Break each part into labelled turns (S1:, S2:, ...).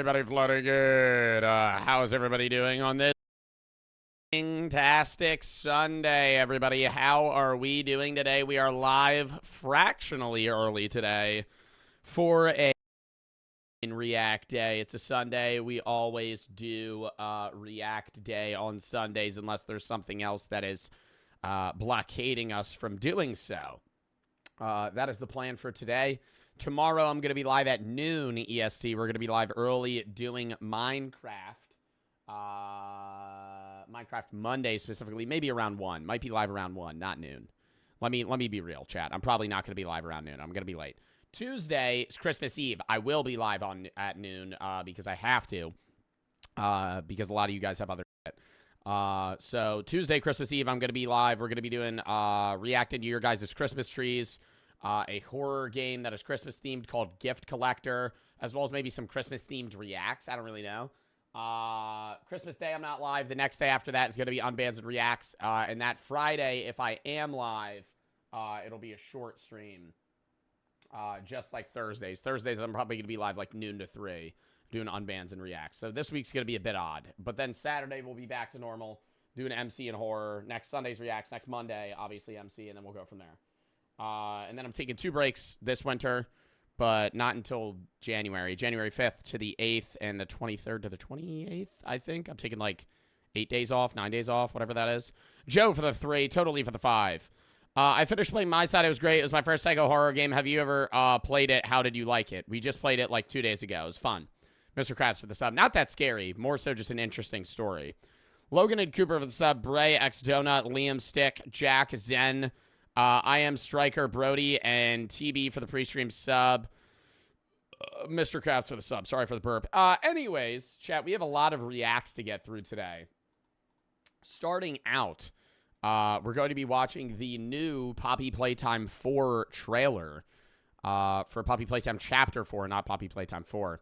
S1: everybody floating good. How is everybody doing on this fantastic Sunday, everybody? How are we doing today? We are live fractionally early today for a React Day. It's a Sunday. We always do React Day on Sundays unless there's something else that is blockading us from doing so. That is the plan for today. Tomorrow, I'm going to be live at noon EST. We're going to be live early doing Minecraft. Minecraft Monday specifically, maybe around 1. Might be live around 1, not noon. Let me be real, chat. I'm probably not going to be live around noon. I'm going to be late. Tuesday is Christmas Eve. I will be live at noon because I have to. Because a lot of you guys have other shit. So Tuesday, Christmas Eve, I'm going to be live. We're going to be doing reacting to your guys' Christmas trees. A horror game that is Christmas-themed called Gift Collector, as well as maybe some Christmas-themed reacts. I don't really know. Christmas Day, I'm not live. The next day after that is going to be Unbans and Reacts. And that Friday, if I am live, it'll be a short stream. Just like Thursdays. Thursdays, I'm probably going to be live like noon to 3, doing Unbans and Reacts. So this week's going to be a bit odd. But then Saturday, we'll be back to normal, doing MC and horror. Next Sunday's Reacts. Next Monday, obviously MC, and then we'll go from there. And then I'm taking 2 breaks this winter, but not until January. January 5th to the 8th and the 23rd to the 28th, I think. I'm taking like 8 days off, 9 days off, whatever that is. Joe for the 3, totally for the 5. I finished playing My Side. It was great. It was my first Psycho horror game. Have you ever played it? How did you like it? We just played it like 2 days ago. It was fun. Mr. Krabs for the sub. Not that scary. More so just an interesting story. Logan and Cooper for the sub. Bray, X Donut, Liam Stick, Jack, Zen, I am Striker, Brody, and TB for the pre-stream sub. Mr. Krabs for the sub. Sorry for the burp. Anyways, chat, we have a lot of reacts to get through today. Starting out, we're going to be watching the new Poppy Playtime 4 trailer. For Poppy Playtime Chapter 4, not Poppy Playtime 4.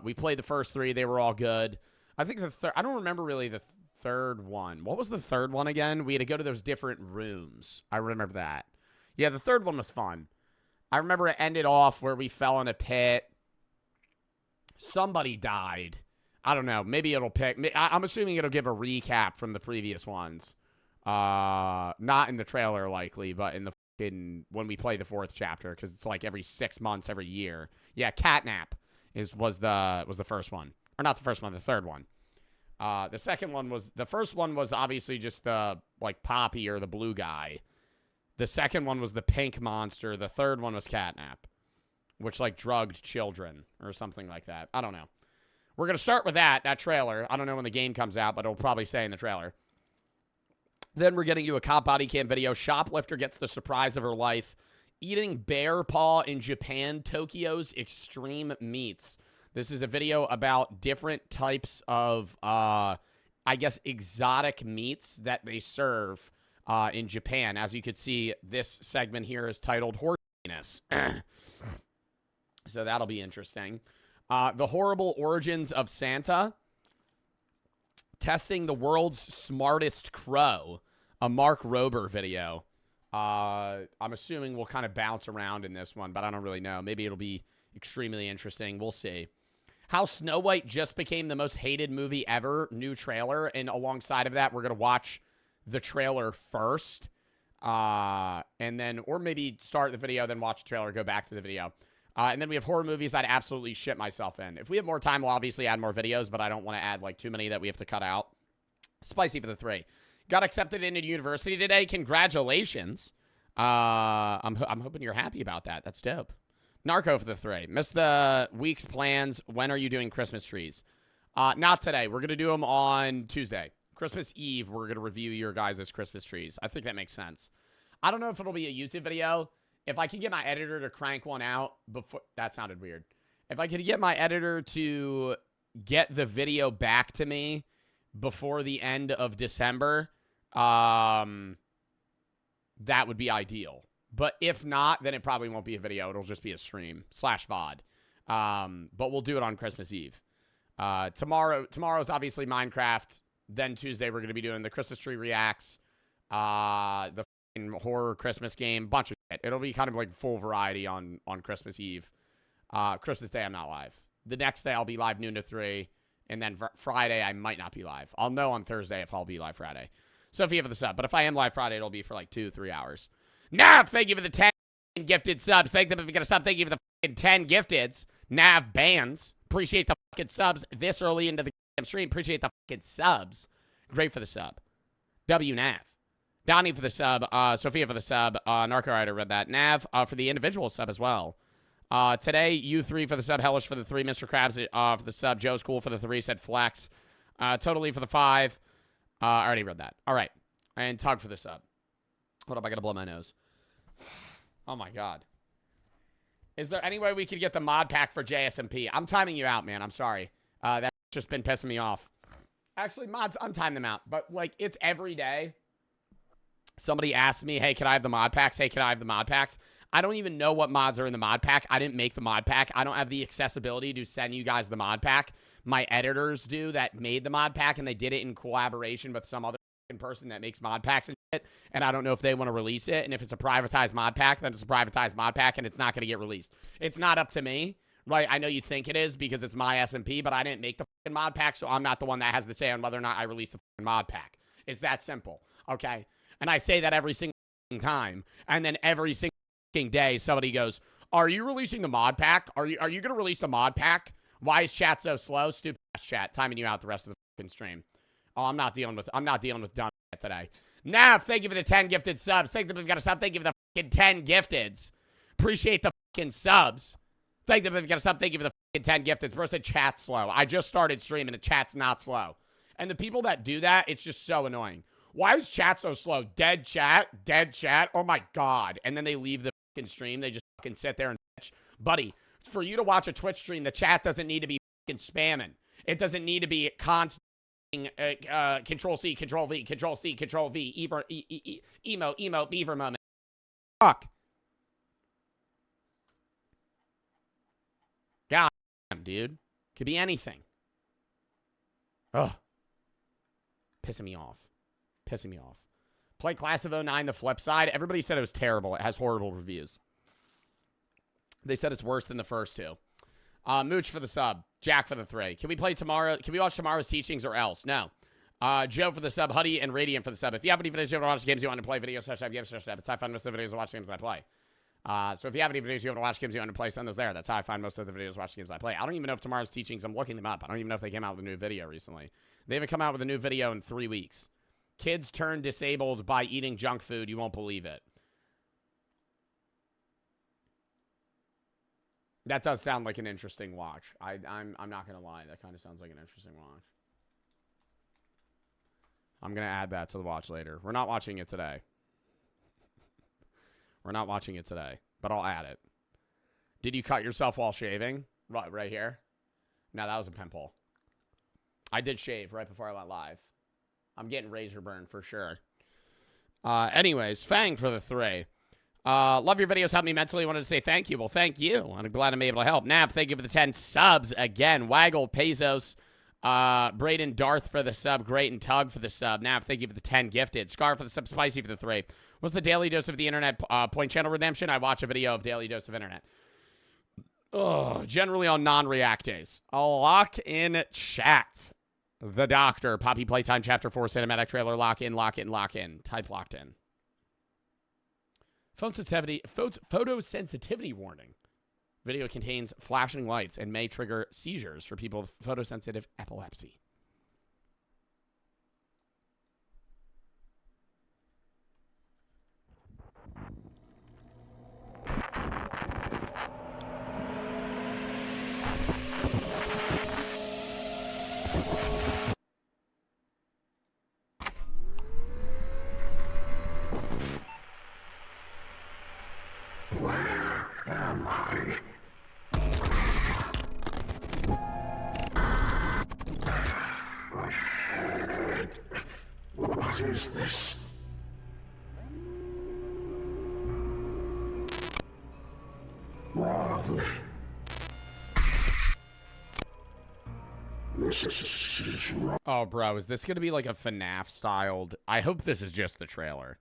S1: We played the first 3. They were all good. I think the third... I don't remember really the third one. What was the third one again? We had to go to those different rooms. I remember that. Yeah, the third one was fun. I remember it ended off where we fell in a pit. Somebody died. I don't know. Maybe it'll pick... I'm assuming it'll give a recap from the previous ones. Not in the trailer, likely, but in the when we play the 4th chapter, because it's like every 6 months, every year. Yeah, Catnap was the first one. Or not the first one, the third one. The second one was... The first one was obviously just the, like, Poppy or the blue guy. The second one was the pink monster. The third one was Catnap, which, like, drugged children or something like that. I don't know. We're going to start with that trailer. I don't know when the game comes out, but it'll probably say in the trailer. Then we're getting you a cop body cam video. Shoplifter gets the surprise of her life. Eating bear paw in Japan, Tokyo's extreme meats. This is a video about different types of, I guess, exotic meats that they serve in Japan. As you can see, this segment here is titled Horse Penis. So that'll be interesting. The horrible origins of Santa. Testing the world's smartest crow. A Mark Rober video. I'm assuming we'll kind of bounce around in this one, but I don't really know. Maybe it'll be extremely interesting. We'll see. How Snow White just became the most hated movie ever. New trailer. And alongside of that, we're going to watch the trailer first. And then, or maybe start the video, then watch the trailer, go back to the video. And then we have horror movies I'd absolutely shit myself in. If we have more time, we'll obviously add more videos, but I don't want to add like too many that we have to cut out. Spicy for the 3. Got accepted into university today. Congratulations. I'm hoping you're happy about that. That's dope. Narco for the 3. Missed the week's plans. When are you doing Christmas trees? Not today. We're going to do them on Tuesday. Christmas Eve, we're going to review your guys' Christmas trees. I think that makes sense. I don't know if it'll be a YouTube video. If I can get my editor to crank one out before... That sounded weird. If I could get my editor to get the video back to me before the end of December, that would be ideal. But if not, then it probably won't be a video. It'll just be a stream / VOD. But we'll do it on Christmas Eve. Tomorrow's obviously Minecraft. Then Tuesday, we're going to be doing the Christmas tree reacts, the horror Christmas game, bunch of shit. It'll be kind of like full variety on Christmas Eve. Christmas Day, I'm not live. The next day, I'll be live noon to 3. And then Friday, I might not be live. I'll know on Thursday if I'll be live Friday. Sophia for the sub. But if I am live Friday, it'll be for like 2-3 hours. Nav, thank you for the 10 gifted subs. Thank them if you got a sub. Thank you for the fucking 10 gifteds. Nav bands. Appreciate the fucking subs this early into the stream. Appreciate the fucking subs. Great for the sub. W Nav. Donnie for the sub. Sophia for the sub. Narco Rider read that. Nav for the individual sub as well. Today, U3 for the sub. Hellish for the 3. Mr. Krabs for the sub. Joe's Cool for the 3. Said Flex. Totally for the 5. I already read that. All right. And Tug for the sub. Hold up. I got to blow my nose. Oh, my God. Is there any way we could get the mod pack for JSMP? I'm timing you out, man. I'm sorry. That's just been pissing me off. Actually, mods, untime them out. But, like, it's every day. Somebody asks me, hey, can I have the mod packs? Hey, can I have the mod packs? I don't even know what mods are in the mod pack. I didn't make the mod pack. I don't have the accessibility to send you guys the mod pack. My editors do that made the mod pack, and they did it in collaboration with some other person that makes mod packs and shit. And I don't know if they want to release it. And if it's a privatized mod pack, then it's a privatized mod pack, and it's not going to get released. It's not up to me, right? I know you think it is because it's my SMP, but I didn't make the fucking mod pack, so I'm not the one that has the say on whether or not I release the fucking mod pack. It's that simple, okay? And I say that every single time, and then every single day somebody goes, are you releasing the mod pack? Are you going to release the mod pack? Why is chat so slow? Stupid ass chat. Timing you out the rest of the fucking stream. Oh, I'm not dealing with dumb shit today. Nav, thank you for the 10 gifted subs. Thank them if you got a sub. Thank you for the fucking 10 gifteds. Appreciate the fucking subs. Thank them if you got a sub. Thank you for the fucking 10 gifteds. Bro said chat's slow. I just started streaming and chat's not slow. And the people that do that, it's just so annoying. Why is chat so slow? Dead chat. Dead chat. Oh my God. And then they leave the fucking stream. They just fucking sit there and bitch. Buddy, for you to watch a Twitch stream, the chat doesn't need to be fucking spamming. It doesn't need to be constant Control C, Control V, Control C, Control V, emo, beaver moment. Fuck. God damn, dude. Could be anything. Ugh. Pissing me off. Pissing me off. Play Class of 09, the flip side. Everybody said it was terrible. It has horrible reviews. They said it's worse than the first two. Mooch for the sub. Jack for the 3. Can we play tomorrow? Can we watch tomorrow's teachings or else? No. Joe for the sub. Huddy and Radiant for the sub. If you have any videos you want to watch, games you want to play, videos, games, that's how I find most of the videos to watch games I play. So if you have any videos you want to watch, games you want to play, send those there. That's how I find most of the videos to watch games I play. I don't even know if tomorrow's teachings, I'm looking them up. I don't even know if they came out with a new video recently. They haven't come out with a new video in 3 weeks. Kids turn disabled by eating junk food. You won't believe it. That does sound like an interesting watch. I'm not going to lie. That kind of sounds like an interesting watch. I'm going to add that to the watch later. We're not watching it today. We're not watching it today, but I'll add it. Did you cut yourself while shaving? Right here? No, that was a pimple. I did shave right before I went live. I'm getting razor burn for sure. Anyways, Fang for the 3. Love your videos. Help me mentally. Wanted to say thank you. Well, thank you. I'm glad I'm able to help. Nav, thank you for the 10 subs again. Waggle, Pezos, Braden, Darth for the sub. Great, and Tug for the sub. Nav, thank you for the 10 gifted. Scar for the sub. Spicy for the 3. What's the Daily Dose of the Internet point channel redemption? I watch a video of Daily Dose of Internet. Generally on non-react days. I'll lock in chat. The Doctor, Poppy Playtime, Chapter 4, Cinematic Trailer, lock in, lock in, lock in. Type locked in. Photosensitivity warning. Video contains flashing lights and may trigger seizures for people with photosensitive epilepsy.
S2: Where am I? My head. What is this? Wrong. This is wrong.
S1: Oh, bro, is this going to be like a FNAF styled? I hope this is just the trailer.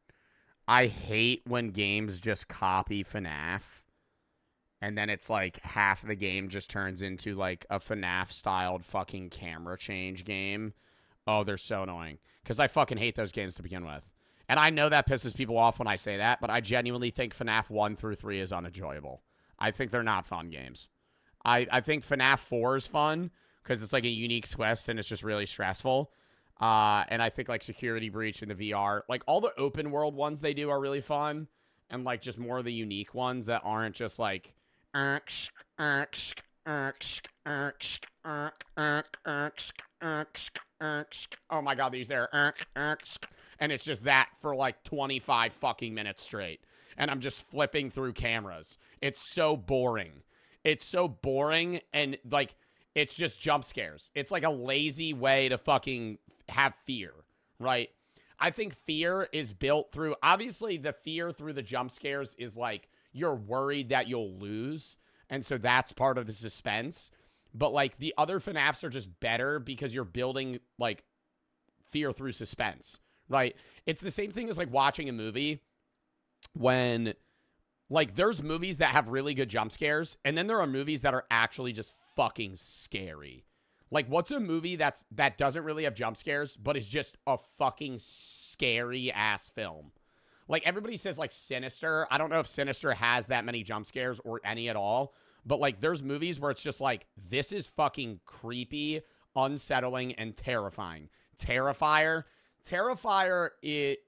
S1: I hate when games just copy FNAF and then it's like half the game just turns into like a FNAF-styled fucking camera change game. Oh, they're so annoying. Because I fucking hate those games to begin with. And I know that pisses people off when I say that, but I genuinely think FNAF 1 through 3 is unenjoyable. I think they're not fun games. I think FNAF 4 is fun because it's like a unique twist and it's just really stressful. And I think like Security Breach and the VR, like all the open world ones they do are really fun. And like just more of the unique ones that aren't just like, oh my God, these there. And it's just that for like 25 fucking minutes straight. And I'm just flipping through cameras. It's so boring. It's so boring and like it's just jump scares. It's like a lazy way to fucking have fear, right? I think fear is built through, obviously the fear through the jump scares is like you're worried that you'll lose. And so that's part of the suspense. But like the other FNAFs are just better because you're building like fear through suspense, right? It's the same thing as like watching a movie when like there's movies that have really good jump scares and then there are movies that are actually just fucking scary. Like what's a movie that doesn't really have jump scares but is just a fucking scary ass film? Like everybody says like Sinister. I don't know if Sinister has that many jump scares or any at all, but like there's movies where it's just like this is fucking creepy, unsettling and terrifying. Terrifier,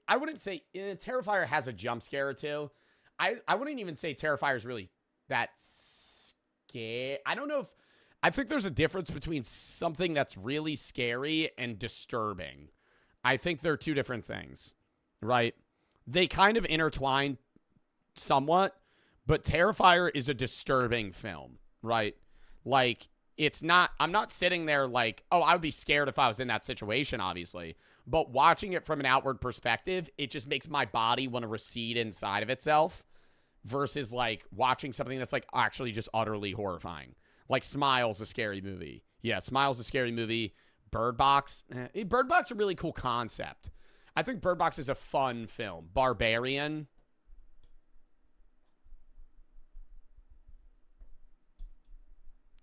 S1: I wouldn't say Terrifier has a jump scare or two. I wouldn't even say Terrifier is really that scary. I don't know if, I think there's a difference between something that's really scary and disturbing. I think they're two different things, right? They kind of intertwine somewhat, but Terrifier is a disturbing film, right? Like, it's not, I'm not sitting there like, oh, I would be scared if I was in that situation, obviously. But watching it from an outward perspective, it just makes my body want to recede inside of itself versus like watching something that's like actually just utterly horrifying. Like Smile's a scary movie. Yeah, Smile's a scary movie. Bird Box. Bird Box is a really cool concept. I think Bird Box is a fun film. Barbarian.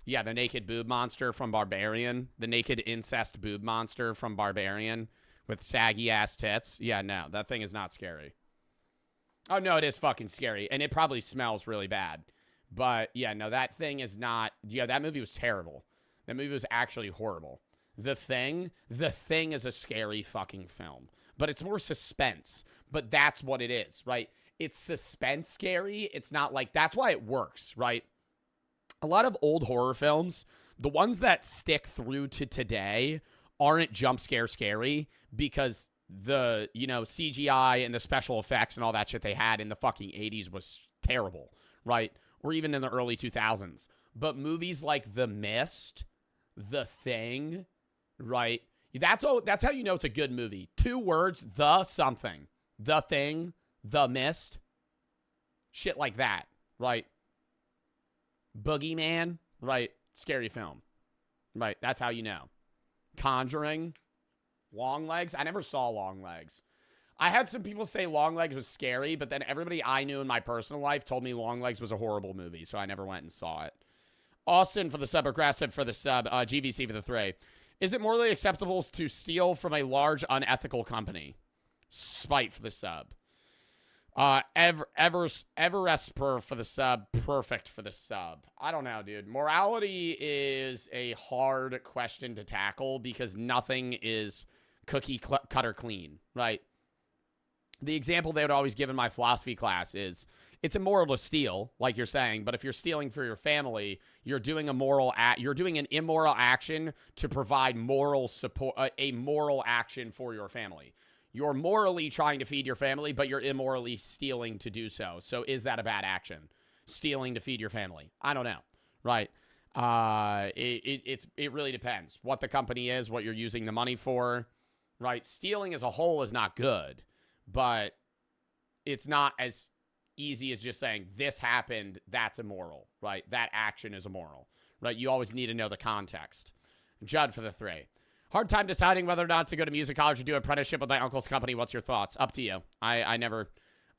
S1: Yeah, the naked boob monster from Barbarian. The naked incest boob monster from Barbarian with saggy ass tits. Yeah, no, that thing is not scary. Oh, no, it is fucking scary. And it probably smells really bad. But yeah, no, that thing is not, yeah, that movie was terrible. That movie was actually horrible. The Thing is a scary fucking film. But it's more suspense. But that's what it is, right? It's suspense scary. It's not like, that's why it works, right? A lot of old horror films, the ones that stick through to today aren't jump scare scary because the, you know, CGI and the special effects and all that shit they had in the fucking 80s was terrible, right? Or even in the early 2000s. But movies like The Mist, The Thing, right? That's how you know it's a good movie. 2 words, the something. The Thing, The Mist. Shit like that, right? Boogeyman, right? Scary film, right? That's how you know. Conjuring, Longlegs. I never saw Longlegs. I had some people say Longlegs was scary, but then everybody I knew in my personal life told me Longlegs was a horrible movie, so I never went and saw it. Austin for the sub, Aggressive for the sub, GVC for the 3. Is it morally acceptable to steal from a large unethical company? Spite for the sub. Everesper for the sub, Perfect for the sub. I don't know, dude. Morality is a hard question to tackle because nothing is cookie cutter clean, right? The example they would always give in my philosophy class is it's immoral to steal, like you're saying, but if you're stealing for your family, you're doing you're doing an immoral action to provide moral support, a moral action for your family. You're morally trying to feed your family, but you're immorally stealing to do so. So is that a bad action? Stealing to feed your family? I don't know, right? It really depends what the company is, what you're using the money for, right? Stealing as a whole is not good, but it's not as easy as just saying this happened, that's immoral, right? That action is immoral, right? You always need to know the context. Judd for the 3. Hard time deciding whether or not to go to music college or do apprenticeship with my uncle's company. What's your thoughts? Up to you. I never,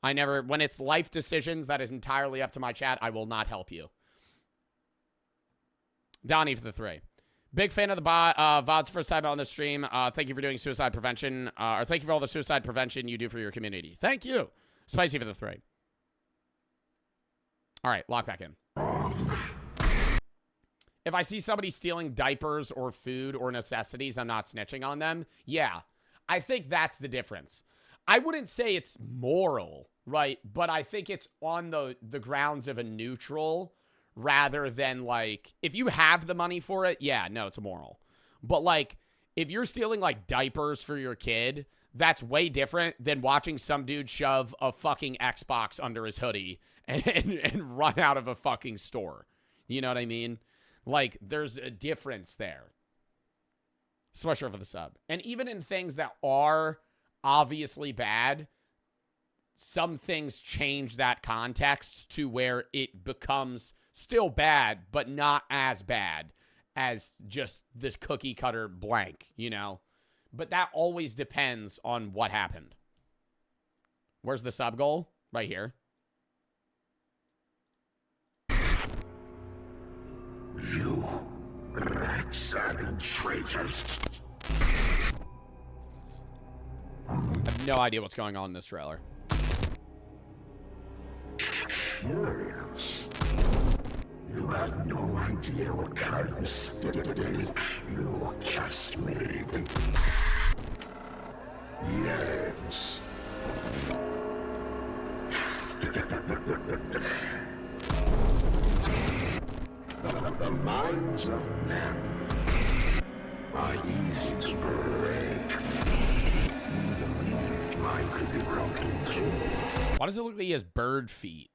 S1: when it's life decisions that is entirely up to my chat, I will not help you. Donnie for the 3. Big fan of the VODs, first time on the stream. Thank you for doing suicide prevention. Or thank you for all the suicide prevention you do for your community. Thank you. Spicy for the 3. All right, lock back in. If I see somebody stealing diapers or food or necessities, I'm not snitching on them. Yeah, I think that's the difference. I wouldn't say it's moral, right? But I think it's on the grounds of a neutral rather than, like, if you have the money for it, yeah, no, it's immoral. But, like, if you're stealing, like, diapers for your kid, that's way different than watching some dude shove a fucking Xbox under his hoodie and run out of a fucking store. You know what I mean? Like, there's a difference there. Sweatshirt for the sub. And even in things that are obviously bad, some things change that context to where it becomes still bad, but not as bad as just this cookie cutter blank, you know? But that always depends on what happened. Where's the sub goal? Right here.
S2: You rat-saddled traitors.
S1: I have no idea what's going on in this trailer.
S2: Curious. You have no idea what kind of mistake you just made. Yes. The minds of men are easy to break. You believed mine could be broken too.
S1: Why does it look like he has bird feet?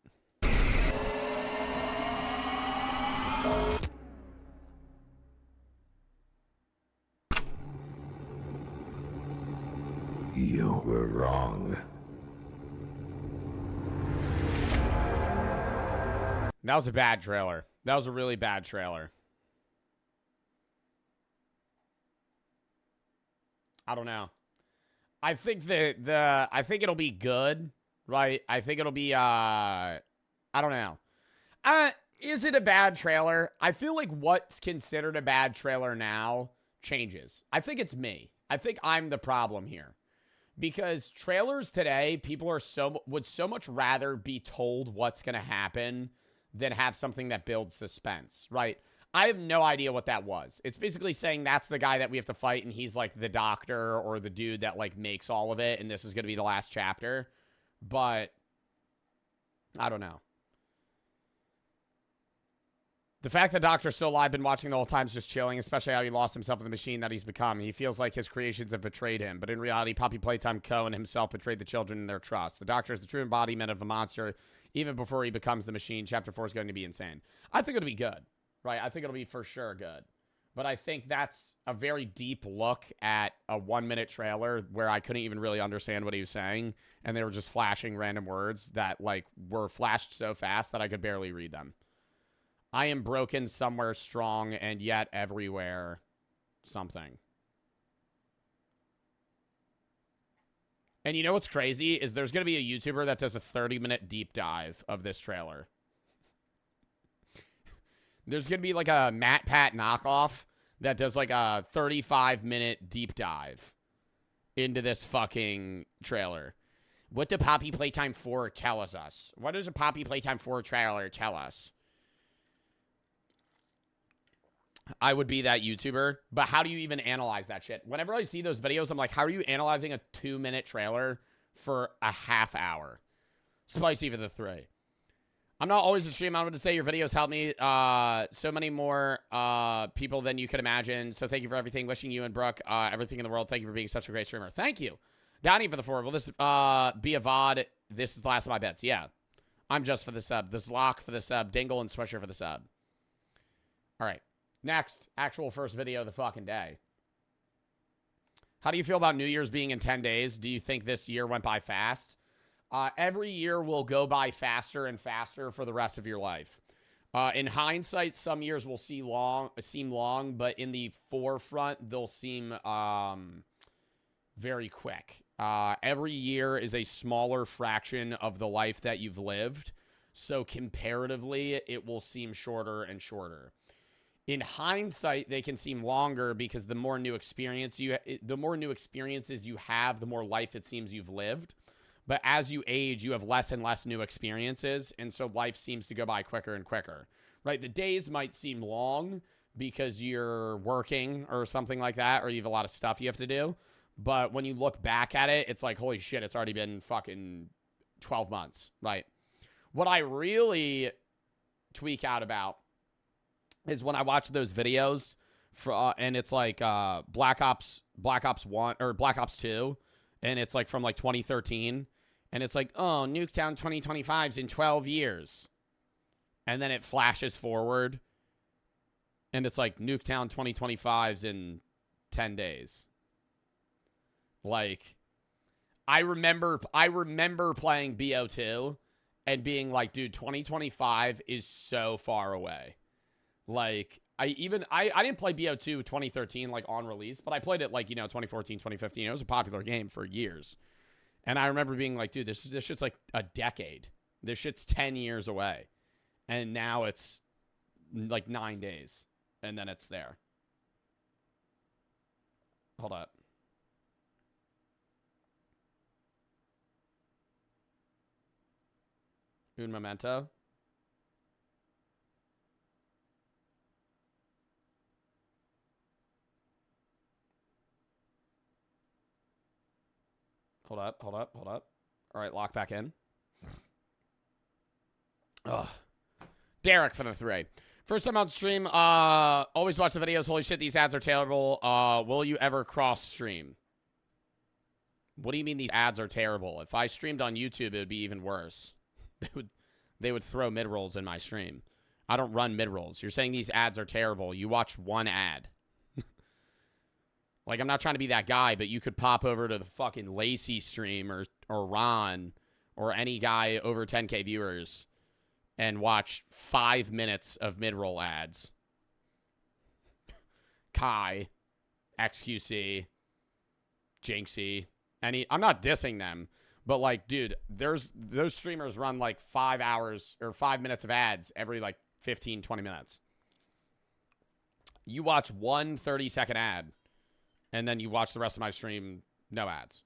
S2: You were wrong.
S1: That was a bad trailer. That was a really bad trailer. I don't know. I think I think it'll be good, right? I think it'll be I don't know. Is it a bad trailer? I feel like what's considered a bad trailer now changes. I think it's me. I think I'm the problem here. Because trailers today, people are would so much rather be told what's going to happen than have something that builds suspense, right? I have no idea what that was. It's basically saying that's the guy that we have to fight, and he's like the doctor or the dude that like makes all of it, and this is going to be the last chapter. But I don't know. The fact that Doctor's still alive, been watching the whole time, is just chilling, especially how he lost himself in the machine that he's become. He feels like his creations have betrayed him, but in reality, Poppy Playtime Co. and himself betrayed the children and their trust. The Doctor is the true embodiment of the monster, even before he becomes the machine. Chapter 4 is going to be insane. I think it'll be good, right? I think it'll be for sure good. But I think that's a very deep look at a 1-minute trailer where I couldn't even really understand what he was saying, and they were just flashing random words that like were flashed so fast that I could barely read them. I am broken somewhere strong and yet everywhere something. And you know what's crazy is there's going to be a YouTuber that does a 30-minute deep dive of this trailer. There's going to be like a Matt Pat knockoff that does like a 35-minute deep dive into this fucking trailer. What did Poppy Playtime 4 tell us? What does a Poppy Playtime 4 trailer tell us? I would be that YouTuber, but how do you even analyze that shit? Whenever I see those videos, I'm like, how are you analyzing a 2-minute trailer for a half hour? Spicy for the 3. I'm not always a stream. I'm going to say your videos help me so many more people than you could imagine. So thank you for everything. Wishing you and Brooke everything in the world. Thank you for being such a great streamer. Thank you. Donnie for the 4. Will this be a VOD? This is the last of my bets. Yeah. I'm just for the sub. This lock for the sub. Dingle and Swisher for the sub. All right. Next, actual first video of the fucking day. How do you feel about New Year's being in 10 days? Do you think this year went by fast? Every year will go by faster and faster for the rest of your life. In hindsight, some years will seem long, but in the forefront, they'll seem very quick. Every year is a smaller fraction of the life that you've lived, so comparatively, it will seem shorter and shorter. In hindsight, they can seem longer because the more new experiences you have, the more life it seems you've lived. But as you age, you have less and less new experiences, and so life seems to go by quicker and quicker, right? The days might seem long because you're working or something like that, or you have a lot of stuff you have to do. But when you look back at it, it's like, holy shit, it's already been fucking 12 months, right? What I really tweak out about is when I watch those videos for, and it's like Black Ops 1 or Black Ops 2, and it's like from like 2013, and it's like, oh, Nuketown 2025's in 12 years. And then it flashes forward, and it's like Nuketown 2025's in 10 days. Like, I remember playing BO2 and being like, dude, 2025 is so far away. Like, I didn't play BO2 2013, like, on release, but I played it, like, 2014, 2015. It was a popular game for years. And I remember being like, dude, this shit's like a decade. This shit's 10 years away. And now it's like 9 days. And then it's there. Hold up. Un momento. Hold up. All right, lock back in. Ugh. Derek for the 3. First time on stream. Always watch the videos. Holy shit, these ads are terrible. Will you ever cross stream? What do you mean these ads are terrible? If I streamed on YouTube, it would be even worse. They would throw mid-rolls in my stream. I don't run mid-rolls. You're saying these ads are terrible. You watch one ad. Like, I'm not trying to be that guy, but you could pop over to the fucking Lacey stream or Ron or any guy over 10K viewers and watch 5 minutes of mid-roll ads. Kai, XQC, Jinxie, I'm not dissing them, but like, dude, those streamers run like 5 hours or 5 minutes of ads every like 15, 20 minutes. You watch one 30-second ad, and then you watch the rest of my stream, no ads.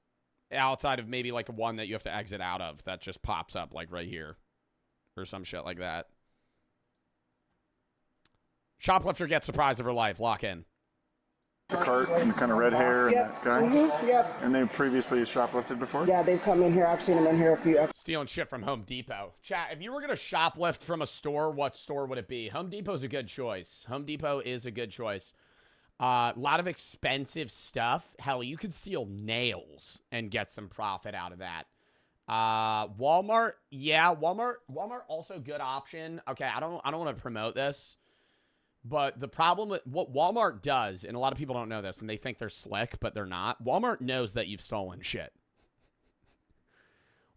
S1: Outside of maybe like one that you have to exit out of that just pops up like right here. Or some shit like that. Shoplifter gets surprise of her life. Lock in.
S3: The cart and the kind of red hair and that guy?
S4: Mm-hmm, yep.
S3: And they previously shoplifted before?
S4: Yeah, they've come in here. I've seen them in here a few.
S1: Stealing shit from Home Depot. Chat, if you were going to shoplift from a store, what store would it be? Home Depot's a good choice. Home Depot is a good choice. A lot of expensive stuff. Hell, you could steal nails and get some profit out of that. Walmart, yeah, Walmart also good option. Okay, I don't want to promote this, but the problem with what Walmart does, and a lot of people don't know this, and they think they're slick, but they're not. Walmart knows that you've stolen shit.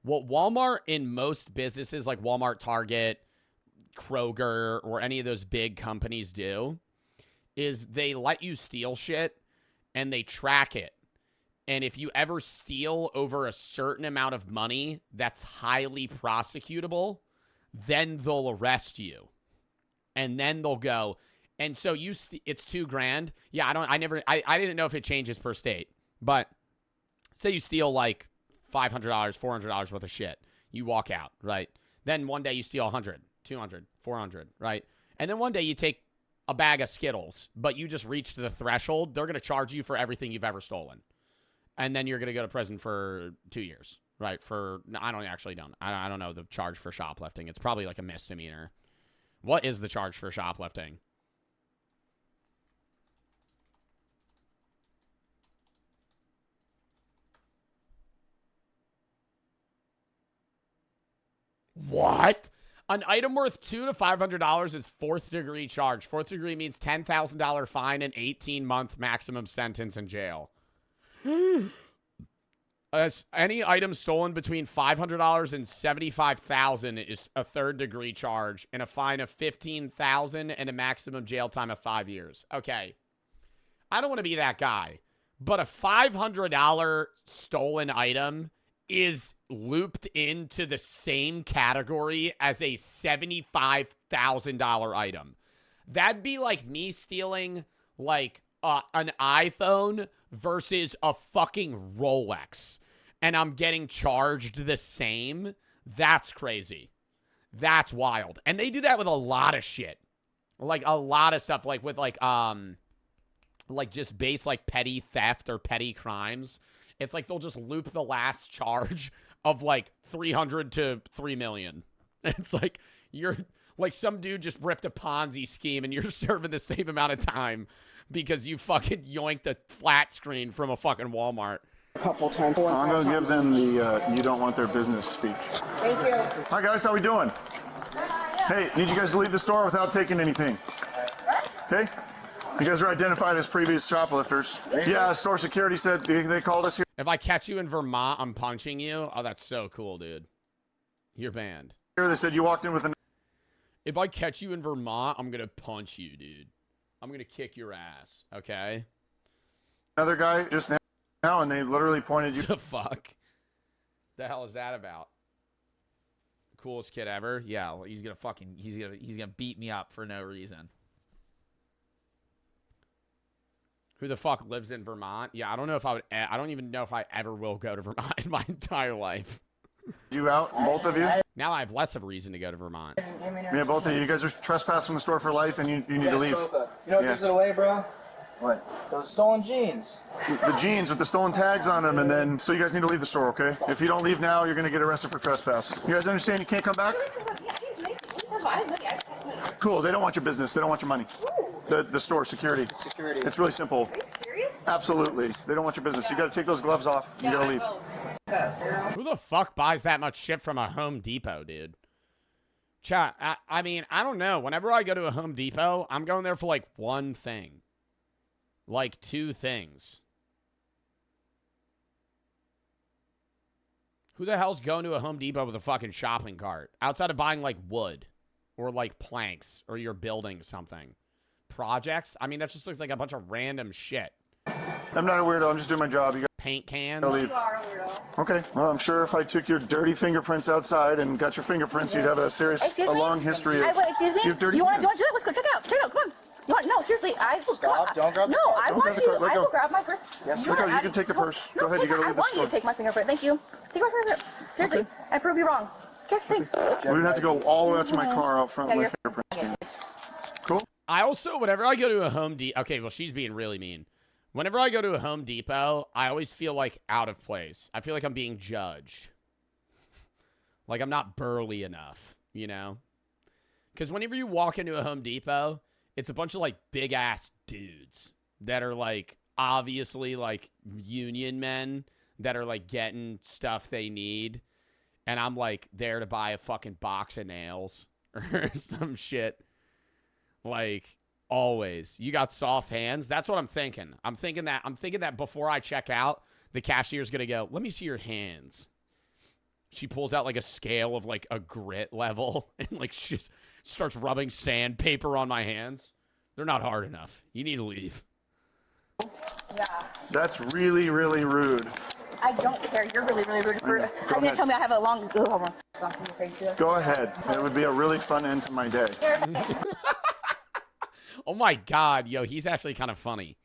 S1: What Walmart in most businesses like Walmart, Target, Kroger, or any of those big companies do is they let you steal shit and they track it. And if you ever steal over a certain amount of money that's highly prosecutable, then they'll arrest you. And then they'll go, and so it's $2,000. Yeah, I didn't know if it changes per state. But say you steal like $500, $400 worth of shit. You walk out, right? Then one day you steal 100, 200, 400, right? And then one day you take a bag of Skittles, but you just reached the threshold. They're going to charge you for everything you've ever stolen. And then you're going to go to prison for 2 years, right? I don't know the charge for shoplifting. It's probably like a misdemeanor. What is the charge for shoplifting? What? An item worth $200 to $500 is 4th degree charge. 4th degree means $10,000 fine and 18-month maximum sentence in jail. Any item stolen between $500 and $75,000 is a 3rd degree charge, and a fine of $15,000 and a maximum jail time of 5 years. Okay, I don't want to be that guy, but a $500 stolen item is looped into the same category as a $75,000 item. That'd be like me stealing like an iPhone versus a fucking Rolex, and I'm getting charged the same. That's crazy. That's wild. And they do that with a lot of shit. Like a lot of stuff, like with like just base like petty theft or petty crimes. It's like they'll just loop the last charge of like 300 to 3 million. It's like you're like some dude just ripped a Ponzi scheme and you're serving the same amount of time because you fucking yoinked a flat screen from a fucking Walmart.
S4: A couple times.
S3: I'm going to give them the you don't want their business speech.
S4: Thank you.
S3: Hi, guys. How we doing? Hey, need you guys to leave the store without taking anything. Okay? You guys are identified as previous shoplifters. Yeah, store security said they called us here.
S1: If I catch you in Vermont, I'm punching you. Oh, that's so cool, dude. You're banned.
S3: They said you walked in with an...
S1: If I catch you in Vermont, I'm going to punch you, dude. I'm going to kick your ass, okay?
S3: Another guy just now, and they literally pointed you...
S1: The fuck? The hell is that about? Coolest kid ever? Yeah, well, he's going to fucking... He's gonna beat me up for no reason. Who the fuck lives in Vermont? Yeah, I don't know if I would... I don't even know if I ever will go to Vermont in my entire life.
S3: You out, both of you?
S1: Now I have less of a reason to go to Vermont.
S3: Yeah, both of you. You guys are trespassing the store for life, and you need to leave.
S5: You know what gives it away, bro? What? Those stolen jeans.
S3: The jeans with the stolen tags on them, and then... So you guys need to leave the store, okay? If you don't leave now, you're going to get arrested for trespass. You guys understand you can't come back? Cool, they don't want your business. They don't want your money. The store, security.
S5: Security.
S3: It's really simple.
S6: Are you serious?
S3: Absolutely. They don't want your business. You got to take those gloves off. You got to leave.
S1: Who the fuck buys that much shit from a Home Depot, dude? Chat, I mean, I don't know. Whenever I go to a Home Depot, I'm going there for like one thing. Like 2 things. Who the hell's going to a Home Depot with a fucking shopping cart? Outside of buying like wood or like planks or you're building something. Projects? I mean, that just looks like a bunch of random shit.
S3: I'm not a weirdo. I'm just doing my job. You
S1: Paint cans?
S3: got to leave.
S6: You are a weirdo.
S3: Okay. Well, I'm sure if I took your dirty fingerprints outside and got your fingerprints, you'd have a long history of...
S6: Excuse me?
S3: You have dirty
S6: You want to do
S3: hands.
S6: it? Let's go check it out. Check it out. Come on. You want, no, seriously. I will
S5: Stop. Don't grab the
S6: No,
S5: card.
S6: I
S3: Don't
S6: want
S3: grab the
S6: you.
S3: card. Let
S6: I
S3: go.
S6: will grab my purse.
S3: Yes, let go. You can take the purse. Go ahead. You got to leave the
S6: I want you
S3: store.
S6: to take my fingerprint. Thank you. Take my fingerprint. Seriously. I prove you wrong. Okay, thanks.
S3: We would have to go all the way out to my car out front
S6: Yeah,
S3: with
S6: you're-
S3: fingerprints. Cool?
S1: I also, whenever I go to a Home Depot... Okay, well, she's being really mean. Whenever I go to a Home Depot, I always feel like out of place. I feel like I'm being judged. Like I'm not burly enough, you know? Because whenever you walk into a Home Depot, it's a bunch of like big ass dudes that are like obviously like union men that are like getting stuff they need. And I'm like there to buy a fucking box of nails or some shit. Like always. You got soft hands. That's what I'm thinking. I'm thinking that before I check out, the cashier's going to go, "Let me see your hands." She pulls out like a scale of like a grit level and like she just starts rubbing sandpaper on my hands. They're not hard enough. You need to leave.
S6: Yeah.
S3: That's really, really rude.
S6: I don't care. You're really, really rude. How are you going to tell me I have a long... Hold on.
S3: Go ahead. It would be a really fun end to my day.
S1: Oh my God, yo, he's actually kind of funny.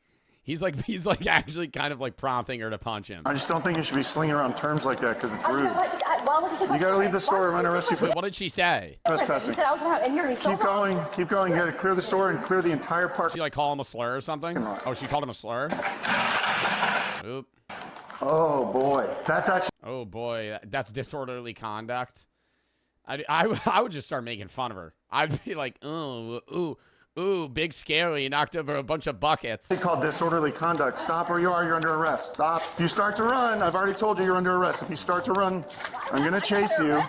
S1: He's like actually kind of like prompting her to punch him.
S3: I just don't think you should be slinging around terms like that because it's rude.
S6: Why would you take my
S3: You got to leave the store. I'm going to arrest you for
S1: Wait, what did she say?
S3: trespassing.
S6: You said I was going to... And you're going to be so
S3: Keep going. Keep going. You got to clear the store and clear the entire park.
S1: She like call him a slur or something? Oh, she called him a slur? Oop.
S3: Oh, boy. That's actually...
S1: Oh boy, that's disorderly conduct. I would just start making fun of her. I'd be like, ooh, big scary, knocked over a bunch of buckets.
S3: They call disorderly conduct. Stop where you are. You're under arrest. Stop. If you start to run, I've already told you you're under arrest. If you start to run, I'm going to chase you.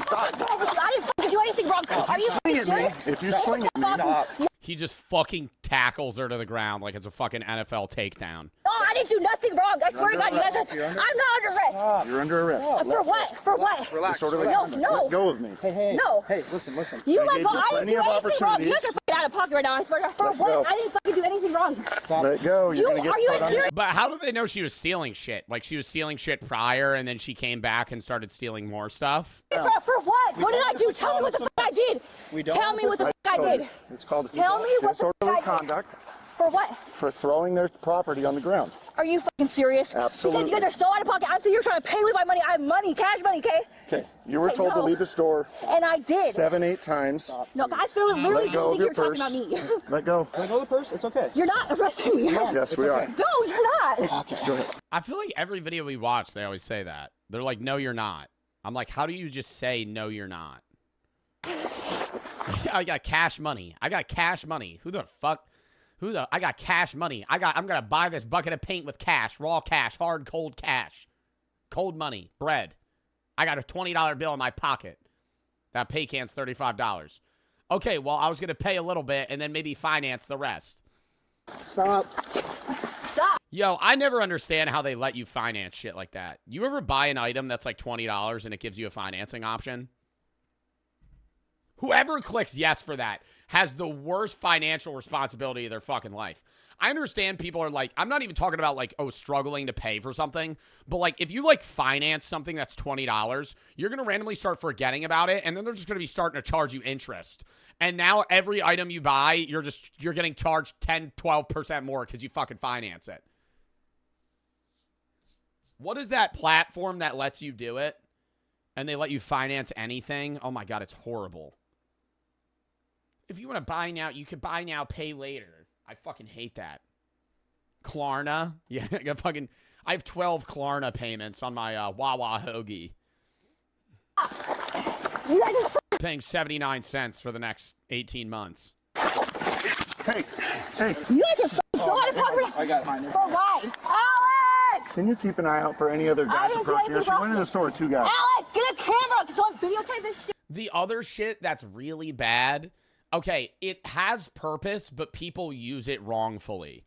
S6: I didn't fucking do anything wrong. Are you
S3: Swing at me. If you swing at me, stop.
S1: He just fucking tackles her to the ground like it's a fucking NFL takedown.
S6: Oh, I didn't do nothing wrong. I swear to God, you guys are. I'm not under arrest.
S3: You're under arrest.
S6: For what? For what?
S5: Relax.
S3: Disorderly
S5: relax.
S3: conduct.
S6: No.
S3: Let go of me.
S5: Hey.
S6: No.
S5: Hey, listen.
S6: You
S3: I
S6: let
S3: gave
S6: go.
S3: you
S6: I didn't
S3: plenty
S6: do
S3: of
S6: anything wrong. You
S3: opportunities.
S6: guys are fucking out of pocket right now. I swear to God. For
S3: Let
S6: what?
S3: go.
S6: I didn't fucking do anything wrong.
S5: Stop.
S3: Let go. You're gonna get
S6: Are you
S3: put on-
S6: serious?
S1: But how did they know she was stealing shit? Like, she was stealing shit prior, and then she came back and started stealing more stuff?
S6: For what? What did I do? Tell me what the fuck I did. Tell me what the fuck I did.
S3: It's called
S6: Tell me what the fuck
S3: disorderly
S6: I did.
S3: conduct
S6: For what?
S3: for throwing their property on the ground.
S6: Are you fucking serious?
S3: Absolutely.
S6: Because you guys are so out of pocket. I'm sitting here trying to pay with my money. I have money, cash money, okay?
S3: Okay. You were
S6: I
S3: told to
S6: know.
S3: leave the store
S6: And I did.
S3: 7-8 times.
S6: No, but I literally
S3: Let go of
S6: think
S3: your
S6: you're talking
S3: purse.
S6: about me.
S3: Let go.
S5: Let go of the purse. It's okay.
S6: You're not arresting me.
S3: Yes, we are.
S6: No, you're not.
S3: Just go ahead.
S1: I feel like every video we watch, they always say that. They're like, no, you're not. I'm like, how do you just say, no, you're not? I got cash money. I got cash money. Who the fuck? I got cash money. I'm gonna buy this bucket of paint with cash, raw cash, hard, cold cash. Cold money, bread. I got a $20 bill in my pocket. That pay can's $35. Okay, well, I was gonna pay a little bit and then maybe finance the rest.
S5: Stop.
S6: Stop.
S1: Yo, I never understand how they let you finance shit like that. You ever buy an item that's like $20 and it gives you a financing option? Whoever clicks yes for that has the worst financial responsibility of their fucking life. I understand people are like, I'm not even talking about like, oh, struggling to pay for something. But like, if you like finance something that's $20, you're going to randomly start forgetting about it. And then they're just going to be starting to charge you interest. And now every item you buy, you're getting charged 10, 12% more because you fucking finance it. What is that platform that lets you do it? And they let you finance anything? Oh my God, it's horrible. If you want to buy now, you can buy now, pay later. I fucking hate that. Klarna. Yeah, I have 12 Klarna payments on my Wawa hoagie.
S6: You guys are
S1: Paying 79 cents for the next 18 months.
S3: Hey.
S6: You guys are so out of pocket.
S5: I got mine.
S6: For why? Alex!
S3: Can you keep an eye out for any other
S6: I
S3: guys
S6: didn't do
S3: approaching us?
S6: anything
S3: You went into the store with 2 guys.
S6: Alex, get a camera so I'm videotape this shit.
S1: The other shit that's really bad, okay, it has purpose, but people use it wrongfully.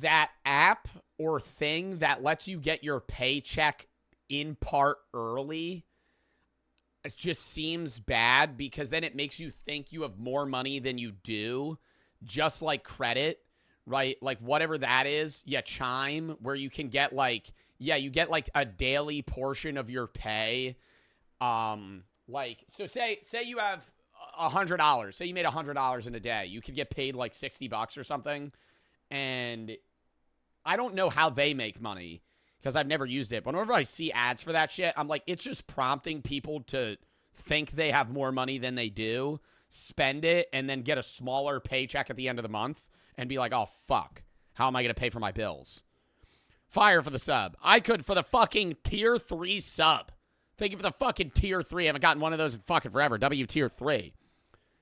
S1: That app or thing that lets you get your paycheck in part early, it just seems bad because then it makes you think you have more money than you do, just like credit, right? Like whatever that is, yeah, Chime, where you can get like, yeah, you get like a daily portion of your pay. Like, so say you have $100. Say you made $100 in a day. You could get paid like $60 or something. And I don't know how they make money because I've never used it. But whenever I see ads for that shit, I'm like, it's just prompting people to think they have more money than they do, spend it, and then get a smaller paycheck at the end of the month and be like, oh, fuck. How am I going to pay for my bills? Fire for the sub. I could for the fucking tier 3 sub. Thank you for the fucking tier 3. I haven't gotten one of those in fucking forever. W tier 3.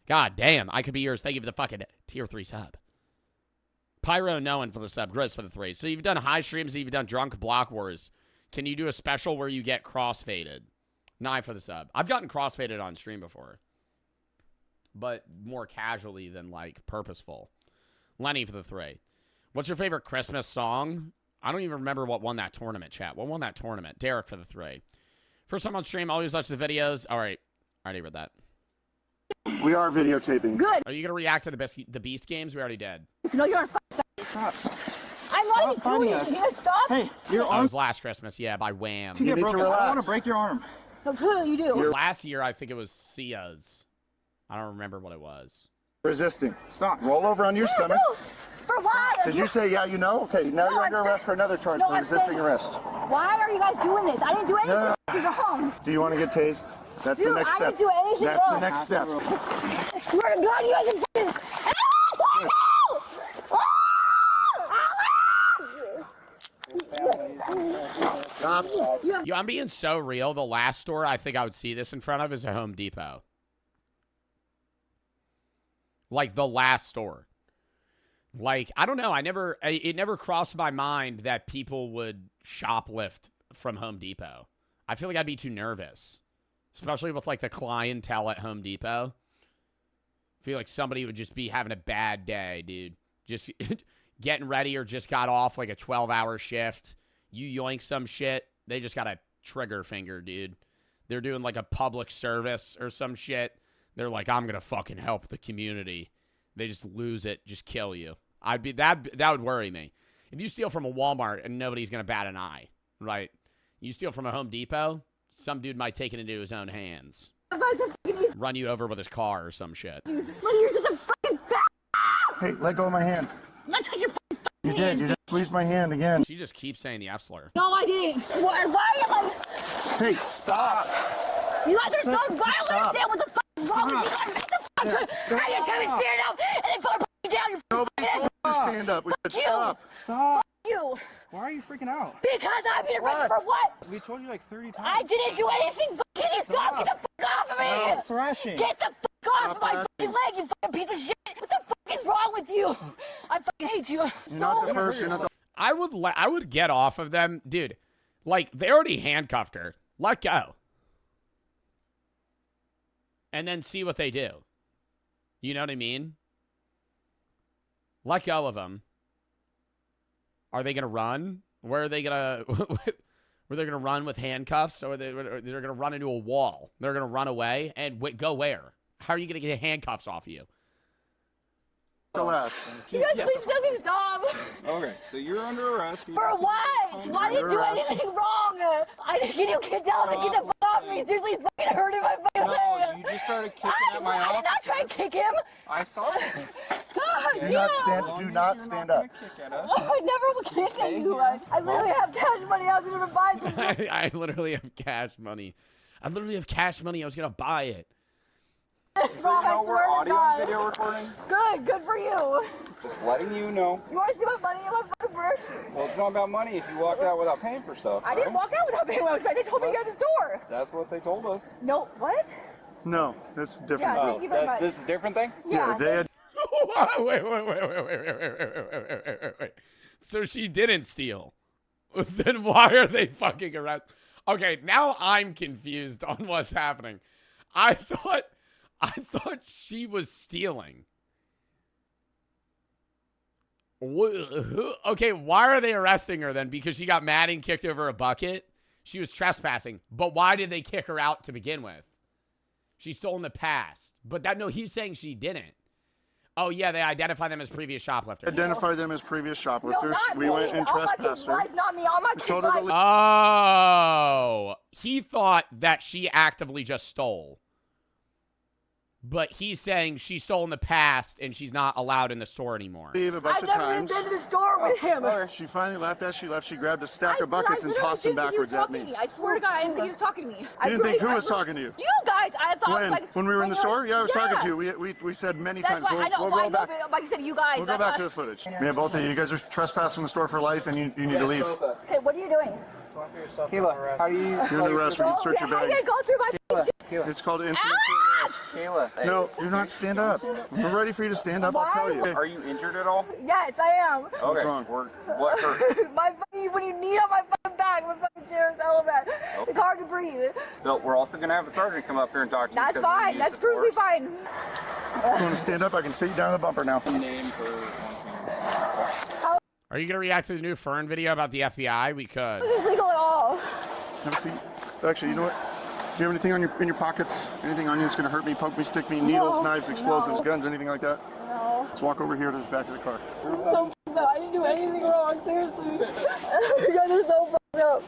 S1: God damn. I could be yours. Thank you for the fucking tier 3 sub. Pyro Noan for the sub. Grizz for the 3. So you've done high streams. You've done drunk block wars. Can you do a special where you get crossfaded? 9 for the sub. I've gotten crossfaded on stream before. But more casually than like purposeful. Lenny for the 3. What's your favorite Christmas song? I don't even remember what won that tournament, chat. What won that tournament? Derek for the 3. First time on stream, always watch the videos. All right. I already read that.
S3: We are videotaping.
S6: Good.
S1: Are you going to react to the Beast games? We already did.
S6: No, you're on
S5: Stop.
S6: I'm not even
S5: finding
S6: doing it.
S5: us.
S6: You gonna stop?
S5: Hey, your
S1: That
S5: arm.
S1: was last Christmas. Yeah, by Wham.
S3: You need to
S5: broken. I don't want
S3: relax.
S5: to break your arm.
S6: No, clearly you do.
S1: Last year, I think it was Sia's. I don't remember what it was.
S3: Resisting.
S5: Stop.
S3: Roll over on your stomach.
S6: No. For why?
S3: Did you say, yeah, you know? Okay, now
S6: No,
S3: you're
S6: I'm
S3: under
S6: saying-
S3: arrest for another charge
S6: No,
S3: for
S6: I'm
S3: resisting
S6: saying-
S3: arrest.
S6: Why are you guys doing this? I didn't do anything.
S3: No.
S6: You're home.
S3: Do you want to get tased? That's
S6: Dude,
S3: the next
S6: I
S3: step.
S6: didn't do anything
S3: That's the
S6: wrong.
S3: next step.
S6: I swear to God, you guys are fucking.
S3: Stop.
S1: Yo, I'm being so real. The last store I think I would see this in front of is a Home Depot. Like the last store. Like, I don't know. It never crossed my mind that people would shoplift from Home Depot. I feel like I'd be too nervous. Especially with like the clientele at Home Depot. feel like somebody would just be having a bad day, dude. Just getting ready or just got off like a 12-hour shift. You yoink some shit. They just got a trigger finger, dude. They're doing like a public service or some shit. They're like, I'm going to fucking help the community. They just lose it, just kill you. That would worry me. If you steal from a Walmart and nobody's going to bat an eye, right? You steal from a Home Depot, some dude might take it into his own hands. Run you over with his car or some shit.
S6: You're such a fucking fat.
S3: Hey, let go of my hand.
S6: I touched your fucking
S3: You did. You just squeezed my hand again.
S1: She just keeps saying the F slur.
S6: No, I didn't. Why am I?
S3: Hey, stop.
S6: You guys are so violent. I
S3: Stop.
S6: don't understand what the fuck is wrong with you guys. What the fuck? I just have to stand up and then fucking put you down. You
S3: Nobody told you to stand up. We said
S6: you.
S3: stop.
S5: Stop.
S6: you.
S5: Why are you freaking out?
S6: Because I'm being arrested for what?
S5: We told you like 30 times.
S6: I didn't do anything. Can you stop? Get the fuck off of me.
S5: Stop thrashing.
S6: Get the fuck off of my fucking leg, you fucking piece of shit. What the fuck is wrong with you? I fucking hate you.
S3: You're not the first. You're not the.
S1: I would get off of them, dude. Like, they already handcuffed her. Let go. And then see what they do. You know what I mean? Let go of them. Are they gonna run? Where are they gonna? Were they gonna run with handcuffs, or they're gonna run into a wall? They're gonna run away and go where? How are you gonna get handcuffs off of you?
S3: The last.
S6: You guys please tell me stop.
S5: Okay, so you're under arrest.
S6: For what? Why did you do anything wrong? Can you tell him to get the fuck off me? Seriously, it's fucking hurting my fucking leg.
S5: No, you just started kicking at my
S6: I did not
S5: officer.
S6: try to kick him.
S5: I saw it.
S6: God
S3: Do
S6: damn.
S3: not stand. Do not stand up.
S5: Kick at us.
S6: I never will kick at you. I literally have cash money. I was gonna buy something.
S1: I literally have cash money. I literally have cash money. I was gonna buy it.
S5: So you know we're audio and video recording?
S6: Good for you.
S5: Just letting you know.
S6: You want to see my money in my fucking purse?
S5: Well, it's not about money if you walked out without paying for stuff.
S6: I didn't walk out without paying my website. They told me to get at the store.
S5: That's what they told us.
S6: No, what?
S3: No, that's different.
S6: Yeah,
S3: group.
S6: thank you very much.
S5: This is a different thing?
S6: Yeah.
S3: They had.
S1: Wait. So she didn't steal. Then why are they fucking around? Okay, now I'm confused on what's happening. I thought she was stealing. Okay, why are they arresting her then? Because she got mad and kicked over a bucket? She was trespassing. But why did they kick her out to begin with? She stole in the past. But no, he's saying she didn't. Oh, yeah, they identify them as previous shoplifters.
S3: Identified them as previous shoplifters.
S6: not
S3: We
S6: me.
S3: went and
S6: All my
S3: trespassed
S6: kids'
S3: her.
S6: life, not me. All my kids'
S3: Told her to
S6: life.
S3: leave.
S1: Oh, he thought that she actively just stole. But he's saying she stole in the past and she's not allowed in the store anymore.
S3: Leave a bunch
S6: I've
S3: of
S6: never even
S3: times.
S6: been to the store with him.
S3: She finally left. As she left, she grabbed a stack of buckets and tossed them backwards at me.
S6: I swear to God, I didn't think he was talking to me.
S3: You didn't think who was talking to you?
S6: You guys, I thought it was
S3: When?
S6: like
S3: When we were in the store? Yeah, I was talking to you.
S6: Yeah.
S3: We said many
S6: That's
S3: times.
S6: why I know.
S3: We'll
S6: Well, I
S3: go
S6: know,
S3: back.
S6: but like you said, you guys.
S3: We'll go back to the footage. Yeah, both of you. You guys are trespassing the store for life, and you need to leave.
S6: Okay, what are you doing?
S5: Kayla, how do you...
S3: You're under arrest. We can search your
S6: How are you
S3: bag.
S6: gonna go through my shit?
S3: It's called incident
S6: Ah!
S3: arrest.
S5: Kayla,
S3: No, do not stand up. We're ready for you to stand up. I'll tell you.
S5: are you injured at all?
S6: Yes, I am.
S5: Okay.
S3: wrong?
S5: What hurt?
S6: My fucking, when you knee on my fucking back, my fucking chair is hella bad. It's hard to breathe.
S5: So we're also going to have the sergeant come up here and talk to you.
S6: That's
S5: because we
S6: fine.
S5: used
S6: That's
S5: the
S6: perfectly
S5: force.
S6: fine.
S3: You want to stand up? I can sit you down on the bumper now.
S5: Name for one
S1: Are you going to react to the new Fern video about the FBI? We could.
S6: This is legal at all.
S3: Have a seat. Actually, you know what? Do you have anything in your pockets? Anything on you that's going to hurt me, poke me, stick me? Needles,
S6: No,
S3: knives, explosives,
S6: no.
S3: guns, anything like that?
S6: No.
S3: Let's walk over here to the back of the car.
S6: So f***ed up. I didn't do anything wrong. Seriously. You guys are so f***ed up.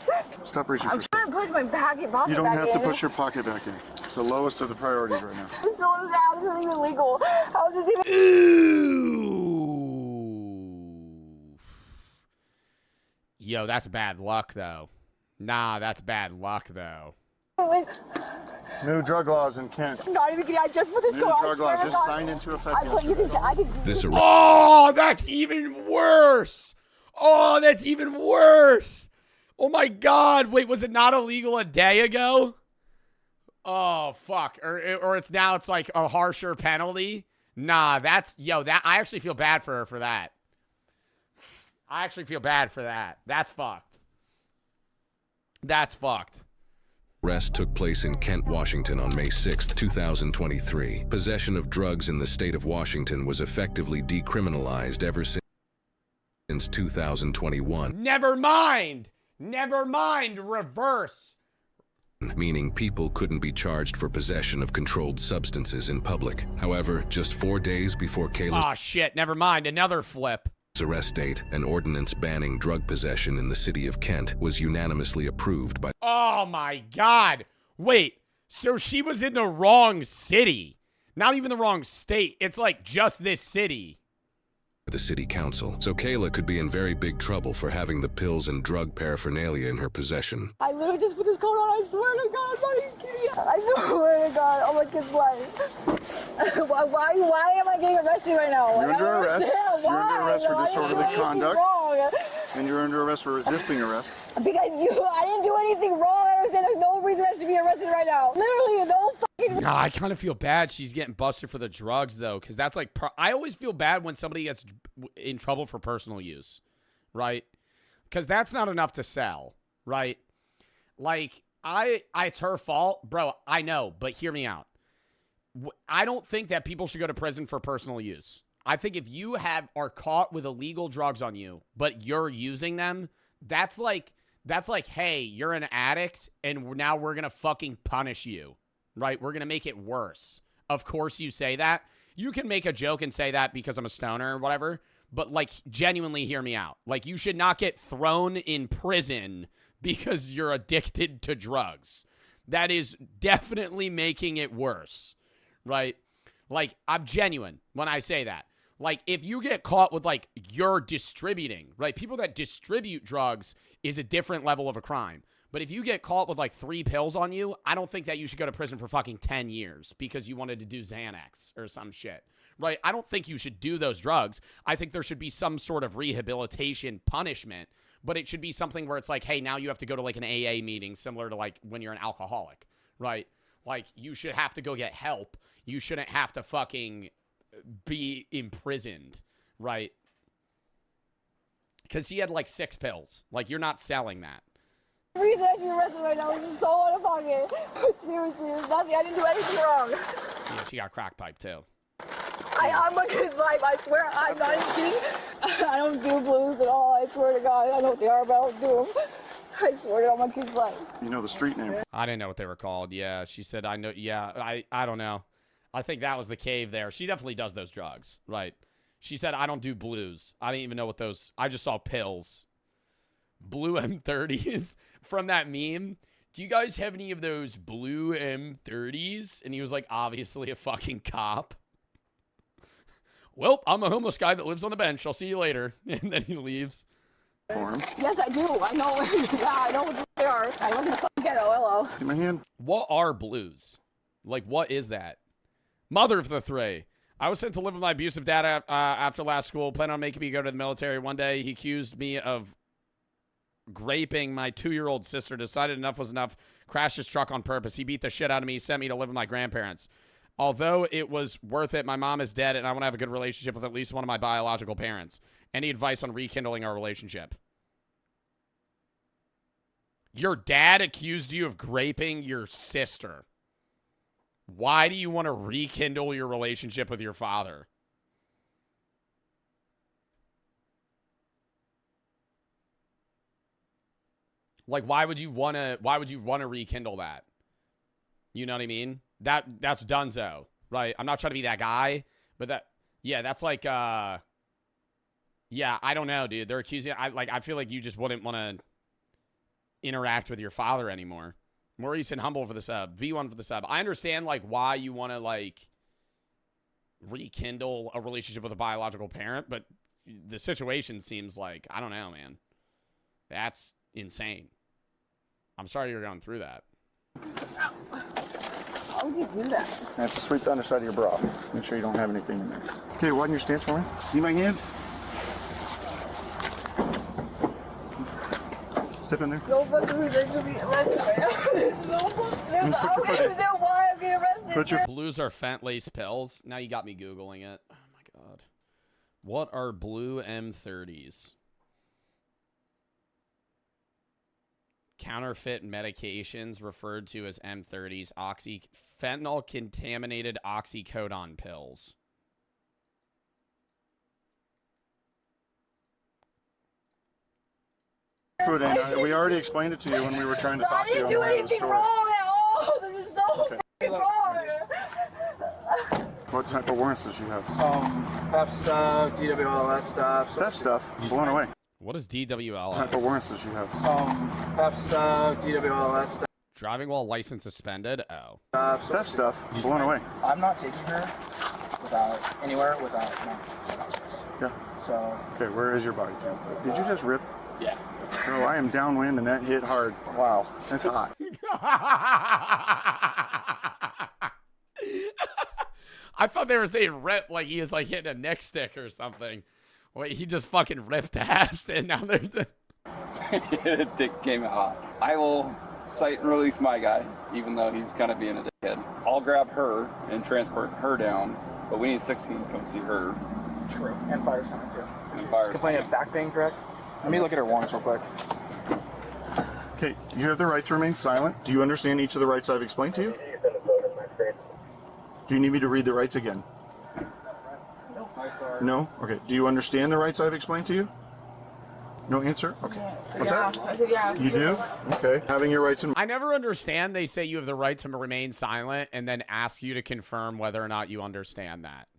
S3: Stop reaching
S6: I'm
S3: for
S6: trying to push my pocket back
S3: You don't have to
S6: in.
S3: push your pocket back in. It's the lowest of the priorities right now.
S6: I still understand how this isn't even legal. How is this even...
S1: Ooh. Yo, that's bad luck, though. Nah, that's bad luck, though.
S6: Wait,
S3: New drug laws in Kent.
S6: not even kidding. I just put this
S3: New
S6: code. I
S3: drug
S6: swear
S3: laws
S6: to
S3: just
S6: God.
S3: signed into effect
S6: I put you
S3: yesterday.
S6: can. I can.
S2: This
S1: Oh, that's even worse. Oh, that's even worse. Oh, my God. Wait, was it not illegal a day ago? Oh, fuck. Or it's now it's like a harsher penalty. Nah, that I actually feel bad for her for that. I actually feel bad for that. That's fucked. That's fucked.
S7: Arrest took place in Kent, Washington on May 6, 2023. Possession of drugs in the state of Washington was effectively decriminalized ever since 2021.
S1: Never mind. Never mind. Reverse.
S7: Meaning people couldn't be charged for possession of controlled substances in public. However, just 4 days before Kayla's
S1: Oh, shit. Never mind. Another flip.
S7: arrest date, an ordinance banning drug possession in the city of Kent was unanimously approved by
S1: Oh, my God. Wait. So she was in the wrong city. Not even the wrong state. It's like just this city.
S7: the city council. So Kayla could be in very big trouble for having the pills and drug paraphernalia in her possession.
S6: I literally just put this coat on. I swear to God, I'm not even kidding. I swear to God, oh my kid's life. why am I getting arrested right now?
S3: You're under arrest. You're under arrest for
S6: I didn't do
S3: disorderly
S6: anything
S3: conduct.
S6: wrong.
S3: And you're under arrest for resisting arrest.
S6: Because I didn't do anything wrong. I understand there's no reason I should be arrested right now. Literally, no fucking.
S1: Nah, I kind of feel bad she's getting busted for the drugs, though, because that's like, I always feel bad when somebody gets in trouble for personal use, right? Because that's not enough to sell, right? Like, it's her fault. Bro, I know, but hear me out. I don't think that people should go to prison for personal use. I think if you are caught with illegal drugs on you, but you're using them, that's like, hey, you're an addict, and now we're going to fucking punish you, right? We're going to make it worse. Of course you say that. You can make a joke and say that because I'm a stoner or whatever, but, like, genuinely hear me out. Like, you should not get thrown in prison because you're addicted to drugs. That is definitely making it worse, right? Like, I'm genuine when I say that. Like, if you get caught with, like, you're distributing, right? People that distribute drugs is a different level of a crime. But if you get caught with, like, 3 pills on you, I don't think that you should go to prison for fucking 10 years because you wanted to do Xanax or some shit, right? I don't think you should do those drugs. I think there should be some sort of rehabilitation punishment, but it should be something where it's like, hey, now you have to go to, like, an AA meeting similar to, like, when you're an alcoholic, right? Like, you should have to go get help. You shouldn't have to fucking be imprisoned, right? Because he had like 6 pills. Like, you're not selling that.
S6: The reason I should be arrested right now is just so out of pocket. Seriously, there's nothing. I didn't do anything wrong.
S1: Yeah, she got crack pipe too.
S6: I'm a kid's life. I swear, I'm not even kidding. I don't do blues at all. I swear to God, I know what they are, but I don't do them. I swear to God, my kid's life.
S3: You know the street name.
S1: I didn't know what they were called. Yeah, she said, I know. Yeah, I don't know. I think that was the cave there. She definitely does those drugs, right? She said, I don't do blues. I didn't even know what those, I just saw pills. Blue M30s from that meme. Do you guys have any of those blue M30s? And he was like, obviously a fucking cop. Well, I'm a homeless guy that lives on the bench. I'll see you later. And then he leaves.
S3: For him.
S6: Yes, I do. I know. Yeah, I know what they are. I live in the fucking ghetto. Hello.
S3: See my hand?
S1: What are blues? Like, what is that? Mother of the three. I was sent to live with my abusive dad after last school. Planned on making me go to the military. One day, he accused me of raping my 2-year-old sister. Decided enough was enough. Crashed his truck on purpose. He beat the shit out of me. Sent me to live with my grandparents. Although it was worth it, my mom is dead, and I want to have a good relationship with at least one of my biological parents. Any advice on rekindling our relationship? Your dad accused you of raping your sister. Why do you want to rekindle your relationship with your father? Like, why would you want to rekindle that? You know what I mean? That's dunzo, right? I'm not trying to be that guy, but that's like, yeah, I don't know, dude. They're accusing, I feel like you just wouldn't want to interact with your father anymore. Maurice and Humble for the sub. V1 for the sub. I understand, like, why you want to, like, rekindle a relationship with a biological parent, but the situation seems like, I don't know, man. That's insane. I'm sorry you're going through that.
S6: How would you do that?
S3: I have to sweep the underside of your bra. Make sure you don't have anything in there. Okay, widen your stance for me. See my hand? Step in there.
S6: No fucking reason I should be arrested right now. There's no fucking reason why I'm being arrested.
S3: Put your
S1: Blues are fent-laced pills. Now you got me Googling it. Oh, my God. What are blue M30s? Counterfeit medications referred to as M30s, fentanyl contaminated oxycodone pills.
S3: Food in. We already explained it to you when we were trying to
S6: I
S3: talk to you.
S6: didn't do
S3: on the way to the
S6: anything
S3: store.
S6: wrong at all. This is so fucking wrong.
S3: What type of warrants does she have?
S5: Theft stuff, DWLS stuff.
S3: Theft stuff. I'm blown away.
S1: What is DWL?
S3: What type of warrants does she have?
S5: Theft stuff, DWLS stuff.
S1: Driving while license suspended? Oh.
S3: Theft stuff. I'm blown away.
S5: I'm not taking her without this.
S3: Yeah.
S5: So.
S3: Okay, where is your body, Jim? Did you just rip?
S5: Yeah.
S3: No, I am downwind and that hit hard. Wow, that's hot.
S1: I thought they were saying rip like he was like hitting a neck stick or something. Wait, he just fucking ripped ass and now there's a...
S8: Dick came out hot. I will cite and release my guy, even though he's kind of being a dickhead. I'll grab her and transport her down, but we need 16 to come see her.
S5: True. And fire's coming too.
S8: And fire's
S5: complaining of back pain, correct? Let me look at her warrants real quick.
S3: Okay, you have the right to remain silent. Do you understand each of the rights I've explained to you? Do you need me to read the rights again? No? Okay. Do you understand the rights I've explained to you? No answer? Okay. What's that?
S6: I said, yeah.
S3: You do? Okay. Having your rights in
S1: I never understand they say you have the right to remain silent and then ask you to confirm whether or not you understand that.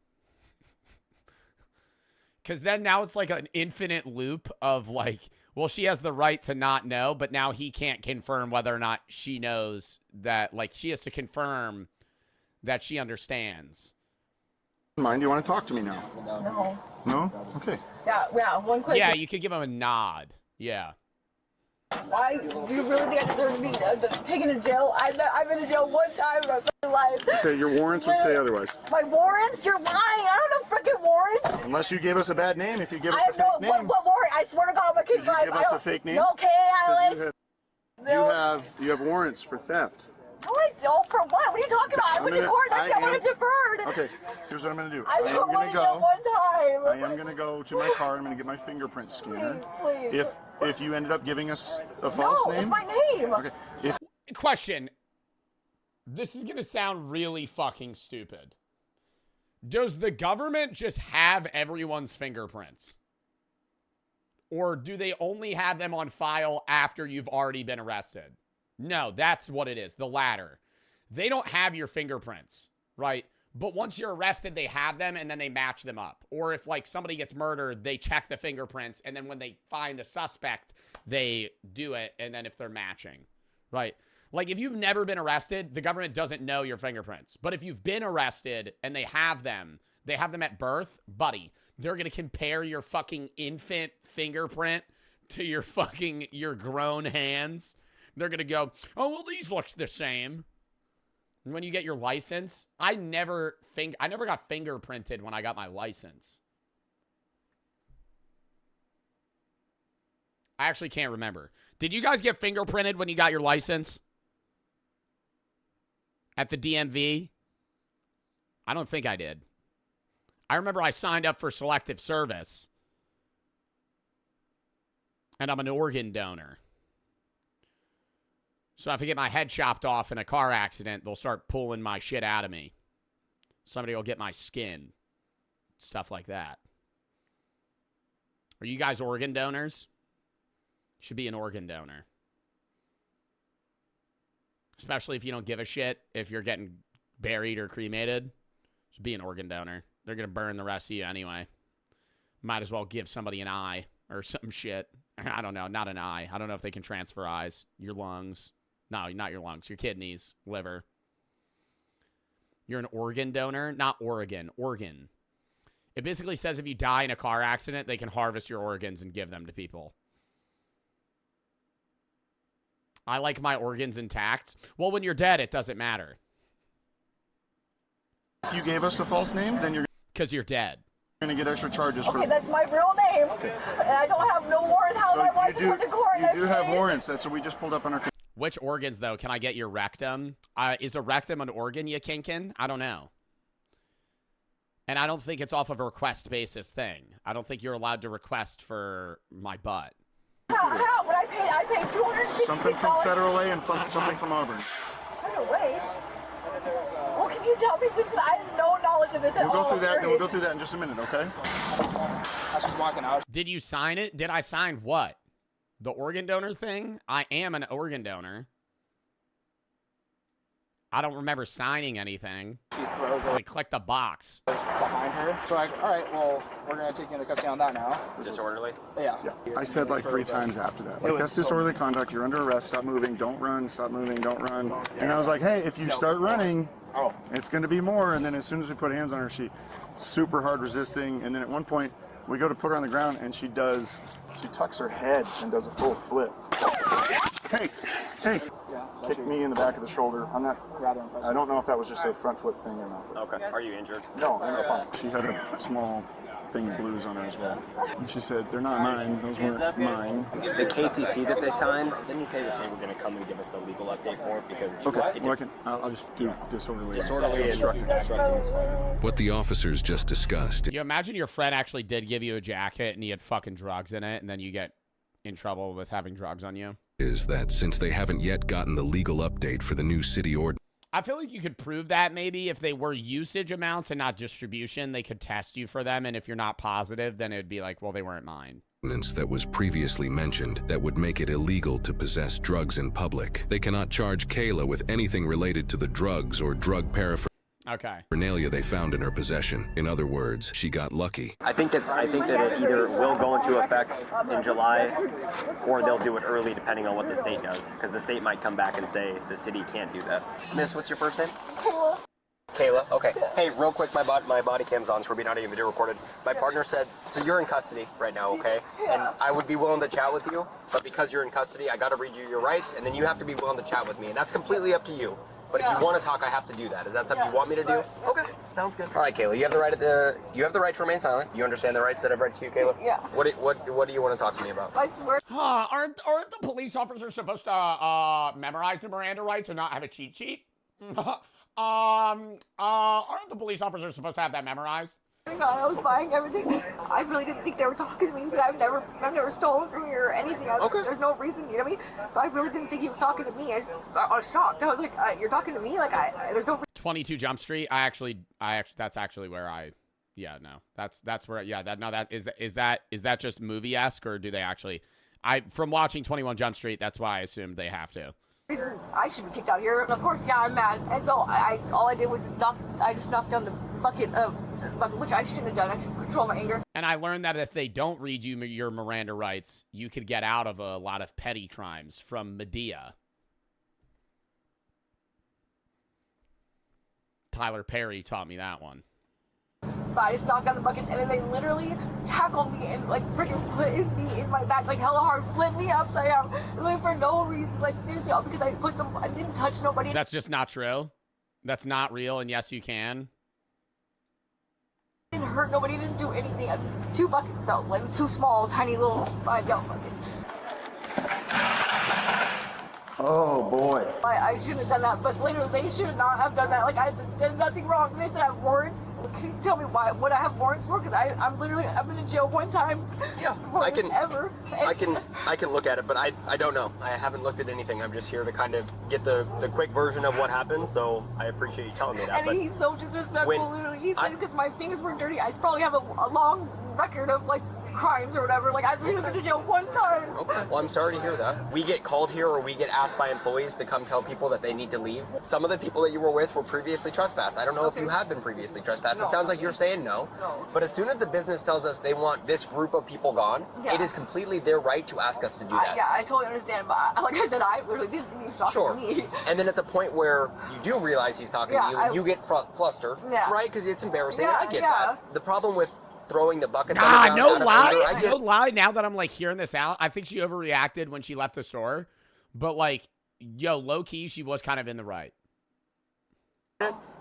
S1: Because then now it's like an infinite loop of like, well, she has the right to not know, but now he can't confirm whether or not she knows that, like, she has to confirm that she understands.
S3: mind. Do you want to talk to me now?
S6: No.
S3: No? Okay.
S6: Yeah, one question.
S1: Yeah, you could give him a nod. Yeah.
S6: Why? You really think I deserve to be taken to jail? I've been to jail one time in my fucking life.
S3: Okay, your warrants would say otherwise.
S6: My warrants? You're lying. I don't have freaking warrants.
S3: Unless you gave us a bad name. If you give us
S6: I
S3: a
S6: have
S3: fake
S6: no.
S3: name.
S6: What warrant? I swear to God, my kid's
S3: Did you
S6: life.
S3: give us a fake name?
S6: No, okay, Alice.
S3: You have warrants for theft.
S6: No, I don't. For what? What are you talking about? I went to court. I want it deferred.
S3: Okay, here's what I'm going to do.
S6: I don't want to go one time.
S3: I am going to go to my car. I'm going to get my fingerprint scanner.
S6: Please.
S3: If you ended up giving us a false name.
S6: No, it's my name.
S3: Okay.
S1: Question. This is going to sound really fucking stupid. Does the government just have everyone's fingerprints? Or do they only have them on file after you've already been arrested? No, that's what it is. The latter. They don't have your fingerprints, right? But once you're arrested, they have them and then they match them up. Or if like somebody gets murdered, they check the fingerprints and then when they find the suspect, they do it. And then if they're matching, right? Like if you've never been arrested, the government doesn't know your fingerprints. But if you've been arrested and they have them at birth, buddy, they're going to compare your fucking infant fingerprint to your grown hands. They're going to go, oh, well, these looks the same. And when you get your license, I never got fingerprinted when I got my license. I actually can't remember. Did you guys get fingerprinted when you got your license? At the DMV? I don't think I did. I remember I signed up for selective service. And I'm an organ donor. So if I get my head chopped off in a car accident, they'll start pulling my shit out of me. Somebody will get my skin. Stuff like that. Are you guys organ donors? You should be an organ donor. Especially if you don't give a shit if you're getting buried or cremated. You should be an organ donor. They're going to burn the rest of you anyway. Might as well give somebody an eye or some shit. I don't know. Not an eye. I don't know if they can transfer eyes. Your lungs. No, not your lungs. Your kidneys, liver. You're an organ donor? Not Oregon. Organ. It basically says if you die in a car accident, they can harvest your organs and give them to people. I like my organs intact. Well, when you're dead, it doesn't matter.
S3: If you gave us a false name, then you're
S1: because you're dead.
S3: Going to get extra charges for.
S6: Okay, that's my real name, and I don't have no warrants. How am I going to go to court?
S3: You do have warrants. That's what we just pulled up on our.
S1: Which organs, though? Can I get your rectum? Is a rectum an organ, you kinkin? I don't know. And I don't think it's off of a request basis thing. I don't think you're allowed to request for my butt.
S6: How? Would I pay I paid $266.
S3: Something from Federal A and something from Auburn.
S6: Federal A? Well, can you tell me, because I have no knowledge of this at all.
S3: We'll go through that. We'll go through that in just a minute, okay?
S5: As she's walking out.
S1: Did you sign it? Did I sign what? The organ donor thing? I am an organ donor. I don't remember signing anything.
S5: She throws
S1: I clicked a box.
S5: behind her. So like, all right, well, we're gonna take you into custody on that now.
S9: Disorderly?
S5: Yeah.
S3: I said like 3 times after that. Like, that's disorderly conduct. You're under arrest. Stop moving. Don't run. Stop moving. Don't run. And I was like, hey, if you start running, it's going to be more. And then as soon as we put hands on her, she super hard resisting. And then at one point, we go to put her on the ground, and she tucks her head and does a full flip. Hey,
S5: Yeah.
S3: kicked me in the back of the shoulder. I'm not.
S5: Rather impressive.
S3: I don't know if that was just a front flip thing or not.
S9: Okay. Are you injured?
S3: No, I'm fine. She had a small thing of blues on her as well. And she said, they're not mine. Those weren't mine.
S9: The KCC that they signed, didn't he say that they were going to come and give us the legal update for it? Because
S3: Okay, well, I'll just do disorderly
S9: Disorderly
S3: obstructing.
S7: What the officers just discussed
S1: You imagine your friend actually did give you a jacket and he had fucking drugs in it, and then you get in trouble with having drugs on you?
S7: is that since they haven't yet gotten the legal update for the new city ordinance
S1: I feel like you could prove that maybe if they were usage amounts and not distribution, they could test you for them. And if you're not positive, then it'd be like, well, they weren't mine.
S7: that was previously mentioned that would make it illegal to possess drugs in public, they cannot charge Kayla with anything related to the drugs or drug paraphernalia they found in her possession. In other words, she got lucky.
S9: I think that it either will go into effect in July or they'll do it early depending on what the state does. Because the state might come back and say the city can't do that. Miss, what's your first name? Kayla, okay. Hey, real quick, my body cam's on, so we're being audio and video recorded. My partner said, so you're in custody right now, okay? And I would be willing to chat with you, but because you're in custody, I gotta read you your rights, and then you have to be willing to chat with me, and that's completely up to you. But if you want to talk, I have to do that. Is that something you want me to do? Okay, sounds good. All right, Kayla, you have the right to remain silent. You understand the rights that I've read to you, Kayla?
S6: Yeah.
S9: What do you want to talk to me about?
S6: I swear.
S1: Aren't the police officers supposed to memorize the Miranda rights and not have a cheat sheet? Aren't the police officers supposed to have that memorized?
S6: I was buying everything. I really didn't think they were talking to me because I've never stolen from you or anything.
S9: Okay.
S6: There's no reason, you know what I mean? So I really didn't think he was talking to me. I was shocked. I was like, you're talking to me? Like, there's no
S1: 22 Jump Street. I actually, that's actually where that's where, is that just movie-esque, or do they actually, from watching 21 Jump Street, that's why I assumed they have to.
S6: reason I should be kicked out here. Of course, yeah, I'm mad. And so all I did was just knocked down the bucket, which I shouldn't have done. I should control my anger.
S1: And I learned that if they don't read you your Miranda rights, you could get out of a lot of petty crimes from Medea. Tyler Perry taught me that one.
S6: But I just knocked down the buckets, and then they literally tackled me and like freaking put his knee in my back, like hella hard, flipped me upside down, like for no reason, like seriously, all because I didn't touch nobody.
S1: That's just not true. That's not real, and yes, you can.
S6: Didn't hurt nobody, didn't do anything. 2 buckets felt like 2 small, tiny little 5-gallon buckets.
S3: Oh boy.
S6: I shouldn't have done that, but literally they should not have done that. Like I did nothing wrong. They said I have warrants. Can you tell me what I have warrants for? Because I've been in jail one time.
S9: Yeah, I can look at it, but I don't know. I haven't looked at anything. I'm just here to kind of get the quick version of what happened. So I appreciate you telling me that.
S6: And
S9: but
S6: he's so disrespectful. Literally, he said because my fingers were dirty, I probably have a long record of like crimes or whatever. Like I've been to jail one time.
S9: Okay. Well, I'm sorry to hear that. We get called here or we get asked by employees to come tell people that they need to leave. Some of the people that you were with were previously trespassed. I don't know if you have been previously trespassed. No. It sounds like you're saying no. But as soon as the business tells us they want this group of people gone, it is completely their right to ask us to do that.
S6: Yeah, I totally understand. But like I said, I literally didn't think he was talking to me.
S9: And then at the point where you do realize he's talking to you, and you get flustered, right? Because it's embarrassing. And I get that. The problem with throwing the buckets on the ground,
S1: no lie. Now that I'm like hearing this out, I think she overreacted when she left the store. But like, low key, she was kind of in the right.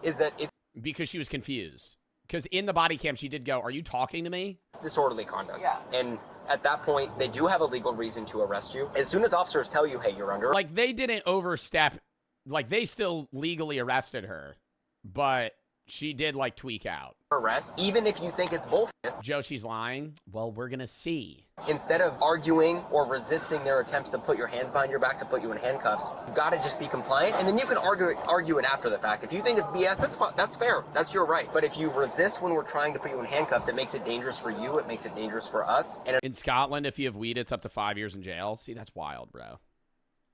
S9: Is that it's
S1: because she was confused. Because in the body cam, she did go, "Are you talking to me?"
S9: It's disorderly conduct.
S6: Yeah.
S9: And at that point, they do have a legal reason to arrest you. As soon as officers tell you, "Hey, you're under,"
S1: like they didn't overstep. Like they still legally arrested her, but she did like tweak out.
S9: Arrest, even if you think it's bullshit.
S1: Joe, she's lying. Well, we're gonna see.
S9: Instead of arguing or resisting their attempts to put your hands behind your back to put you in handcuffs, you gotta just be compliant, and then you can argue it after the fact. If you think it's BS, that's fine. That's fair. That's your right. But if you resist when we're trying to put you in handcuffs, it makes it dangerous for you. It makes it dangerous for us. And
S1: in Scotland, if you have weed, it's up to 5 years in jail. See, that's wild, bro.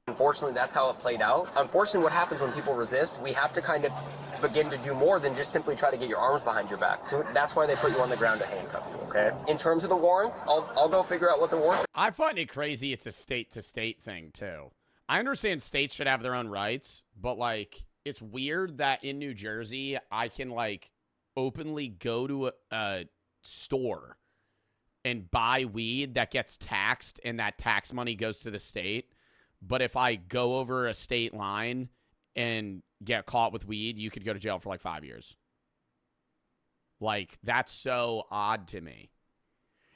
S9: Unfortunately, that's how it played out. Unfortunately, what happens when people resist, we have to kind of begin to do more than just simply try to get your arms behind your back. So that's why they put you on the ground to handcuff you, okay? In terms of the warrants, I'll go figure out what the warrants
S1: are. I find it crazy it's a state-to-state thing, too. I understand states should have their own rights, but, like, it's weird that in New Jersey, I can, like, openly go to a store and buy weed that gets taxed, and that tax money goes to the state. But if I go over a state line and get caught with weed, you could go to jail for like 5 years. Like, that's so odd to me.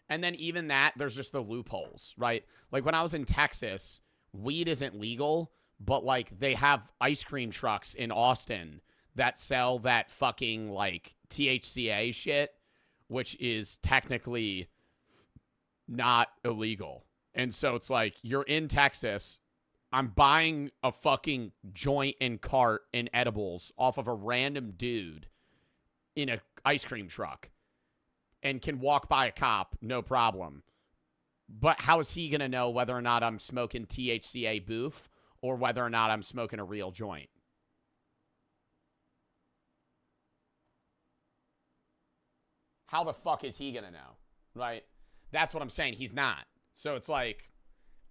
S1: And then even that, there's just the loopholes, right? Like, when I was in Texas, weed isn't legal, but, like, they have ice cream trucks in Austin that sell that fucking, like, THCA shit, which is technically not illegal. And so it's like, you're in Texas, I'm buying a fucking joint and cart and edibles off of a random dude in an ice cream truck and can walk by a cop, no problem. But how is he going to know whether or not I'm smoking THCA boof or whether or not I'm smoking a real joint? How the fuck is he going to know, right? That's what I'm saying. He's not. So it's like,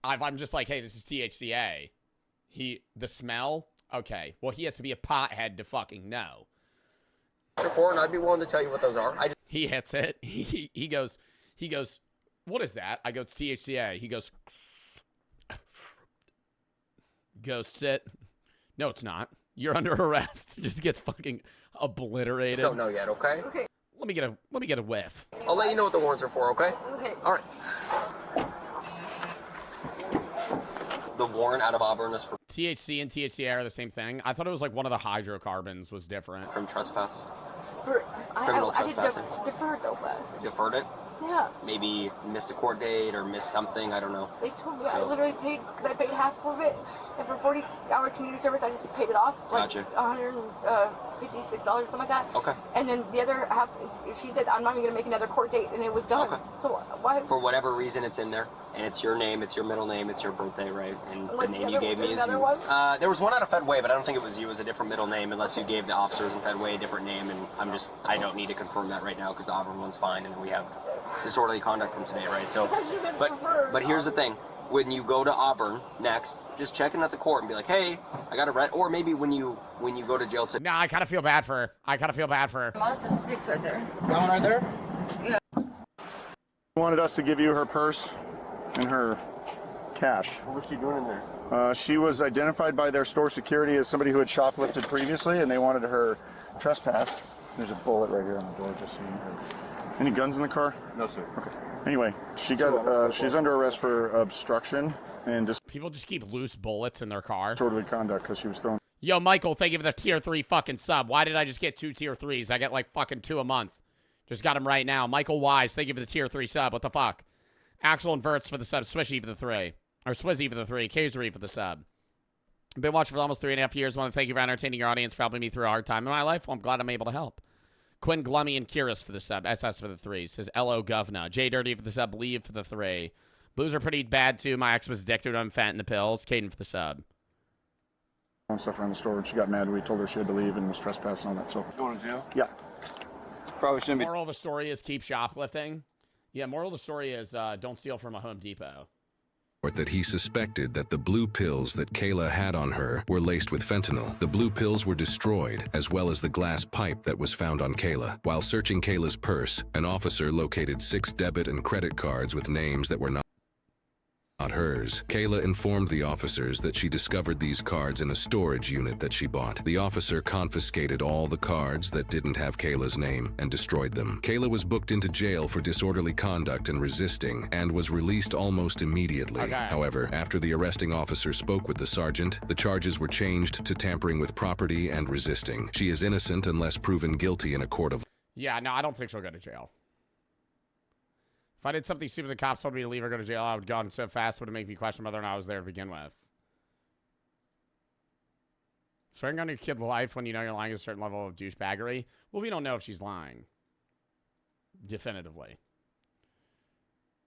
S1: I'm just like, hey, this is THCA. The smell? Okay. Well, he has to be a pothead to fucking know.
S9: report, and I'd be willing to tell you what those are.
S1: He hits it. He goes, what is that? I go, it's THCA. He goes, ghosts it. No, it's not. You're under arrest. Just gets fucking obliterated.
S9: Just don't know yet, okay?
S6: Okay.
S1: Let me get a whiff.
S9: I'll let you know what the warrants are for, okay?
S6: Okay.
S9: All right. The warrant out of Auburn is for
S1: THC and THCA are the same thing. I thought it was like one of the hydrocarbons was different.
S9: from trespass.
S6: Criminal
S9: trespassing.
S6: I did deferred though, but
S9: Deferred it?
S6: yeah.
S9: Maybe missed a court date or missed something. I don't know.
S6: They told me I literally paid, because I paid half of it, and for 40 hours community service, I just paid it off. Like
S9: Gotcha.
S6: $156 or something like that.
S9: Okay.
S6: And then the other half, she said, I'm not even going to make another court date, and it was done.
S9: Okay.
S6: So why?
S9: For whatever reason, it's in there, and it's your name, it's your middle name, it's your birthday, right? And the
S6: What's
S9: name
S6: the
S9: you
S6: other-
S9: gave me
S6: there's
S9: is
S6: another
S9: you.
S6: one?
S9: There was one out of Fedway, but I don't think it was you. It was a different middle name, unless you gave the officers in Fedway a different name, and I don't need to confirm that right now because the Auburn one's fine, and then we have disorderly conduct from today, right? So, but here's the thing. When you go to Auburn next, just check in at the court and be like, hey, I got a red, or maybe when you go to jail
S1: No, I kind of feel bad for her.
S6: Mazda 6 right there.
S5: That one right there?
S6: Yeah.
S3: Wanted us to give you her purse and her cash.
S9: What was she doing in there?
S3: She was identified by their store security as somebody who had shoplifted previously, and they wanted her trespass. There's a bullet right here on the door, just so you know. Any guns in the car?
S9: No, sir.
S3: Okay. Anyway, she's under arrest for obstruction and
S1: People just keep loose bullets in their car.
S3: disorderly conduct because she was throwing.
S1: Yo, Michael, thank you for the tier 3 fucking sub. Why did I just get 2 tier 3s? I get like fucking 2 a month. Just got them right now. Michael Wise, thank you for the tier 3 sub. What the fuck? Axel and Verts for the sub. Swishy for the 3. Or Swizzy for the 3. Kazuri for the sub. Been watching for almost 3.5 years. Want to thank you for entertaining your audience, for helping me through a hard time in my life. Well, I'm glad I'm able to help. Quinn Glummy and Kiris for the sub. SS for the 3. Says L.O. Govna. J Dirty for the sub. Leave for the 3. Blues are pretty bad, too. My ex was addicted to fat in the pills. Caden for the sub.
S3: Stuff around the store, and she got mad. We told her she had to leave and was trespassing and all that. So
S8: Going to jail?
S3: yeah.
S8: Probably shouldn't be.
S1: Moral of the story is keep shoplifting. Yeah, moral of the story is don't steal from a Home Depot.
S7: That he suspected that the blue pills that Kayla had on her were laced with fentanyl. The blue pills were destroyed, as well as the glass pipe that was found on Kayla. While searching Kayla's purse, an officer located 6 debit and credit cards with names that were not. not hers. Kayla informed the officers that she discovered these cards in a storage unit that she bought. The officer confiscated all the cards that didn't have Kayla's name and destroyed them. Kayla was booked into jail for disorderly conduct and resisting and was released almost immediately.
S1: Okay.
S7: However, after the arresting officer spoke with the sergeant, the charges were changed to tampering with property and resisting. She is innocent unless proven guilty in a court of...
S1: Yeah, no, I don't think she'll go to jail. If I did something stupid, the cops told me to leave or go to jail, I would have gone so fast it would make me question whether or not I was there to begin with. Swearing on your kid's life when you know you're lying is a certain level of douchebaggery. Well, we don't know if she's lying. Definitively.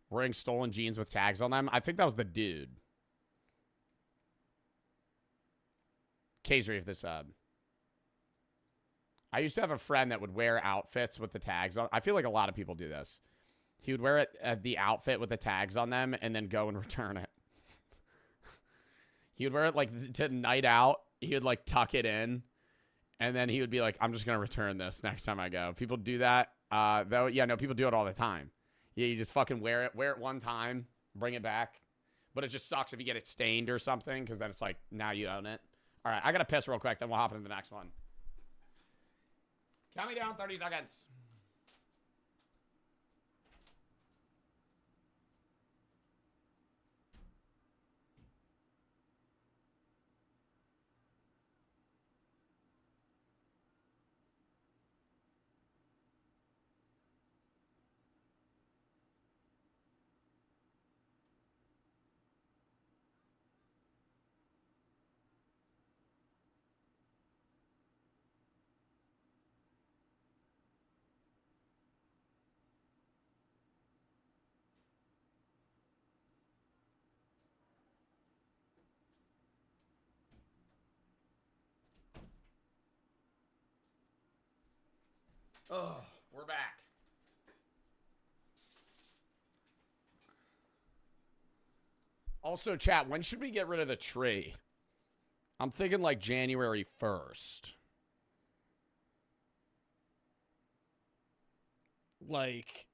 S1: Wearing stolen jeans with tags on them. I think that was the dude. Kazri, this I used to have a friend that would wear outfits with the tags on. I feel like a lot of people do this. He would wear it, the outfit with the tags on them and then go and return it. He would wear it like to night out. He would like tuck it in. And then he would be like, I'm just going to return this next time I go. People do that. Though, yeah, no, people do it all the time. Yeah, you just fucking wear it one time, bring it back. But it just sucks if you get it stained or something because then it's like, now you own it. All right, I got to piss real quick. Then we'll hop into the next one. Count me down, 30 seconds. Oh, we're back. Also, chat, when should we get rid of the tree? I'm thinking like January 1st. Like,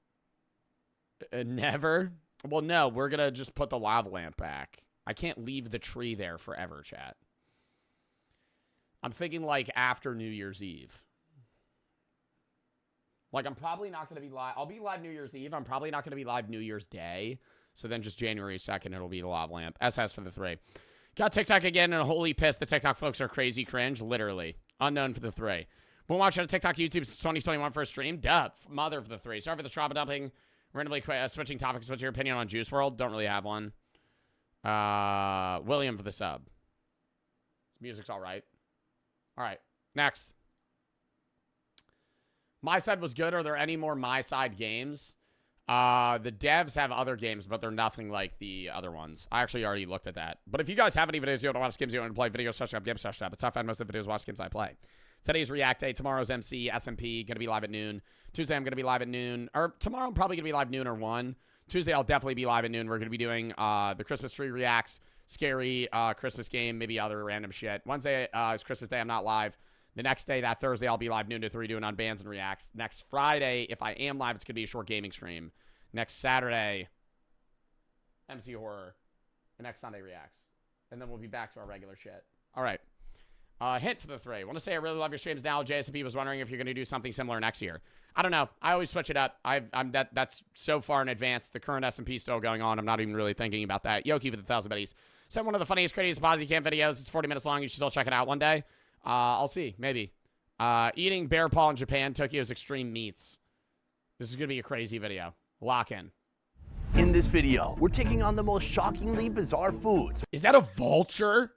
S1: never? Well, no, we're going to just put the lava lamp back. I can't leave the tree there forever, chat. I'm thinking like after New Year's Eve. Like, I'm probably not going to be live. I'll be live New Year's Eve. I'm probably not going to be live New Year's Day. So then just January 2nd, it'll be the lava lamp. SS for the 3. Got TikTok again and a holy piss. The TikTok folks are crazy cringe. Literally. Unknown for the 3. Been watching on TikTok, YouTube since 2021 first stream. Duh. Mother for the 3. Sorry for the trauma dumping. Randomly switching topics. What's your opinion on Juice WRLD? Don't really have one. William for the sub. His music's all right. All right. Next. My Side was good. Are there any more My Side games? The devs have other games, but they're nothing like the other ones. I actually already looked at that. But if you guys have any videos you want to watch, games you want to play, videos, search up, games, search up. It's tough, and most of the videos watch games I play. Today's React Day. Tomorrow's MC, SMP, going to be live at noon. Tuesday, I'm going to be live at noon. Or tomorrow, I'm probably going to be live noon or 1. Tuesday, I'll definitely be live at noon. We're going to be doing the Christmas tree reacts, scary Christmas game, maybe other random shit. Wednesday is Christmas Day. I'm not live. The next day, that Thursday, I'll be live noon to 3 doing on bands and reacts. Next Friday, if I am live, it's going to be a short gaming stream. Next Saturday, MC Horror. And next Sunday, reacts. And then we'll be back to our regular shit. All right. Hint for the 3. Want to say I really love your streams now. JSP was wondering if you're going to do something similar next year. I don't know. I always switch it up. That's so far in advance. The current SMP is still going on. I'm not even really thinking about that. Yoki for the 1,000 buddies. Sent one of the funniest, craziest Posy Camp videos. It's 40 minutes long. You should still check it out one day. I'll see. Maybe. Eating bear paw in Japan. Tokyo's extreme meats. This is going to be a crazy video. Lock in.
S10: In this video, we're taking on the most shockingly bizarre foods.
S1: Is that a vulture?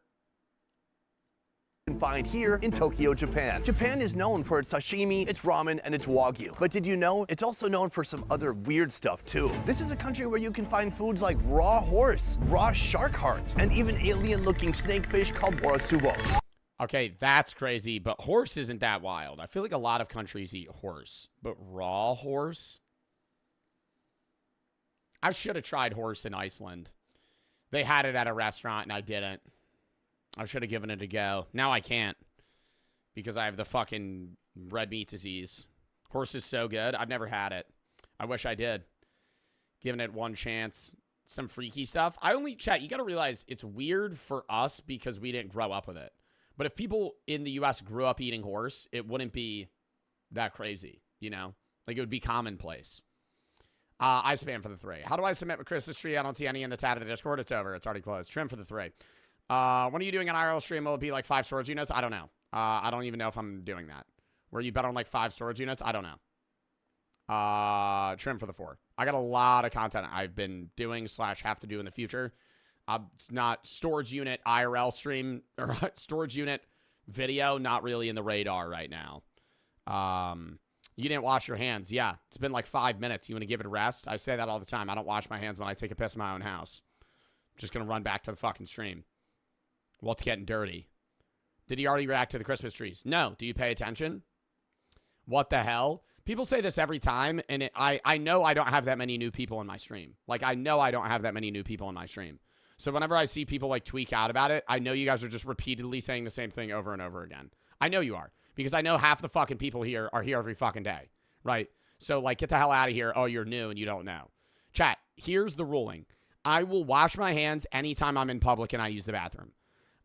S10: You can find here in Tokyo, Japan. Japan is known for its sashimi, its ramen, and its wagyu. But did you know it's also known for some other weird stuff too? This is a country where you can find foods like raw horse, raw shark heart, and even alien-looking snakefish called borasubo.
S1: Okay, that's crazy, but horse isn't that wild. I feel like a lot of countries eat horse, but raw horse? I should have tried horse in Iceland. They had it at a restaurant, and I didn't. I should have given it a go. Now I can't because I have the fucking red meat disease. Horse is so good. I've never had it. I wish I did. Giving it one chance. some freaky stuff. Chat, you got to realize it's weird for us because we didn't grow up with it. But if people in the U.S. grew up eating horse, it wouldn't be that crazy, you know? Like, it would be commonplace. I spam for the 3. How do I submit with Christmas tree? I don't see any in the tab of the Discord. It's over. It's already closed. Trim for the 3. When are you doing an IRL stream? Will it be like 5 storage units? I don't know. I don't even know if I'm doing that. Where you bet on like 5 storage units? I don't know. Trim for the 4. I got a lot of content I've been doing / have to do in the future. It's not storage unit IRL stream or storage unit video. Not really in the radar right now. You didn't wash your hands. Yeah, it's been like 5 minutes. You want to give it a rest? I say that all the time. I don't wash my hands when I take a piss in my own house. I'm just going to run back to the fucking stream. Well, it's getting dirty. Did he already react to the Christmas trees? No. Do you pay attention? What the hell? People say this every time, and I know I don't have that many new people in my stream. Like, I know I don't have that many new people in my stream. So whenever I see people, like, tweak out about it, I know you guys are just repeatedly saying the same thing over and over again. I know you are. Because I know half the fucking people here are here every fucking day, right? So, like, get the hell out of here. Oh, you're new and you don't know. Chat, here's the ruling. I will wash my hands anytime I'm in public and I use the bathroom.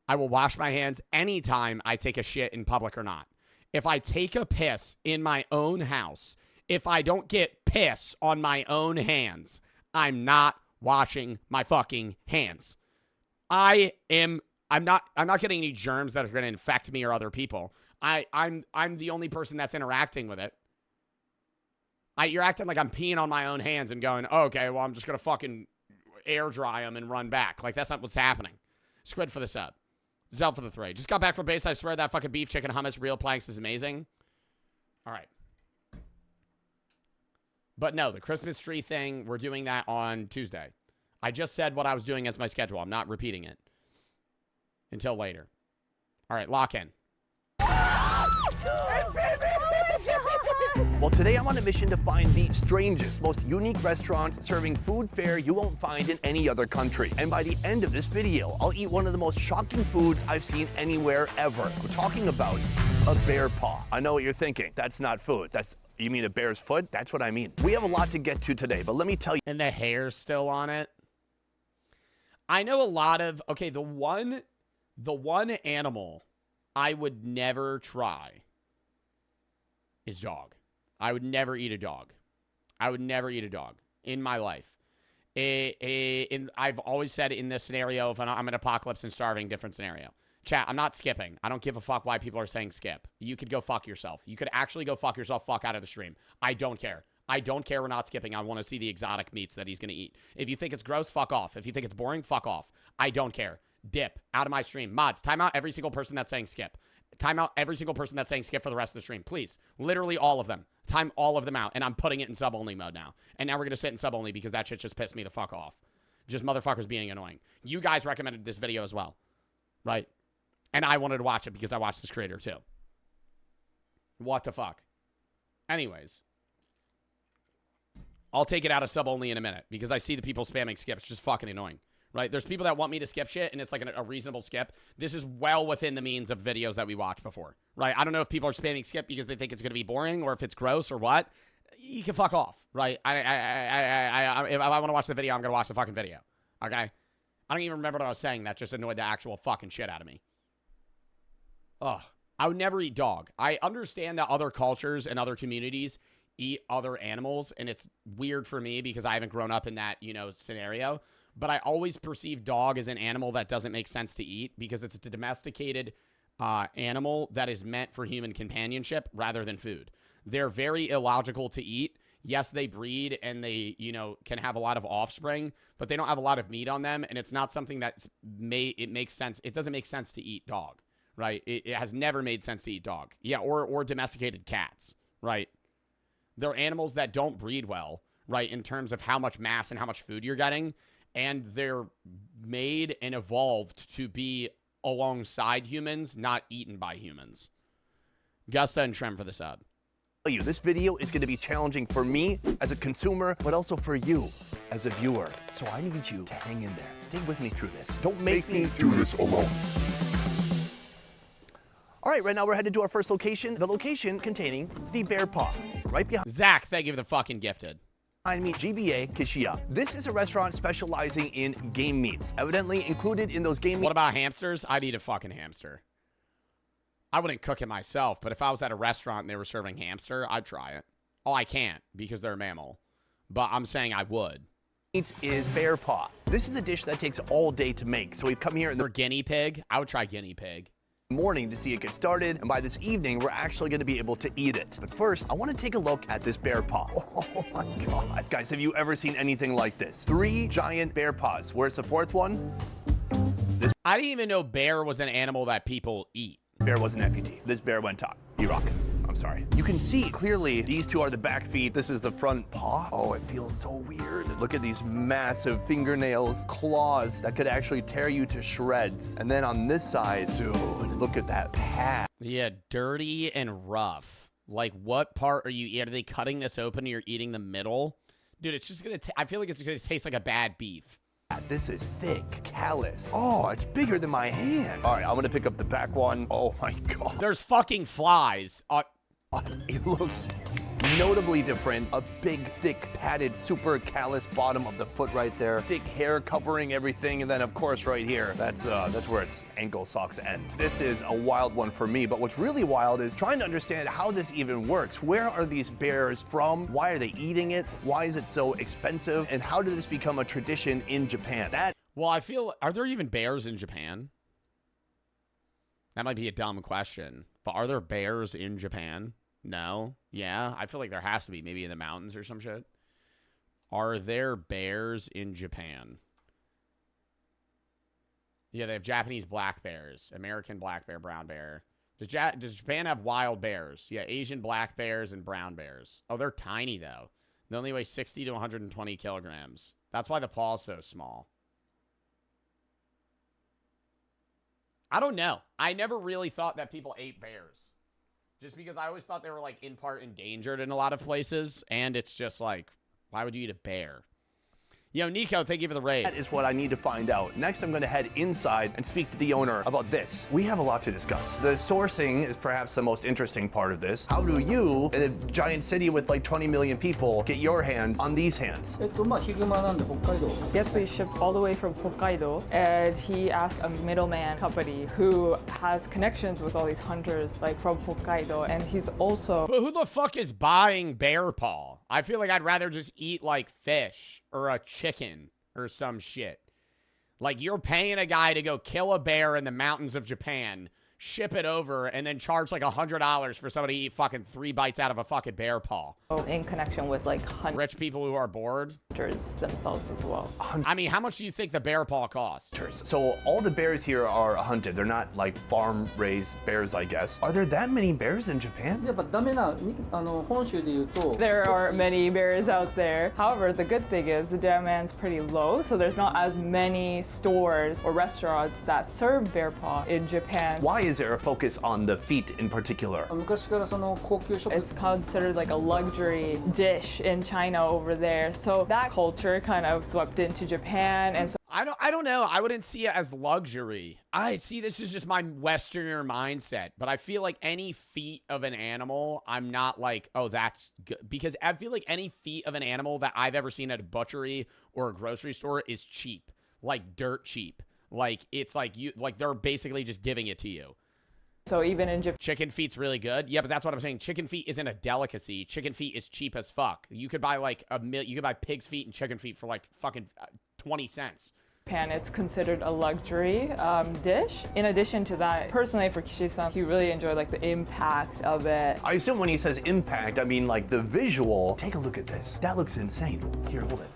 S1: I will wash my hands anytime I take a shit in public or not. If I take a piss in my own house, if I don't get piss on my own hands, I'm not washing my fucking hands. I'm not getting any germs that are going to infect me or other people. I'm the only person that's interacting with it. You're acting like I'm peeing on my own hands and going, oh, okay, well, I'm just going to fucking air dry them and run back. Like, that's not what's happening. Squid for the sub. Zell for the 3. Just got back from base. I swear that fucking beef, chicken, hummus, real planks is amazing. All right. But no, the Christmas tree thing, we're doing that on Tuesday. I just said what I was doing as my schedule. I'm not repeating it until later. All right, lock in.
S10: Well, today I'm on a mission to find the strangest, most unique restaurants serving food fare you won't find in any other country. And by the end of this video, I'll eat one of the most shocking foods I've seen anywhere ever. We're talking about a bear paw. I know what you're thinking. That's not food. You mean a bear's foot? That's what I mean. We have a lot to get to today, but let me tell you.
S1: And the hair's still on it. I know a lot of, okay, the one animal I would never try is dog. I would never eat a dog. I would never eat a dog in my life. I've always said in this scenario, if I'm in apocalypse and starving, different scenario. Chat, I'm not skipping. I don't give a fuck why people are saying skip. You could go fuck yourself. You could actually go fuck yourself, fuck out of the stream. I don't care. I don't care we're not skipping. I want to see the exotic meats that he's going to eat. If you think it's gross, fuck off. If you think it's boring, fuck off. I don't care. Dip. Out of my stream. Mods, time out every single person that's saying skip. Time out every single person that's saying skip for the rest of the stream. Please. Literally all of them. Time all of them out. And I'm putting it in sub-only mode now. And now we're going to sit in sub-only because that shit just pissed me the fuck off. Just motherfuckers being annoying. You guys recommended this video as well. Right? And I wanted to watch it because I watched this creator too. What the fuck? Anyways. I'll take it out of sub-only in a minute because I see the people spamming skip. It's just fucking annoying. Right? There's people that want me to skip shit, and it's like a reasonable skip. This is well within the means of videos that we watched before. Right? I don't know if people are spamming skip because they think it's going to be boring or if it's gross or what. You can fuck off. Right? If I want to watch the video, I'm going to watch the fucking video. Okay? I don't even remember what I was saying. That just annoyed the actual fucking shit out of me. Ugh. I would never eat dog. I understand that other cultures and other communities eat other animals, and it's weird for me because I haven't grown up in that, scenario. But I always perceive dog as an animal that doesn't make sense to eat because it's a domesticated animal that is meant for human companionship rather than food. They're very illogical to eat. Yes, they breed and they, can have a lot of offspring, but they don't have a lot of meat on them. And it's not something it makes sense. It doesn't make sense to eat dog, right? It has never made sense to eat dog. Yeah, or domesticated cats, right? They're animals that don't breed well, right? In terms of how much mass and how much food you're getting. And they're made and evolved to be alongside humans, not eaten by humans. Gusta and Trem for the sub.
S10: This video is going to be challenging for me as a consumer, but also for you as a viewer. So I need you to hang in there. Stay with me through this. Don't make me do this alone. All right, right now we're headed to our first location, the location containing the bear paw. Right behind.
S1: Zach, thank you for the fucking gifted.
S10: Behind me, GBA Kishiya. This is a restaurant specializing in game meats. Evidently included in those game meats.
S1: What about hamsters? I'd eat a fucking hamster. I wouldn't cook it myself, but if I was at a restaurant and they were serving hamster, I'd try it. Oh, I can't because they're a mammal. But I'm saying I would.
S10: Is bear paw. This is a dish that takes all day to make. So we've come here in the
S1: guinea pig. I would try guinea pig.
S10: Morning to see it get started, and by this evening, we're actually going to be able to eat it. But first, I want to take a look at this bear paw. Oh my God. Guys, have you ever seen anything like this? 3 giant bear paws. Where's the 4th one?
S1: I didn't even know bear was an animal that people eat.
S10: Bear was an amputee. This bear went top. Iraq. I'm sorry. You can see clearly these 2 are the back feet. This is the front paw. Oh, it feels so weird. Look at these massive fingernails, claws that could actually tear you to shreds. And then on this side, dude, look at that pad.
S1: Yeah, dirty and rough. Like, what part are you eating? Are they cutting this open and you're eating the middle? Dude, it's just going to, I feel like it's going to taste like a bad beef.
S10: This is thick, callous. Oh, it's bigger than my hand. All right, I'm gonna pick up the back one. Oh my God.
S1: There's fucking flies.
S10: It looks notably different. A big, thick, padded, super callous bottom of the foot right there. Thick hair covering everything. And then of course right here, that's where its ankle socks end. This is a wild one for me, but what's really wild is trying to understand how this even works. Where are these bears from? Why are they eating it? Why is it so expensive? And how did this become a tradition in Japan?
S1: Well, I feel, are there even bears in Japan? That might be a dumb question, but are there bears in Japan? No. Yeah, I feel like there has to be, maybe in the mountains or some shit. Are there bears in Japan? Yeah, they have Japanese black bears, American black bear, brown bear. Does Japan have wild bears? Yeah, Asian black bears and brown bears. Oh, they're tiny, though. They only weigh 60 to 120 kilograms. That's why the paw's so small. I don't know. I never really thought that people ate bears. Just because I always thought they were, like, in part endangered in a lot of places. And it's just like, why would you eat a bear? Yo, Nico, thank you for the raid.
S10: That is what I need to find out. Next, I'm going to head inside and speak to the owner about this. We have a lot to discuss. The sourcing is perhaps the most interesting part of this. How do you, in a giant city with like 20 million people, get your hands on these hands?
S11: Gets these shipped all the way from Hokkaido, and he asked a middleman company who has connections with all these hunters, like from Hokkaido, and he's also...
S1: But who the fuck is buying bear paw? I feel like I'd rather just eat, like, fish or a chicken or some shit. Like, you're paying a guy to go kill a bear in the mountains of Japan, ship it over, and then charge, like, $100 for somebody to eat fucking 3 bites out of a fucking bear paw.
S11: in connection with, like,
S1: rich people who are bored?
S11: Hunters themselves as well.
S1: I mean, how much do you think the bear paw costs?
S10: So all the bears here are hunted. They're not like farm-raised bears, I guess. Are there that many bears in Japan?
S11: There are many bears out there. However, the good thing is the demand's pretty low, so there's not as many stores or restaurants that serve bear paw in Japan.
S10: Why is there a focus on the feet in particular?
S11: It's considered like a luxury dish in China over there. So that culture kind of swept into Japan, and so
S1: I don't know. I wouldn't see it as luxury. I see this is just my Westerner mindset, but I feel like any feet of an animal, I'm not like, oh, that's good. Because I feel like any feet of an animal that I've ever seen at a butchery or a grocery store is cheap, like dirt cheap. Like it's like they're basically just giving it to you.
S11: So even in Japan,
S1: chicken feet's really good. Yeah, but that's what I'm saying. Chicken feet isn't a delicacy. Chicken feet is cheap as fuck. You could buy like you could buy pig's feet and chicken feet for like fucking 20 cents.
S11: Japan, it's considered a luxury dish. In addition to that, personally for Kishi-san, he really enjoyed like the impact of it.
S10: I assume when he says impact, I mean like the visual. Take a look at this. That looks insane. Here, hold it.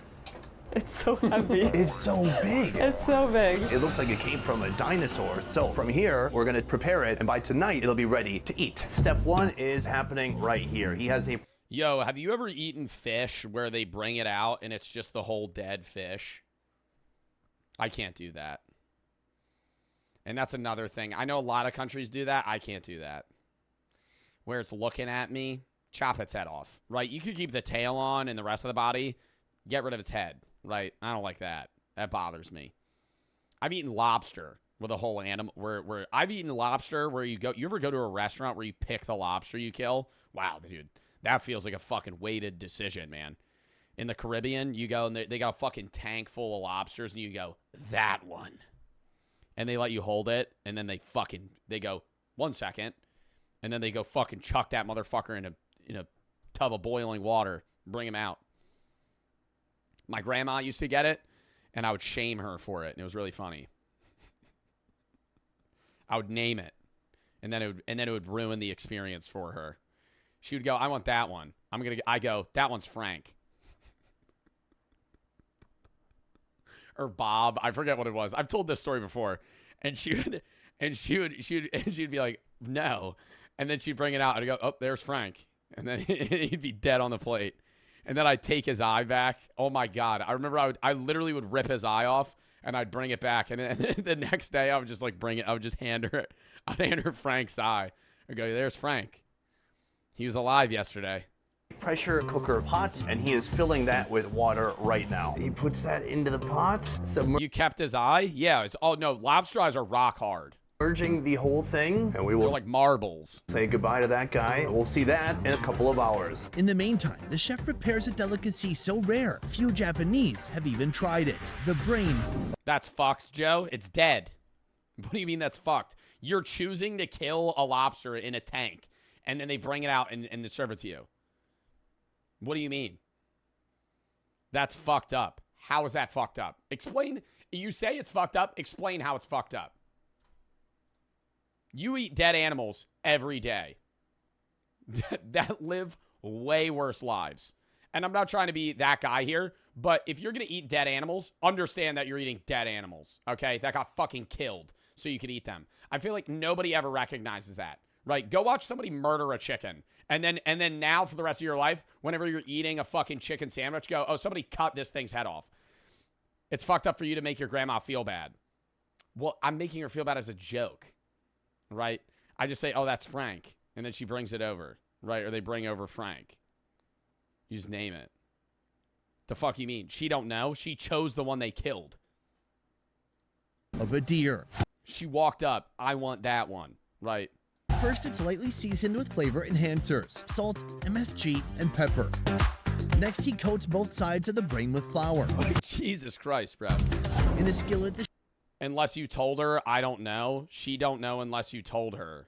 S11: It's so heavy.
S10: It's so big.
S11: It's so big.
S10: It looks like it came from a dinosaur. So from here, we're gonna prepare it, and by tonight, it'll be ready to eat. Step one is happening right here. He has a...
S1: Yo, have you ever eaten fish where they bring it out and it's just the whole dead fish? I can't do that. And that's another thing. I know a lot of countries do that. I can't do that. Where it's looking at me, chop its head off. Right? You could keep the tail on and the rest of the body, get rid of its head. Right? I don't like that. That bothers me. I've eaten lobster with a whole animal. Where I've eaten lobster where you ever go to a restaurant where you pick the lobster you kill? Wow, dude. That feels like a fucking weighted decision, man. in the Caribbean, you go and they got a fucking tank full of lobsters, and you go, that one. And they let you hold it, and then they go, 1 second, and then they go fucking chuck that motherfucker in a tub of boiling water, bring him out. My grandma used to get it, and I would shame her for it, and it was really funny. I would name it, and then it would ruin the experience for her. She would go, I want that one. I go, that one's Frank. Or Bob, I forget what it was. I've told this story before, and she'd be like, no, and then she'd bring it out and I'd go, oh, there's Frank, and then he'd be dead on the plate, and then I'd take his eye back. Oh my god, I remember I literally would rip his eye off, and I'd bring it back, and then the next day I would just like bring it. I would just hand her Frank's eye. I'd go, there's Frank. He was alive yesterday.
S10: Pressure cooker pot, and he is filling that with water right now. He puts that into the pot.
S1: You kept his eye? Yeah. Oh no, lobster eyes are rock hard.
S10: Submerging the whole thing, and we will
S1: They're like marbles.
S10: say goodbye to that guy. We'll see that in a couple of hours.
S12: In the meantime, the chef prepares a delicacy so rare, few Japanese have even tried it. The brain.
S1: That's fucked, Joe. It's dead. What do you mean that's fucked? You're choosing to kill a lobster in a tank, and then they bring it out and they serve it to you. What do you mean? That's fucked up. How is that fucked up? Explain. You say it's fucked up. Explain how it's fucked up. You eat dead animals every day that live way worse lives. And I'm not trying to be that guy here, but if you're going to eat dead animals, understand that you're eating dead animals, okay? That got fucking killed so you could eat them. I feel like nobody ever recognizes that, right? Go watch somebody murder a chicken. And then now for the rest of your life, whenever you're eating a fucking chicken sandwich, go, oh, somebody cut this thing's head off. It's fucked up for you to make your grandma feel bad. Well, I'm making her feel bad as a joke, right? I just say, oh, that's Frank. And then she brings it over, right? Or they bring over Frank. You just name it. The fuck you mean? She don't know? She chose the one they killed.
S12: Of a deer.
S1: She walked up, I want that one, right?
S12: First, it's lightly seasoned with flavor enhancers, salt, MSG, and pepper. Next, he coats both sides of the brain with flour.
S1: Jesus Christ, bro.
S12: In a skillet,
S1: unless you told her, I don't know. She don't know unless you told her.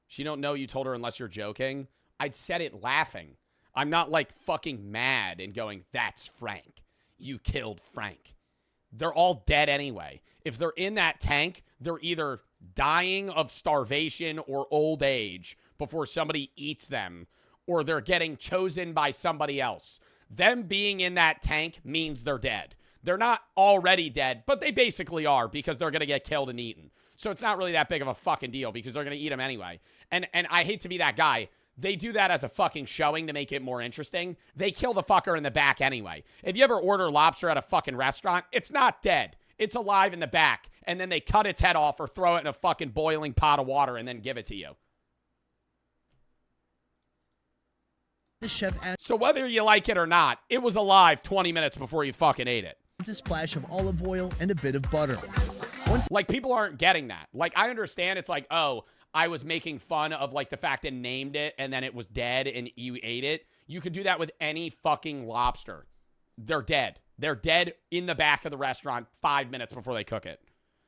S1: She don't know you told her unless you're joking. I'd said it laughing. I'm not like fucking mad and going, that's Frank. You killed Frank. They're all dead anyway. If they're in that tank, they're either dying of starvation or old age before somebody eats them, or they're getting chosen by somebody else. Them being in that tank means they're dead. They're not already dead, but they basically are because they're going to get killed and eaten. So it's not really that big of a fucking deal because they're going to eat them anyway. And I hate to be that guy. They do that as a fucking showing to make it more interesting. They kill the fucker in the back anyway. If you ever order lobster at a fucking restaurant, it's not dead. It's alive in the back. And then they cut its head off or throw it in a fucking boiling pot of water and then give it to you.
S12: the chef adds
S1: So whether you like it or not, it was alive 20 minutes before you fucking ate it.
S12: a splash of olive oil and a bit of butter.
S1: Like, people aren't getting that. Like, I understand it's like, oh, I was making fun of, like, the fact that named it and then it was dead and you ate it. You could do that with any fucking lobster. They're dead. They're dead in the back of the restaurant 5 minutes before they cook it.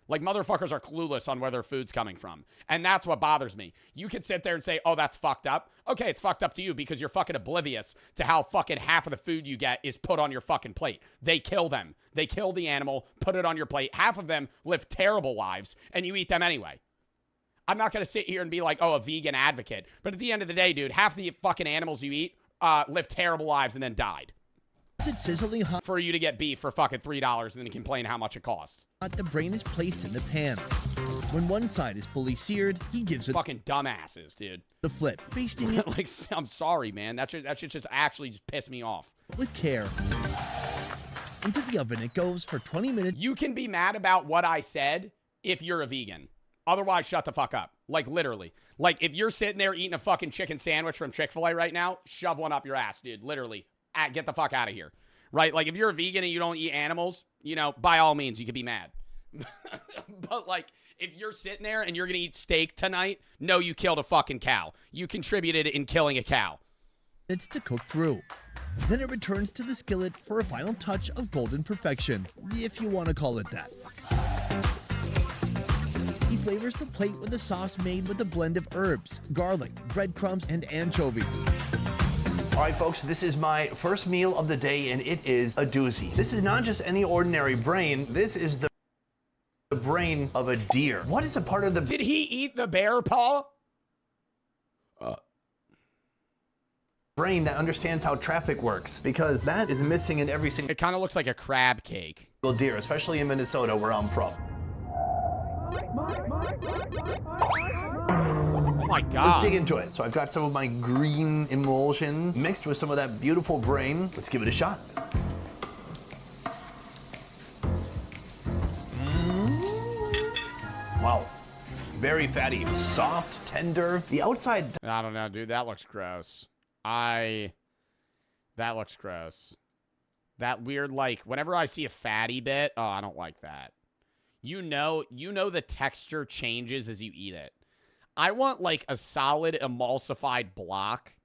S1: Like, motherfuckers are clueless on where their food's coming from. And that's what bothers me. You could sit there and say, oh, that's fucked up. Okay, it's fucked up to you because you're fucking oblivious to how fucking half of the food you get is put on your fucking plate. They kill them. They kill the animal, put it on your plate. Half of them live terrible lives, and you eat them anyway. I'm not going to sit here and be like, oh, a vegan advocate. But at the end of the day, dude, half the fucking animals you eat live terrible lives and then died.
S12: It's sizzling hot.
S1: For you to get beef for fucking $3 and then complain how much it costs.
S12: The brain is placed in the pan. When one side is fully seared, he gives it
S1: fucking dumbasses, dude.
S12: The flip, basting it.
S1: Like, I'm sorry, man. That should just actually just piss me off.
S12: With care. Into the oven it goes for 20 minutes.
S1: You can be mad about what I said if you're a vegan. Otherwise, shut the fuck up. Like, literally. Like, if you're sitting there eating a fucking chicken sandwich from Chick-fil-A right now, shove one up your ass, dude. Literally. Get the fuck out of here. Right? Like, if you're a vegan and you don't eat animals, you know, by all means, you could be mad. But, like, if you're sitting there and you're going to eat steak tonight, no, you killed a fucking cow. You contributed in killing a cow.
S12: It's to cook through. Then it returns to the skillet for a final touch of golden perfection, if you want to call it that. He flavors the plate with a sauce made with a blend of herbs, garlic, breadcrumbs, and anchovies.
S10: All right, folks, this is my first meal of the day, and it is a doozy. This is not just any ordinary brain. This is the brain of a deer. What is a part of the...
S1: Did he eat the bear paw?
S10: brain that understands how traffic works? Because that is missing in every single...
S1: It kind of looks like a crab cake.
S10: ...deer, especially in Minnesota, where I'm from.
S1: Oh my God.
S10: Let's dig into it. So I've got some of my green emulsion mixed with some of that beautiful brain. Let's give it a shot. Wow. Very fatty, soft, tender. The outside...
S1: I don't know, dude. That looks gross. That looks gross. That weird, like, whenever I see a fatty bit, oh, I don't like that. You know the texture changes as you eat it. I want, like, a solid emulsified block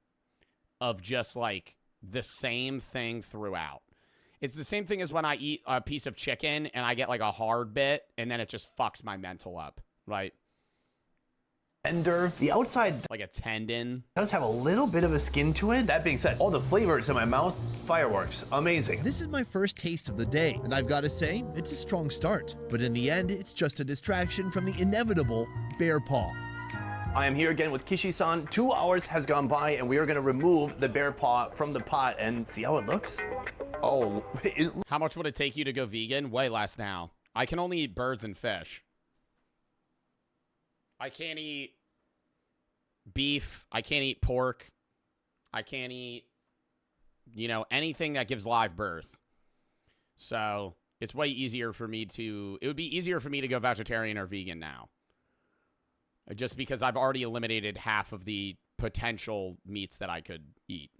S1: of just, like, the same thing throughout. It's the same thing as when I eat a piece of chicken and I get, like, a hard bit, and then it just fucks my mental up, right?
S10: Tender. The outside,
S1: like a tendon,
S10: does have a little bit of a skin to it. That being said, all the flavors in my mouth, fireworks. Amazing.
S12: This is my first taste of the day, and I've got to say, it's a strong start. But in the end, it's just a distraction from the inevitable bear paw.
S10: I am here again with Kishi-san. 2 hours has gone by, and we are going to remove the bear paw from the pot and see how it looks. Oh.
S1: How much would it take you to go vegan? Way less now. I can only eat birds and fish. I can't eat beef. I can't eat pork. I can't eat, you know, anything that gives live birth. So it's way easier for me to, it would be easier for me to go vegetarian or vegan now. Just because I've already eliminated half of the potential meats that I could eat.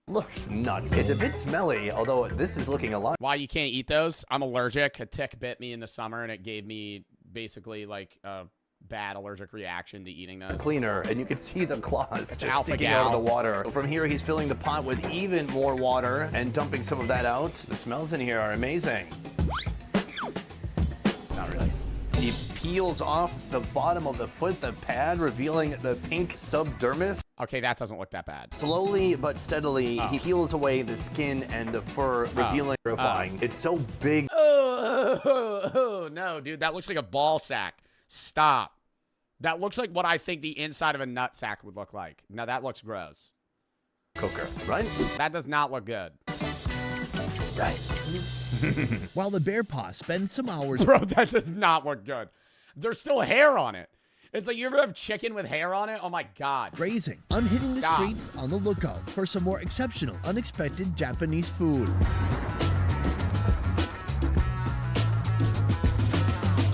S10: Looks nuts. It's a bit smelly, although this is looking a lot.
S1: Why you can't eat those? I'm allergic. A tick bit me in the summer and it gave me basically like a bad allergic reaction to eating those.
S10: Cleaner, and you can see the claws just sticking out of the water. From here, he's filling the pot with even more water and dumping some of that out. The smells in here are amazing. Not really. He peels off the bottom of the foot, the pad, revealing the pink subdermis.
S1: Okay, that doesn't look that bad.
S10: Slowly but steadily, he peels away the skin and the fur, revealing terrifying. It's so big.
S1: Oh, no, dude, that looks like a ball sack. Stop. That looks like what I think the inside of a nut sack would look like. Now, that looks gross.
S10: Cooker, right?
S1: That does not look good.
S12: While the bear paw spends some hours...
S1: Bro, that does not look good. There's still hair on it. It's like, you ever have chicken with hair on it? Oh, my God.
S12: Grazing. I'm hitting the streets on the lookout for some more exceptional, unexpected Japanese food.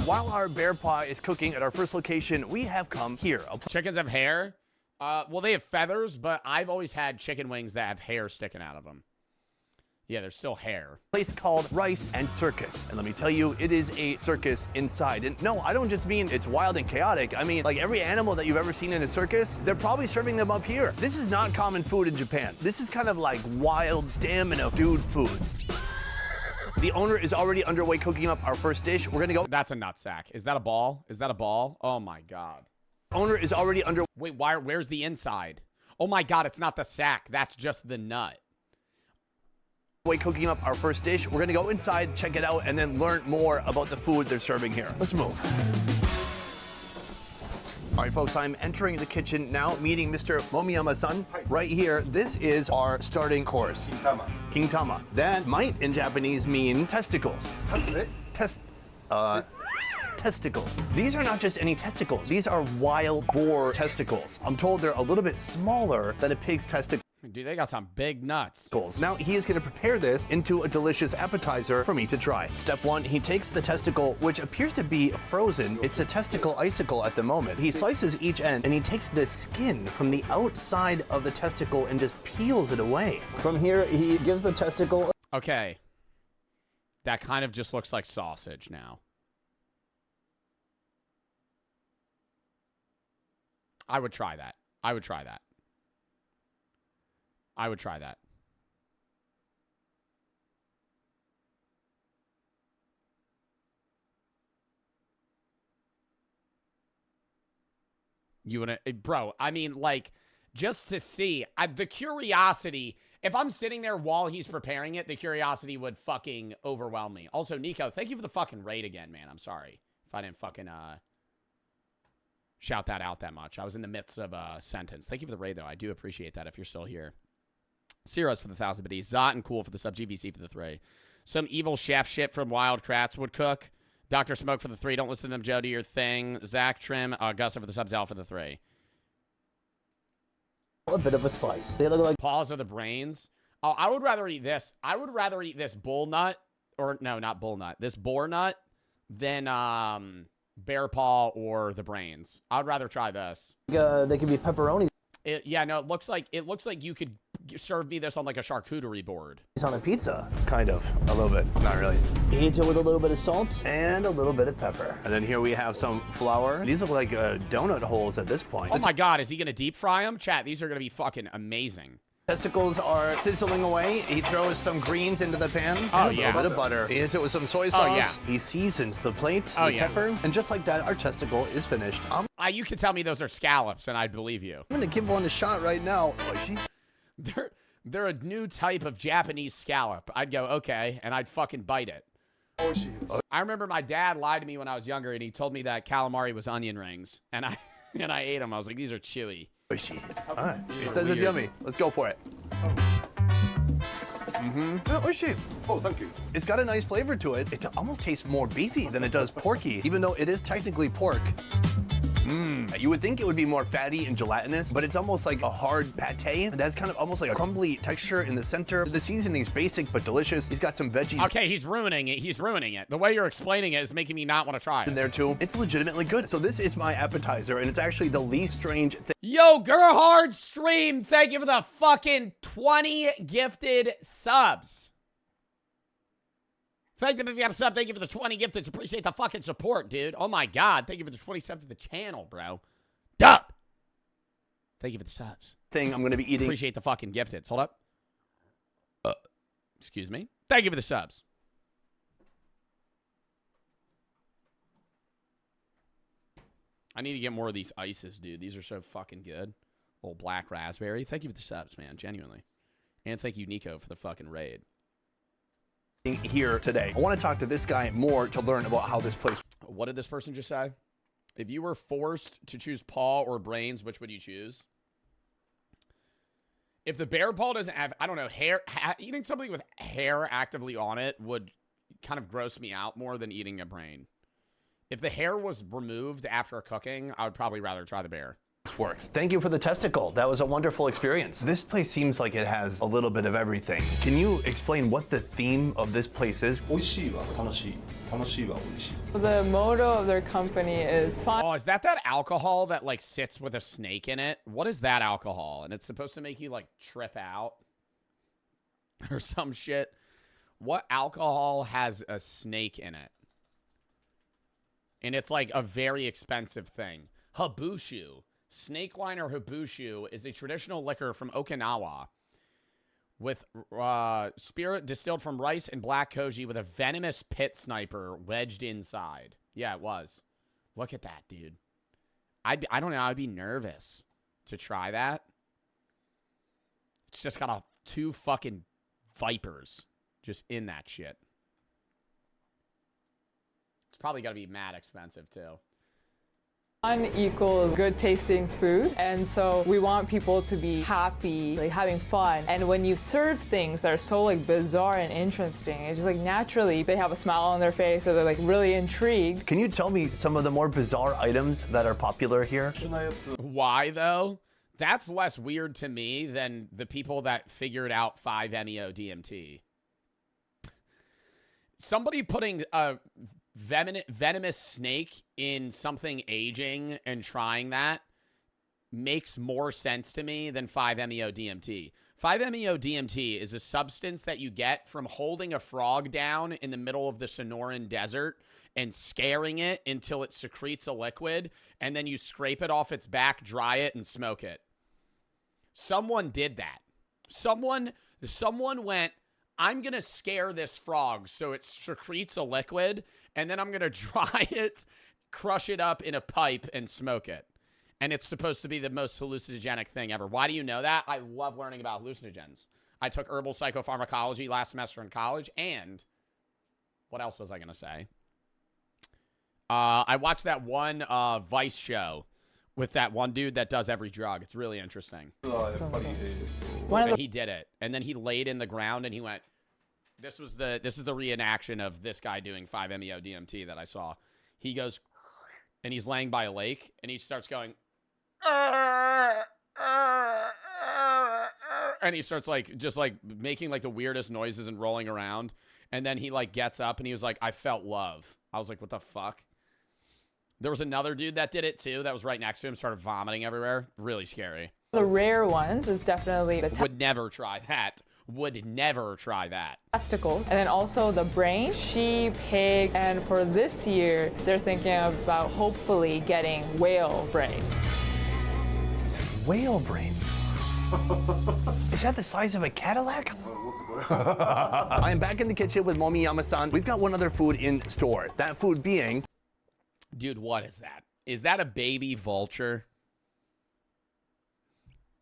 S10: While our bear paw is cooking at our first location, we have come here.
S1: Chickens have hair? Well, they have feathers, but I've always had chicken wings that have hair sticking out of them. Yeah, there's still hair.
S10: Place called Rice and Circus. And let me tell you, it is a circus inside. And no, I don't just mean it's wild and chaotic. I mean, like every animal that you've ever seen in a circus, they're probably serving them up here. This is not common food in Japan. This is kind of like wild stamina dude foods. The owner is already underway cooking up our first dish. We're gonna go.
S1: That's a nutsack. Is that a ball? Is that a ball? Oh my God.
S10: Owner is already under.
S1: Wait, where's the inside? Oh my God, it's not the sack. That's just the nut.
S10: Cooking up our first dish. We're gonna go inside, check it out, and then learn more about the food they're serving here. Let's move. All right, folks, I'm entering the kitchen now, meeting Mr. Momiyama-san right here. This is our starting course. Kintama. Kintama. That might, in Japanese, mean testicles. Testicles. These are not just any testicles. These are wild boar testicles. I'm told they're a little bit smaller than a pig's testicles.
S1: Dude, they got some big nuts.
S10: Now, he is going to prepare this into a delicious appetizer for me to try. Step one, he takes the testicle, which appears to be frozen. It's a testicle icicle at the moment. He slices each end, and he takes the skin from the outside of the testicle and just peels it away. From here, he gives the testicle...
S1: Okay. That kind of just looks like sausage now. I would try that. I would try that. I would try that. You wanna, bro? I mean, like, just to see the curiosity. If I'm sitting there while he's preparing it, the curiosity would fucking overwhelm me. Also, Nico, thank you for the fucking raid again, man. I'm sorry if I didn't fucking shout that out that much. I was in the midst of a sentence. Thank you for the raid, though. I do appreciate that if you're still here. Ciros for the 1,000 biddies. Zot and Cool for the sub. GVC for the 3. Some evil chef shit from Wild Kratts would cook. Dr. Smoke for the 3. Don't listen to them, Joe. Do your thing. Zach Trim. Gusta for the subs. Al for the 3.
S13: A bit of a slice. They look like
S1: paws or the brains. Oh, I would rather eat this. I would rather eat this bull nut, or no, not bull nut. This boar nut than bear paw or the brains. I'd rather try this.
S13: they could be pepperoni.
S1: Yeah, no, it looks like you could serve me this on like a charcuterie board.
S13: It's on a pizza.
S10: Kind of, a little bit, not really.
S13: Eat it with a little bit of salt
S10: and a little bit of pepper. And then here we have some flour. These look like donut holes at this point.
S1: Oh my God, is he gonna deep fry them? Chat, these are gonna be fucking amazing.
S10: Testicles are sizzling away. He throws some greens into the pan.
S1: Oh,
S10: and a
S1: yeah.
S10: little bit of butter. He hits it with some soy sauce.
S1: Oh, yeah.
S10: He seasons the plate with pepper. And just like that, our testicle is finished.
S1: You could tell me those are scallops, and I'd believe you.
S10: I'm gonna give one a shot right now.
S1: They're a new type of Japanese scallop. I'd go, okay, and I'd fucking bite it. I remember my dad lied to me when I was younger, and he told me that calamari was onion rings, and I ate them. I was like, these are chewy.
S10: All right. It says it's yummy. Let's go for it. Oh, thank you. It's got a nice flavor to it. It almost tastes more beefy than it does porky, even though it is technically pork. You would think it would be more fatty and gelatinous, but it's almost like a hard pate. It has kind of almost like a crumbly texture in the center. The seasoning's basic but delicious. He's got some veggies.
S1: Okay, he's ruining it. He's ruining it. The way you're explaining it is making me not want to try it.
S10: In there too. It's legitimately good. So this is my appetizer, and it's actually the least strange thing.
S1: Yo, Gerhard Stream, thank you for the fucking 20 gifted subs. Thank you if you got a sub. Thank you for the 20 gifted. Appreciate the fucking support, dude. Oh my God. Thank you for the 20 subs to the channel, bro. Duh. Thank you for the subs.
S10: Thing I'm going to be eating.
S1: Appreciate the fucking gifted. Hold up. Excuse me. Thank you for the subs. I need to get more of these ices, dude. These are so fucking good. Little black raspberry. Thank you for the subs, man. Genuinely. And thank you, Nico, for the fucking raid.
S10: Here today. I want to talk to this guy more to learn about how this place.
S1: What did this person just say? If you were forced to choose paw or brains, which would you choose? If the bear paw doesn't have, I don't know, hair, eating something with hair actively on it would kind of gross me out more than eating a brain. If the hair was removed after cooking, I would probably rather try the bear.
S10: Works. Thank you for the testicle. That was a wonderful experience. This place seems like it has a little bit of everything. Can you explain what the theme of this place is?
S11: The motto of their company is fun.
S1: Oh, is that alcohol that like sits with a snake in it? What is that alcohol? And it's supposed to make you like trip out or some shit. What alcohol has a snake in it? And it's like a very expensive thing. Habushu. Snake wine or habushu is a traditional liquor from Okinawa with spirit distilled from rice and black koji with a venomous pit sniper wedged inside. Yeah, it was. Look at that, dude. I don't know. I'd be nervous to try that. It's just got two fucking vipers just in that shit. It's probably got to be mad expensive, too.
S11: Fun equals good tasting food, and so we want people to be happy, like having fun. And when you serve things that are so like bizarre and interesting, it's just like naturally they have a smile on their face or they're like really intrigued.
S10: Can you tell me some of the more bizarre items that are popular here?
S1: Why though? That's less weird to me than the people that figured out 5-MeO DMT. Somebody putting a venomous snake in something aging and trying that makes more sense to me than 5-MeO DMT. 5-MeO DMT is a substance that you get from holding a frog down in the middle of the Sonoran Desert and scaring it until it secretes a liquid, and then you scrape it off its back, dry it, and smoke it. Someone did that. Someone went, I'm going to scare this frog so it secretes a liquid, and then I'm going to dry it, crush it up in a pipe, and smoke it. And it's supposed to be the most hallucinogenic thing ever. Why do you know that? I love learning about hallucinogens. I took herbal psychopharmacology last semester in college, and what else was I going to say? I watched that one Vice show with that one dude that does every drug. It's really interesting. And he did it. And then he laid in the ground and he went, this is the reenaction of this guy doing 5-MeO DMT that I saw. He goes, and he's laying by a lake, and he starts going, and he starts like just like making like the weirdest noises and rolling around. And then he like gets up and he was like, I felt love. I was like, what the fuck? There was another dude that did it too that was right next to him, started vomiting everywhere. Really scary.
S11: The rare ones is definitely the
S1: would never try that. Would never try that.
S11: Testicle, and then also the brain, sheep, pig, and for this year, they're thinking about hopefully getting whale brain.
S10: Whale brain? Is that the size of a Cadillac? I am back in the kitchen with Momi Yama-san. We've got one other food in store. That food being...
S1: Dude, what is that? Is that a baby vulture?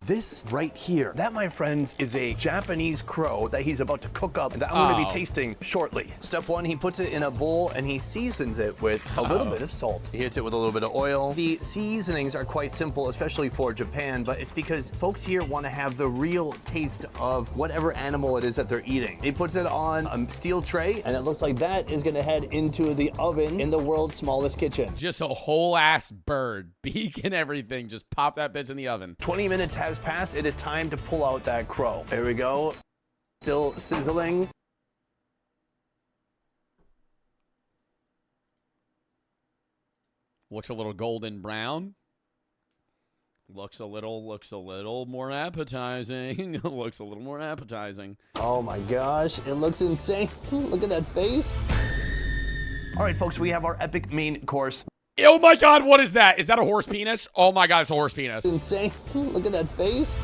S10: This right here, that, my friends, is a Japanese crow that he's about to cook up that I'm going to be tasting shortly. Step one, he puts it in a bowl and he seasons it with a little bit of salt. He hits it with a little bit of oil. The seasonings are quite simple, especially for Japan, but it's because folks here want to have the real taste of whatever animal it is that they're eating. He puts it on a steel tray, and it looks like that is going to head into the oven in the world's smallest kitchen.
S1: Just a whole ass bird, beak and everything. Just pop that bitch in the oven.
S10: 20 minutes has passed. It is time to pull out that crow. There we go. Still sizzling.
S1: Looks a little golden brown. Looks a little more appetizing. Looks a little more appetizing.
S13: Oh my gosh, it looks insane. Look at that face.
S10: All right, folks, we have our epic main course.
S1: Oh my God, what is that? Is that a horse penis? Oh my God, it's a horse penis.
S13: Insane. Look at that face.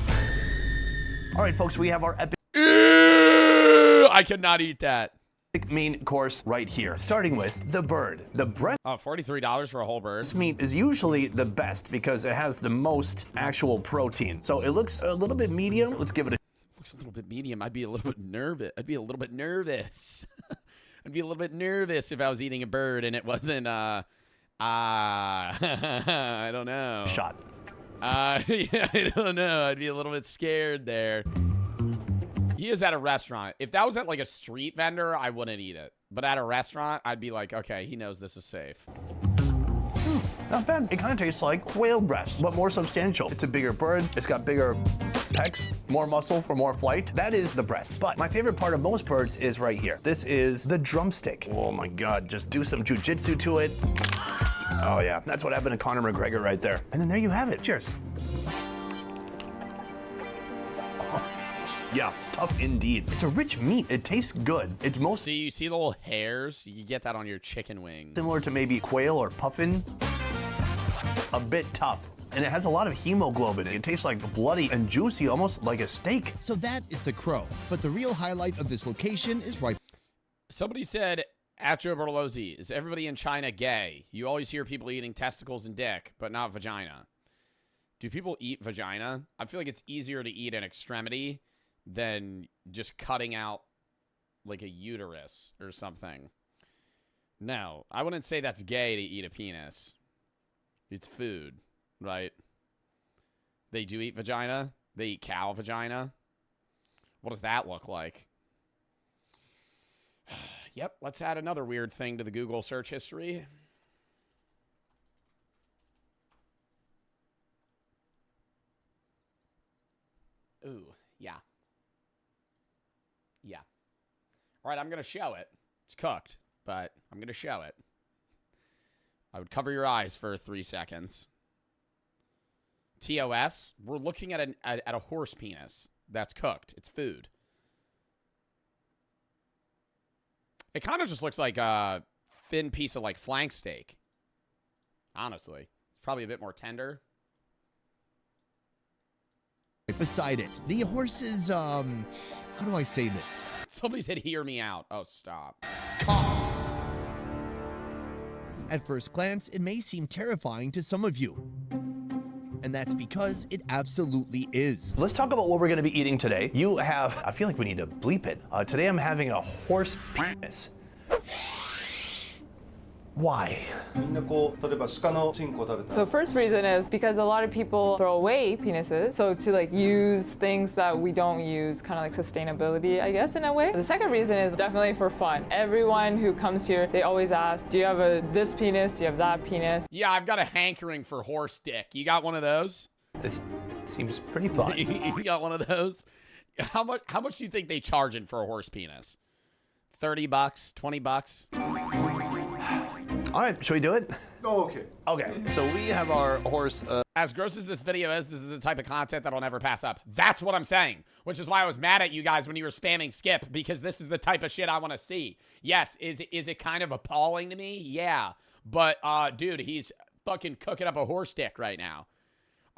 S10: All right, folks, we have our epic...
S1: Ew, I could not eat that.
S10: Main course right here, starting with the bird. The breast.
S1: Oh, $43 for a whole bird.
S10: This meat is usually the best because it has the most actual protein. So it looks a little bit medium. Let's give it a...
S1: Looks a little bit medium. I'd be a little bit nervous. I'd be a little bit nervous if I was eating a bird and it wasn't, I don't know.
S10: Shot.
S1: Yeah, I don't know. I'd be a little bit scared there. He is at a restaurant. If that was at like a street vendor, I wouldn't eat it. But at a restaurant, I'd be like, okay, he knows this is safe.
S10: Not bad. It kind of tastes like whale breast, but more substantial. It's a bigger bird. It's got bigger pecs, more muscle for more flight. That is the breast. But my favorite part of most birds is right here. This is the drumstick. Oh my God, just do some jujitsu to it. Oh yeah, that's what happened to Conor McGregor right there. And then there you have it. Cheers. Yeah, tough indeed. It's a rich meat. It tastes good. It's most...
S1: See, you see the little hairs? You get that on your chicken wings.
S10: Similar to maybe quail or puffin. A bit tough. And it has a lot of hemoglobin. It tastes like bloody and juicy, almost like a steak.
S12: So that is the crow. But the real highlight of this location is right...
S1: Somebody said, at Joe Bartolozzi, is everybody in China gay? You always hear people eating testicles and dick, but not vagina. Do people eat vagina? I feel like it's easier to eat an extremity than just cutting out like a uterus or something. No, I wouldn't say that's gay to eat a penis. It's food, right? They do eat vagina. They eat cow vagina. What does that look like? Yep, let's add another weird thing to the Google search history. Ooh, yeah. Yeah. All right, I'm going to show it. It's cooked, but I'm going to show it. I would cover your eyes for 3 seconds. TOS, we're looking at a horse penis that's cooked. It's food. It kind of just looks like a thin piece of like flank steak. Honestly, it's probably a bit more tender.
S12: Beside it, the horse's, how do I say this?
S1: Somebody said, hear me out. Oh, stop.
S12: At first glance, it may seem terrifying to some of you. And that's because it absolutely is.
S10: Let's talk about what we're gonna be eating today. You have, I feel like we need to bleep it. Today I'm having a horse penis. Why?
S11: So first reason is because a lot of people throw away penises. So to like use things that we don't use, kind of like sustainability, I guess, in a way. The second reason is definitely for fun. Everyone who comes here, they always ask, do you have this penis? Do you have that penis?
S1: Yeah, I've got a hankering for horse dick. You got one of those?
S10: This seems pretty fun.
S1: You got one of those? How much do you think they charging for a horse penis? 30 bucks, 20 bucks?
S10: All right, should we do it?
S3: Oh, okay.
S10: Okay, so we have our horse.
S1: As gross as this video is, this is the type of content that I'll never pass up. That's what I'm saying, which is why I was mad at you guys when you were spamming skip, because this is the type of shit I want to see. Yes, is it kind of appalling to me? Yeah, but dude, he's fucking cooking up a horse dick right now.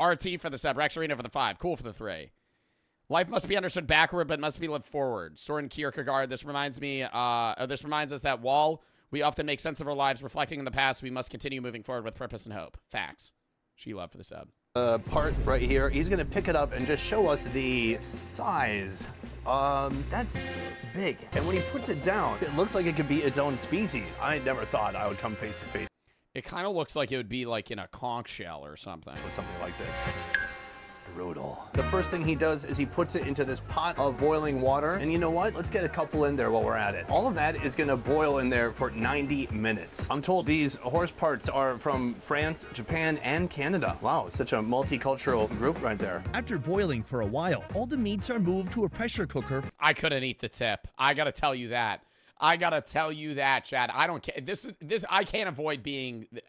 S1: RT for the sub, Rex Arena for the 5, cool for the 3. Life must be understood backward, but must be lived forward. Soren Kierkegaard. This reminds us that while we often make sense of our lives reflecting in the past, we must continue moving forward with purpose and hope. Facts. She love for the sub.
S10: Part right here. He's gonna pick it up and just show us the size. That's big. And when he puts it down, it looks like it could be its own species. I never thought I would come face to face.
S1: It kind of looks like it would be like in a conch shell or something.
S10: With something like this. Brutal. The first thing he does is he puts it into this pot of boiling water. And you know what? Let's get a couple in there while we're at it. All of that is gonna boil in there for 90 minutes. I'm told these horse parts are from France, Japan, and Canada. Wow, such a multicultural group right there.
S12: After boiling for a while, all the meats are moved to a pressure cooker.
S1: I couldn't eat the tip. I gotta tell you that. I gotta tell you that, Chad. I don't care. This I can't avoid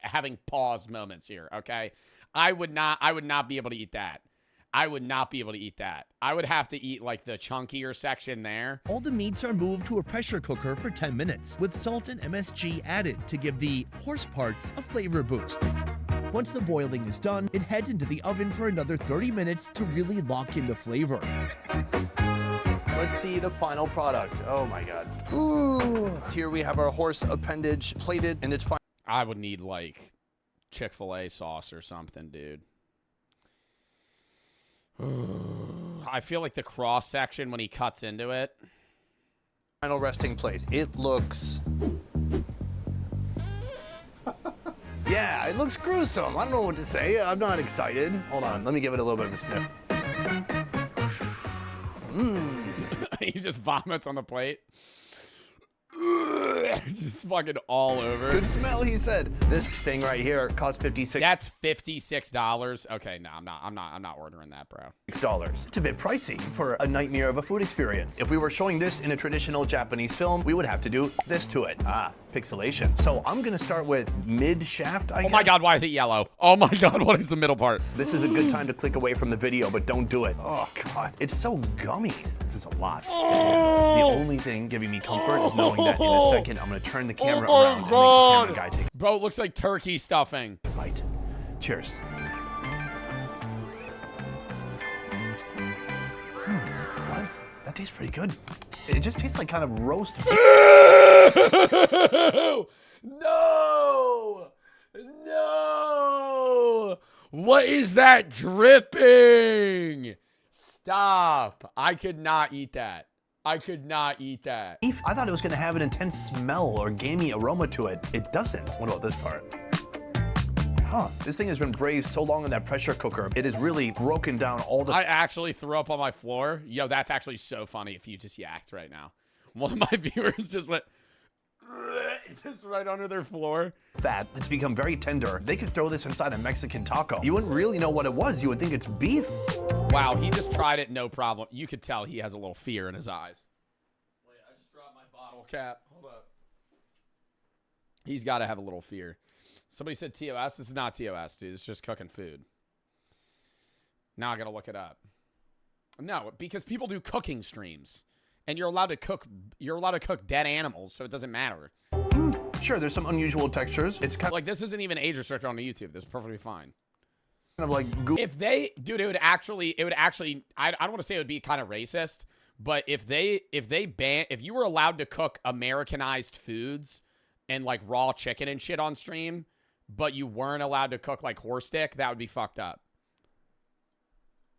S1: having pause moments here, okay? I would not be able to eat that. I would not be able to eat that. I would have to eat like the chunkier section there.
S12: All the meats are moved to a pressure cooker for 10 minutes, with salt and MSG added to give the horse parts a flavor boost. Once the boiling is done, it heads into the oven for another 30 minutes to really lock in the flavor.
S10: Let's see the final product. Oh my God. Ooh. Here we have our horse appendage plated in its final.
S1: I would need like Chick-fil-A sauce or something, dude. I feel like the cross section when he cuts into it.
S10: Final resting place. It looks... yeah, it looks gruesome. I don't know what to say. I'm not excited. Hold on, let me give it a little bit of a sniff.
S1: He just vomits on the plate. Just fucking all over.
S10: Good smell, he said. This thing right here costs $56.
S1: That's $56. Okay, no, I'm not ordering that, bro.
S10: $6. It's a bit pricey for a nightmare of a food experience. If we were showing this in a traditional Japanese film, we would have to do this to it. Pixelation. So I'm gonna start with mid-shaft, I guess.
S1: Oh my God, why is it yellow? Oh my God, what is the middle part?
S10: This is a good time to click away from the video, but don't do it. Oh God, it's so gummy. This is a lot. The only thing giving me comfort is knowing that in a second I'm gonna turn the camera around and make the camera guy take.
S1: Bro, it looks like turkey stuffing.
S10: Right. Cheers. What? That tastes pretty good. It just tastes like kind of roast.
S1: No! No! What is that dripping? Stop. I could not eat that. I could not eat that.
S10: I thought it was gonna have an intense smell or gamey aroma to it. It doesn't. What about this part? Huh. This thing has been braised so long in that pressure cooker, it has really broken down all the...
S1: I actually threw up on my floor. Yo, that's actually so funny if you just yacked right now. One of my viewers just went... just right under their floor.
S10: Fat. It's become very tender. They could throw this inside a Mexican taco. You wouldn't really know what it was. You would think it's beef.
S1: Wow, he just tried it, no problem. You could tell he has a little fear in his eyes. Wait, I just dropped my bottle cap. Hold up. He's got to have a little fear. Somebody said TOS. This is not TOS, dude. It's just cooking food. Now I got to look it up. No, because people do cooking streams. And you're allowed to cook dead animals, so it doesn't matter.
S10: Sure, there's some unusual textures. It's kind of
S1: like, this isn't even age restricted on YouTube. This is perfectly fine.
S10: Kind of like
S1: if they, dude, it would actually, I don't want to say it would be kind of racist, but if you were allowed to cook Americanized foods and like raw chicken and shit on stream, but you weren't allowed to cook like horse dick, that would be fucked up.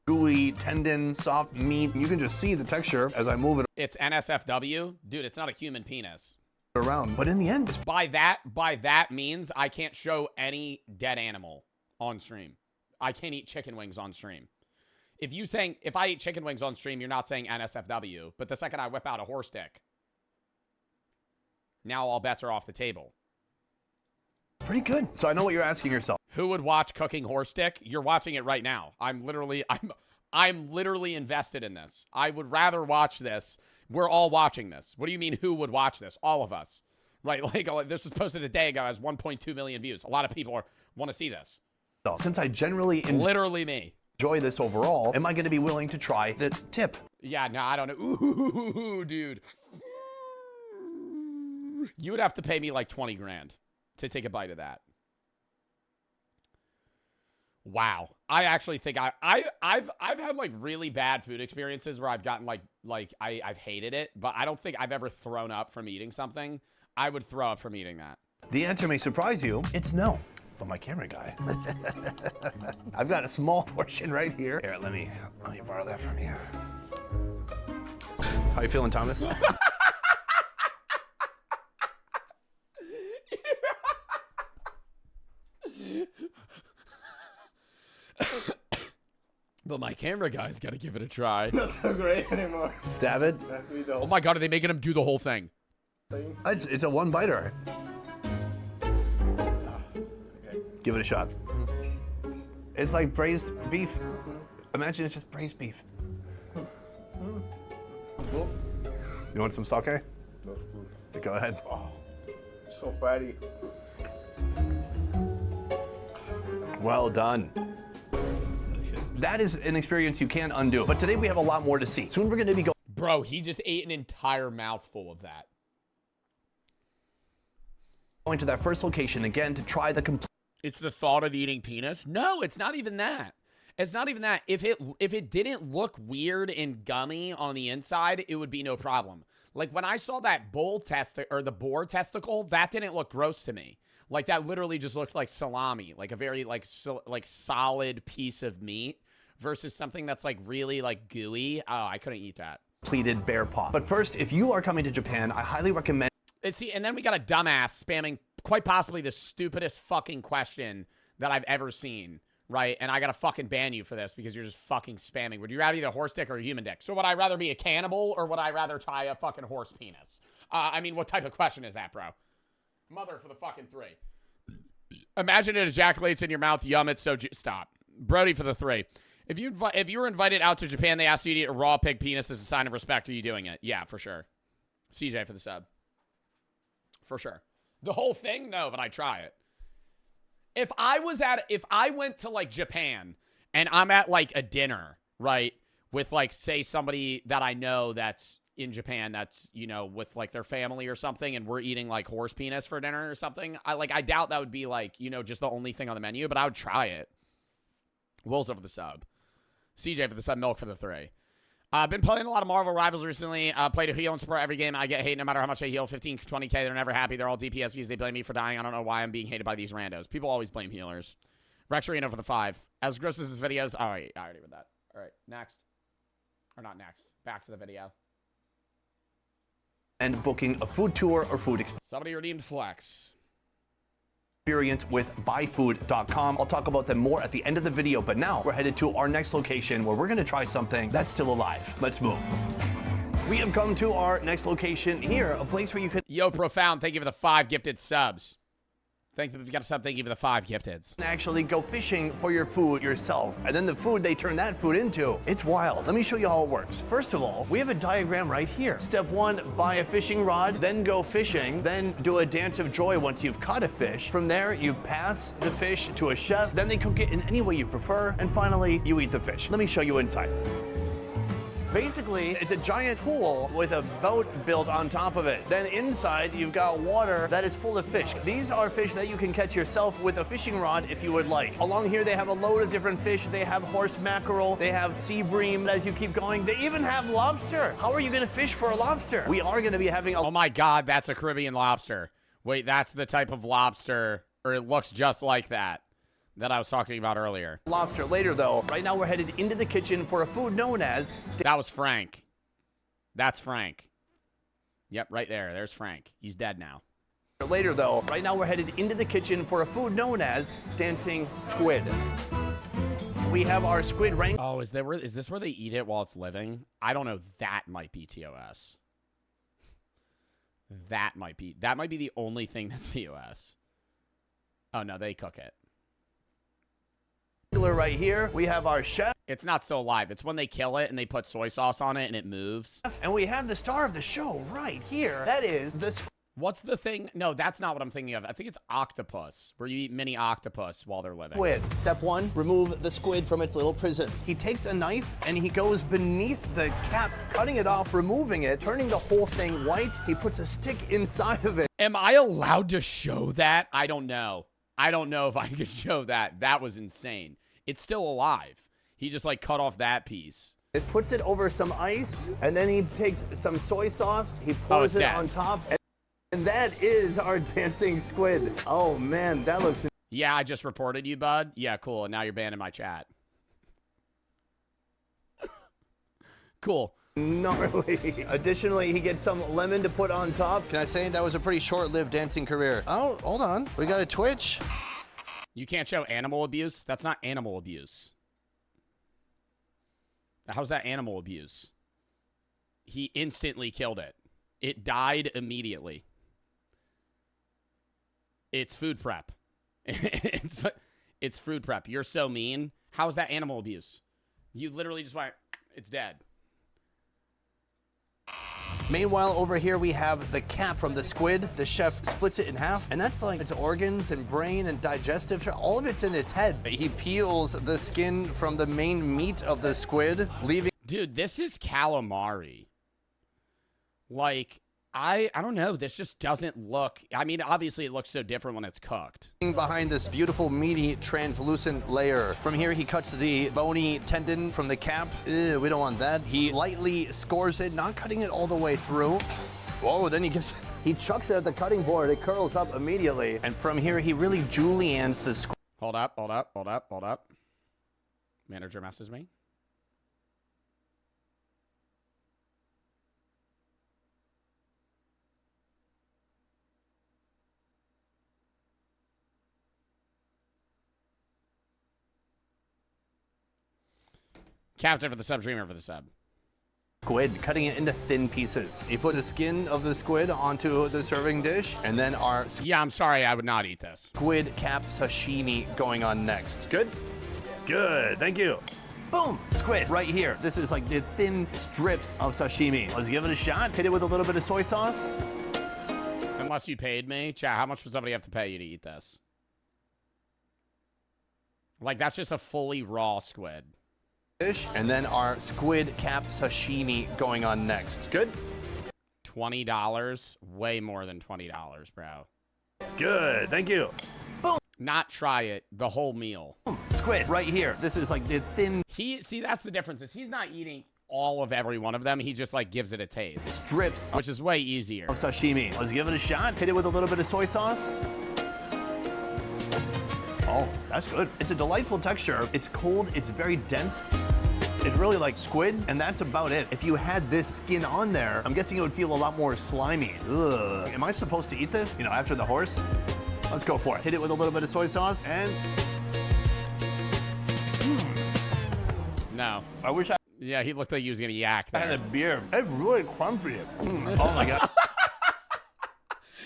S10: gooey tendon, soft meat. You can just see the texture as I move it
S1: It's NSFW? Dude, it's not a human penis.
S10: around. But in the end, it's
S1: By that means I can't show any dead animal on stream. I can't eat chicken wings on stream. If I eat chicken wings on stream, you're not saying NSFW. But the second I whip out a horse dick, now all bets are off the table.
S10: pretty good. So I know what you're asking yourself.
S1: Who would watch cooking horse dick? You're watching it right now. I'm literally invested in this. I would rather watch this. We're all watching this. What do you mean who would watch this? All of us. Right? Like, this was posted a day ago, has 1.2 million views. A lot of people want to see this.
S10: Since I generally
S1: literally me.
S10: Enjoy this overall, am I going to be willing to try the tip?
S1: Yeah, no, I don't know. Ooh, dude. You would have to pay me like 20 grand to take a bite of that. Wow. I actually think I've had like really bad food experiences where I've gotten I've hated it, but I don't think I've ever thrown up from eating something. I would throw up from eating that.
S10: The answer may surprise you. It's no. But my camera guy. I've got a small portion right here. Here, let me borrow that from you. How you feeling, Thomas?
S1: But my camera guy's got to give it a try.
S3: Not so great anymore.
S10: Stab it.
S1: Oh my God, are they making him do the whole thing?
S10: It's a one biter. Give it a shot. It's like braised beef. Imagine it's just braised beef. You want some sake? Go ahead.
S3: Oh, so fatty.
S10: Well done. That is an experience you can't undo. But today we have a lot more to see. Soon we're going to be going.
S1: Bro, he just ate an entire mouthful of that.
S10: Going to that first location again to try the complete.
S1: It's the thought of eating penis? No, it's not even that. It's not even that. If it didn't look weird and gummy on the inside, it would be no problem. Like when I saw that the boar testicle, that didn't look gross to me. Like that literally just looked like salami, like a very solid piece of meat versus something that's like really like gooey. Oh, I couldn't eat that.
S10: Completed bear paw. But first, if you are coming to Japan, I highly recommend.
S1: See, and then we got a dumbass spamming quite possibly the stupidest fucking question that I've ever seen, right? And I gotta fucking ban you for this because you're just fucking spamming. Would you rather eat a horse dick or a human dick? So would I rather be a cannibal or would I rather try a fucking horse penis? I mean, what type of question is that, bro? Mother for the fucking three. Imagine it ejaculates in your mouth. Yum, it's so stop. Brody for the three. If you were invited out to Japan, they asked you to eat a raw pig penis as a sign of respect. Are you doing it? Yeah, for sure. CJ for the sub. For sure. The whole thing? No, but I'd try it. If I went to like Japan and I'm at like a dinner, right? With like, say somebody that I know that's in Japan that's, you know, with like their family or something and we're eating like horse penis for dinner or something. I doubt that would be like, you know, just the only thing on the menu, but I would try it. Will's over the sub. CJ for the sub, Milk for the three. I've been playing a lot of Marvel Rivals recently. Played a heal and support every game. I get hate no matter how much I heal. 15, 20k. They're never happy. They're all DPS because they blame me for dying. I don't know why I'm being hated by these randos. People always blame healers. Rex Reno for the 5. As gross as his videos. Oh, wait, I already read that. All right, next. Or not next. Back to the video.
S10: And booking a food tour or food
S1: Somebody redeemed Flex.
S10: Experience with buyfood.com. I'll talk about them more at the end of the video, but now we're headed to our next location where we're going to try something that's still alive. Let's move. We have come to our next location here, a place where you can.
S1: Yo, Profound, thank you for the 5 gifted subs. Thank you. If you got a sub, thank you for the 5 gifteds.
S10: Actually go fishing for your food yourself. And then the food they turn that food into. It's wild. Let me show you how it works. First of all, we have a diagram right here. Step 1, buy a fishing rod, then go fishing, then do a dance of joy once you've caught a fish. From there, you pass the fish to a chef, then they cook it in any way you prefer, and finally, you eat the fish. Let me show you inside. Basically, it's a giant pool with a boat built on top of it. Then inside, you've got water that is full of fish. These are fish that you can catch yourself with a fishing rod if you would like. Along here, they have a load of different fish. They have horse mackerel, they have sea bream. As you keep going, they even have lobster. How are you gonna fish for a lobster? We are gonna be having a...
S1: Oh my God, that's a Caribbean lobster. Wait, that's the type of lobster, or it looks just like that. that I was talking about earlier.
S10: Lobster later, though. Right now, we're headed into the kitchen for a food known as...
S1: That was Frank. That's Frank. Yep, right there. There's Frank. He's dead now.
S10: Later, though. Right now, we're headed into the kitchen for a food known as dancing squid. We have our squid rank.
S1: Oh, is this where they eat it while it's living? I don't know. That might be TOS. That might be the only thing that's TOS. Oh, no, they cook it.
S10: Right here, we have our chef.
S1: It's not still alive. It's when they kill it and they put soy sauce on it and it moves.
S10: And we have the star of the show right here. That is the...
S1: What's the thing? No, that's not what I'm thinking of. I think it's octopus, where you eat mini octopus while they're living.
S10: Squid. Step 1, remove the squid from its little prison. He takes a knife and he goes beneath the cap, cutting it off, removing it, turning the whole thing white. He puts a stick inside of it.
S1: Am I allowed to show that? I don't know. I don't know if I could show that. That was insane. It's still alive. He just like cut off that piece.
S10: It puts it over some ice, and then he takes some soy sauce. He pours it on top. And that is our dancing squid. Oh, man, that looks...
S1: Yeah, I just reported you, bud. Yeah, cool. And now you're banned in my chat. Cool.
S10: Gnarly. Additionally, he gets some lemon to put on top. Can I say that was a pretty short-lived dancing career? Oh, hold on. We got a Twitch.
S1: You can't show animal abuse? That's not animal abuse. How's that animal abuse? He instantly killed it. It died immediately. It's food prep. It's food prep. You're so mean. How is that animal abuse? You literally just went, it's dead.
S10: Meanwhile, over here we have the cap from the squid. The chef splits it in half, and that's like its organs and brain and digestive. All of it's in its head. He peels the skin from the main meat of the squid, leaving...
S1: Dude, this is calamari. Like... I don't know. This just doesn't look... I mean, obviously, it looks so different when it's cooked.
S10: Behind this beautiful, meaty, translucent layer. From here, he cuts the bony tendon from the cap. Ew, we don't want that. He lightly scores it, not cutting it all the way through. Whoa, then he chucks it at the cutting board. It curls up immediately. And from here, he really juliennes the squid.
S1: Hold up. Manager messes me. Captain for the sub, Dreamer for the sub.
S10: Squid, cutting it into thin pieces. He put the skin of the squid onto the serving dish, and then our...
S1: Yeah, I'm sorry, I would not eat this.
S10: Squid cap sashimi going on next. Good? Good, thank you. Boom, squid right here. This is like the thin strips of sashimi. Let's give it a shot. Hit it with a little bit of soy sauce.
S1: Unless you paid me. Chat, how much would somebody have to pay you to eat this? Like, that's just a fully raw squid.
S10: And then our squid cap sashimi going on next. Good?
S1: $20? Way more than $20, bro.
S10: Good, thank you. Boom.
S1: Not try it, the whole meal.
S10: Squid right here. This is like the thin...
S1: See, that's the difference, is he's not eating all of every one of them. He just, like, gives it a taste.
S10: Strips.
S1: Which is way easier.
S10: Of sashimi. Let's give it a shot. Hit it with a little bit of soy sauce. Oh, that's good. It's a delightful texture. It's cold. It's very dense. It's really like squid, and that's about it. If you had this skin on there, I'm guessing it would feel a lot more slimy. Ugh. Am I supposed to eat this? You know, after the horse? Let's go for it. Hit it with a little bit of soy sauce, and...
S1: No.
S10: I wish I...
S1: Yeah, he looked like he was gonna yak there.
S10: I had a beer. It's really crunchy. Oh my God.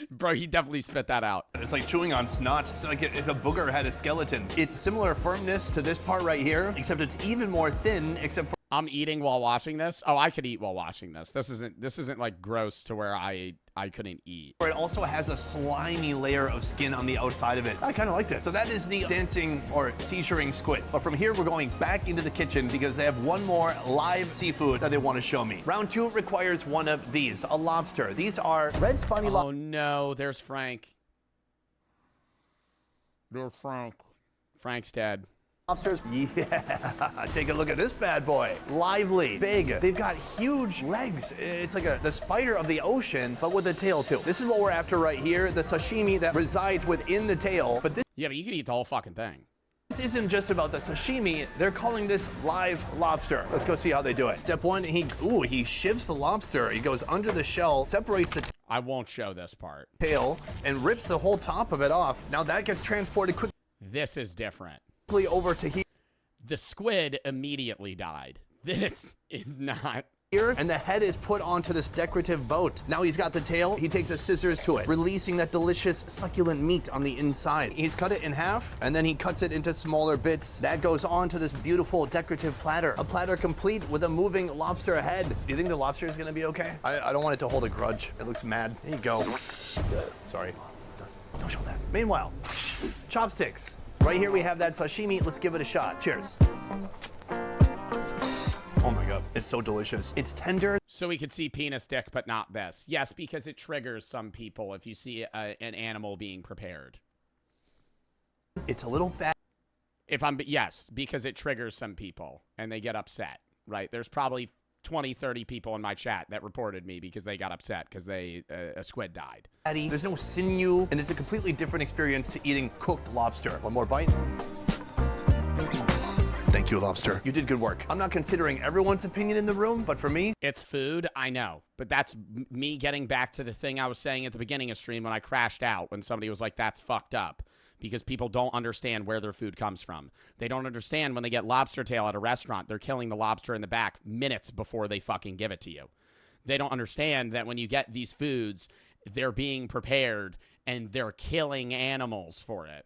S1: Bro, he definitely spit that out.
S10: It's like chewing on snot. It's like if a booger had a skeleton. It's similar firmness to this part right here, except it's even more thin, except for...
S1: I'm eating while watching this. Oh, I could eat while watching this. This isn't like gross to where I couldn't eat.
S10: It also has a slimy layer of skin on the outside of it. I kind of liked it. So that is the dancing or seasoring squid. But from here, we're going back into the kitchen because they have one more live seafood that they want to show me. Round 2 requires one of these, a lobster. These are red spiny lobster.
S1: Oh no, there's Frank. There's Frank. Frank's dead.
S10: Lobsters. Yeah, take a look at this bad boy. Lively, big. They've got huge legs. It's like the spider of the ocean, but with a tail too. This is what we're after right here, the sashimi that resides within the tail. But this...
S1: Yeah, but you can eat the whole fucking thing.
S10: This isn't just about the sashimi, they're calling this live lobster. Let's go see how they do it. Step one, he shivs the lobster. He goes under the shell, separates the
S1: I won't show this part.
S10: tail, and rips the whole top of it off. Now that gets transported quickly
S1: This is different.
S10: over to here.
S1: The squid immediately died. This is not.
S10: And the head is put onto this decorative boat. Now he's got the tail, he takes his scissors to it, releasing that delicious succulent meat on the inside. He's cut it in half, and then he cuts it into smaller bits. That goes on to this beautiful decorative platter. A platter complete with a moving lobster head. Do you think the lobster is gonna be okay? I don't want it to hold a grudge. It looks mad. There you go. Sorry. Don't show that. Meanwhile, chopsticks. Right here we have that sashimi. Let's give it a shot. Cheers. Oh my God, it's so delicious. It's tender.
S1: So we could see penis dick, but not this. Yes, because it triggers some people if you see an animal being prepared.
S10: It's a little fat.
S1: Yes, because it triggers some people and they get upset, right? There's probably 20, 30 people in my chat that reported me because they got upset because a squid died.
S10: There's no sinew, and it's a completely different experience to eating cooked lobster. One more bite. Thank you, lobster. You did good work. I'm not considering everyone's opinion in the room, but for me,
S1: it's food, I know. But that's me getting back to the thing I was saying at the beginning of stream when I crashed out, when somebody was like, that's fucked up. Because people don't understand where their food comes from. They don't understand when they get lobster tail at a restaurant, they're killing the lobster in the back minutes before they fucking give it to you. They don't understand that when you get these foods, they're being prepared and they're killing animals for it.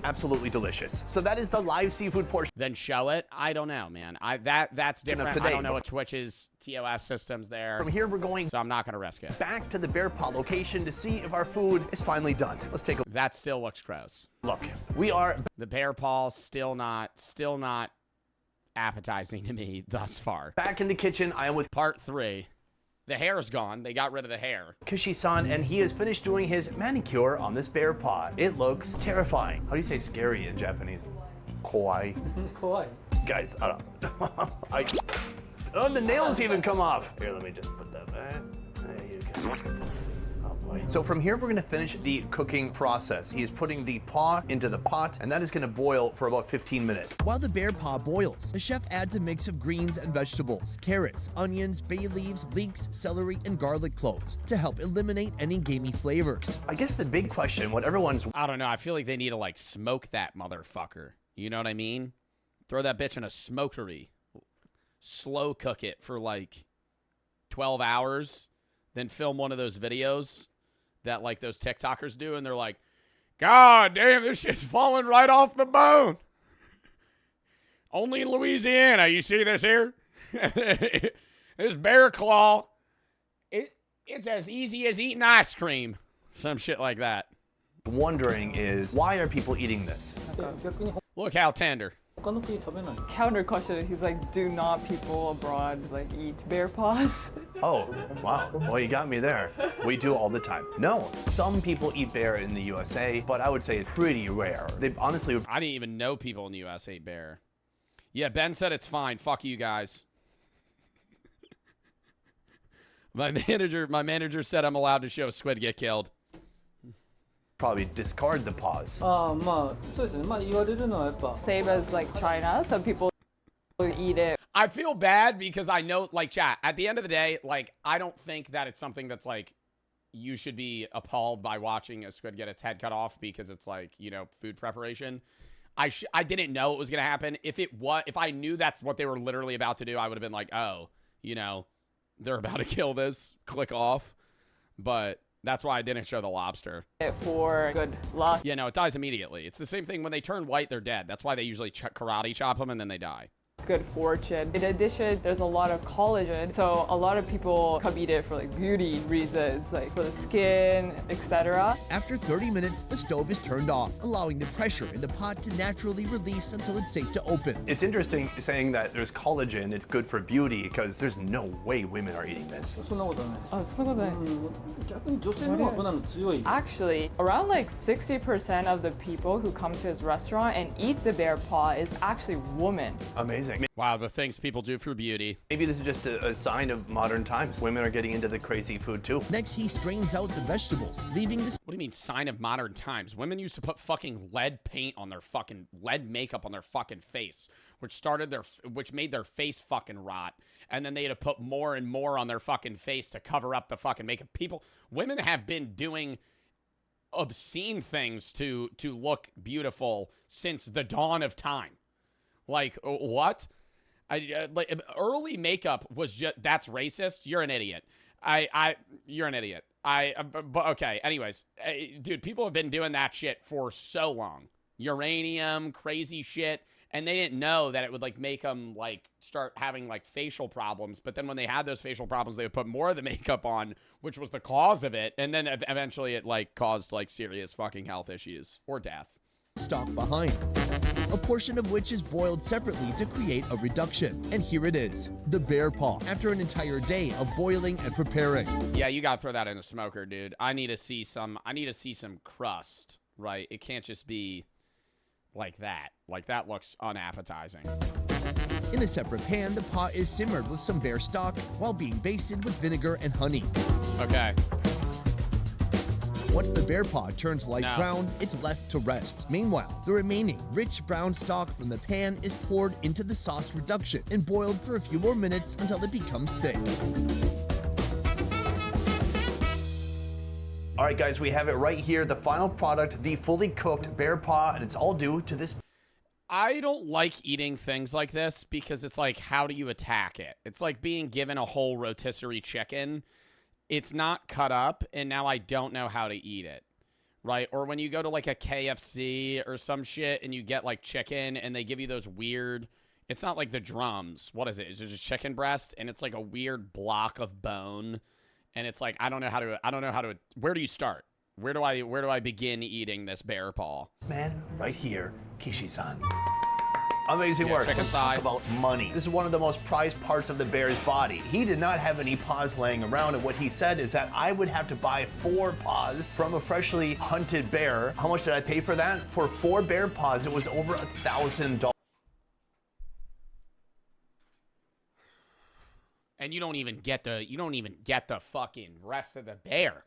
S10: Absolutely delicious. So that is the live seafood portion.
S1: Then show it? I don't know, man. That's different.
S10: Today.
S1: I don't know what Twitch's TOS system's there.
S10: From here, we're going
S1: so I'm not going to risk it.
S10: Back to the bear paw location to see if our food is finally done. Let's take a look.
S1: That still looks gross.
S10: Look, we are...
S1: The bear paw still not appetizing to me thus far.
S10: Back in the kitchen, I am with
S1: part 3. The hair's gone. They got rid of the hair.
S10: Kishi-san, and he has finished doing his manicure on this bear paw. It looks terrifying. How do you say scary in Japanese? Kawaii.
S5: Kawaii.
S10: Guys, I don't... Oh, the nails even come off. Here, let me just put that back. There you go. Oh boy. So from here, we're gonna finish the cooking process. He is putting the paw into the pot, and that is gonna boil for about 15 minutes.
S12: While the bear paw boils, the chef adds a mix of greens and vegetables, carrots, onions, bay leaves, leeks, celery, and garlic cloves to help eliminate any gamey flavors.
S10: I guess the big question, what everyone's...
S1: I don't know, I feel like they need to, like, smoke that motherfucker. You know what I mean? Throw that bitch in a smokery. Slow cook it for, like, 12 hours. Then film one of those videos that, like, those TikTokers do, and they're like, God damn, this shit's falling right off the bone. Only in Louisiana, you see this here? This bear claw, it's as easy as eating ice cream. Some shit like that.
S10: Wondering is, why are people eating this?
S1: Look how tender.
S11: Counter question, he's like, do not people abroad like eat bear paws?
S10: Oh, wow. Well, you got me there. We do all the time. No, some people eat bear in the USA, but I would say it's pretty rare. They honestly...
S1: I didn't even know people in the US ate bear. Yeah, Ben said it's fine. Fuck you guys. My manager said I'm allowed to show a squid get killed.
S10: Probably discard the paws.
S11: Same as like China, some people eat it.
S1: I feel bad because I know, like, chat, at the end of the day, like, I don't think that it's something that's like you should be appalled by watching a squid get its head cut off because it's like, you know, food preparation. I didn't know it was gonna happen. If I knew that's what they were literally about to do, I would have been like, oh, you know, they're about to kill this. Click off. But that's why I didn't show the lobster.
S11: For good luck.
S1: Yeah, no, it dies immediately. It's the same thing when they turn white, they're dead. That's why they usually karate chop them and then they die.
S11: Good fortune. In addition, there's a lot of collagen, so a lot of people come eat it for like beauty reasons, like for the skin, etc.
S12: After 30 minutes, the stove is turned off, allowing the pressure in the pot to naturally release until it's safe to open.
S10: It's interesting saying that there's collagen, it's good for beauty, because there's no way women are eating this.
S11: Actually, around like 60% of the people who come to his restaurant and eat the bear paw is actually women.
S10: Amazing.
S1: Wow, the things people do for beauty.
S10: Maybe this is just a sign of modern times. Women are getting into the crazy food too.
S12: Next, he strains out the vegetables, leaving the...
S1: What do you mean sign of modern times? Women used to put fucking lead paint on their fucking, lead makeup on their fucking face, which made their face fucking rot. And then they had to put more and more on their fucking face to cover up the fucking makeup. Women have been doing obscene things to look beautiful since the dawn of time. Like, what? Like, early makeup was just, that's racist. You're an idiot. You're an idiot. But okay. Anyways, dude, people have been doing that shit for so long. Uranium, crazy shit. And they didn't know that it would, like, make them, like, start having, like, facial problems. But then when they had those facial problems, they would put more of the makeup on, which was the cause of it. And then eventually it, like, caused, like, serious fucking health issues or death.
S12: Stock behind, a portion of which is boiled separately to create a reduction. And here it is, the bear paw, after an entire day of boiling and preparing.
S1: Yeah, you gotta throw that in a smoker, dude. I need to see some crust, right? It can't just be like that. Like, that looks unappetizing.
S12: In a separate pan, the paw is simmered with some bear stock while being basted with vinegar and honey.
S1: Okay.
S12: Once the bear paw turns light brown, it's left to rest. Meanwhile, the remaining rich brown stock from the pan is poured into the sauce reduction and boiled for a few more minutes until it becomes thick.
S10: All right, guys, we have it right here. The final product, the fully cooked bear paw, and it's all due to this.
S1: I don't like eating things like this because it's like, how do you attack it? It's like being given a whole rotisserie chicken. It's not cut up, and now I don't know how to eat it, right? Or when you go to, like, a KFC or some shit, and you get, like, chicken, and they give you those weird... It's not like the drums. What is it? Is it just chicken breast? And it's, like, a weird block of bone, and it's like, I don't know how to... Where do you start? Where do I begin eating this bear paw?
S10: Man, right here, Kishi-san. Amazing work.
S1: Chicken
S10: Let's
S1: thigh.
S10: talk about money. This is one of the most prized parts of the bear's body. He did not have any paws laying around, and what he said is that I would have to buy 4 paws from a freshly hunted bear. How much did I pay for that? For 4 bear paws, it was over $1,000.
S1: And you don't even get the fucking rest of the bear.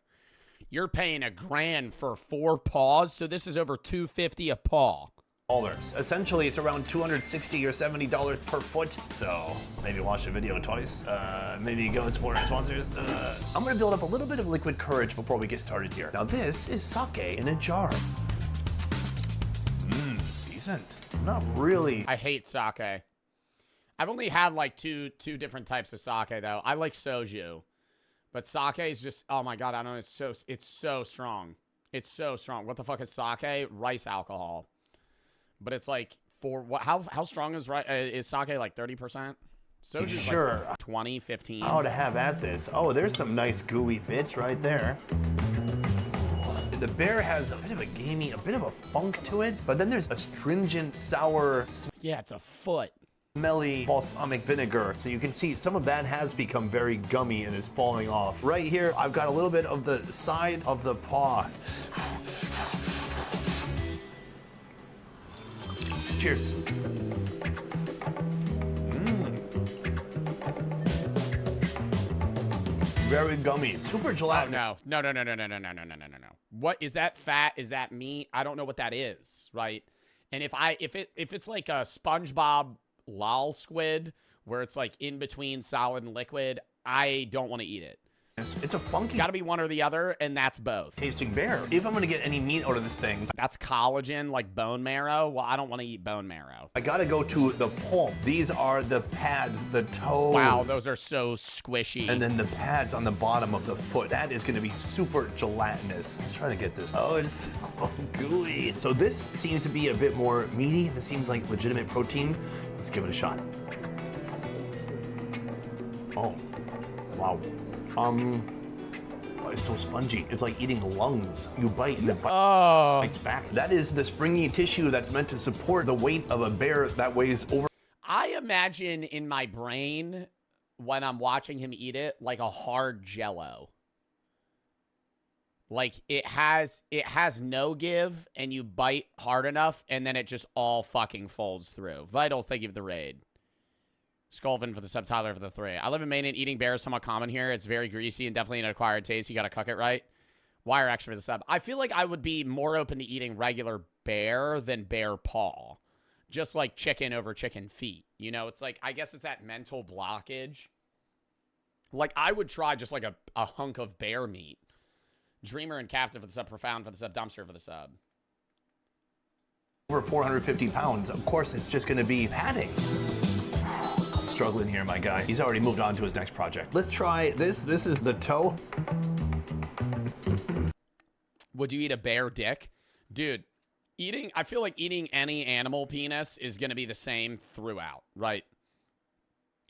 S1: You're paying $1,000 for 4 paws, so this is over $250 a paw.
S10: Essentially, it's around $260 or $70 per foot. So maybe watch the video twice. Maybe go support our sponsors. I'm gonna build up a little bit of liquid courage before we get started here. Now this is sake in a jar. Decent. Not really.
S1: I hate sake. I've only had like two different types of sake though. I like soju, but sake is just, oh my god, I don't know. It's so strong. It's so strong. What the fuck is sake? Rice alcohol. But it's like, for what? How strong is sake? Like 30%? Soju's
S10: sure.
S1: Like 20, 15.
S10: How to have at this? Oh, there's some nice gooey bits right there. The bear has a bit of a gamey, a bit of a funk to it, but then there's a stringent, sour,
S1: yeah, it's a foot.
S10: smelly balsamic vinegar. So you can see some of that has become very gummy and is falling off. Right here, I've got a little bit of the side of the paw. Cheers. Very gummy. Super gelatinous.
S1: No. What is that? Fat? Is that meat? I don't know what that is, right? And if it's like a SpongeBob lol squid where it's like in between solid and liquid, I don't want to eat it.
S10: It's a funky.
S1: Gotta be one or the other, and that's both.
S10: Tasting bear. If I'm gonna get any meat out of this thing,
S1: that's collagen, like bone marrow. Well, I don't want to eat bone marrow.
S10: I gotta go to the palm. These are the pads, the toes.
S1: Wow, those are so squishy.
S10: And then the pads on the bottom of the foot. That is gonna be super gelatinous. Let's try to get this. Oh, it's so gooey. So this seems to be a bit more meaty. This seems like legitimate protein. Let's give it a shot. Oh, wow. It's so spongy. It's like eating lungs. You bite and it bites back. That is the springy tissue that's meant to support the weight of a bear that weighs over.
S1: I imagine in my brain when I'm watching him eat it like a hard Jello. Like it has no give, and you bite hard enough, and then it just all fucking folds through. Vitals, thank you for the raid. Sculvin for the sub, Tyler for the 3. I live in Maine and eating bear is somewhat common here. It's very greasy and definitely an acquired taste. You got to cook it right. Wire extra for the sub. I feel like I would be more open to eating regular bear than bear paw. Just like chicken over chicken feet. You know, it's like, I guess it's that mental blockage. Like, I would try just like a hunk of bear meat. Dreamer and Captain for the sub, Profound for the sub, Dumpster for the sub.
S10: Over 450 pounds. Of course, it's just going to be padding. I'm struggling here, my guy. He's already moved on to his next project. Let's try this. This is the toe.
S1: Would you eat a bear dick? Dude, I feel like eating any animal penis is going to be the same throughout, right?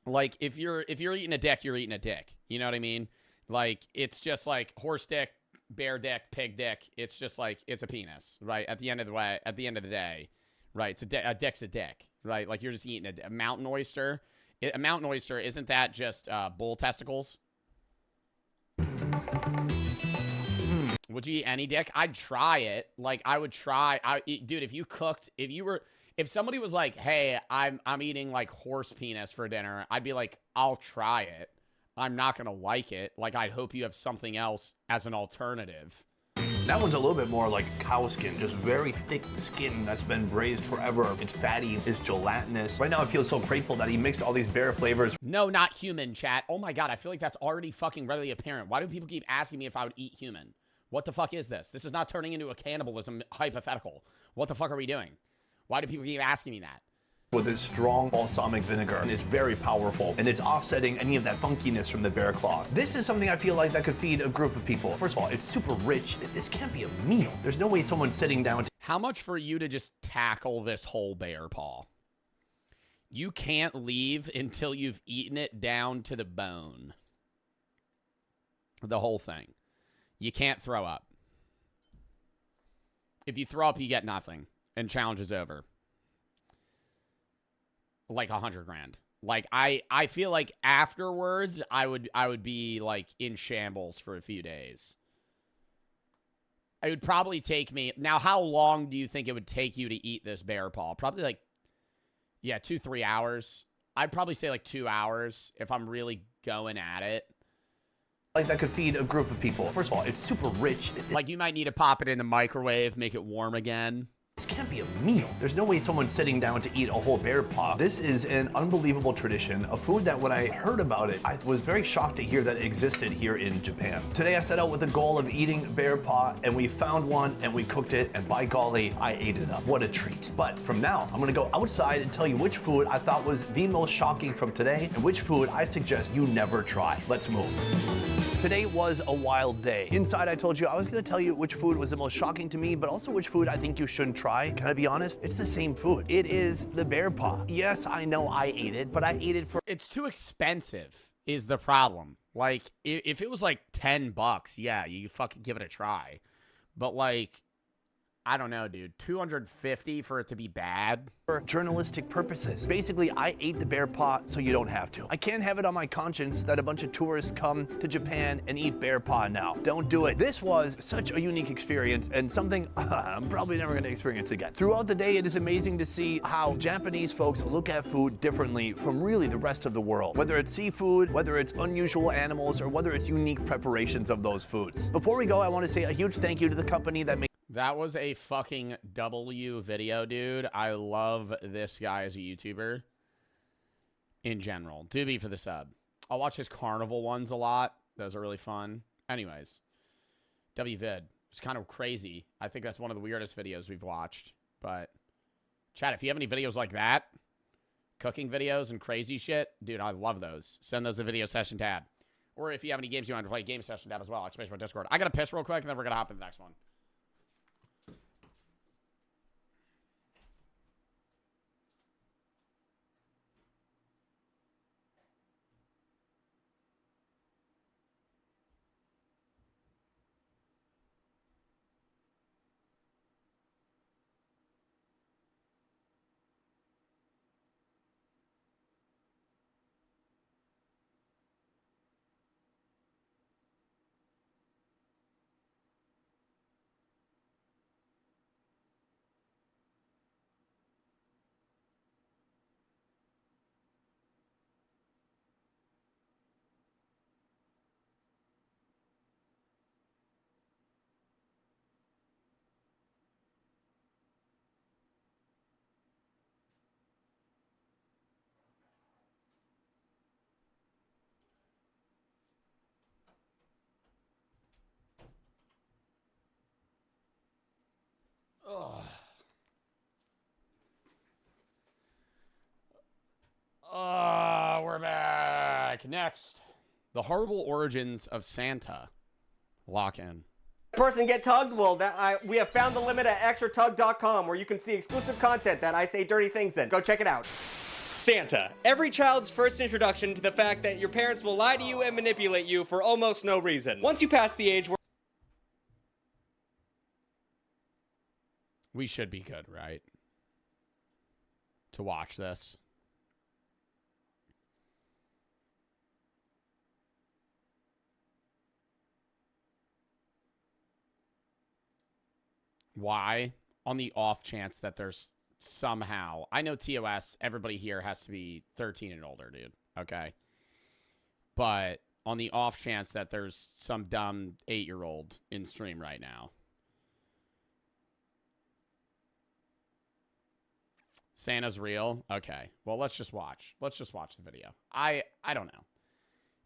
S1: Like, if you're eating a dick, you're eating a dick. You know what I mean? Like, it's just like horse dick, bear dick, pig dick. It's just like, it's a penis, right? At the end of the day, right? A dick's a dick, right? Like, you're just eating a mountain oyster. A mountain oyster, isn't that just bull testicles? Would you eat any dick? I'd try it. Like, I would try. Dude, if somebody was like, hey, I'm eating like horse penis for dinner, I'd be like, I'll try it. I'm not going to like it. Like, I'd hope you have something else as an alternative.
S10: That one's a little bit more like cow skin, just very thick skin that's been braised forever. It's fatty, it's gelatinous. Right now I feel so grateful that he mixed all these bear flavors.
S1: No, not human, chat. Oh my God, I feel like that's already fucking readily apparent. Why do people keep asking me if I would eat human? What the fuck is this? This is not turning into a cannibalism hypothetical. What the fuck are we doing? Why do people keep asking me that?
S10: With its strong balsamic vinegar, and it's very powerful, and it's offsetting any of that funkiness from the bear claw. This is something I feel like that could feed a group of people. First of all, it's super rich. This can't be a meal. There's no way someone's sitting down.
S1: How much for you to just tackle this whole bear paw? You can't leave until you've eaten it down to the bone. The whole thing. You can't throw up. If you throw up, you get nothing, and challenge is over. Like $100 grand. Like, I feel like afterwards I would be like in shambles for a few days. It would probably take me. Now, how long do you think it would take you to eat this bear paw? Probably like, yeah, 2-3 hours. I'd probably say like 2 hours if I'm really going at it.
S10: Like that could feed a group of people. First of all, it's super rich.
S1: Like, you might need to pop it in the microwave, make it warm again.
S10: This can't be a meal. There's no way someone's sitting down to eat a whole bear paw. This is an unbelievable tradition, a food that when I heard about it, I was very shocked to hear that it existed here in Japan. Today I set out with the goal of eating bear paw, and we found one, and we cooked it, and by golly, I ate it up. What a treat. But from now, I'm gonna go outside and tell you which food I thought was the most shocking from today, and which food I suggest you never try. Let's move. Today was a wild day. Inside, I told you I was gonna tell you which food was the most shocking to me, but also which food I think you shouldn't try. Can I be honest? It's the same food. It is the bear paw. Yes, I know I ate it, but I ate it for...
S1: It's too expensive is the problem. Like, if it was like $10, yeah, you fucking give it a try. But like, I don't know, dude. $250 for it to be bad?
S10: For journalistic purposes. Basically, I ate the bear paw so you don't have to. I can't have it on my conscience that a bunch of tourists come to Japan and eat bear paw now. Don't do it. This was such a unique experience and something I'm probably never gonna experience again. Throughout the day, it is amazing to see how Japanese folks look at food differently from really the rest of the world. Whether it's seafood, whether it's unusual animals, or whether it's unique preparations of those foods. Before we go, I want to say a huge thank you to the company that made...
S1: That was a fucking W video, dude. I love this guy as a YouTuber in general. Doobie for the sub. I'll watch his carnival ones a lot. Those are really fun. Anyways, W vid. It's kind of crazy. I think that's one of the weirdest videos we've watched. But, chat, if you have any videos like that, cooking videos and crazy shit, dude, I love those. Send those to Video Session tab. Or if you have any games you want to play, Game Session tab as well. Exclamation mark Discord. I got to piss real quick, and then we're going to hop to the next one. We're back. Next, the horrible origins of Santa. Lock in.
S9: Person get tugged? Well, we have found the limit at extratug.com, where you can see exclusive content that I say dirty things in. Go check it out.
S14: Santa. Every child's first introduction to the fact that your parents will lie to you and manipulate you for almost no reason. Once you pass the age where
S1: We should be good, right? To watch this. Why? On the off chance that there's somehow... I know TOS, everybody here has to be 13 and older, dude. Okay? But on the off chance that there's some dumb 8-year-old in stream right now. Santa's real? Okay. Well, let's just watch. Let's just watch the video. I don't know.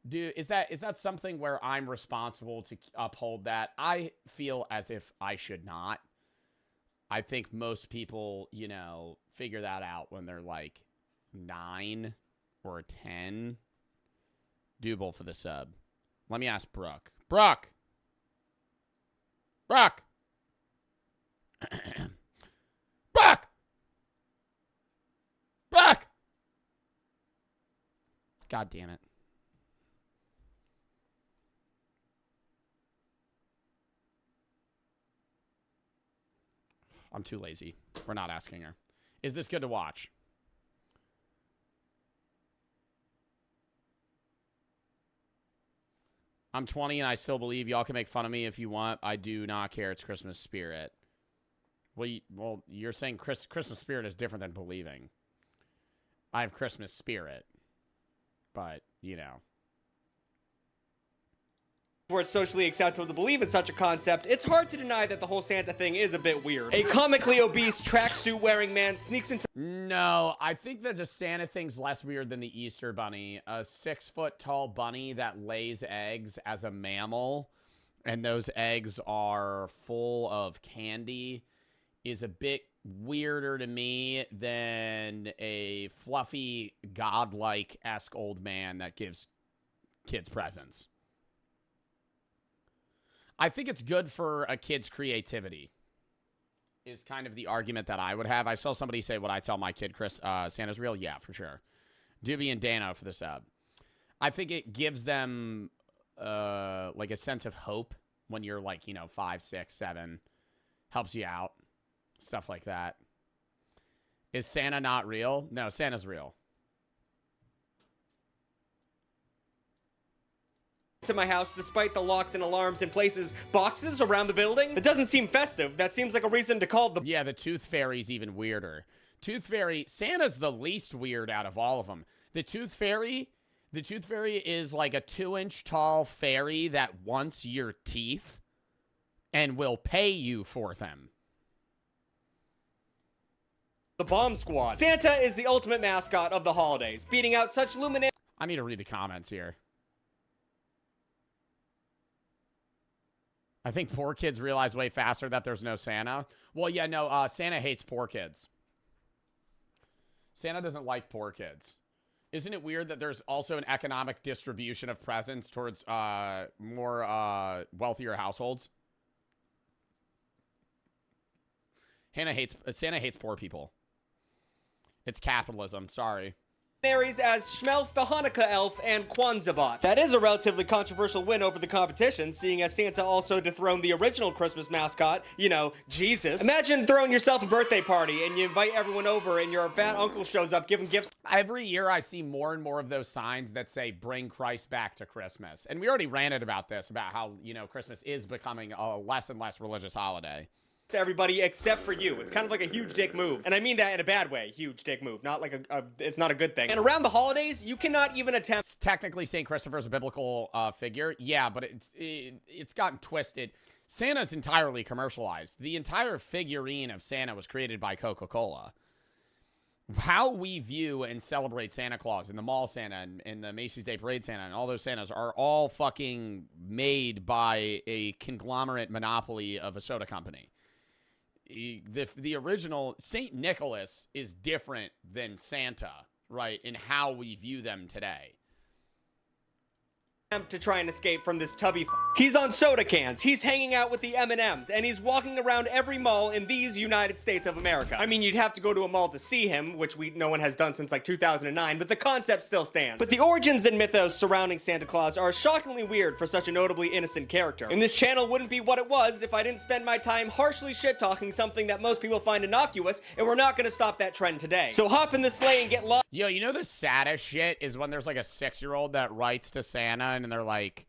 S1: Dude, is that something where I'm responsible to uphold that? I feel as if I should not. I think most people, you know, figure that out when they're like 9 or 10. Double for the sub. Let me ask Brooke. Brooke! Brooke! Brooke! Brooke! God damn it. I'm too lazy. We're not asking her. Is this good to watch? I'm 20 and I still believe y'all can make fun of me if you want. I do not care. It's Christmas spirit. Well, you're saying Christmas spirit is different than believing. I have Christmas spirit. But, you know.
S14: where it's socially acceptable to believe in such a concept, it's hard to deny that the whole Santa thing is a bit weird. A comically obese tracksuit wearing man sneaks into—
S1: No, I think that the Santa thing's less weird than the Easter bunny. A 6-foot tall bunny that lays eggs as a mammal, and those eggs are full of candy, is a bit weirder to me than a fluffy, godlike-esque old man that gives kids presents. I think it's good for a kid's creativity, is kind of the argument that I would have. I saw somebody say, "Would I tell my kid Santa's real?" Yeah, for sure. Doobie and Dano for the sub. I think it gives them like a sense of hope when you're like, 5, 6, 7. Helps you out. Stuff like that. Is Santa not real? No, Santa's real.
S14: to my house despite the locks and alarms and places boxes around the building. That doesn't seem festive. That seems like a reason to call the—
S1: Yeah, the Tooth Fairy's even weirder. Tooth Fairy, Santa's the least weird out of all of them. The Tooth Fairy is like a 2-inch tall fairy that wants your teeth and will pay you for them.
S14: The Bomb Squad. Santa is the ultimate mascot of the holidays, beating out such luminary—
S1: I need to read the comments here. I think poor kids realize way faster that there's no Santa. Well, yeah, no, Santa hates poor kids. Santa doesn't like poor kids. Isn't it weird that there's also an economic distribution of presents towards more wealthier households? Santa hates poor people. It's capitalism, sorry.
S14: as Schmelf the Hanukkah elf and Kwanzaa. That is a relatively controversial win over the competition, seeing as Santa also dethroned the original Christmas mascot, Jesus. Imagine throwing yourself a birthday party and you invite everyone over and your fat uncle shows up giving gifts.
S1: Every year I see more and more of those signs that say, "Bring Christ back to Christmas." And we already ranted about this, about how, Christmas is becoming a less and less religious holiday.
S14: To everybody except for you. It's kind of like a huge dick move. And I mean that in a bad way, huge dick move. Not like it's not a good thing. And around the holidays, you cannot even attempt—
S1: Technically, St. Christopher's a biblical figure. Yeah, but it's gotten twisted. Santa's entirely commercialized. The entire figurine of Santa was created by Coca-Cola. How we view and celebrate Santa Claus and the Mall Santa and the Macy's Day Parade Santa and all those Santas are all fucking made by a conglomerate monopoly of a soda company. The original St. Nicholas is different than Santa. right, in how we view them today.
S14: To try and escape from this tubby He's on soda cans, he's hanging out with the M&Ms, and he's walking around every mall in these United States of America. I mean, you'd have to go to a mall to see him, which no one has done since like 2009, but the concept still stands. But the origins and mythos surrounding Santa Claus are shockingly weird for such a notably innocent character. And this channel wouldn't be what it was if I didn't spend my time harshly shit-talking something that most people find innocuous, and we're not gonna stop that trend today. So hop in the sleigh and get lost.
S1: Yo, you know the saddest shit is when there's like a 6-year-old that writes to Santa and they're like,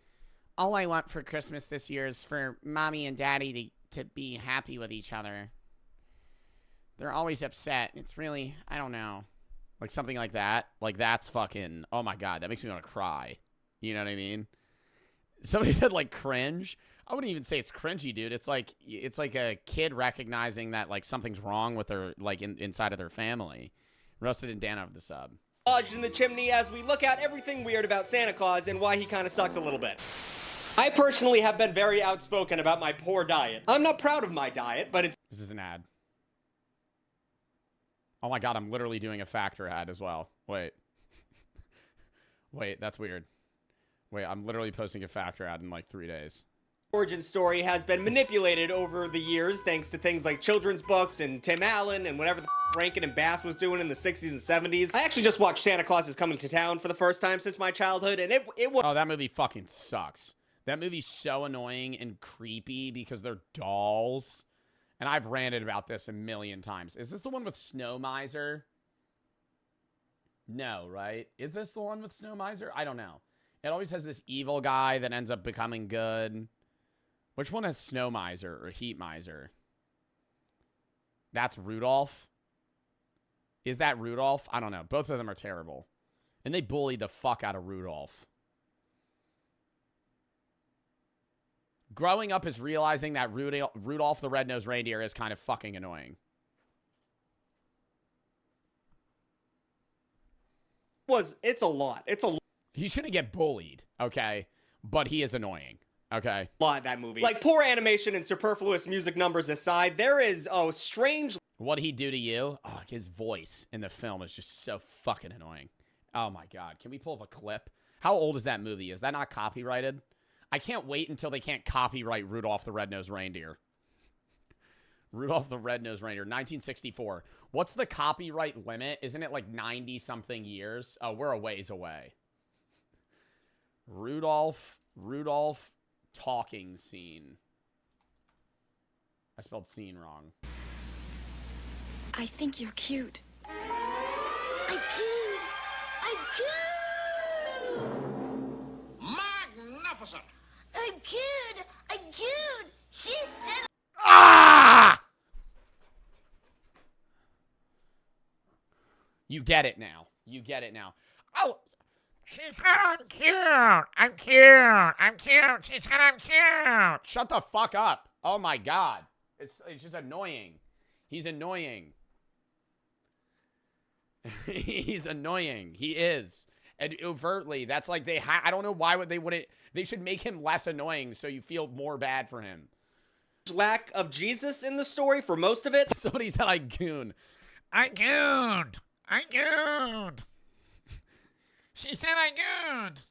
S1: all I want for Christmas this year is for mommy and daddy to be happy with each other. They're always upset. It's really, I don't know. Like something like that. Like that's fucking, oh my God, that makes me want to cry. You know what I mean? Somebody said like cringe. I wouldn't even say it's cringy, dude. It's like a kid recognizing that like something's wrong with their, like inside of their family. Rusted and Dan of the sub.
S14: Lodged in the chimney as we look at everything weird about Santa Claus and why he kind of sucks a little bit. I personally have been very outspoken about my poor diet. I'm not proud of my diet, but it's—
S1: This is an ad. Oh my God, I'm literally doing a Factor ad as well. Wait. Wait, that's weird. Wait, I'm literally posting a Factor ad in like 3 days.
S14: Origin story has been manipulated over the years thanks to things like children's books and Tim Allen and whatever the Rankin and Bass was doing in the 60s and 70s. I actually just watched Santa Claus is Coming to Town for the first time since my childhood, and it was—
S1: Oh, that movie fucking sucks. That movie's so annoying and creepy because they're dolls. And I've ranted about this a million times. Is this the one with Snow Miser? No, right? Is this the one with Snow Miser? I don't know. It always has this evil guy that ends up becoming good. Which one has Snow Miser or Heat Miser? That's Rudolph? Is that Rudolph? I don't know. Both of them are terrible. And they bullied the fuck out of Rudolph. Growing up is realizing that Rudolph the Red-Nosed Reindeer is kind of fucking annoying.
S14: It's a lot. It's a lot.
S1: He shouldn't get bullied, okay? But he is annoying, okay?
S14: Lot, that movie. Like, poor animation and superfluous music numbers aside, there is, strange—
S1: What'd he do to you? Oh, his voice in the film is just so fucking annoying. Oh my God. Can we pull up a clip? How old is that movie? Is that not copyrighted? I can't wait until they can't copyright Rudolph the Red-Nosed Reindeer. Rudolph the Red-Nosed Reindeer, 1964. What's the copyright limit? Isn't it like 90-something years? Oh, we're a ways away. Rudolph talking scene. I spelled scene wrong.
S15: I think you're cute. I'm cute. I'm cute. Magnificent. I'm cute. I'm cute. She said.
S1: Ah! You get it now. You get it now. Oh, she said I'm cute. I'm cute. I'm cute. She said I'm cute. Shut the fuck up. Oh my God. It's just annoying. He's annoying. He's annoying. He is. And overtly, that's like I don't know why would they wouldn't. They should make him less annoying so you feel more bad for him.
S14: Lack of Jesus in the story for most of it.
S1: Somebody said I goon. I gooned. I gooned. She said I gooned.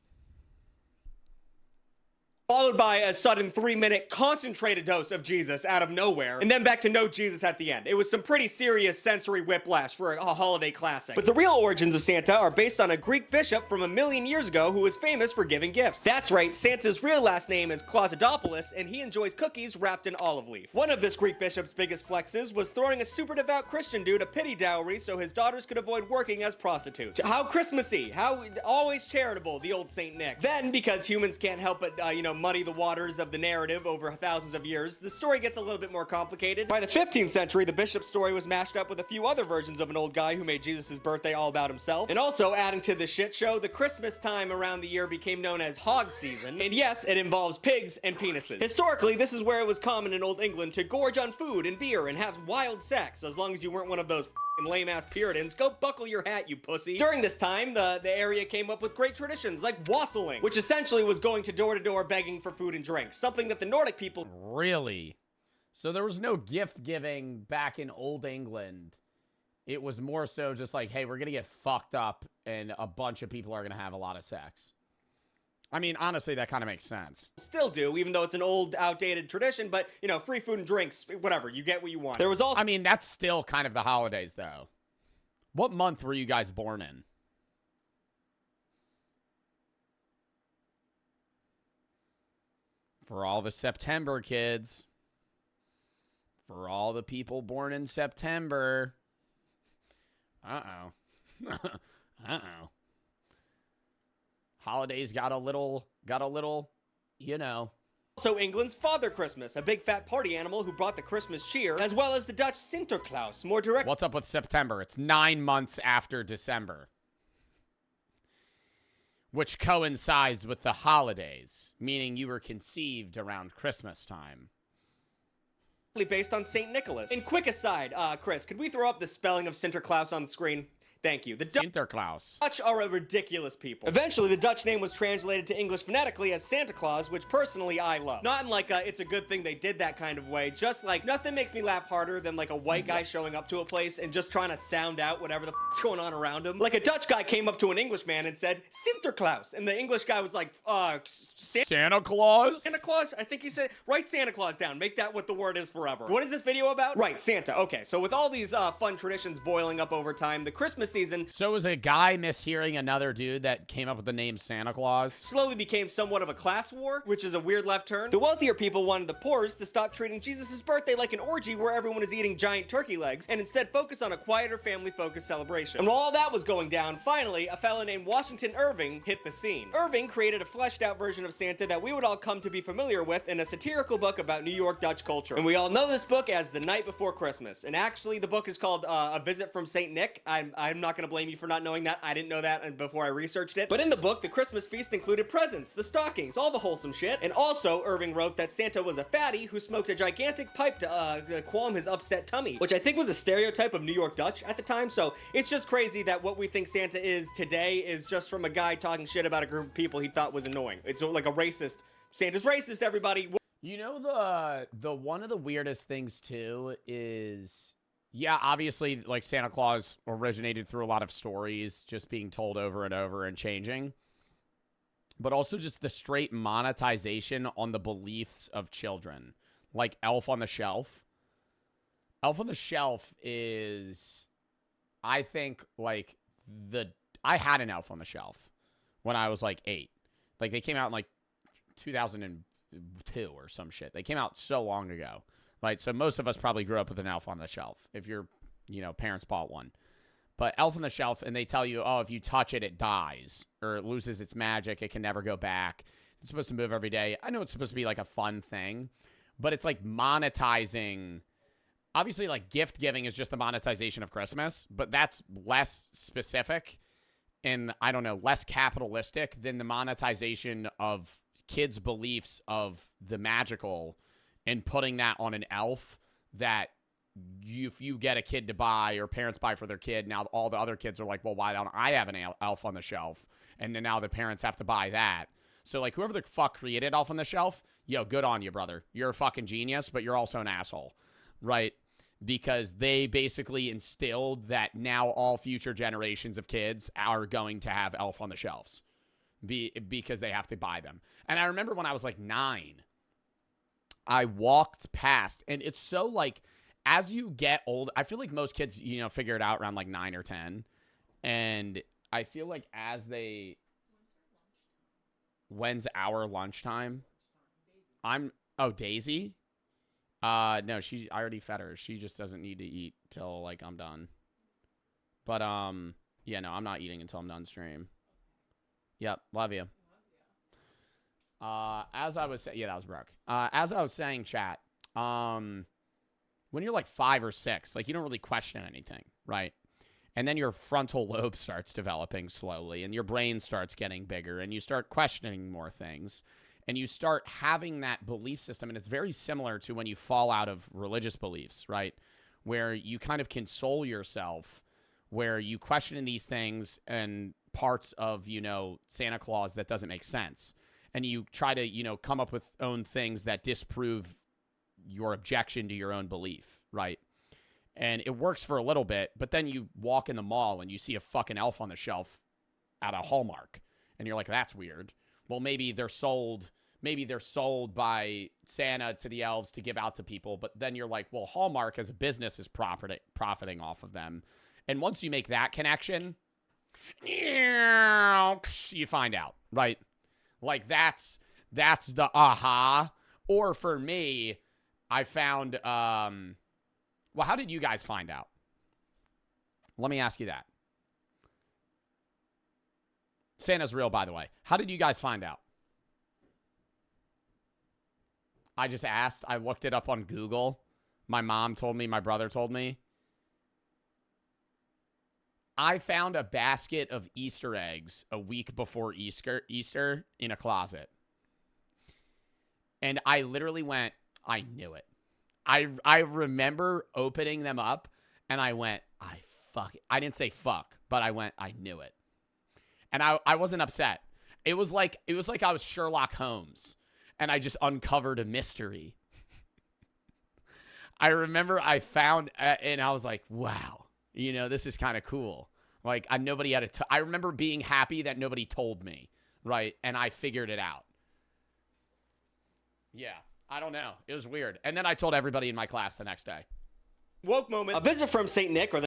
S14: Followed by a sudden 3-minute concentrated dose of Jesus out of nowhere, and then back to no Jesus at the end. It was some pretty serious sensory whiplash for a holiday classic. But the real origins of Santa are based on a Greek bishop from 1,000,000 years ago who was famous for giving gifts. That's right, Santa's real last name is Clausidopoulos, and he enjoys cookies wrapped in olive leaf. One of this Greek bishop's biggest flexes was throwing a super devout Christian dude a pity dowry so his daughters could avoid working as prostitutes. How Christmassy, how always charitable, the old Saint Nick. Then, because humans can't help but, muddy the waters of the narrative over thousands of years, the story gets a little bit more complicated. By the 15th century, the bishop's story was mashed up with a few other versions of an old guy who made Jesus' birthday all about himself. And also, adding to the shit show, the Christmas time around the year became known as hog season. And yes, it involves pigs and penises. Historically, this is where it was common in Old England to gorge on food and beer and have wild sex, as long as you weren't one of those lame-ass Puritans. Go buckle your hat, you pussy. During this time, the area came up with great traditions like wassailing, which essentially was going to door begging for food and drinks, something that the Nordic people—
S1: Really? So there was no gift giving back in Old England It was more so just like, hey, we're going to get fucked up and a bunch of people are going to have a lot of sex. I mean, honestly, that kind of makes sense.
S14: Still do, even though it's an old, outdated tradition, but, you know, free food and drinks, whatever, you get what you want. There was also...
S1: I mean, that's still kind of the holidays, though. What month were you guys born in? For all the September kids. For all the people born in September. Uh-oh. Uh-oh. Holidays got a little, you know.
S14: Also England's Father Christmas, a big fat party animal who brought the Christmas cheer, as well as the Dutch Sinterklaas, more direct.
S1: What's up with September? It's 9 months after December, which coincides with the holidays, meaning you were conceived around Christmas time.
S14: Based on St. Nicholas. And quick aside, Chris, could we throw up the spelling of Sinterklaas on the screen? Thank you. The
S1: Sinterklaas.
S14: Dutch are a ridiculous people. Eventually, the Dutch name was translated to English phonetically as Santa Claus, which personally I love. Not in like a, it's a good thing they did that kind of way, just like nothing makes me laugh harder than like a white guy showing up to a place and just trying to sound out whatever the f***'s going on around him. Like a Dutch guy came up to an Englishman and said, Sinterklaas, and the English guy was like,
S1: Santa Claus?
S14: Santa Claus? I think he said, write Santa Claus down, make that what the word is forever. What is this video about? Right, Santa. Okay, so with all these fun traditions boiling up over time, the Christmas season...
S1: So was a guy mishearing another dude that came up with the name Santa Claus?
S14: Slowly became somewhat of a class war, which is a weird left turn. The wealthier people wanted the poorest to stop treating Jesus' birthday like an orgy where everyone is eating giant turkey legs, and instead focus on a quieter family-focused celebration. And while all that was going down, finally, a fellow named Washington Irving hit the scene. Irving created a fleshed-out version of Santa that we would all come to be familiar with in a satirical book about New York Dutch culture. And we all know this book as The Night Before Christmas. And actually, the book is called A Visit from St. Nick. I'm not going to blame you for not knowing that. I didn't know that before I researched it. But in the book, the Christmas feast included presents, the stockings, all the wholesome shit. And also, Irving wrote that Santa was a fatty who smoked a gigantic pipe to calm his upset tummy, which I think was a stereotype of New York Dutch at the time. So it's just crazy that what we think Santa is today is just from a guy talking shit about a group of people he thought was annoying. It's like a racist. Santa's racist, everybody.
S1: You know, the one of the weirdest things too is, yeah, obviously, like, Santa Claus originated through a lot of stories just being told over and over and changing. But also just the straight monetization on the beliefs of children. Like Elf on the Shelf. Elf on the Shelf is, I think, like, I had an Elf on the Shelf when I was, like, 8. Like, they came out in, like, 2002 or some shit. They came out so long ago. Right, so most of us probably grew up with an Elf on the Shelf if your, parents bought one. But Elf on the Shelf, and they tell you, oh, if you touch it, it dies or it loses its magic. It can never go back. It's supposed to move every day. I know it's supposed to be like a fun thing, but it's like monetizing. Obviously, like, gift giving is just the monetization of Christmas, but that's less specific and, I don't know, less capitalistic than the monetization of kids' beliefs of the magical and putting that on an elf that if you get a kid to buy or parents buy for their kid, now all the other kids are like, well, why don't I have an elf on the shelf? And then now the parents have to buy that. So, like, whoever the fuck created Elf on the Shelf, yo, good on you, brother. You're a fucking genius, but you're also an asshole, right? Because they basically instilled that now all future generations of kids are going to have Elf on the Shelves because they have to buy them. And I remember when I was like 9, I walked past, and it's so, like, as you get old, I feel like most kids, figure it out around like 9 or 10. And I feel like as they, when's our lunchtime? Daisy? No, I already fed her. She just doesn't need to eat till, like, I'm done. But, yeah, no, I'm not eating until I'm done stream. Yep, love you. As I was saying, yeah, that was Brooke. As I was saying, chat, when you're like 5 or 6, like, you don't really question anything, right? And then your frontal lobe starts developing slowly, and your brain starts getting bigger, and you start questioning more things, and you start having that belief system, and it's very similar to when you fall out of religious beliefs, right? Where you kind of console yourself, where you question these things and parts of, Santa Claus that doesn't make sense. And you try to, come up with own things that disprove your objection to your own belief, right? And it works for a little bit, but then you walk in the mall and you see a fucking elf on the shelf at a Hallmark. And you're like, that's weird. Well, maybe they're sold by Santa to the elves to give out to people. But then you're like, well, Hallmark as a business is profiting off of them. And once you make that connection, you find out, right? Like that's the aha. Or for me, I found, well, how did you guys find out? Let me ask you that. Santa's real, by the way. How did you guys find out? I just asked. I looked it up on Google. My mom told me. My brother told me. I found a basket of Easter eggs a week before Easter in a closet. And I literally went, I knew it. I remember opening them up, and I went, I didn't say fuck, but I went, I knew it. And I wasn't upset. It was like I was Sherlock Holmes, and I just uncovered a mystery. I remember I found, and I was like, wow, this is kind of cool. Like, nobody had I remember being happy that nobody told me, right? And I figured it out. Yeah. I don't know. It was weird. And then I told everybody in my class the next day.
S14: Woke moment. A visit from St. Nick or the...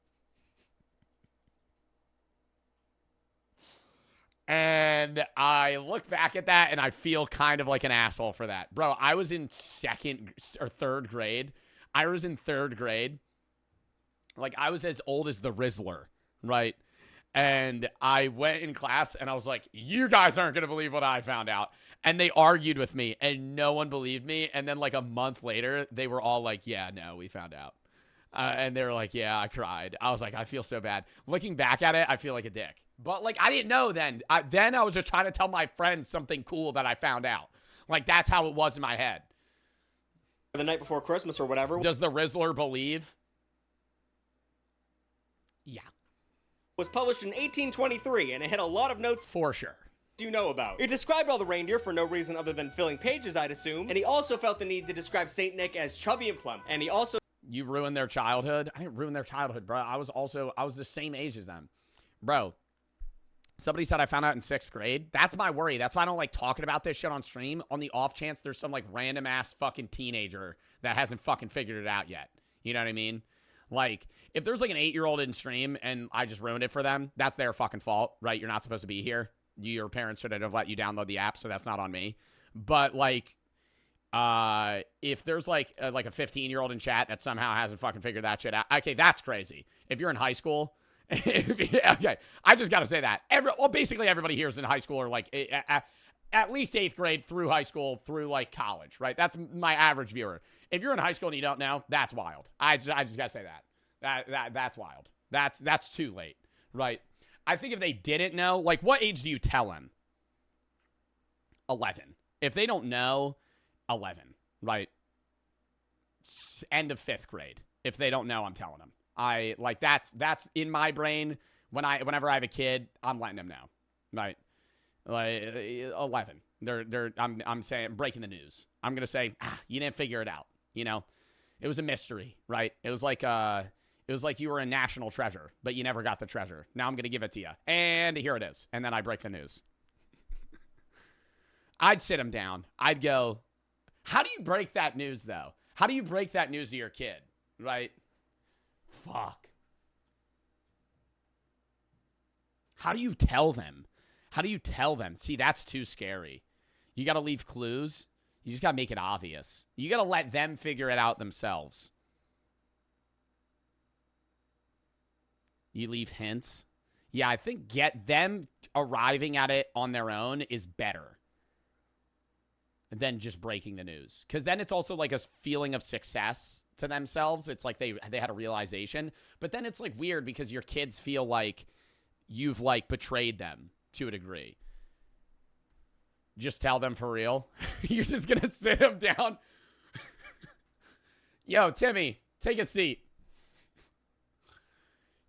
S1: And I look back at that and I feel kind of like an asshole for that. Bro, I was in third grade. I was in third grade. Like, I was as old as the Rizzler, right? And I went in class and I was like, you guys aren't going to believe what I found out. And they argued with me and no one believed me. And then like a month later, they were all like, yeah, no, we found out. And they were like, yeah, I cried. I was like, I feel so bad. Looking back at it, I feel like a dick. But like, I didn't know then. Then I was just trying to tell my friends something cool that I found out. Like, that's how it was in my head.
S14: The night before Christmas or whatever.
S1: Does the Rizzler believe? Yeah.
S14: Was published in 1823, and it had a lot of notes
S1: for sure
S14: you know about. It described all the reindeer for no reason other than filling pages, I'd assume, and he also felt the need to describe Saint Nick as chubby and plump, and he also...
S1: You ruined their childhood? I didn't ruin their childhood, bro. I was the same age as them. Bro, somebody said I found out in 6th grade. That's my worry. That's why I don't like talking about this shit on stream, on the off chance there's some like random ass fucking teenager that hasn't fucking figured it out yet. You know what I mean? Like, if there's like an 8-year-old in stream and I just ruined it for them, that's their fucking fault, right? You're not supposed to be here. Your parents should have let you download the app, so that's not on me. But like, if there's like a 15-year-old in chat that somehow hasn't fucking figured that shit out, okay, that's crazy. If you're in high school, okay, I just gotta say that. Basically everybody here is in high school or like at least 8th grade through high school through like college, right? That's my average viewer. If you're in high school and you don't know, that's wild. I just gotta say that. That's wild. That's too late, right? I think if they didn't know, like, what age do you tell them? 11. If they don't know, 11, right? End of 5th grade. If they don't know, I'm telling them. That's in my brain. Whenever I have a kid, I'm letting them know, right? Like 11. I'm saying, breaking the news. I'm gonna say, you didn't figure it out. It was a mystery, right? It was like you were a national treasure, but you never got the treasure. Now I'm going to give it to you. And here it is. And then I break the news. I'd sit him down. I'd go, how do you break that news, though? How do you break that news to your kid, right? Fuck. How do you tell them? How do you tell them? See, that's too scary. You got to leave clues. You just got to make it obvious. You got to let them figure it out themselves. You leave hints. Yeah, I think get them arriving at it on their own is better than just breaking the news. Because then it's also like a feeling of success to themselves. It's like they had a realization. But then it's like weird because your kids feel like you've like betrayed them to a degree. Just tell them for real. You're just going to sit them down. Yo, Timmy, take a seat.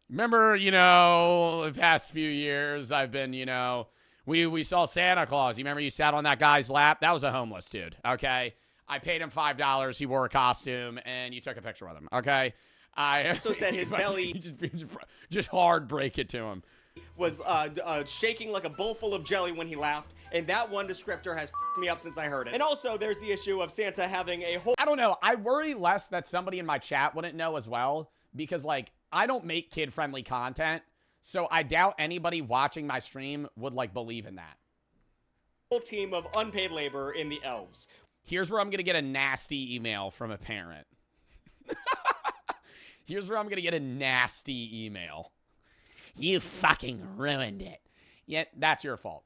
S1: Remember, the past few years, I've been, we saw Santa Claus. You remember you sat on that guy's lap? That was a homeless dude, okay? I paid him $5. He wore a costume, and you took a picture with him, okay? I
S14: also said his belly
S1: just hard break it to him.
S14: Was shaking like a bowl full of jelly when he laughed, and that one descriptor has f***ed me up since I heard it. And also, there's the issue of Santa having a whole—
S1: I don't know. I worry less that somebody in my chat wouldn't know as well, because, like, I don't make kid-friendly content, so I doubt anybody watching my stream would, like, believe in that.
S14: whole team of unpaid labor in the elves.
S1: Here's where I'm going to get a nasty email from a parent. Here's where I'm going to get a nasty email. You fucking ruined it. Yeah, that's your fault.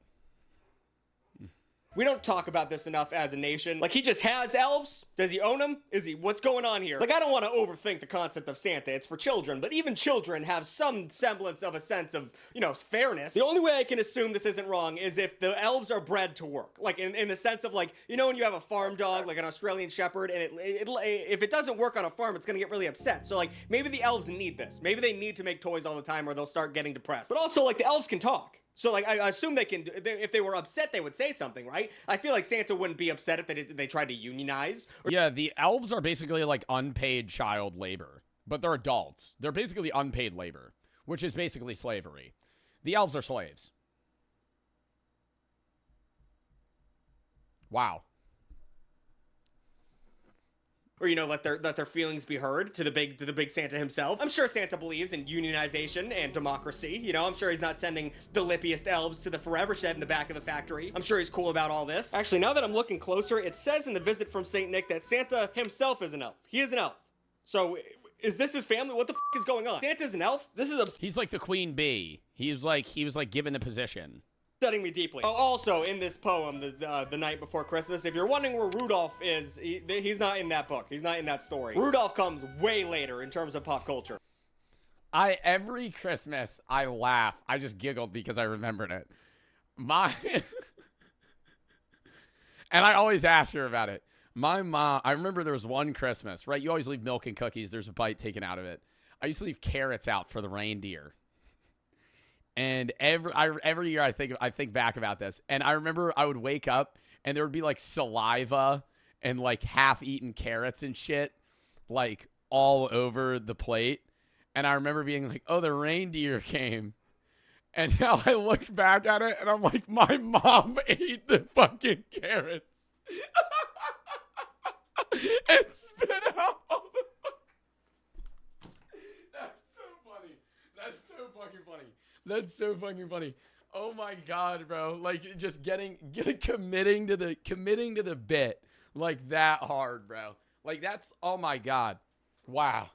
S14: We don't talk about this enough as a nation. Like, he just has elves? Does he own them? What's going on here? Like, I don't want to overthink the concept of Santa. It's for children, but even children have some semblance of a sense of, you know, fairness. The only way I can assume this isn't wrong is if the elves are bred to work. Like, in the sense of, like, you know when you have a farm dog, like an Australian Shepherd, and if it doesn't work on a farm, it's gonna get really upset. So, like, maybe the elves need this. Maybe they need to make toys all the time or they'll start getting depressed. But also, like, the elves can talk. So, like, I assume they can, if they were upset, they would say something, right? I feel like Santa wouldn't be upset if they tried to unionize.
S1: Yeah, the elves are basically, like, unpaid child labor. But they're adults. They're basically unpaid labor, which is basically slavery. The elves are slaves. Wow.
S14: Or, you know, let their feelings be heard to the big Santa himself. I'm sure Santa believes in unionization and democracy. You know, I'm sure he's not sending the lippiest elves to the forever shed in the back of the factory. I'm sure he's cool about all this. Actually, now that I'm looking closer, it says in the visit from Saint Nick that Santa himself is an elf. He is an elf. So, is this his family? What the f is going on? Santa's an elf? This is
S1: He's like the queen bee. He was like given the position.
S14: Upsetting me deeply. Oh, also, in this poem, the night before Christmas, if you're wondering where Rudolph is, he's not in that book. He's not in that story. Rudolph comes way later in terms of pop culture.
S1: Every Christmas, I laugh. I just giggled because I remembered it. And I always ask her about it. My mom, I remember there was one Christmas, right? You always leave milk and cookies. There's a bite taken out of it. I used to leave carrots out for the reindeer. And every year I think back about this, and I remember I would wake up and there would be like saliva and like half-eaten carrots and shit like all over the plate. And I remember being like, "Oh, the reindeer came." And now I look back at it and I'm like, my mom ate the fucking carrots and spit out all the. That's so funny. That's so fucking funny. That's so fucking funny. Oh my god, bro! Like just committing to the bit like that hard, bro. Like that's, oh my god, wow.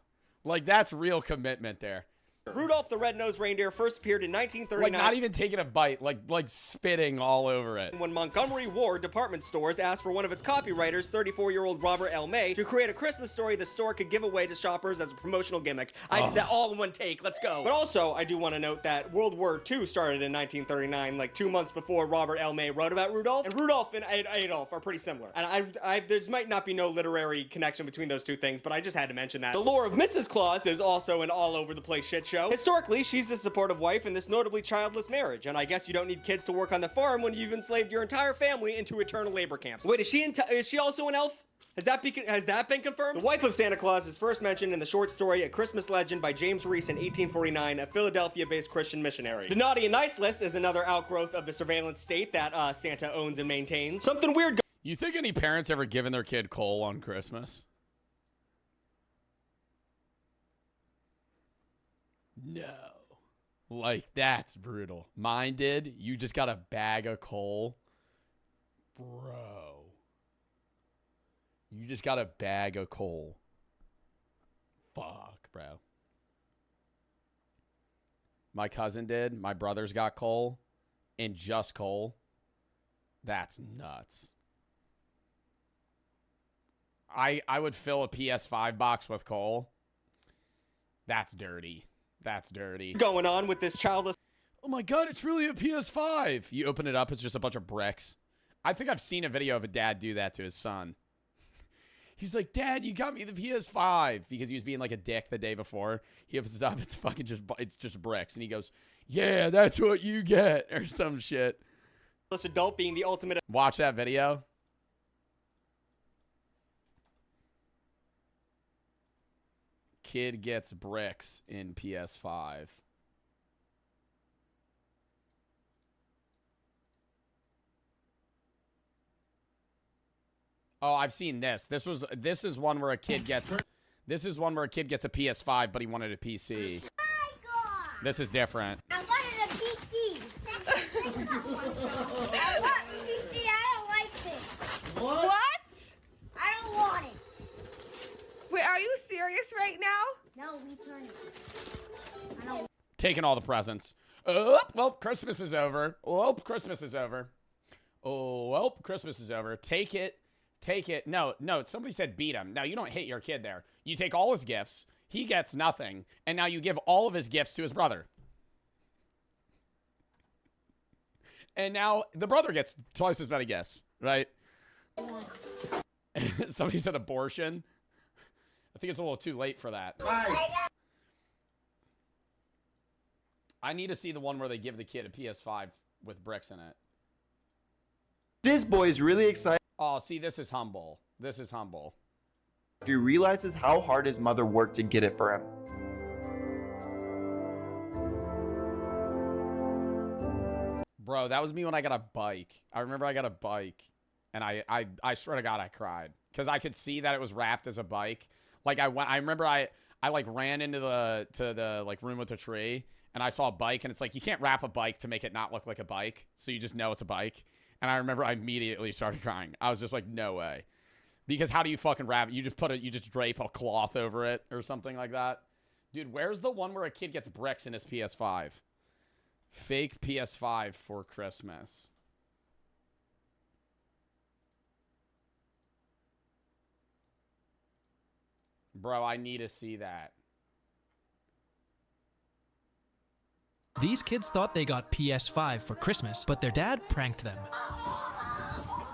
S1: Like that's real commitment there.
S14: Rudolph the Red-Nosed Reindeer first appeared in 1939.
S1: Like not even taking a bite, like spitting all over it.
S14: When Montgomery Ward department stores asked for one of its copywriters, 34-year-old Robert L. May, to create a Christmas story the store could give away to shoppers as a promotional gimmick. I did that all in one take. Let's go. But also, I do want to note that World War II started in 1939, like 2 months before Robert L. May wrote about Rudolph. And Rudolph and Adolf are pretty similar. And there might not be no literary connection between those two things, but I just had to mention that. The lore of Mrs. Claus is also an all-over-the-place shit show. Historically, she's the supportive wife in this notably childless marriage, and I guess you don't need kids to work on the farm when you've enslaved your entire family into eternal labor camps. Wait, is she also an elf? Has that been confirmed? The wife of Santa Claus is first mentioned in the short story A Christmas Legend by James Reese in 1849, a Philadelphia-based Christian missionary. The naughty and nice list is another outgrowth of the surveillance state that Santa owns and maintains. Something weird.
S1: You think any parents ever given their kid coal on Christmas? No. Like, that's brutal. Mine did. You just got a bag of coal. Bro. You just got a bag of coal. Fuck, bro. My cousin did. My brothers got coal. And just coal. That's nuts. I would fill a PS5 box with coal. That's dirty. That's dirty.
S14: Going on with this childless.
S1: Oh my god, it's really a PS5. You open it up, it's just a bunch of bricks. I think I've seen a video of a dad do that to his son. He's like, "Dad, you got me the PS5," because he was being like a dick the day before. He opens it up, it's just bricks, and he goes, "Yeah, that's what you get," or some shit.
S14: This adult being the ultimate.
S1: Watch that video. kid gets bricks in PS5. Oh, I've seen this. This is one where a kid gets this is one where a kid gets a PS5 but he wanted a PC. This is different.
S15: I wanted a PC. I want a PC. I don't like this.
S16: What?
S15: I don't want it.
S16: Wait, are you serious right now?
S15: No, we turn it. I don't.
S1: Taking all the presents. Oh, well, Christmas is over. Oh, Christmas is over. Oh, well, Christmas is over. Take it. Take it. No, somebody said beat him. No, you don't hit your kid there. You take all his gifts. He gets nothing. And now you give all of his gifts to his brother. And now the brother gets twice as many gifts, right? Somebody said abortion. I think it's a little too late for that. I need to see the one where they give the kid a PS5 with bricks in it.
S17: This boy is really excited.
S1: Oh, see, this is humble. This is humble.
S17: He realizes how hard his mother worked to get it for him.
S1: Bro, that was me when I got a bike. I remember I got a bike, and I swear to God, I cried. Because I could see that it was wrapped as a bike. Like, I remember I like, ran into the like, room with the tree, and I saw a bike, and it's like, you can't wrap a bike to make it not look like a bike, so you just know it's a bike. And I remember I immediately started crying. I was just like, no way. Because how do you fucking wrap it? You just drape a cloth over it or something like that. Dude, where's the one where a kid gets bricks in his PS5? Fake PS5 for Christmas. Bro, I need to see that.
S18: These kids thought they got PS5 for Christmas, but their dad pranked them.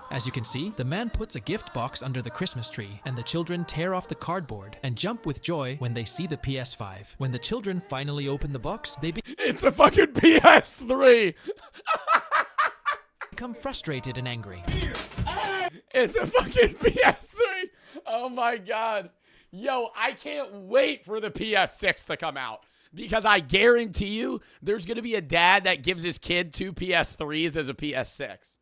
S18: As you can see, the man puts a gift box under the Christmas tree, and the children tear off the cardboard and jump with joy when they see the PS5. When the children finally open the box, they
S1: It's a fucking PS3!
S18: become frustrated and angry.
S1: It's a fucking PS3! Oh my God. Yo, I can't wait for the PS6 to come out. Because I guarantee you, there's going to be a dad that gives his kid 2 PS3s as a PS6.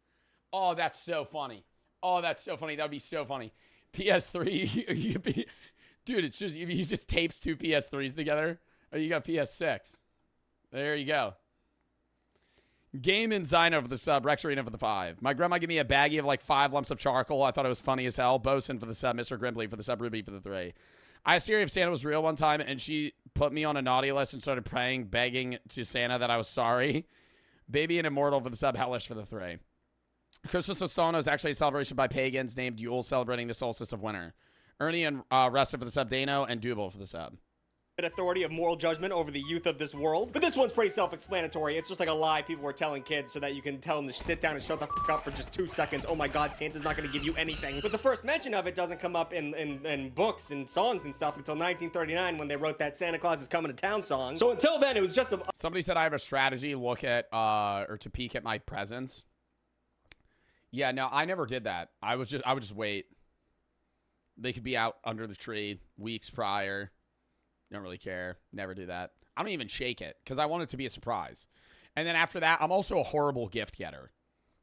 S1: Oh, that's so funny. Oh, that's so funny. That would be so funny. PS3, dude, it's just, he just tapes 2 PS3s together. Oh, you got PS6. There you go. Game and Zino for the sub. Rex Arena for the 5. My grandma gave me a baggie of like 5 lumps of charcoal. I thought it was funny as hell. Bosun for the sub. Mr. Grimbley for the sub. Ruby for the 3. I asked Siri if Santa was real one time, and she put me on a naughty list and started praying, begging to Santa that I was sorry. Baby and Immortal for the sub. Hellish for the 3. Christmas of Stone is actually a celebration by pagans named Yule, celebrating the solstice of winter. Ernie and Resta for the sub. Dano and Double for the sub.
S14: Authority of moral judgment over the youth of this world. But this one's pretty self-explanatory. It's just like a lie people were telling kids so that you can tell them to sit down and shut the fuck up for just 2 seconds. Oh my God, Santa's not going to give you anything. But the first mention of it doesn't come up in books and songs and stuff until 1939 when they wrote that Santa Claus is Coming to Town song. So until then, it was just a...
S1: Somebody said I have a strategy, look at, or to peek at my presents. Yeah, no, I never did that. I would just wait. They could be out under the tree weeks prior. Don't really care. Never do that. I don't even shake it because I want it to be a surprise. And then after that, I'm also a horrible gift getter.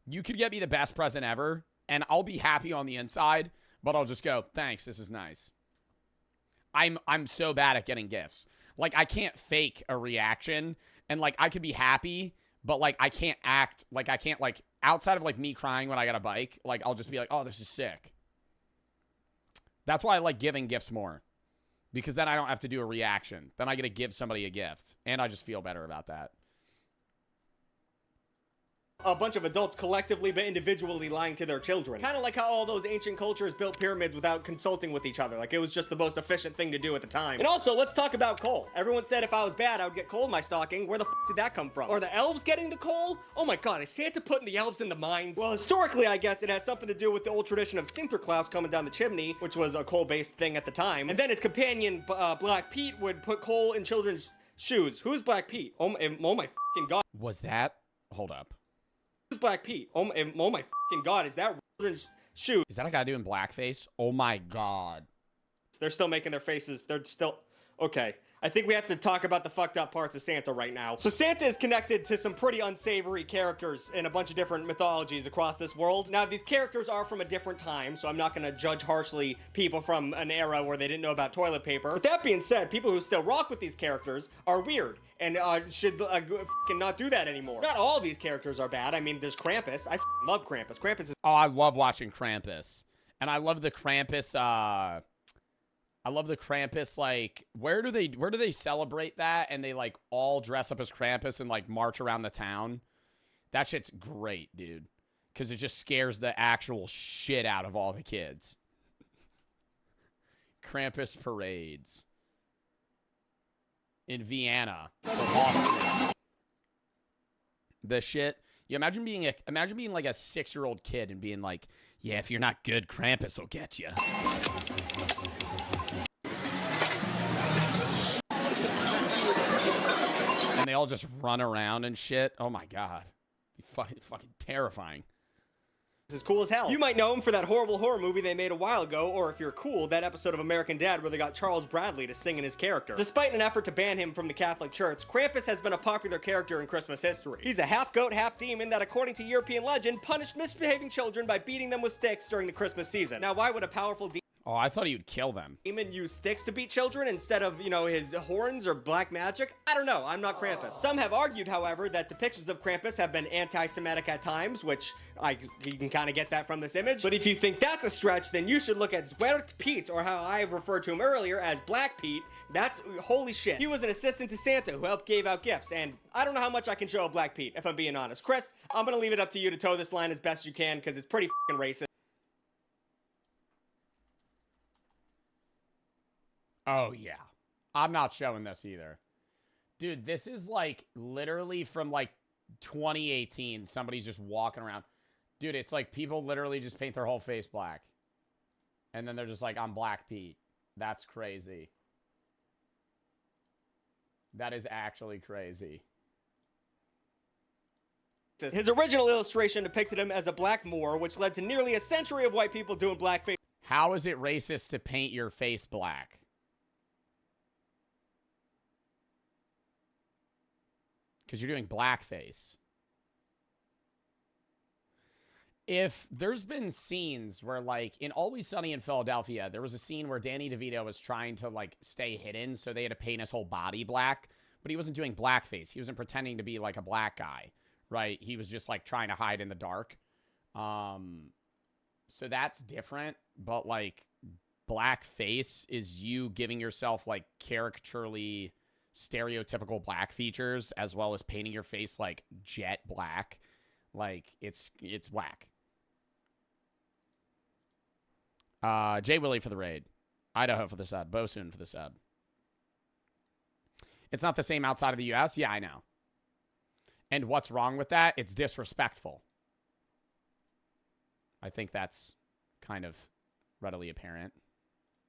S1: You could get me the best present ever, and I'll be happy on the inside, but I'll just go, thanks, this is nice. I'm so bad at getting gifts. Like, I can't fake a reaction, and, like, I could be happy, but, like, I can't act, like, I can't, like, outside of, like, me crying when I got a bike, like, I'll just be like, oh, this is sick. That's why I like giving gifts more. Because then I don't have to do a reaction. Then I get to give somebody a gift. And I just feel better about that.
S14: A bunch of adults collectively but individually lying to their children. Kind of like how all those ancient cultures built pyramids without consulting with each other. Like, it was just the most efficient thing to do at the time. And also, let's talk about coal. Everyone said if I was bad, I would get coal in my stocking. Where the f did that come from? Are the elves getting the coal? Oh my God, is Santa putting the elves in the mines? Well, historically, I guess it has something to do with the old tradition of Sinterklaas coming down the chimney, which was a coal-based thing at the time. And then his companion, Black Pete, would put coal in children's shoes. Who's Black Pete? Oh my f***ing God.
S1: Was that? Hold up.
S14: Who's Black Pete? Oh my f***ing God, is that children's shoes?
S1: Is that a guy doing blackface? Oh my God.
S14: They're still making their faces. They're still... Okay, I think we have to talk about the fucked up parts of Santa right now. So Santa is connected to some pretty unsavory characters in a bunch of different mythologies across this world. Now, these characters are from a different time, so I'm not gonna judge harshly people from an era where they didn't know about toilet paper. But that being said, people who still rock with these characters are weird and should fucking not do that anymore. Not all these characters are bad. I mean, there's Krampus. I love Krampus. Krampus is—
S1: Oh, I love watching Krampus. And I love the Krampus, like, where do they celebrate that? And they, like, all dress up as Krampus and, like, march around the town. That shit's great, dude. Because it just scares the actual shit out of all the kids. Krampus parades. In Vienna. The shit. You imagine being like a 6-year-old kid and being like, yeah, if you're not good, Krampus will get you. And they all just run around and shit. Oh my god. Fucking terrifying.
S14: This is cool as hell. You might know him for that horrible horror movie they made a while ago, or if you're cool, that episode of American Dad where they got Charles Bradley to sing in his character. Despite an effort to ban him from the Catholic Church, Krampus has been a popular character in Christmas history. He's a half-goat, half-demon that, according to European legend, punished misbehaving children by beating them with sticks during the Christmas season. Now, why would a powerful
S1: Oh, I thought he would kill them.
S14: demon use sticks to beat children instead of, you know, his horns or black magic? I don't know, I'm not Krampus. Some have argued, however, that depictions of Krampus have been anti-Semitic at times, which you can kind of get that from this image. But if you think that's a stretch, then you should look at Zwart Piet, or how I referred to him earlier as Black Pete. That's holy shit. He was an assistant to Santa who helped give out gifts, and I don't know how much I can show of Black Pete, if I'm being honest. Chris, I'm gonna leave it up to you to toe this line as best you can, because it's pretty fucking racist.
S1: Oh, yeah. I'm not showing this either. Dude, this is, like, literally from, like, 2018. Somebody's just walking around. Dude, it's like people literally just paint their whole face black. And then they're just like, I'm Black Pete. That's crazy. That is actually crazy.
S14: His original illustration depicted him as a black Moor, which led to nearly a century of white people doing blackface.
S1: How is it racist to paint your face black? Because you're doing blackface. If there's been scenes where, like, in Always Sunny in Philadelphia, there was a scene where Danny DeVito was trying to, like, stay hidden, so they had to paint his whole body black, but he wasn't doing blackface. He wasn't pretending to be, like, a black guy, right? He was just, like, trying to hide in the dark. So that's different, but, like, blackface is you giving yourself, like, caricaturely stereotypical black features, as well as painting your face, like, jet black. Like, it's whack. Jay Willie for the raid. Idaho for the sub. Bosun for the sub. It's not the same outside of the U.S.? Yeah, I know. And what's wrong with that? It's disrespectful. I think that's kind of readily apparent.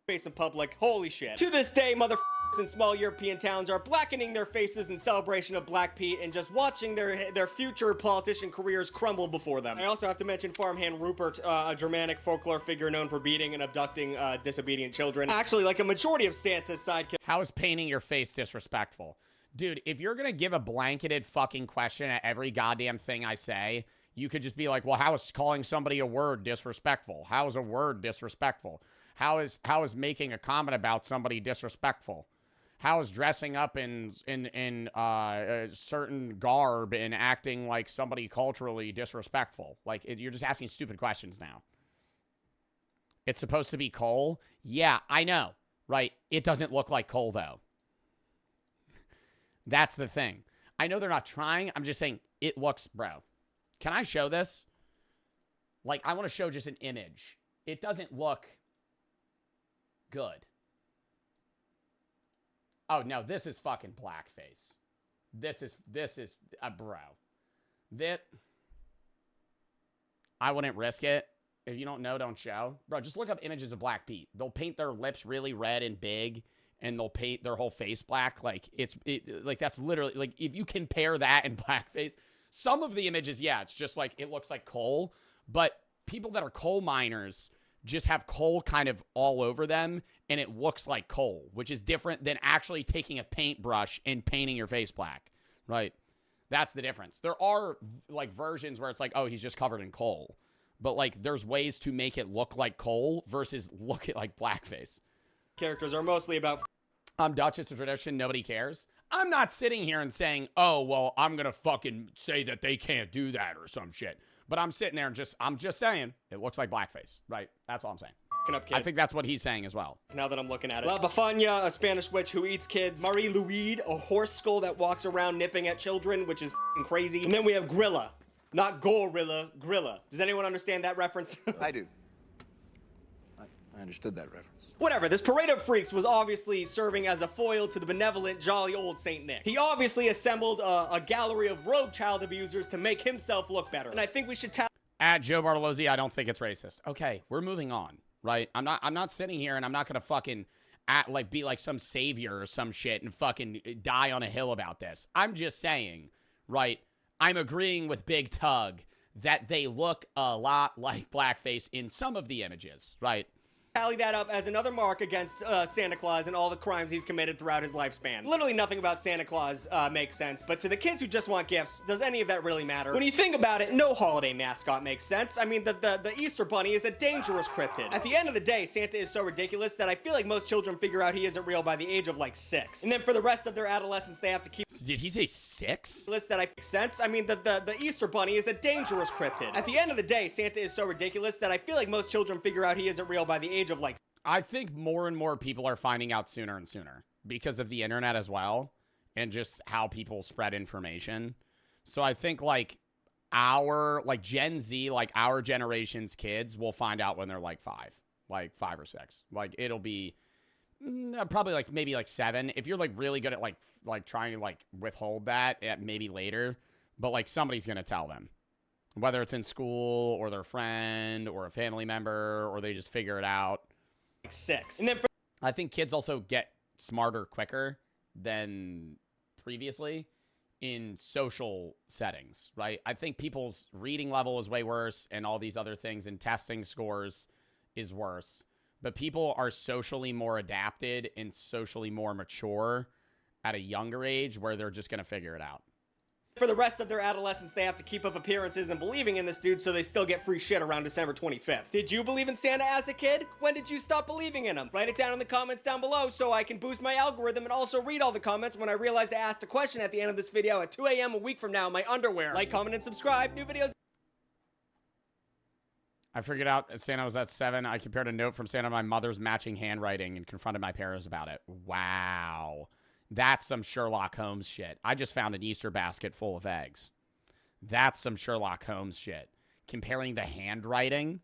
S14: Face in public, holy shit. To this day, motherfuckers in small European towns are blackening their faces in celebration of Black Pete and just watching their future politician careers crumble before them. I also have to mention farmhand Rupert, a Germanic folklore figure known for beating and abducting disobedient children. Actually, like a majority of Santa's sidekick.
S1: How is painting your face disrespectful? Dude, if you're gonna give a blanketed fucking question at every goddamn thing I say, you could just be like, well, how is calling somebody a word disrespectful? How is a word disrespectful? How is making a comment about somebody disrespectful? How is dressing up in a certain garb and acting like somebody culturally disrespectful? Like, you're just asking stupid questions now. It's supposed to be coal? Yeah, I know, right? It doesn't look like coal, though. That's the thing. I know they're not trying. I'm just saying it looks, bro. Can I show this? Like, I want to show just an image. It doesn't look good. Oh, no, this is fucking blackface. This is bro. I wouldn't risk it. If you don't know, don't show. Bro, just look up images of Black Pete. They'll paint their lips really red and big, and they'll paint their whole face black. Like, like, that's literally, like, if you compare that and blackface, some of the images, yeah, it's just like, it looks like coal, but people that are coal miners just have coal kind of all over them, and it looks like coal, which is different than actually taking a paintbrush and painting your face black, right? That's the difference. There are, like, versions where it's like, oh, he's just covered in coal. But, like, there's ways to make it look like coal versus look at, like, blackface.
S14: Characters are mostly about...
S1: I'm Dutch, it's a tradition, nobody cares. I'm not sitting here and saying, oh, well, I'm going to fucking say that they can't do that or some shit. But I'm sitting there and I'm just saying, it looks like blackface, right? That's all I'm saying.
S14: Up kids.
S1: I think that's what he's saying as well.
S14: Now that I'm looking at it. La Bafania, a Spanish witch who eats kids. Marie Louise, a horse skull that walks around nipping at children, which is crazy. And then we have Grilla. Not gorilla, Grilla. Does anyone understand that reference?
S19: I do. I understood that reference.
S14: Whatever, this parade of freaks was obviously serving as a foil to the benevolent, jolly old Saint Nick. He obviously assembled a gallery of rogue child abusers to make himself look better. And I think we should
S1: At Joe Bartolozzi, I don't think it's racist. Okay, we're moving on, right? I'm not sitting here and I'm not gonna fucking be like some savior or some shit and fucking die on a hill about this. I'm just saying, right? I'm agreeing with Big Tug that they look a lot like blackface in some of the images, right?
S14: tally that up as another mark against Santa Claus and all the crimes he's committed throughout his lifespan. Literally nothing about Santa Claus makes sense, but to the kids who just want gifts, does any of that really matter? When you think about it, no holiday mascot makes sense. I mean, the Easter Bunny is a dangerous cryptid. At the end of the day, Santa is so ridiculous that I feel like most children figure out he isn't real by the age of like 6. And then for the rest of their adolescence, they have to keep...
S1: Did he say 6?
S14: That I make sense. I mean, the Easter Bunny is a dangerous cryptid. At the end of the day, Santa is so ridiculous that I feel like most children figure out he isn't real by the age of like...
S1: I think more and more people are finding out sooner and sooner because of the internet as well and just how people spread information. So I think like Gen Z, like our generation's kids will find out when they're like 5 or 6. Like it'll be probably like maybe like 7. If you're like really good at like trying to like withhold that, maybe later, but like somebody's going to tell them. Whether it's in school or their friend or a family member or they just figure it out.
S14: 6. And then
S1: I think kids also get smarter quicker than previously in social settings, right? I think people's reading level is way worse and all these other things, and testing scores is worse. But people are socially more adapted and socially more mature at a younger age where they're just going to figure it out.
S14: For the rest of their adolescence, they have to keep up appearances and believing in this dude so they still get free shit around December 25th. Did you believe in Santa as a kid? When did you stop believing in him? Write it down in the comments down below so I can boost my algorithm and also read all the comments when I realized I asked a question at the end of this video at 2 a.m. a week from now in my underwear. Like, comment, and subscribe. New videos.
S1: I figured out Santa was at 7. I compared a note from Santa to my mother's matching handwriting and confronted my parents about it. Wow. That's some Sherlock Holmes shit. I just found an Easter basket full of eggs. That's some Sherlock Holmes shit. Comparing the handwriting.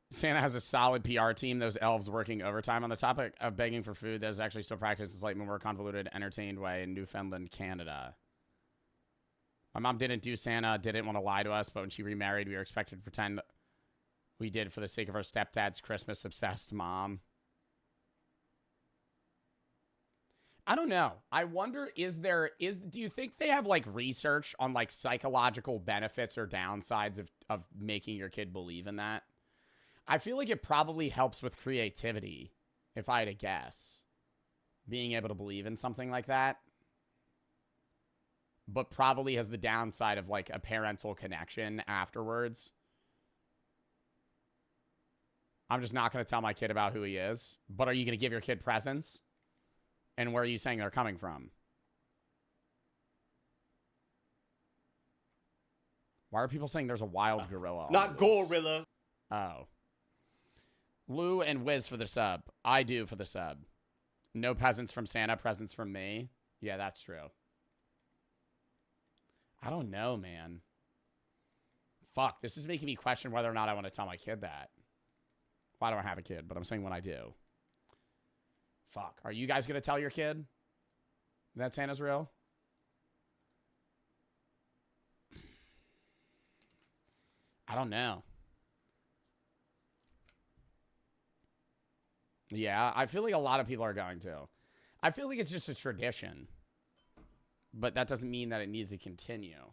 S1: Santa has a solid PR team. Those elves working overtime on the topic of begging for food that is actually still practiced in slightly more convoluted, entertained way in Newfoundland, Canada. My mom didn't do Santa, didn't want to lie to us, but when she remarried, we were expected to pretend we did for the sake of our stepdad's Christmas-obsessed mom. I don't know. I wonder, do you think they have like research on like psychological benefits or downsides of making your kid believe in that? I feel like it probably helps with creativity, if I had to guess. Being able to believe in something like that. But probably has the downside of like a parental connection afterwards. I'm just not going to tell my kid about who he is. But are you going to give your kid presents? And where are you saying they're coming from? Why are people saying there's a wild gorilla?
S14: Not gorilla.
S1: Oh. Lou and Wiz for the sub. I do for the sub. No presents from Santa, presents from me. Yeah, that's true. I don't know, man. Fuck, this is making me question whether or not I want to tell my kid that. Why do I have a kid? But I'm saying when I do. Fuck. Are you guys going to tell your kid that Santa's real? I don't know. Yeah, I feel like a lot of people are going to. I feel like it's just a tradition. But that doesn't mean that it needs to continue.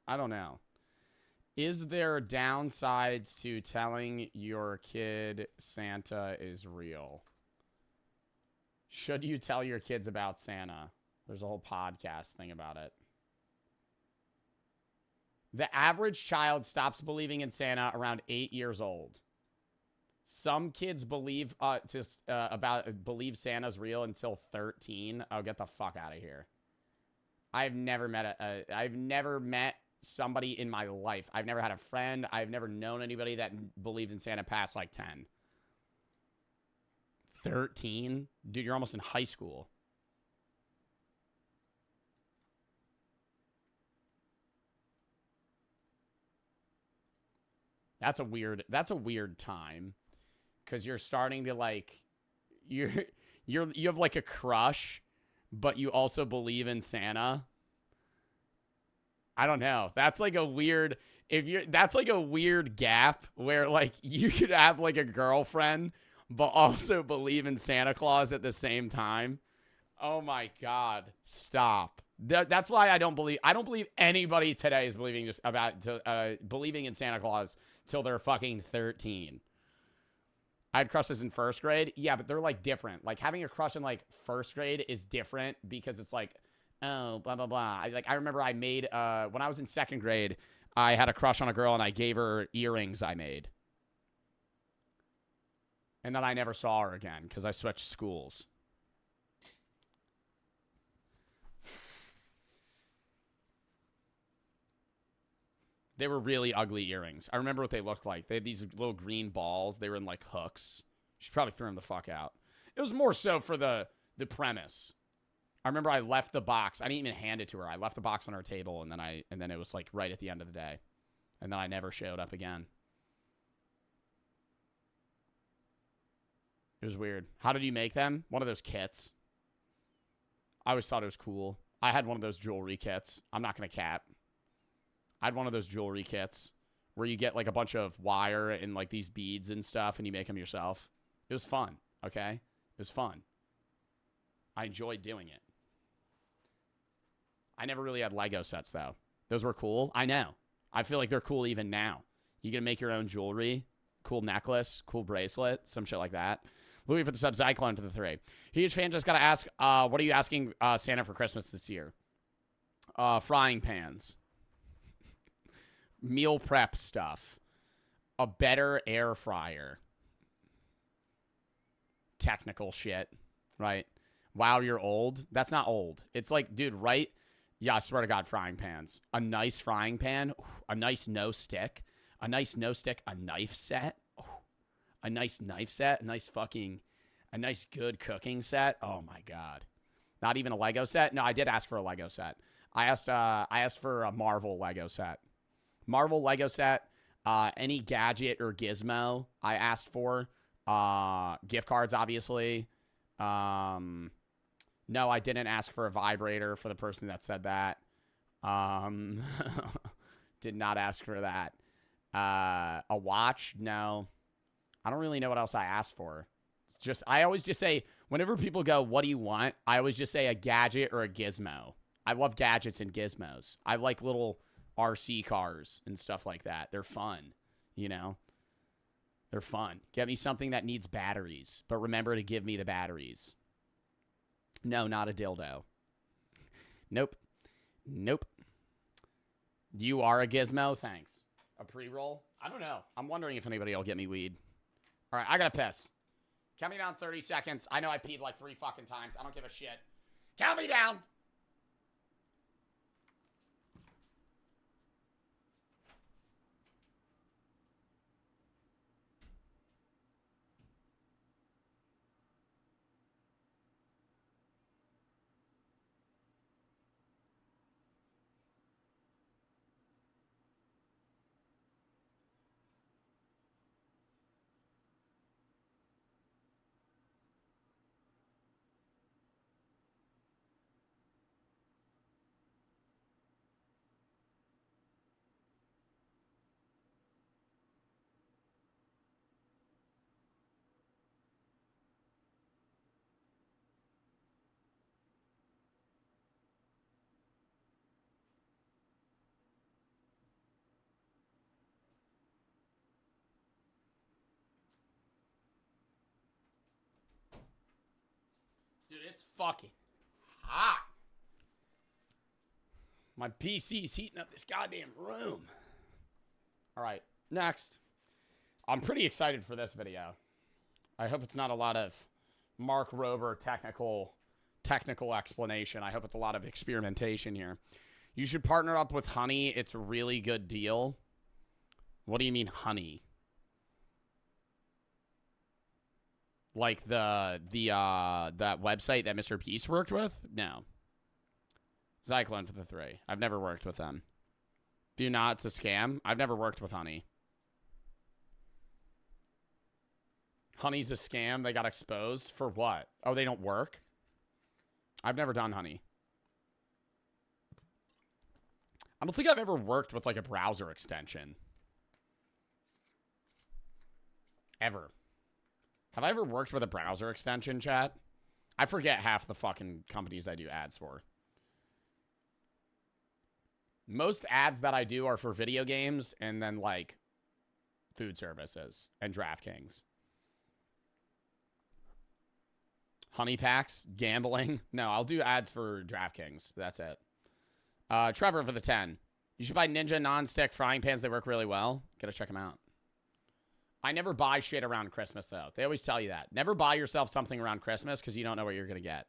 S1: I don't know. Is there downsides to telling your kid Santa is real? Should you tell your kids about Santa? There's a whole podcast thing about it. The average child stops believing in Santa around 8 years old. Some kids believe Santa's real until 13. Oh, get the fuck out of here. I've never met somebody in my life. I've never had a friend. I've never known anybody that believed in Santa past like 10. 13? Dude, you're almost in high school. That's a weird time. Cause you're starting to like you have like a crush, but you also believe in Santa. I don't know. That's like a weird that's like a weird gap where like you could have like a girlfriend but also believe in Santa Claus at the same time. Oh my God. Stop. That's why I don't believe anybody today is believing believing in Santa Claus till they're fucking 13. I had crushes in first grade. Yeah, but they're like different. Like having a crush in like first grade is different because it's like, oh, blah, blah, blah. I remember I made, when I was in second grade, I had a crush on a girl and I gave her earrings I made. And then I never saw her again because I switched schools. They were really ugly earrings. I remember what they looked like. They had these little green balls. They were in like hooks. She probably threw them the fuck out. It was more so for the premise. I remember I left the box. I didn't even hand it to her. I left the box on her table, and then it was like right at the end of the day. And then I never showed up again. It was weird. How did you make them? One of those kits. I always thought it was cool. I had one of those jewelry kits. I'm not going to cap. I had one of those jewelry kits where you get like a bunch of wire and like these beads and stuff and you make them yourself. It was fun, okay? It was fun. I enjoyed doing it. I never really had Lego sets though. Those were cool. I know. I feel like they're cool even now. You can make your own jewelry, cool necklace, cool bracelet, some shit like that. Louis for the sub, Zyklon for the 3. Huge fan, just got to ask, what are you asking Santa for Christmas this year? Frying pans. Meal prep stuff. A better air fryer. Technical shit, right? Wow, you're old. That's not old. It's like, dude, right? Yeah, I swear to God, frying pans. A nice frying pan. A nice no stick. A nice no stick. A knife set. A nice knife set. A nice good cooking set. Oh my God. Not even a Lego set? No, I did ask for a Lego set. I asked for a Marvel Lego set. Marvel Lego set, any gadget or gizmo I asked for. Gift cards, obviously. No, I didn't ask for a vibrator for the person that said that. Did not ask for that. A watch? No. I don't really know what else I asked for. It's just, I always just say, whenever people go, what do you want? I always just say a gadget or a gizmo. I love gadgets and gizmos. I like little RC cars and stuff like that. They're fun, you know? They're fun. Get me something that needs batteries, but remember to give me the batteries. No, not a dildo. Nope. Nope. You are a gizmo? Thanks. A pre-roll? I don't know. I'm wondering if anybody will get me weed. All right, I gotta piss. Count me down 30 seconds. I know I peed like 3 fucking times. I don't give a shit. Count me down! Dude, it's fucking hot. My PC's heating up this goddamn room. All right, next. I'm pretty excited for this video. I hope it's not a lot of Mark Rober technical explanation. I hope it's a lot of experimentation here. You should partner up with Honey. It's a really good deal. What do you mean, Honey? Like that website that Mr. Beast worked with? No. Zyklon for the 3. I've never worked with them. Do not. It's a scam. I've never worked with Honey. Honey's a scam. They got exposed for what? Oh, they don't work? I've never done Honey. I don't think I've ever worked with like a browser extension. Ever. Have I ever worked with a browser extension, chat? I forget half the fucking companies I do ads for. Most ads that I do are for video games and then like food services and DraftKings. Honey packs, gambling. No, I'll do ads for DraftKings. That's it. Trevor for the 10. You should buy Ninja non-stick frying pans. They work really well. Gotta check them out. I never buy shit around Christmas, though. They always tell you that. Never buy yourself something around Christmas because you don't know what you're gonna get.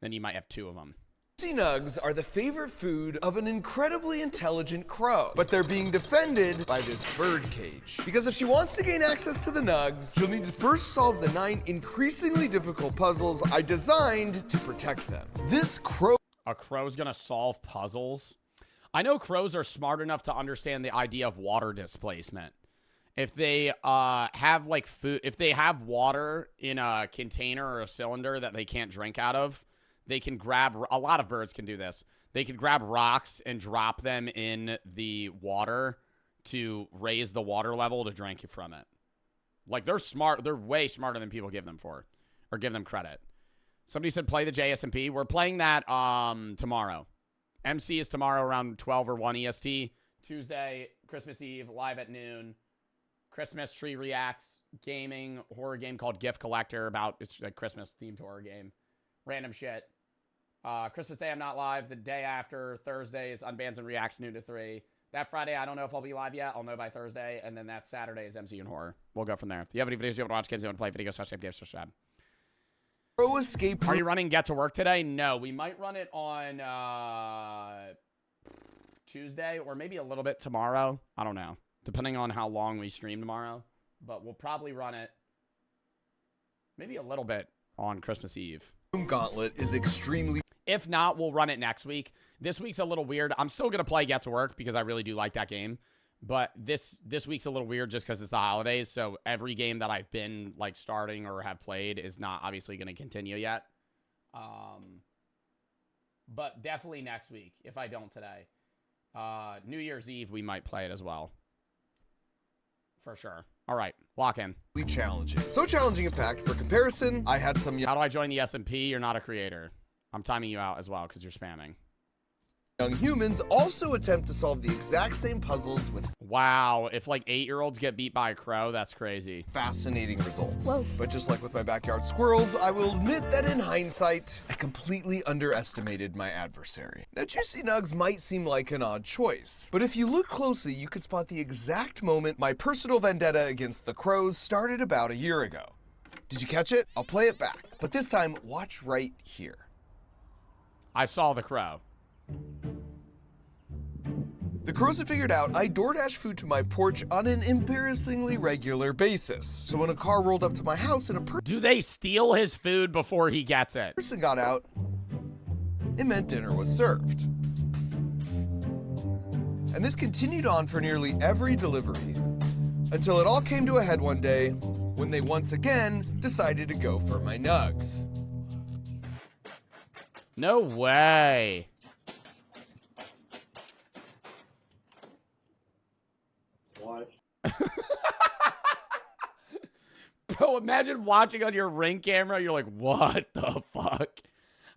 S1: Then you might have 2 of them.
S20: Juicy nugs are the favorite food of an incredibly intelligent crow, but they're being defended by this bird cage. Because if she wants to gain access to the nugs, she'll need to first solve the 9 increasingly difficult puzzles I designed to protect them. This crow...
S1: A crow's gonna solve puzzles? I know crows are smart enough to understand the idea of water displacement. If they have like food, if they have water in a container or a cylinder that they can't drink out of, they can grab, a lot of birds can do this. They can grab rocks and drop them in the water to raise the water level to drink from it. Like, they're smart. They're way smarter than people give them for, or give them credit. Somebody said play the JSMP. We're playing that tomorrow. MC is tomorrow around 12 or 1 EST. Tuesday, Christmas Eve, live at noon. Christmas Tree Reacts gaming horror game called Gift Collector. It's a Christmas-themed horror game. Random shit. Christmas Day, I'm not live. The day after, Thursday, is Unbans and Reacts, noon to 3. That Friday, I don't know if I'll be live yet. I'll know by Thursday. And then that Saturday is MC and Horror. We'll go from there. If you have any videos you want to watch, games you want to play, videos, subscribe, games, subscribe.
S20: Crow escape.
S1: Are you running Get to Work today? No. We might run it on Tuesday or maybe a little bit tomorrow. I don't know. Depending on how long we stream tomorrow. But we'll probably run it maybe a little bit on Christmas Eve.
S20: Gauntlet is extremely...
S1: If not, we'll run it next week. This week's a little weird. I'm still going to play Get to Work because I really do like that game. But this week's a little weird just because it's the holidays. So every game that I've been like starting or have played is not obviously going to continue yet. But definitely next week if I don't today. New Year's Eve, we might play it as well. For sure. All right, lock in.
S20: Challenging. So challenging, in fact, for comparison, I had some...
S1: How do I join the SMP? You're not a creator. I'm timing you out as well because you're spamming.
S20: Young humans also attempt to solve the exact same puzzles with...
S1: Wow, if like 8-year-olds get beat by a crow, that's crazy.
S20: Fascinating results. Whoa. But just like with my backyard squirrels, I will admit that in hindsight, I completely underestimated my adversary. Now, Juicy Nugs might seem like an odd choice, but if you look closely, you could spot the exact moment my personal vendetta against the crows started about a year ago. Did you catch it? I'll play it back. But this time, watch right here.
S1: I saw the crow.
S20: The crows had figured out I DoorDash food to my porch on an embarrassingly regular basis. So when a car rolled up to my house and a
S1: Do they steal his food before he gets it?
S20: person got out, it meant dinner was served. And this continued on for nearly every delivery, until it all came to a head one day when they once again decided to go for my nugs.
S1: No way.
S3: What?
S1: Bro, imagine watching on your Ring camera. You're like, what the fuck?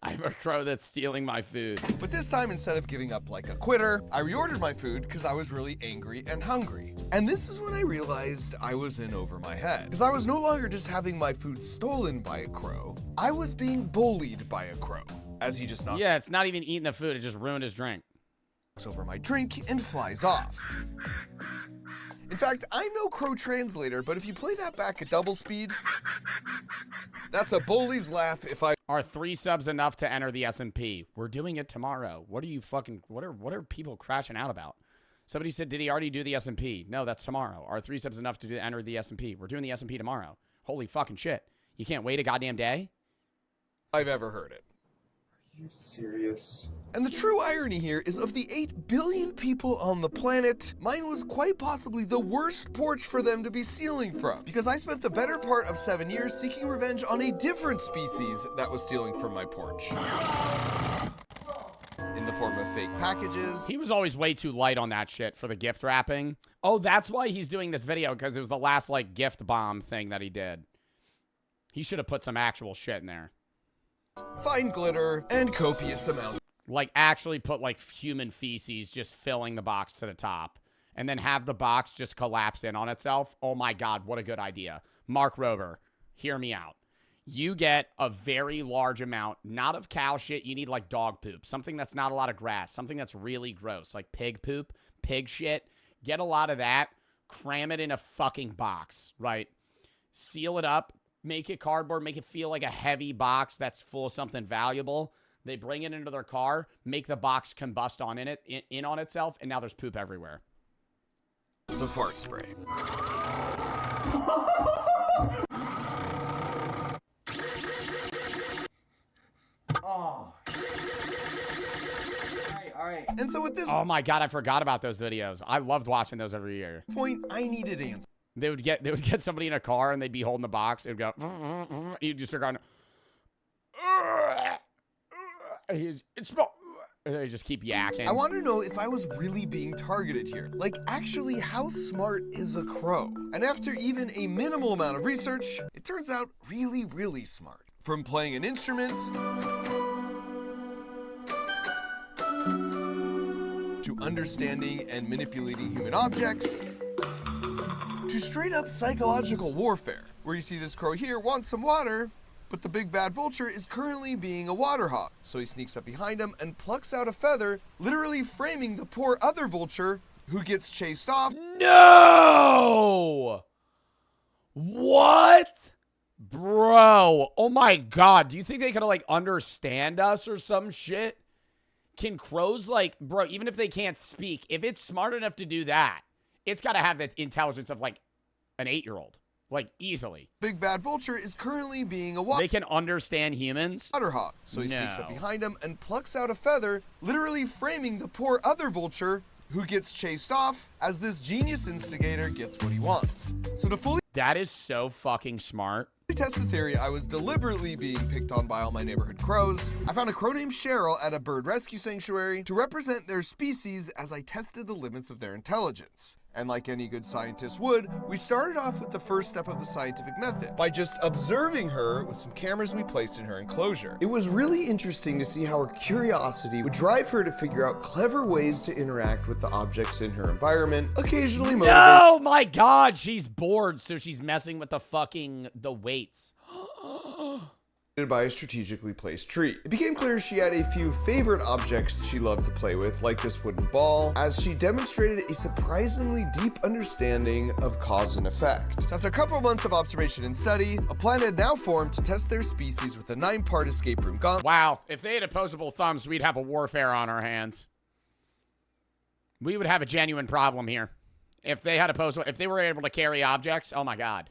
S1: I have a crow that's stealing my food.
S20: But this time, instead of giving up like a quitter, I reordered my food because I was really angry and hungry. And this is when I realized I was in over my head. Because I was no longer just having my food stolen by a crow, I was being bullied by a crow. As he just knocked
S1: it's not even eating the food, it just ruined his drink.
S20: Over my drink and flies off. In fact, I'm no crow translator, but if you play that back at double speed, that's a bully's laugh if I...
S1: Are 3 subs enough to enter the S&P? We're doing it tomorrow. What are you fucking... What are people crashing out about? Somebody said, did he already do the S&P? No, that's tomorrow. Are 3 subs enough to enter the S&P? We're doing the S&P tomorrow. Holy fucking shit. You can't wait a goddamn day?
S20: I've ever heard it.
S3: Are you serious?
S20: And the true irony here is of the 8 billion people on the planet, mine was quite possibly the worst porch for them to be stealing from. Because I spent the better part of 7 years seeking revenge on a different species that was stealing from my porch. In the form of fake packages.
S1: He was always way too light on that shit for the gift wrapping. Oh, that's why he's doing this video, because it was the last, like, gift bomb thing that he did. He should have put some actual shit in there.
S20: Fine glitter, and copious amounts.
S1: Like, actually put, like, human feces just filling the box to the top. And then have the box just collapse in on itself. Oh, my God, what a good idea. Mark Rober, hear me out. You get a very large amount, not of cow shit. You need, like, dog poop. Something that's not a lot of grass. Something that's really gross. Like pig poop, pig shit. Get a lot of that. Cram it in a fucking box, right? Seal it up. Make it cardboard. Make it feel like a heavy box that's full of something valuable. They bring it into their car, make the box combust on in on itself, and now there's poop everywhere.
S20: It's a fart spray.
S5: Oh. All right.
S20: And so with this...
S1: Oh my God, I forgot about those videos. I loved watching those every year.
S20: Point, I needed answers.
S1: They would get somebody in a car and they'd be holding the box. It would go. You'd just start going. They just keep yakking.
S20: I want to know if I was really being targeted here. Like, actually, how smart is a crow? And after even a minimal amount of research, it turns out really, really smart. From playing an instrument to understanding and manipulating human objects, to straight up psychological warfare, where you see this crow here wants some water, but the big bad vulture is currently being a water hog. So he sneaks up behind him and plucks out a feather, literally framing the poor other vulture who gets chased off.
S1: No! What? Bro. Oh my God. Do you think they could like understand us or some shit? Can crows like, bro, even if they can't speak, if it's smart enough to do that, it's got to have the intelligence of like an 8-year-old. Like, easily.
S20: Big bad vulture is currently being a
S1: They can understand humans?
S20: water hog. So he sneaks up behind him and plucks out a feather, literally framing the poor other vulture who gets chased off as this genius instigator gets what he wants. So to fully...
S1: That is so fucking smart.
S20: To test the theory, I was deliberately being picked on by all my neighborhood crows. I found a crow named Cheryl at a bird rescue sanctuary to represent their species as I tested the limits of their intelligence. And like any good scientist would, we started off with the first step of the scientific method, by just observing her with some cameras we placed in her enclosure. It was really interesting to see how her curiosity would drive her to figure out clever ways to interact with the objects in her environment, occasionally motivated.
S1: Oh my God, she's bored, so she's messing with the weights.
S20: By a strategically placed tree. It became clear she had a few favorite objects she loved to play with, like this wooden ball, as she demonstrated a surprisingly deep understanding of cause and effect. So after a couple of months of observation and study, a plan had now formed to test their species with a 9-part escape room gauntlet.
S1: Wow, if they had opposable thumbs, we'd have a warfare on our hands. We would have a genuine problem here. If they had if they were able to carry objects, oh my God.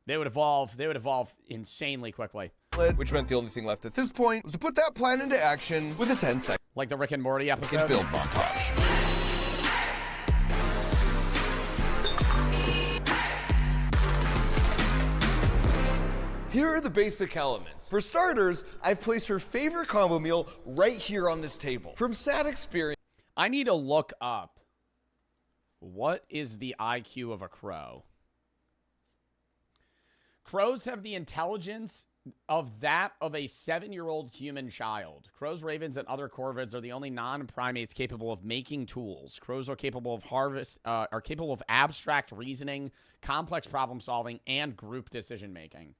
S1: They would evolve insanely quickly.
S20: Which meant the only thing left at this point was to put that plan into action with a 10-second
S1: like the Rick and Morty episode
S20: build montage. Here are the basic elements. For starters, I've placed her favorite combo meal right here on this table. From sad experience,
S1: I need to look up what is the IQ of a crow. Crows have the intelligence of that of a 7-year-old human child. Crows, ravens, and other corvids are the only non-primates capable of making tools. Crows are capable of abstract reasoning, complex problem solving, and group decision making.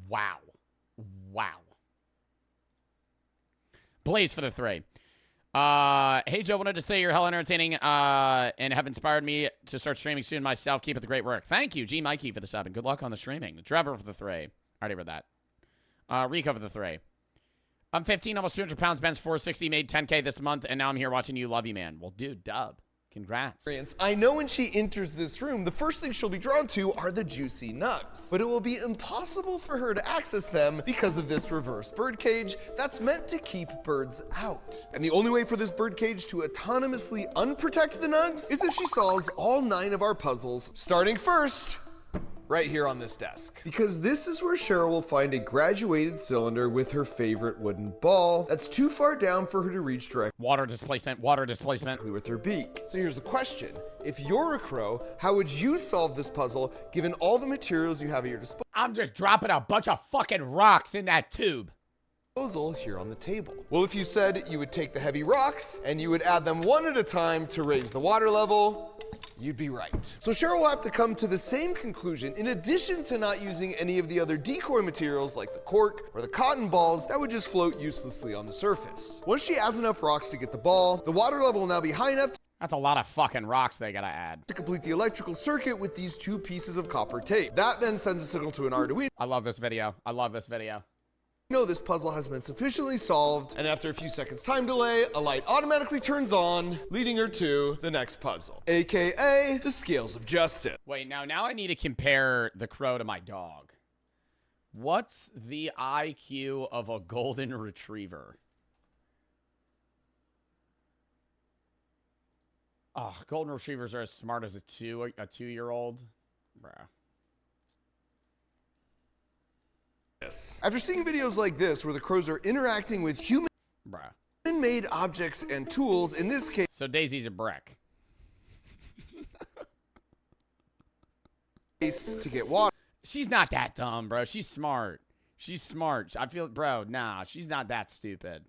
S1: Wow. Wow. Blaze for the 3. Hey Joe, wanted to say you're hella entertaining and have inspired me to start streaming soon myself. Keep up the great work. Thank you, G Mikey, for the sub, and good luck on the streaming. Trevor for the 3. Already read that. Rico for the 3. I'm 15, almost 200 pounds, bench 460, made 10K this month, and now I'm here watching you. Love you, man. Well, dude, dub. Congrats.
S20: I know when she enters this room, the first thing she'll be drawn to are the juicy nugs. But it will be impossible for her to access them because of this reverse birdcage that's meant to keep birds out. And the only way for this birdcage to autonomously unprotect the nugs is if she solves all 9 of our puzzles, starting first right here on this desk. Because this is where Cheryl will find a graduated cylinder with her favorite wooden ball that's too far down for her to reach directly
S1: water displacement
S20: with her beak. So here's the question. If you're a crow, how would you solve this puzzle given all the materials you have at your disposal?
S1: I'm just dropping a bunch of fucking rocks in that tube.
S20: Here on the table. Well, if you said you would take the heavy rocks and you would add them one at a time to raise the water level, you'd be right. So Cheryl will have to come to the same conclusion in addition to not using any of the other decoy materials like the cork or the cotton balls that would just float uselessly on the surface. Once she adds enough rocks to get the ball, the water level will now be high enough
S1: That's a lot of fucking rocks they gotta add
S20: to complete the electrical circuit with these 2 pieces of copper tape. That then sends a signal to an Arduino.
S1: I love this video. I love this video.
S20: This puzzle has been sufficiently solved, and after a few seconds time delay, a light automatically turns on, leading her to the next puzzle, aka the scales of justice.
S1: Wait, now I need to compare the crow to my dog. What's the IQ of a golden retriever? Oh, golden retrievers are as smart as a 2-year-old. Bruh.
S20: After seeing videos like this where the crows are interacting with human-made objects and tools, in this case,
S1: so Daisy's a brick.
S20: to get water.
S1: She's not that dumb, bro. She's smart. She's smart. I feel, bro, nah, she's not that stupid.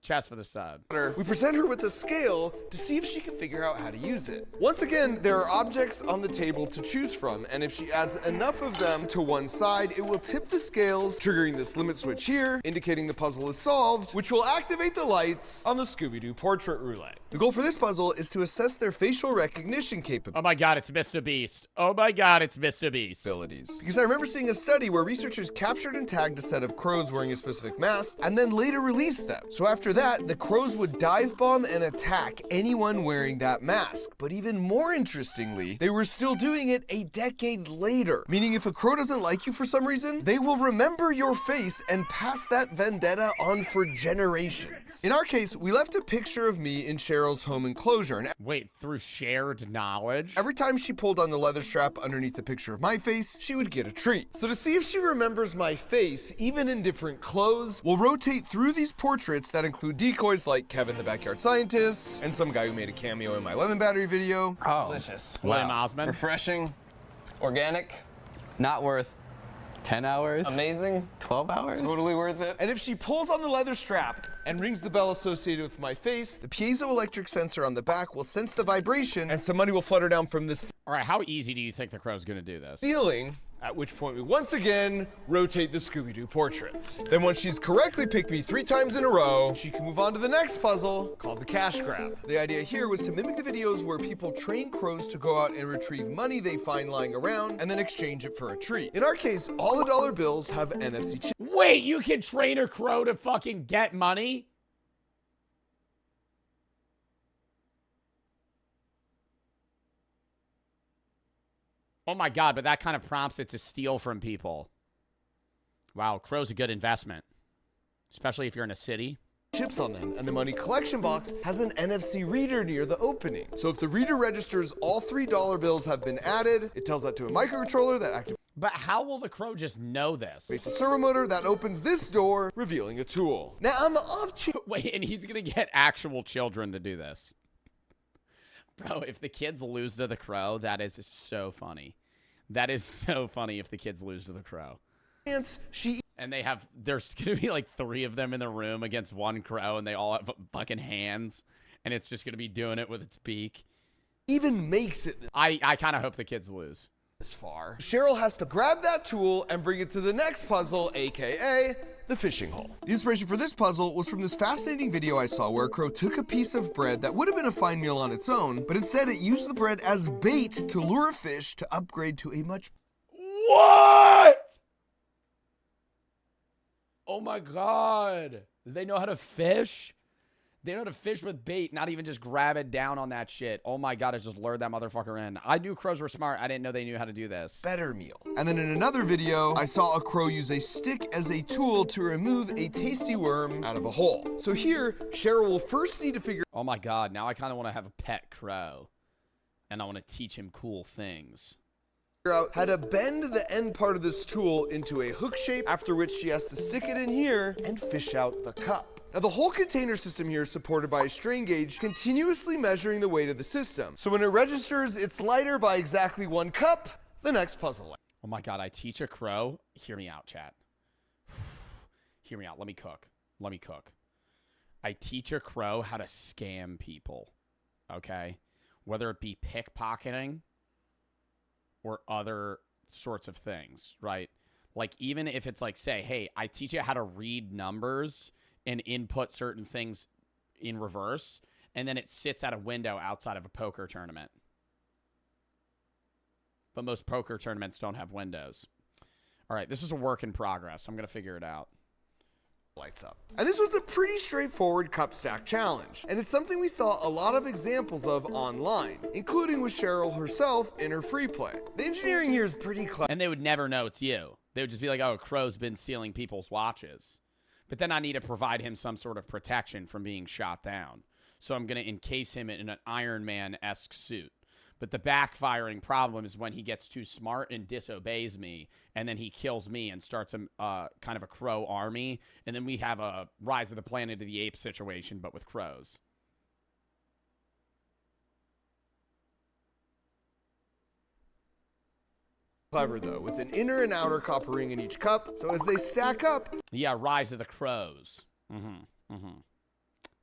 S1: Chest for the sub.
S20: We present her with a scale to see if she can figure out how to use it. Once again, there are objects on the table to choose from, and if she adds enough of them to one side, it will tip the scales, triggering this limit switch here, indicating the puzzle is solved, which will activate the lights on the Scooby-Doo portrait roulette. The goal for this puzzle is to assess their facial recognition capabilities.
S1: Oh my god, it's Mr. Beast. Oh my god, it's Mr. Beast.
S20: Because I remember seeing a study where researchers captured and tagged a set of crows wearing a specific mask, and then later released them. So after that, the crows would dive bomb and attack anyone wearing that mask. But even more interestingly, they were still doing it a decade later. Meaning if a crow doesn't like you for some reason, they will remember your face and pass that vendetta on for generations. In our case, we left a picture of me in Cheryl's home enclosure. And
S1: wait, through shared knowledge?
S20: Every time she pulled on the leather strap underneath the picture of my face, she would get a treat. So to see if she remembers my face, even in different clothes, we'll rotate through these portraits that include decoys like Kevin the Backyard Scientist, and some guy who made a cameo in my lemon battery video.
S21: Oh, delicious.
S1: William Osmond.
S21: Refreshing, organic, not worth 10 hours. Amazing. 12 hours.
S20: Totally worth it. And if she pulls on the leather strap and rings the bell associated with my face, the piezoelectric sensor on the back will sense the vibration and some money will flutter down from the
S1: All right, how easy do you think the crow's gonna do this?
S20: ceiling, at which point we once again rotate the Scooby-Doo portraits. Then once she's correctly picked me 3 times in a row, she can move on to the next puzzle called the cash grab. The idea here was to mimic the videos where people train crows to go out and retrieve money they find lying around and then exchange it for a treat. In our case, all the dollar bills have NFC chips.
S1: Wait, you can train a crow to fucking get money? Oh my god, but that kind of prompts it to steal from people. Wow, crow's a good investment. Especially if you're in a city.
S20: Chips on them, and the money collection box has an NFC reader near the opening. So if the reader registers all 3 dollar bills have been added, it tells that to a microcontroller that activates.
S1: But how will the crow just know this?
S20: It's a servo motor that opens this door, revealing a tool. Now I'm off.
S1: Wait, and he's gonna get actual children to do this. Bro, if the kids lose to the crow, that is so funny. That is so funny if the kids lose to the crow.
S20: She
S1: And there's gonna be like 3 of them in the room against one crow, and they all have fucking hands, and it's just gonna be doing it with its beak.
S20: Even makes it.
S1: I kind of hope the kids lose.
S20: This far. Cheryl has to grab that tool and bring it to the next puzzle, aka the fishing hole. The inspiration for this puzzle was from this fascinating video I saw where a crow took a piece of bread that would have been a fine meal on its own, but instead it used the bread as bait to lure a fish to upgrade to a much...
S1: What? Oh my God. They know how to fish? They know how to fish with bait, not even just grab it down on that shit. Oh my God, I just lured that motherfucker in. I knew crows were smart. I didn't know they knew how to do this.
S20: Better meal. And then in another video, I saw a crow use a stick as a tool to remove a tasty worm out of a hole. So here, Cheryl will first need to figure...
S1: Oh my God, now I kind of want to have a pet crow. And I want to teach him cool things.
S20: Out how to bend the end part of this tool into a hook shape, after which she has to stick it in here and fish out the cup. Now the whole container system here is supported by a strain gauge continuously measuring the weight of the system. So when it registers it's lighter by exactly 1 cup, the next puzzle.
S1: Oh my God, I teach a crow. Hear me out, chat. Hear me out. Let me cook. I teach a crow how to scam people. Okay? Whether it be pickpocketing or other sorts of things, right? Like, even if it's like, say, hey, I teach you how to read numbers and input certain things in reverse, and then it sits at a window outside of a poker tournament. But most poker tournaments don't have windows. All right, this is a work in progress. I'm going to figure it out.
S20: Lights up. And this was a pretty straightforward cup stack challenge, and it's something we saw a lot of examples of online, including with Cheryl herself in her free play. The engineering here is pretty clever.
S1: And they would never know it's you. They would just be like, oh, a crow's been stealing people's watches. But then I need to provide him some sort of protection from being shot down. So I'm going to encase him in an Iron Man-esque suit. But the backfiring problem is when he gets too smart and disobeys me, and then he kills me and starts a kind of a crow army, and then we have a Rise of the Planet of the Apes situation, but with crows.
S20: Clever though, with an inner and outer copper ring in each cup, so as they stack up...
S1: Yeah, Rise of the Crows.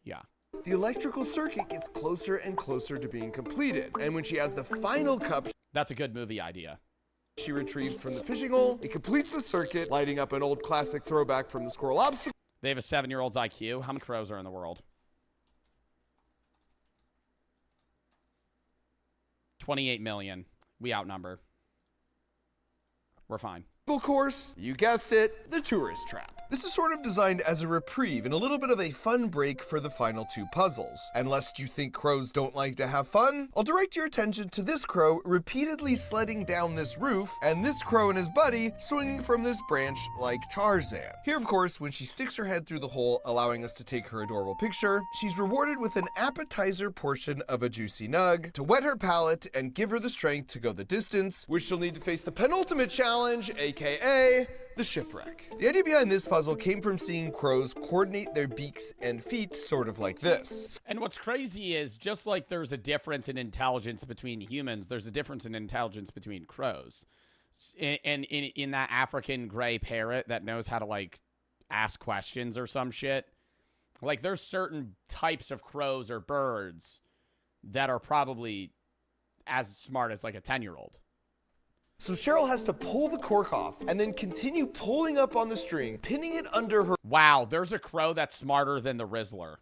S1: Yeah.
S20: The electrical circuit gets closer and closer to being completed, and when she has the final cup...
S1: That's a good movie idea.
S20: She retrieved from the fishing hole, it completes the circuit, lighting up an old classic throwback from the Squirrel Obstacle.
S1: They have a 7-year-old's IQ. How many crows are in the world? 28 million. We outnumber. We're fine.
S20: Course, you guessed it, the tourist trap. This is sort of designed as a reprieve and a little bit of a fun break for the final 2 puzzles. And lest you think crows don't like to have fun, I'll direct your attention to this crow repeatedly sledding down this roof, and this crow and his buddy swinging from this branch like Tarzan. Here, of course, when she sticks her head through the hole, allowing us to take her adorable picture, she's rewarded with an appetizer portion of a juicy nug to whet her palate and give her the strength to go the distance, which she'll need to face the penultimate challenge, aka the shipwreck. The idea behind this puzzle came from seeing crows coordinate their beaks and feet sort of like this.
S1: And what's crazy is, just like there's a difference in intelligence between humans, there's a difference in intelligence between crows. And in that African gray parrot that knows how to, like, ask questions or some shit, like, there's certain types of crows or birds that are probably as smart as, like, a 10-year-old.
S20: So Cheryl has to pull the cork off and then continue pulling up on the string, pinning it under her.
S1: Wow, there's a crow that's smarter than the Rizzler.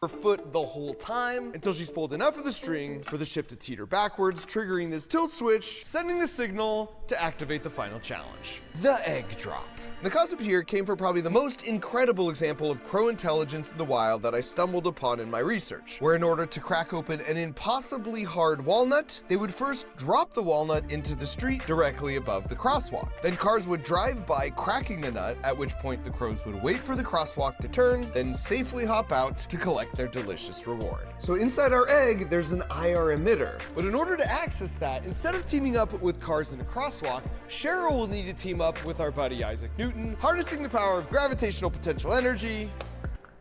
S20: Her foot the whole time until she's pulled enough of the string for the ship to teeter backwards, triggering this tilt switch, sending the signal to activate the final challenge. The egg drop. The concept here came from probably the most incredible example of crow intelligence in the wild that I stumbled upon in my research, where in order to crack open an impossibly hard walnut, they would first drop the walnut into the street directly above the crosswalk. Then cars would drive by cracking the nut, at which point the crows would wait for the crosswalk to turn, then safely hop out to collect their delicious reward. So inside our egg, there's an IR emitter. But in order to access that, instead of teaming up with cars in a crosswalk, Cheryl will need to team up with our buddy Isaac Newton, harnessing the power of gravitational potential energy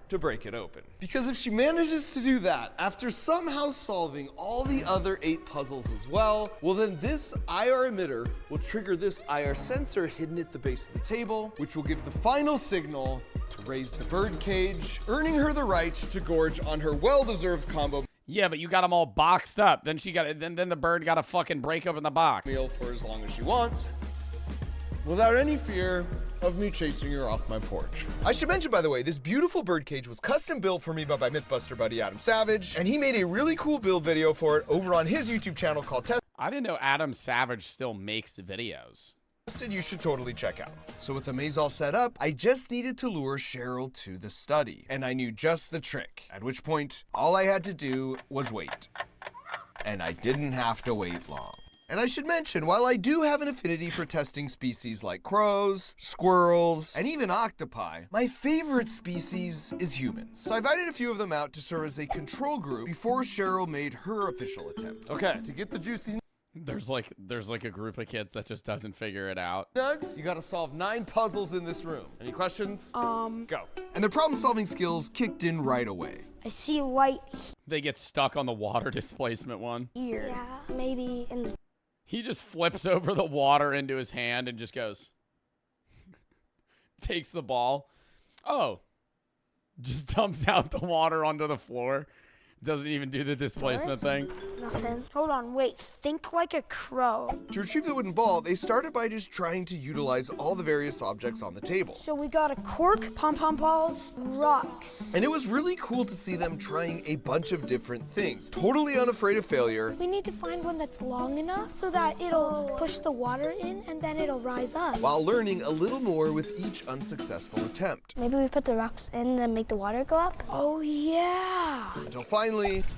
S20: to break it open. Because if she manages to do that, after somehow solving all the other 8 puzzles as well, well then this IR emitter will trigger this IR sensor hidden at the base of the table, which will give the final signal to raise the bird cage, earning her the right to gorge on her well-deserved combo
S1: Yeah, but you got them all boxed up. Then then the bird got to fucking break open the box.
S20: meal for as long as she wants, without any fear of me chasing her off my porch. I should mention, by the way, this beautiful birdcage was custom built for me by my Mythbuster buddy Adam Savage, and he made a really cool build video for it over on his YouTube channel called Tested.
S1: I didn't know Adam Savage still makes videos.
S20: You should totally check out. So with the maze all set up, I just needed to lure Cheryl to the study, and I knew just the trick, at which point all I had to do was wait. And I didn't have to wait long. And I should mention, while I do have an affinity for testing species like crows, squirrels, and even octopi, my favorite species is humans. So I invited a few of them out to serve as a control group before Cheryl made her official attempt. Okay, to get the juicy
S1: There's like a group of kids that just doesn't figure it out.
S20: nugs, you gotta solve 9 puzzles in this room. Any questions? Go. And their problem-solving skills kicked in right away.
S4: I see light
S1: They get stuck on the water displacement one.
S4: here. Yeah, maybe in the...
S1: He just flips over the water into his hand and just goes. Takes the ball. Oh. Just dumps out the water onto the floor. Doesn't even do the displacement thing.
S4: Nothing. Hold on, wait. Think like a crow.
S20: To retrieve the wooden ball, they started by just trying to utilize all the various objects on the table.
S4: So we got a cork, pom-pom balls, rocks.
S20: And it was really cool to see them trying a bunch of different things, totally unafraid of failure.
S4: We need to find one that's long enough so that it'll push the water in and then it'll rise up.
S20: While learning a little more with each unsuccessful attempt.
S4: Maybe we put the rocks in and make the water go up? Oh, yeah.
S20: Until finally,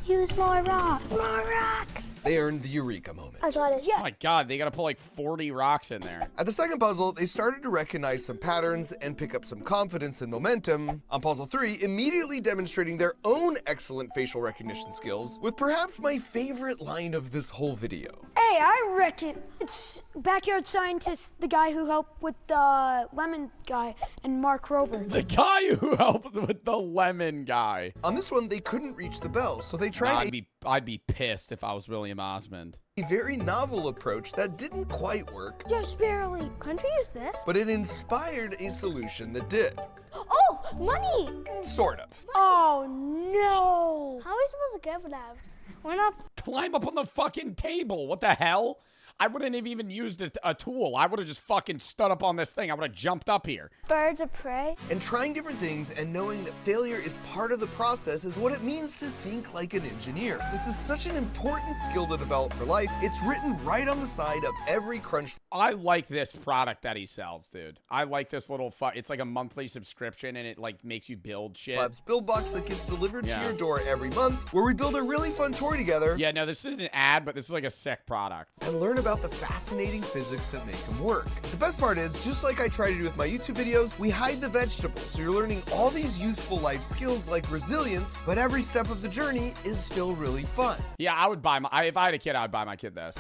S4: Use more rocks. More rocks.
S20: they earned the eureka moment.
S4: I got it.
S1: Oh my god, they gotta put like 40 rocks in there.
S20: At the second puzzle, they started to recognize some patterns and pick up some confidence and momentum. On puzzle 3, immediately demonstrating their own excellent facial recognition skills with perhaps my favorite line of this whole video.
S4: Hey, I reckon it's Backyard Scientist, the guy who helped with the lemon guy, and Mark Rober.
S1: The guy who helped with the lemon guy.
S20: On this one, they couldn't reach the bell, so they tried
S1: I'd be pissed if I was William Osmond.
S20: a very novel approach that didn't quite work,
S4: Just barely. Couldn't we use this?
S20: but it inspired a solution that did.
S4: Oh, money!
S20: Sort of.
S4: Oh, no. How are we supposed to get that? We're not...
S1: Climb up on the fucking table. What the hell? I wouldn't have even used a tool. I would have just fucking stood up on this thing. I would have jumped up here.
S4: Birds of prey.
S20: And trying different things and knowing that failure is part of the process is what it means to think like an engineer. This is such an important skill to develop for life. It's written right on the side of every Crunch.
S1: I like this product that he sells, dude. I like this little it's like a monthly subscription and it like makes you build shit.
S20: Labs build box that gets delivered
S1: Yeah.
S20: to your door every month, where we build a really fun toy together.
S1: Yeah, no, this isn't an ad, but this is like a sick product.
S20: And learn about the fascinating physics that make them work. The best part is, just like I try to do with my YouTube videos, we hide the vegetables, so you're learning all these useful life skills like resilience, but every step of the journey is still really fun.
S1: Yeah, I would buy if I had a kid, I would buy my kid this.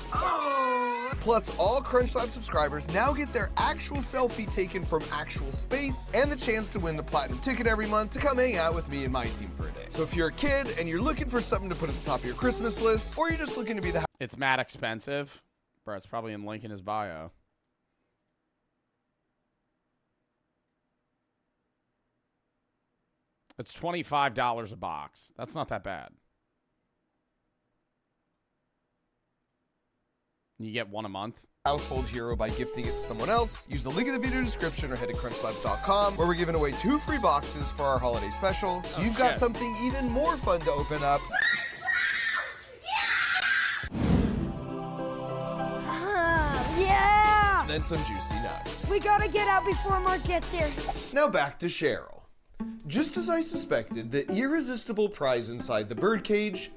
S20: Plus, all Crunch Lab subscribers now get their actual selfie taken from actual space and the chance to win the platinum ticket every month to come hang out with me and my team for a day. So if you're a kid and you're looking for something to put at the top of your Christmas list, or you're just looking to be the
S1: It's mad expensive. Bro, it's probably in link in his bio. It's $25 a box. That's not that bad. You get one a month.
S20: household hero by gifting it to someone else, use the link in the video description or head to crunchlabs.com, where we're giving away 2 free boxes for our holiday special. So you've got something even more fun to open up.
S4: Yeah!
S20: Then some juicy nuts.
S4: We gotta get out before Mark gets here.
S20: Now back to Cheryl. Just as I suspected, the irresistible prize inside the birdcage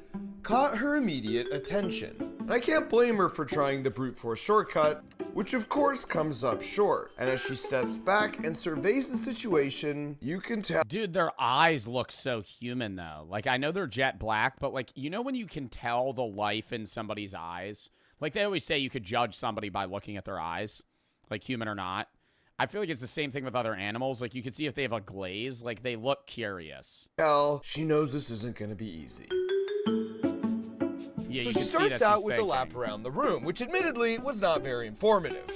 S20: caught her immediate attention. And I can't blame her for trying the brute force shortcut, which of course comes up short. And as she steps back and surveys the situation, you can tell.
S1: Dude, their eyes look so human, though. Like, I know they're jet black, but, like, you know when you can tell the life in somebody's eyes? Like, they always say you could judge somebody by looking at their eyes, like human or not. I feel like it's the same thing with other animals. Like, you can see if they have a glaze, like, they look curious.
S20: Well, she knows this isn't going to be easy.
S1: Yeah,
S20: So
S1: you
S20: she
S1: can see
S20: starts
S1: that
S20: out
S1: she's
S20: with a lap around the room, which admittedly was not very informative.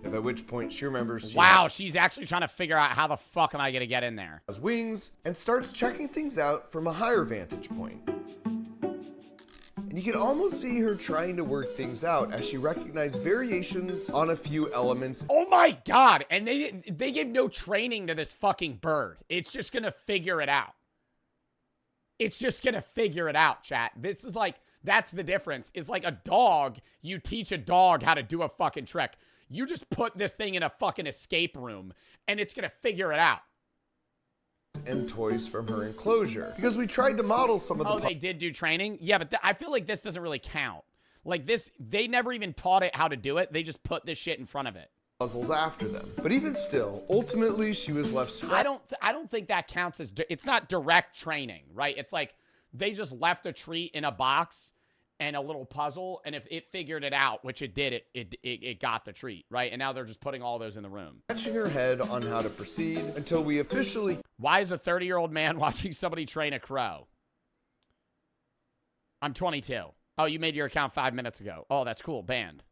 S20: At which point she remembers
S1: wow, she's actually trying to figure out how the fuck am I going to get in there.
S20: Has wings and starts checking things out from a higher vantage point. And you can almost see her trying to work things out as she recognized variations on a few elements.
S1: Oh my god, and they gave no training to this fucking bird. It's just going to figure it out. It's just going to figure it out, chat. This is like, that's the difference. It's like a dog, you teach a dog how to do a fucking trick. You just put this thing in a fucking escape room, and it's going to figure it out.
S20: And toys from her enclosure. Because we tried to model some of the...
S1: Oh, they did do training? Yeah, but I feel like this doesn't really count. Like this, they never even taught it how to do it. They just put this shit in front of it.
S20: Puzzles after them. But even still, ultimately, she was left...
S1: I don't think that counts as... It's not direct training, right? It's like they just left a treat in a box and a little puzzle, and if it figured it out, which it did, it got the treat, right? And now they're just putting all those in the room.
S20: Scratching her head on how to proceed until we officially...
S1: Why is a 30-year-old man watching somebody train a crow? I'm 22. Oh, you made your account 5 minutes ago. Oh, that's cool. Banned.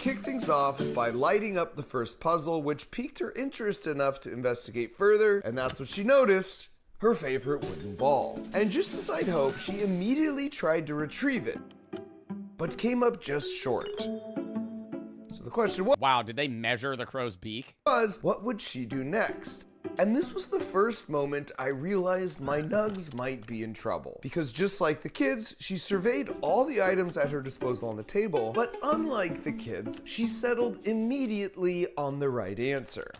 S20: Kick things off by lighting up the first puzzle, which piqued her interest enough to investigate further, and that's what she noticed. Her favorite wooden ball. And just as I'd hoped, she immediately tried to retrieve it, but came up just short. So the question was...
S1: Wow, did they measure the crow's beak?
S20: What would she do next? And this was the first moment I realized my nugs might be in trouble. Because just like the kids, she surveyed all the items at her disposal on the table, but unlike the kids, she settled immediately on the right answer.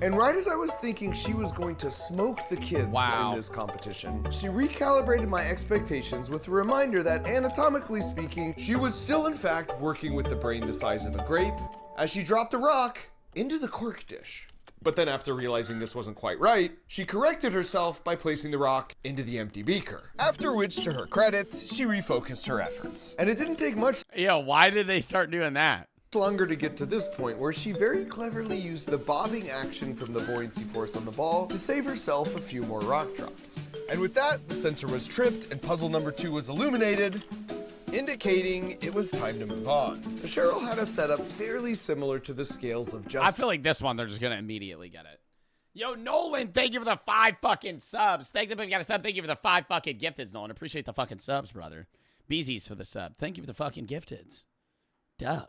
S20: And right as I was thinking she was going to smoke the kids in this competition, she recalibrated my expectations with a reminder that, anatomically speaking, she was still in fact working with the brain the size of a grape, as she dropped a rock into the cork dish. But then after realizing this wasn't quite right, she corrected herself by placing the rock into the empty beaker. After which, to her credit, she refocused her efforts. And it didn't take much...
S1: Yeah, why did they start doing that?
S20: Longer to get to this point, where she very cleverly used the bobbing action from the buoyancy force on the ball to save herself a few more rock drops. And with that, the sensor was tripped and puzzle number 2 was illuminated, indicating it was time to move on. Cheryl had a setup fairly similar to the scales of justice.
S1: I feel like this one, they're just gonna immediately get it. Yo, Nolan, thank you for the 5 fucking subs. Thank you for the 5 fucking gifteds, Nolan. Appreciate the fucking subs, brother. Beezy's for the sub. Thank you for the fucking gifteds. Dub.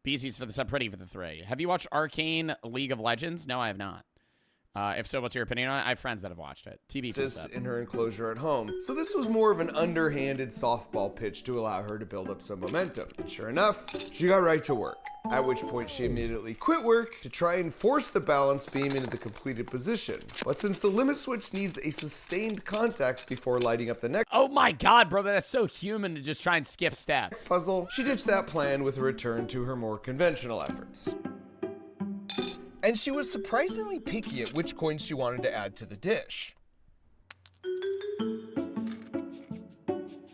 S1: Beezy's for the sub, Pretty for the 3. Have you watched Arcane League of Legends? No, I have not. If so, what's your opinion on it? I have friends that have watched it. TB for the sub.
S20: In her enclosure at home. So this was more of an underhanded softball pitch to allow her to build up some momentum. And sure enough, she got right to work. At which point she immediately quit work to try and force the balance beam into the completed position. But since the limit switch needs a sustained contact before lighting up the next...
S1: Oh my god, brother, that's so human to just try and skip steps.
S20: Puzzle, she ditched that plan with a return to her more conventional efforts. And she was surprisingly picky at which coins she wanted to add to the dish.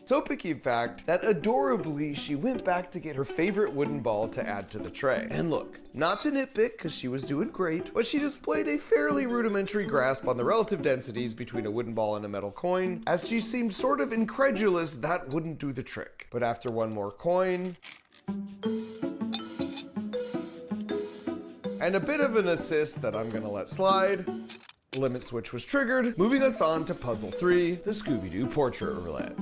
S20: So picky, in fact, that adorably she went back to get her favorite wooden ball to add to the tray. And look, not to nitpick because she was doing great, but she displayed a fairly rudimentary grasp on the relative densities between a wooden ball and a metal coin, as she seemed sort of incredulous that wouldn't do the trick. But after one more coin, and a bit of an assist that I'm gonna let slide, limit switch was triggered, moving us on to puzzle 3, the Scooby-Doo portrait roulette.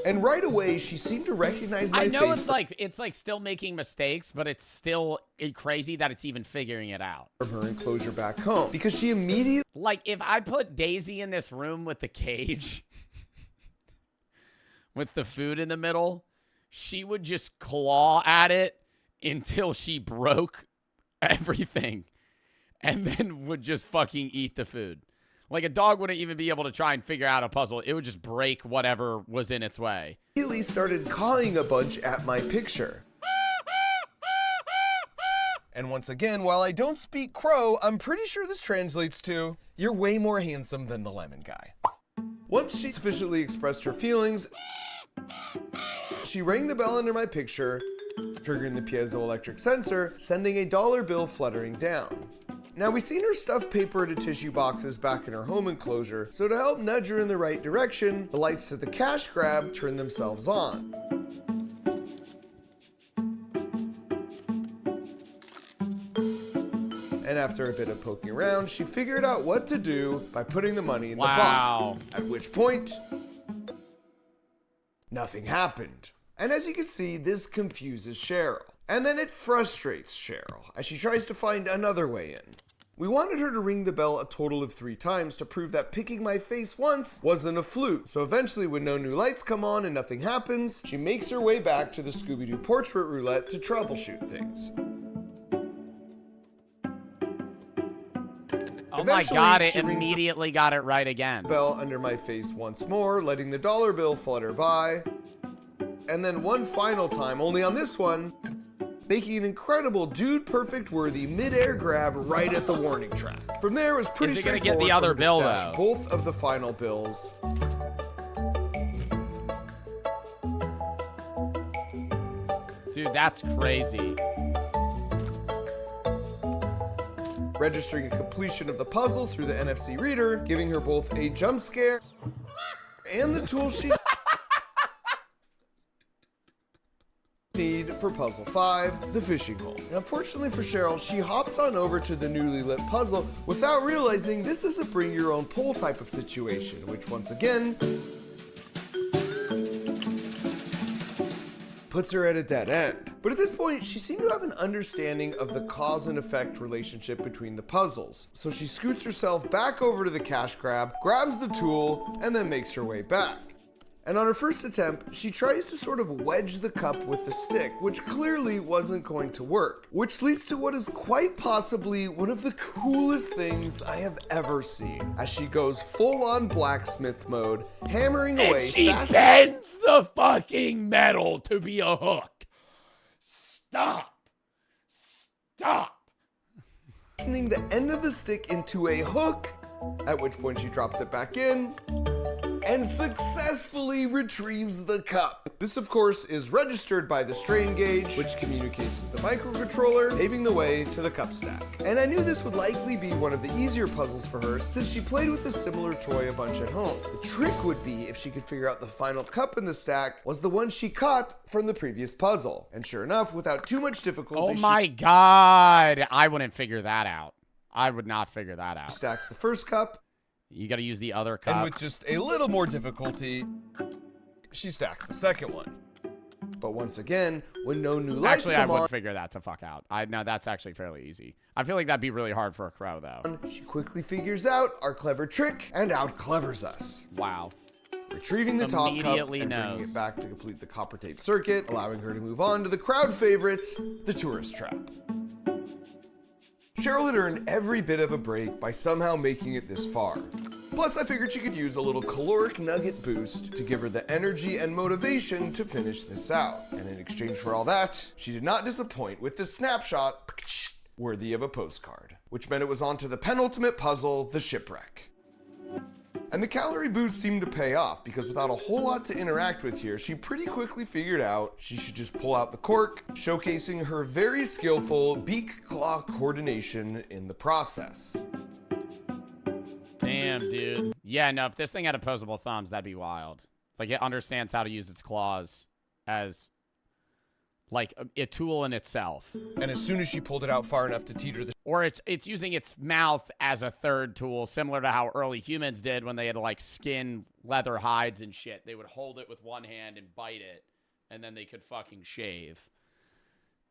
S20: And right away, she seemed to recognize my face.
S1: I know it's like still making mistakes, but it's still crazy that it's even figuring it out.
S20: From her enclosure back home, because she immediately...
S1: Like, if I put Daisy in this room with the cage, with the food in the middle, she would just claw at it until she broke everything, and then would just fucking eat the food. Like, a dog wouldn't even be able to try and figure out a puzzle. It would just break whatever was in its way.
S20: Immediately started cawing a bunch at my picture. And once again, while I don't speak crow, I'm pretty sure this translates to, "You're way more handsome than the lemon guy." Once she sufficiently expressed her feelings, she rang the bell under my picture triggering the piezoelectric sensor, sending a dollar bill fluttering down. Now, we've seen her stuff paper into tissue boxes back in her home enclosure, so to help nudge her in the right direction, the lights to the cash grab turn themselves on. And after a bit of poking around, she figured out what to do by putting the money in the box. At which point, nothing happened. And as you can see, this confuses Cheryl. And then it frustrates Cheryl as she tries to find another way in. We wanted her to ring the bell a total of 3 times to prove that picking my face once wasn't a fluke. So eventually, when no new lights come on and nothing happens, she makes her way back to the Scooby-Doo portrait roulette to troubleshoot things.
S1: Oh my god, it immediately got it right again.
S20: Bell under my face once more, letting the dollar bill flutter by. And then one final time, only on this one, making an incredible dude perfect worthy mid-air grab right at the warning track. From there, it was pretty straightforward.
S1: Get the other bill though.
S20: Both of the final bills.
S1: Dude, that's crazy.
S20: Registering a completion of the puzzle through the NFC reader, giving her both a jump scare and the tool she need for puzzle 5, the fishing hole. And unfortunately for Cheryl, she hops on over to the newly lit puzzle without realizing this is a bring your own pole type of situation, which once again puts her at a dead end. But at this point, she seemed to have an understanding of the cause and effect relationship between the puzzles. So she scoots herself back over to the cash grab, grabs the tool, and then makes her way back. And on her first attempt, she tries to sort of wedge the cup with the stick, which clearly wasn't going to work, which leads to what is quite possibly one of the coolest things I have ever seen, as she goes full-on blacksmith mode, hammering away
S1: she bends the fucking metal to be a hook. Stop. Stop.
S20: Turning the end of the stick into a hook, at which point she drops it back in, and successfully retrieves the cup. This, of course, is registered by the strain gauge, which communicates to the microcontroller, paving the way to the cup stack. And I knew this would likely be one of the easier puzzles for her, since she played with a similar toy a bunch at home. The trick would be if she could figure out the final cup in the stack was the one she caught from the previous puzzle. And sure enough, without too much difficulty,
S1: oh my god, I wouldn't figure that out. I would not figure that out.
S20: Stacks the first cup.
S1: You gotta use the other cup.
S20: And with just a little more difficulty, she stacks the second one. But once again, when no new lights
S1: actually,
S20: come
S1: I would
S20: on,
S1: figure that the fuck out. No, that's actually fairly easy. I feel like that'd be really hard for a crow, though.
S20: She quickly figures out our clever trick and out-clevers us.
S1: Wow.
S20: Retrieving the top cup and bringing it back to complete the copper tape circuit, allowing her to move on to the crowd favorite, the tourist trap. Cheryl had earned every bit of a break by somehow making it this far. Plus, I figured she could use a little caloric nugget boost to give her the energy and motivation to finish this out. And in exchange for all that, she did not disappoint with the snapshot worthy of a postcard, which meant it was on to the penultimate puzzle, the shipwreck. And the calorie boost seemed to pay off, because without a whole lot to interact with here, she pretty quickly figured out she should just pull out the cork, showcasing her very skillful beak-claw coordination in the process.
S1: Damn, dude. Yeah, no, if this thing had opposable thumbs, that'd be wild. Like, it understands how to use its claws as, like, a tool in itself.
S20: And as soon as she pulled it out far enough to teeter the...
S1: Or it's using its mouth as a third tool, similar to how early humans did when they had to, like, skin leather hides and shit. They would hold it with one hand and bite it, and then they could fucking shave,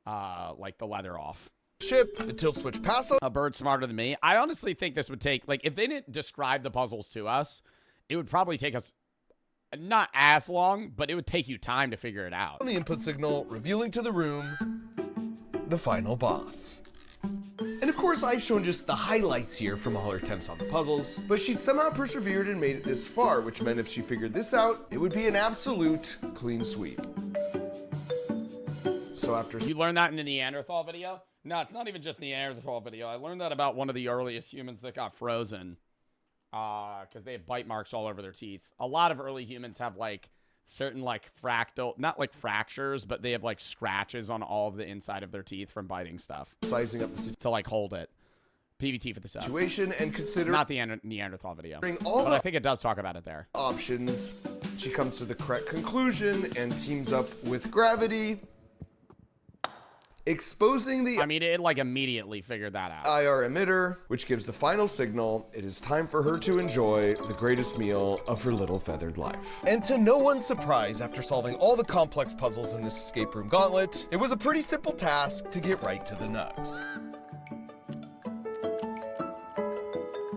S1: like, the leather off.
S20: Ship, the tilt switch past
S1: a bird smarter than me. I honestly think this would take, like, if they didn't describe the puzzles to us, it would probably take us not as long, but it would take you time to figure it out.
S20: On the input signal, revealing to the room the final boss. And of course, I've shown just the highlights here from all her attempts on the puzzles, but she'd somehow persevered and made it this far, which meant if she figured this out, it would be an absolute clean sweep. So after...
S1: You learned that in the Neanderthal video? No, it's not even just the Neanderthal video. I learned that about one of the earliest humans that got frozen, because they have bite marks all over their teeth. A lot of early humans have, like, certain like fractal, not like fractures, but they have like scratches on all of the inside of their teeth from biting stuff.
S20: Sizing up the
S1: to like hold it. PVT for the sub.
S20: situation and considering
S1: Not the Neanderthal video.
S20: all
S1: But
S20: the
S1: I think it does talk about it there.
S20: options. She comes to the correct conclusion and teams up with Gravity, exposing the
S1: I mean, it like immediately figured that out.
S20: IR emitter, which gives the final signal it is time for her to enjoy the greatest meal of her little feathered life. And to no one's surprise, after solving all the complex puzzles in this escape room gauntlet, it was a pretty simple task to get right to the nugs.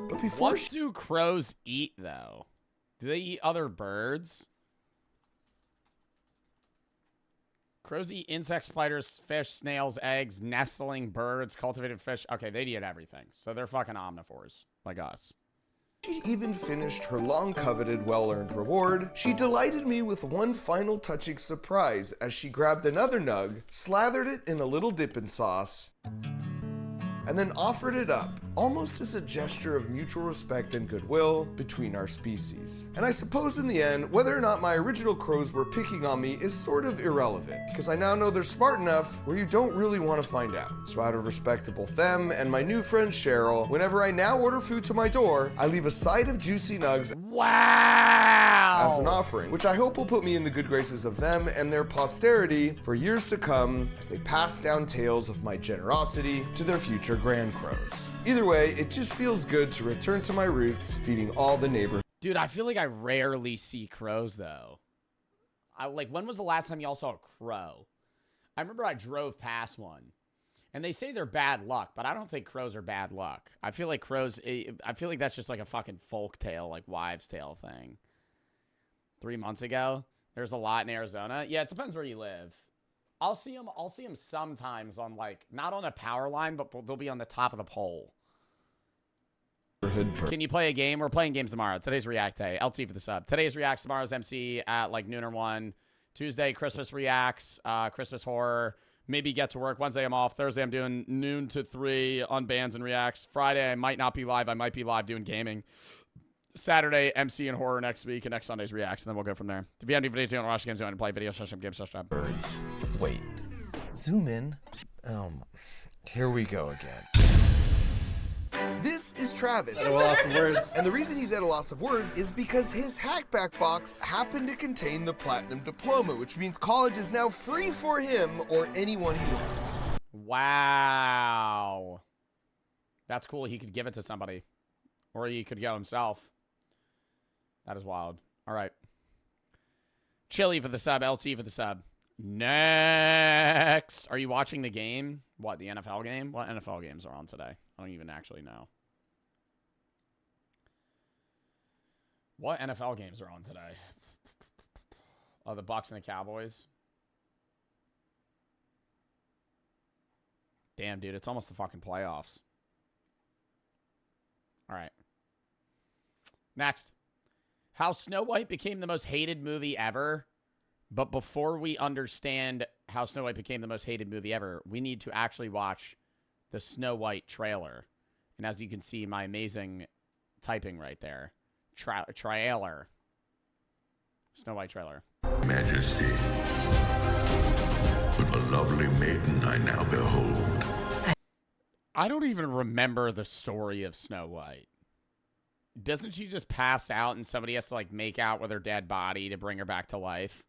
S20: But before
S1: What do crows eat, though? Do they eat other birds? Crows eat insects, spiders, fish, snails, eggs, nestling birds, cultivated fish. Okay, they eat everything. So they're fucking omnivores, like us.
S20: She even finished her long-coveted, well-earned reward. She delighted me with one final touching surprise as she grabbed another nug, slathered it in a little dipping sauce, and then offered it up, almost as a gesture of mutual respect and goodwill between our species. And I suppose in the end, whether or not my original crows were picking on me is sort of irrelevant, because I now know they're smart enough where you don't really want to find out. So out of respect to both them and my new friend Cheryl, whenever I now order food to my door, I leave a side of juicy nugs as an offering, which I hope will put me in the good graces of them and their posterity for years to come as they pass down tales of my generosity to their future grand crows. Either way, it just feels good to return to my roots, feeding all the neighborhood.
S1: Dude, I feel like I rarely see crows, though. When was the last time y'all saw a crow? I remember I drove past one. And they say they're bad luck, but I don't think crows are bad luck. I feel like that's just like a fucking folk tale, like wives' tale thing. 3 months ago, there's a lot in Arizona. Yeah, it depends where you live. I'll see them sometimes on like, not on a power line, but they'll be on the top of the pole. Can you play a game? We're playing games tomorrow. Today's React Day. LT for the sub. Today's Reacts, tomorrow's MC at like noon or 1. Tuesday, Christmas Reacts, Christmas Horror. Maybe get to work. Wednesday, I'm off. Thursday, I'm doing noon to 3 on bands and Reacts. Friday, I might not be live. I might be live doing gaming. Saturday, MC and Horror next week, and next Sunday's Reacts, and then we'll go from there. If you have any videos you want to watch games, you want to play videos, games,
S20: birds. Wait. Zoom in. Here we go again. This is Travis.
S21: At a loss of words.
S20: And the reason he's at a loss of words is because his hackback box happened to contain the Platinum Diploma, which means college is now free for him or anyone he wants.
S1: Wow. That's cool. He could give it to somebody. Or he could go himself. That is wild. All right. Chili for the sub. LT for the sub. Next. Are you watching the game? What, the NFL game? What NFL games are on today? I don't even actually know. What NFL games are on today? Oh, the Bucs and the Cowboys. Damn, dude. It's almost the fucking playoffs. All right. Next. How Snow White became the most hated movie ever. But before we understand how Snow White became the most hated movie ever, we need to actually watch the Snow White trailer. And as you can see, my amazing typing right there. Trailer. Snow White trailer.
S2: Majesty, but a lovely maiden I now behold.
S1: I don't even remember the story of Snow White. Doesn't she just pass out and somebody has to like make out with her dead body to bring her back to life?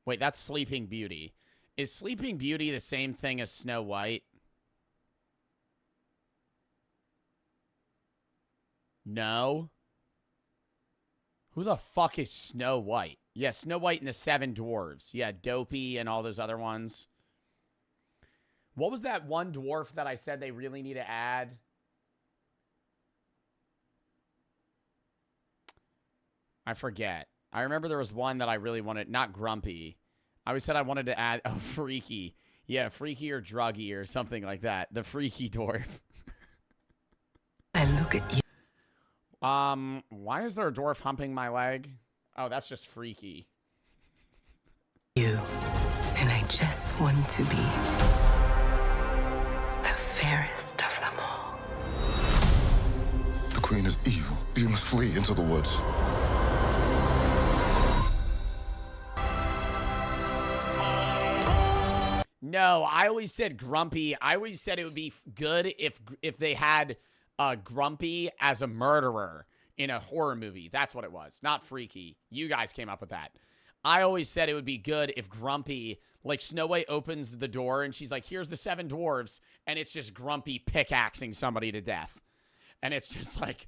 S1: Wait, that's Sleeping Beauty. Is Sleeping Beauty the same thing as Snow White? No. Who the fuck is Snow White? Yeah, Snow White and the Seven Dwarves. Yeah, Dopey and all those other ones. What was that one dwarf that I said they really need to add? I forget. I remember there was one that I really wanted. Not Grumpy. I always said I wanted to add... Oh, Freaky. Yeah, Freaky or Druggy or something like that. The Freaky dwarf.
S22: I look at you.
S1: Why is there a dwarf humping my leg? Oh, that's just Freaky.
S22: You. And I just want to be the fairest of them all.
S2: The queen is evil. You must flee into the woods.
S1: No, I always said Grumpy. I always said it would be good if they had Grumpy as a murderer in a horror movie. That's what it was, not Freaky. You guys came up with that. I always said it would be good if Grumpy, like Snow White opens the door and she's like, here's the 7 dwarves, and it's just Grumpy pickaxing somebody to death. And it's just like,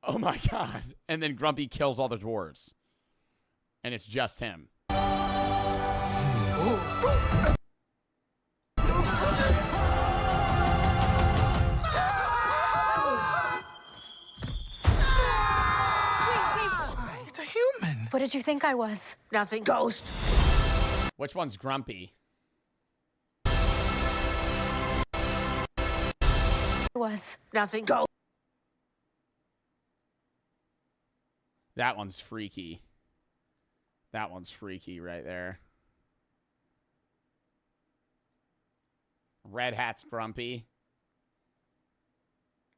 S1: oh my God. And then Grumpy kills all the dwarves. And it's just him.
S22: It's a human. What did you think I was? Nothing. Ghost.
S1: Which one's Grumpy?
S22: Was nothing. Ghost.
S1: That one's Freaky. That one's Freaky right there. Red Hat's Grumpy.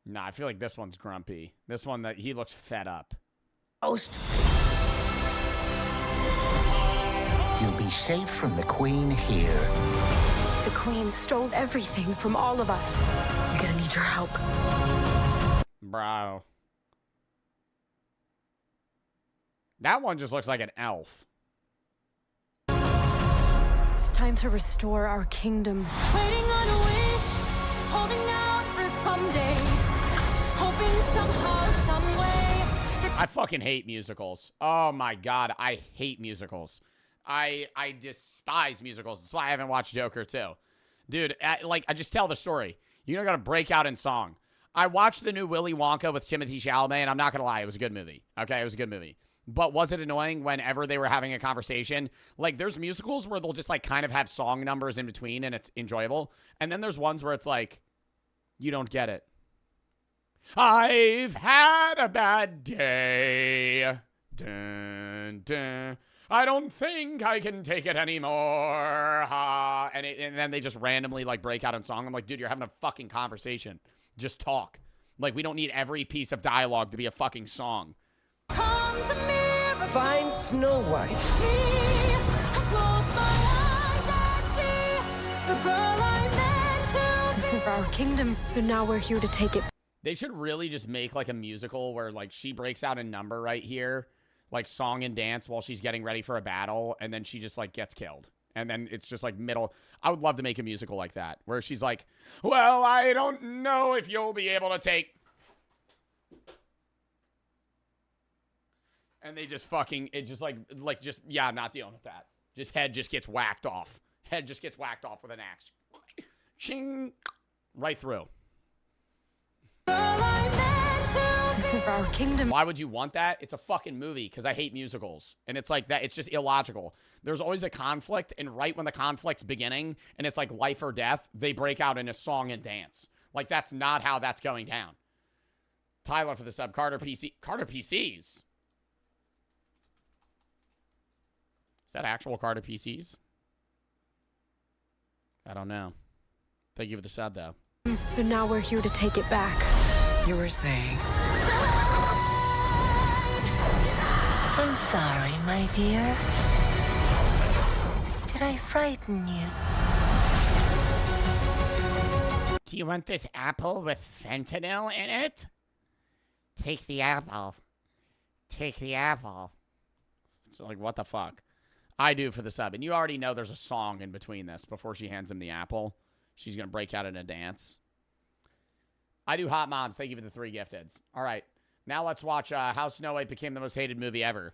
S1: Nah, I feel like this one's Grumpy. This one, that he looks fed up.
S22: Ghost.
S6: You'll be safe from the Queen here.
S22: The Queen stole everything from all of us. I'm gonna need your help.
S1: Bro. That one just looks like an elf.
S22: It's time to restore our kingdom.
S8: Waiting on a wish, holding out for someday, hoping somehow, some way.
S1: I fucking hate musicals. Oh my God, I hate musicals. I despise musicals. That's why I haven't watched Joker 2. Dude, I just tell the story. You don't gotta break out in song. I watched the new Willy Wonka with Timothée Chalamet, and I'm not gonna lie, it was a good movie. Okay, it was a good movie. But was it annoying whenever they were having a conversation? Like, there's musicals where they'll just, like, kind of have song numbers in between, and it's enjoyable. And then there's ones where it's like, you don't get it. I've had a bad day. Dun, dun. I don't think I can take it anymore. Ha. And then they just randomly, like, break out in song. I'm like, dude, you're having a fucking conversation. Just talk. Like, we don't need every piece of dialogue to be a fucking song.
S22: Find Snow White. This is our kingdom, and now we're here to take it.
S1: They should really just make like a musical where like she breaks out a number right here, like song and dance while she's getting ready for a battle, and then she just like gets killed. And then it's just like middle. I would love to make a musical like that, where she's like, well, I don't know if you'll be able to take. And they just fucking, it just like just, yeah, not dealing with that. Just head just gets whacked off. Head just gets whacked off with an axe. Ching. Right through.
S22: This is our kingdom.
S1: Why would you want that? It's a fucking movie because I hate musicals. And it's like that. It's just illogical. There's always a conflict. And right when the conflict's beginning and it's like life or death, they break out in a song and dance. Like that's not how that's going down. Tyler for the sub. Carter PC. Carter PCs. Is that actual Carter PCs? I don't know. Thank you for the sub, though.
S22: And now we're here to take it back.
S6: You were saying? I'm sorry, my dear. Did I frighten you?
S1: Do you want this apple with fentanyl in it? Take the apple. Take the apple. It's like, what the fuck? I do for the sub. And you already know there's a song in between this before she hands him the apple. She's going to break out in a dance. I do Hot Moms. Thank you for the 3 gifteds. All right. Now let's watch How Snow White Became the Most Hated Movie Ever.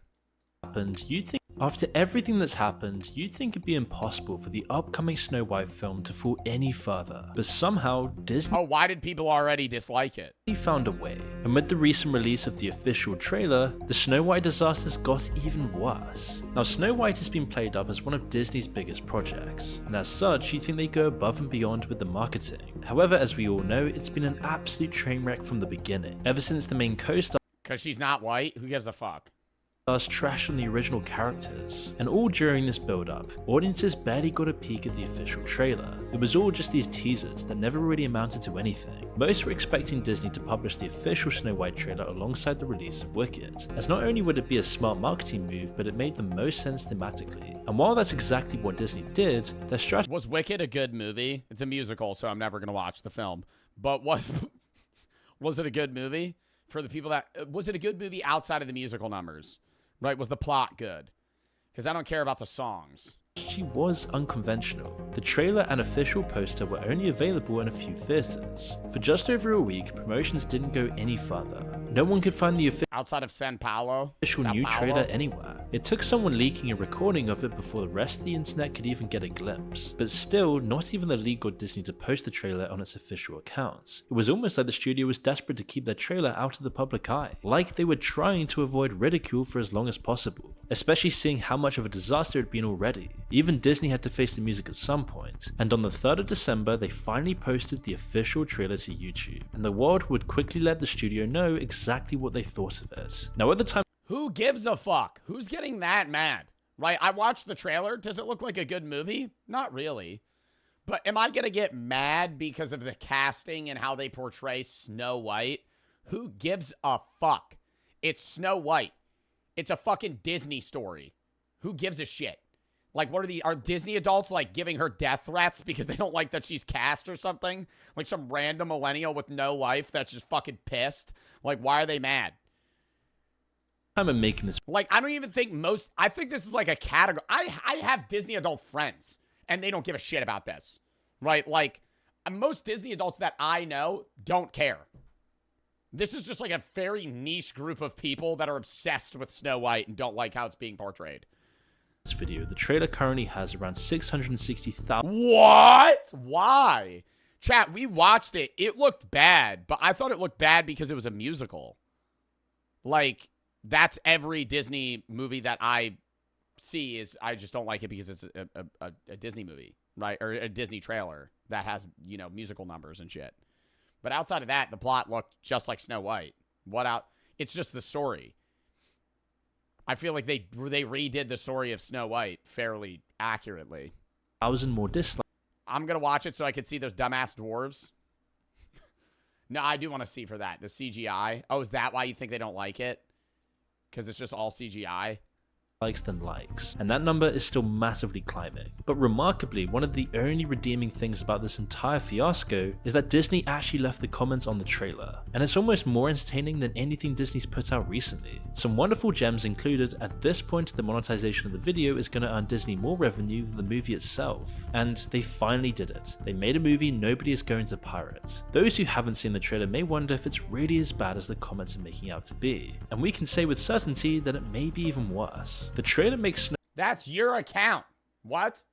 S18: You'd think after everything that's happened, you'd think it'd be impossible for the upcoming Snow White film to fall any further. But somehow, Disney
S1: why did people already dislike it?
S18: Found a way. And with the recent release of the official trailer, the Snow White disasters got even worse. Now, Snow White has been played up as one of Disney's biggest projects, and as such, you'd think they go above and beyond with the marketing. However, as we all know, it's been an absolute train wreck from the beginning. Ever since the main co-star...
S1: Because she's not white? Who gives a fuck?
S18: stars trash on the original characters, and all during this build-up, audiences barely got a peek at the official trailer. It was all just these teasers that never really amounted to anything. Most were expecting Disney to publish the official Snow White trailer alongside the release of Wicked, as not only would it be a smart marketing move, but it made the most sense thematically. And while that's exactly what Disney did, their strategy—
S1: Was Wicked a good movie? It's a musical, so I'm never gonna watch the film. But was it a good movie? For the people that— was it a good movie outside of the musical numbers? Right, was the plot good? Because I don't care about the songs.
S18: She was unconventional. The trailer and official poster were only available in a few theaters. For just over a week, promotions didn't go any further. No one could find the official—
S1: outside of Sao Paulo?
S18: new trailer anywhere. It took someone leaking a recording of it before the rest of the internet could even get a glimpse. But still, not even the league got Disney to post the trailer on its official accounts. It was almost like the studio was desperate to keep their trailer out of the public eye. Like they were trying to avoid ridicule for as long as possible. Especially seeing how much of a disaster it had been already. Even Disney had to face the music at some point. And on the 3rd of December, they finally posted the official trailer to YouTube. And the world would quickly let the studio know exactly what they thought of it. Now at the time—
S1: who gives a fuck? Who's getting that mad? Right? I watched the trailer. Does it look like a good movie? Not really. But am I going to get mad because of the casting and how they portray Snow White? Who gives a fuck? It's Snow White. It's a fucking Disney story. Who gives a shit? Like, what are Disney adults, like, giving her death threats because they don't like that she's cast or something? Like some random millennial with no life that's just fucking pissed? Like, why are they mad?
S18: I'm making this—
S1: like, I don't even think I think this is like a category. I have Disney adult friends, and they don't give a shit about this, right? Like, most Disney adults that I know don't care. This is just like a very niche group of people that are obsessed with Snow White and don't like how it's being portrayed.
S18: This video, the trailer currently has around 660,000.
S1: What? Why? Chat, we watched it. It looked bad, but I thought it looked bad because it was a musical. Like, that's every Disney movie that I see is— I just don't like it because it's a Disney movie, right? Or a Disney trailer that has, you know, musical numbers and shit. But outside of that, the plot looked just like Snow White. It's just the story. I feel like they redid the story of Snow White fairly accurately.
S18: 1,000 more dislikes.
S1: I'm going to watch it so I can see those dumbass dwarves. No, I do want to see for that. The CGI. Oh, is that why you think they don't like it? Because it's just all CGI?
S18: Likes than likes, and that number is still massively climbing. But remarkably, one of the only redeeming things about this entire fiasco is that Disney actually left the comments on the trailer, and it's almost more entertaining than anything Disney's put out recently. Some wonderful gems included. At this point, the monetization of the video is going to earn Disney more revenue than the movie itself, and they finally did it. They made a movie nobody is going to pirate. Those who haven't seen the trailer may wonder if it's really as bad as the comments are making out to be, and we can say with certainty that it may be even worse. The trailer makes Snow—
S1: that's your account. What?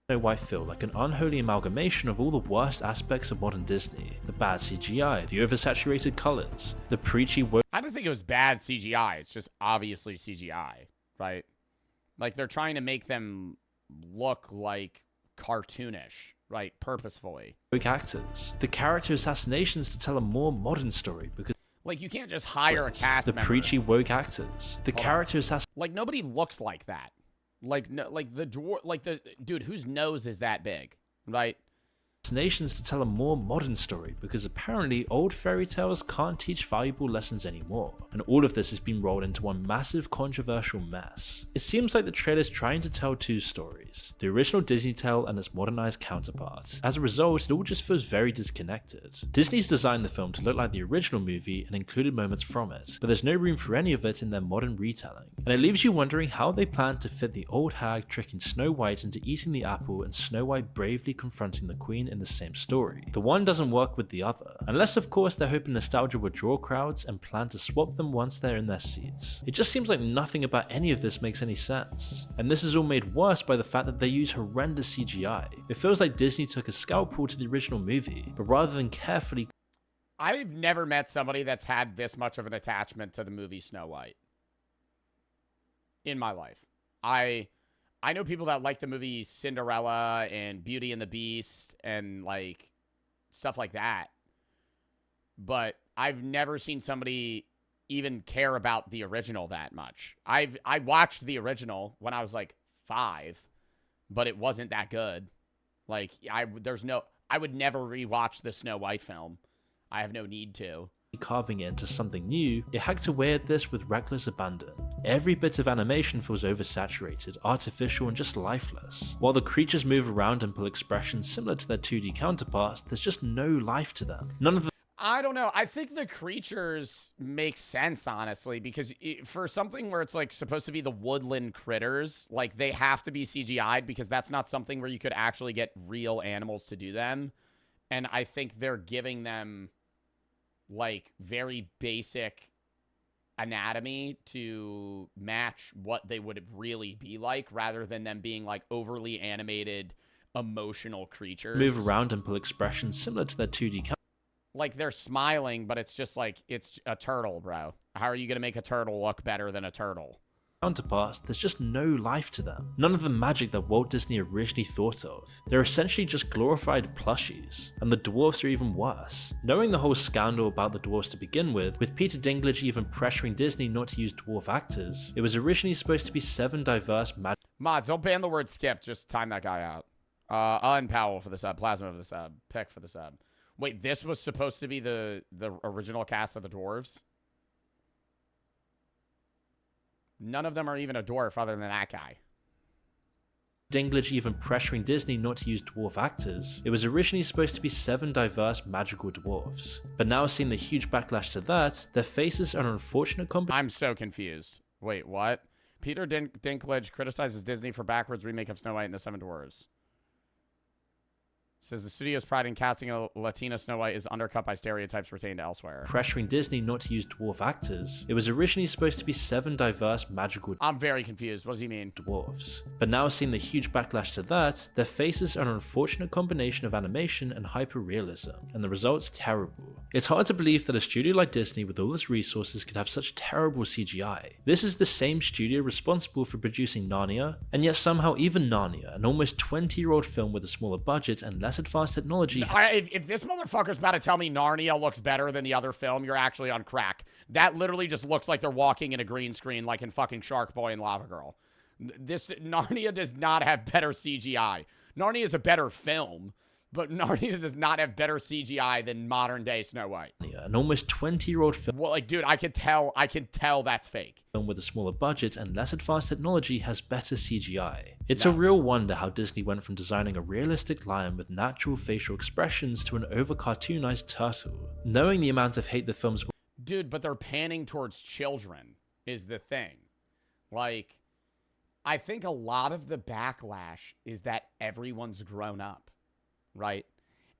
S18: Snow White feel like an unholy amalgamation of all the worst aspects of modern Disney. The bad CGI, the oversaturated colors, the preachy woke—
S1: I don't think it was bad CGI. It's just obviously CGI, right? Like, they're trying to make them look like cartoonish, right? Purposefully.
S18: woke actors, the character assassinations to tell a more modern story because—
S1: like, you can't just hire a cast
S18: the
S1: member.
S18: preachy woke actors, the character assassination—
S1: like, nobody looks like that. Like, no, like the dude whose nose is that big, right?
S18: Nations to tell a more modern story because apparently old fairy tales can't teach valuable lessons anymore, and all of this has been rolled into one massive controversial mess. It seems like the trailer is trying to tell two stories, the original Disney tale and its modernized counterpart. As a result, it all just feels very disconnected. Disney's designed the film to look like the original movie and included moments from it, but there's no room for any of it in their modern retelling, and it leaves you wondering how they plan to fit the old hag tricking Snow White into eating the apple and Snow White bravely confronting the queen in the same story. The one doesn't work with the other, unless of course they're hoping nostalgia would draw crowds and plan to swap them once they're in their seats. It just seems like nothing about any of this makes any sense. And this is all made worse by the fact that they use horrendous CGI. It feels like Disney took a scalpel to the original movie, but rather than carefully—
S1: I've never met somebody that's had this much of an attachment to the movie Snow White in my life. I know people that like the movie Cinderella and Beauty and the Beast and, like, stuff like that. But I've never seen somebody even care about the original that much. I watched the original when I was like 5, but it wasn't that good. Like I would never rewatch the Snow White film. I have no need to.
S18: Carving it into something new, it hacked away at this with reckless abandon. Every bit of animation feels oversaturated, artificial, and just lifeless. While the creatures move around and pull expressions similar to their 2D counterparts, there's just no life to them. None of the
S1: I don't know. I think the creatures make sense, honestly, because for something where it's like supposed to be the woodland critters, like they have to be CGI'd because that's not something where you could actually get real animals to do them. And I think they're giving them like very basic anatomy to match what they would really be like rather than them being like overly animated, emotional creatures.
S18: move around and pull expressions similar to their 2D
S1: Like, they're smiling, but it's just like, it's a turtle, bro. How are you going to make a turtle look better than a turtle?
S18: counterparts, there's just no life to them. None of the magic that Walt Disney originally thought of. They're essentially just glorified plushies, and the dwarfs are even worse. Knowing the whole scandal about the dwarfs to begin with Peter Dinklage even pressuring Disney not to use dwarf actors, it was originally supposed to be 7 diverse
S1: Mods, don't ban the word skip, just time that guy out. Unpowell for the sub, Plasma for the sub, Pick for the sub. Wait, this was supposed to be the original cast of the dwarves? None of them are even a dwarf other than that guy.
S18: Dinklage even pressuring Disney not to use dwarf actors. It was originally supposed to be 7 diverse magical dwarfs. But now seeing the huge backlash to that, their faces are an unfortunate combination.
S1: I'm so confused. Wait, what? Peter Dinklage criticizes Disney for backwards remake of Snow White and the Seven Dwarfs. Says the studio's pride in casting a Latina Snow White is undercut by stereotypes retained elsewhere.
S18: Pressuring Disney not to use dwarf actors. It was originally supposed to be 7 diverse magical
S1: I'm very confused. What does he mean?
S18: Dwarfs. But now seeing the huge backlash to that, their faces are an unfortunate combination of animation and hyper-realism, and the result's terrible. It's hard to believe that a studio like Disney with all its resources could have such terrible CGI. This is the same studio responsible for producing Narnia, and yet somehow even Narnia, an almost 20-year-old film with a smaller budget and less advanced technology.
S1: If this motherfucker's about to tell me Narnia looks better than the other film, you're actually on crack. That literally just looks like they're walking in a green screen like in fucking Shark Boy and Lava Girl. Narnia does not have better CGI. Narnia is a better film, but Narnia does not have better CGI than modern day Snow White.
S18: An almost 20-year-old film.
S1: Well, like, dude, I can tell that's fake.
S18: Film with a smaller budget and less advanced technology has better CGI. It's a real wonder how Disney went from designing a realistic lion with natural facial expressions to an over-cartoonized turtle. Knowing the amount of hate the films.
S1: Dude, but they're panning towards children is the thing. Like, I think a lot of the backlash is that everyone's grown up. Right?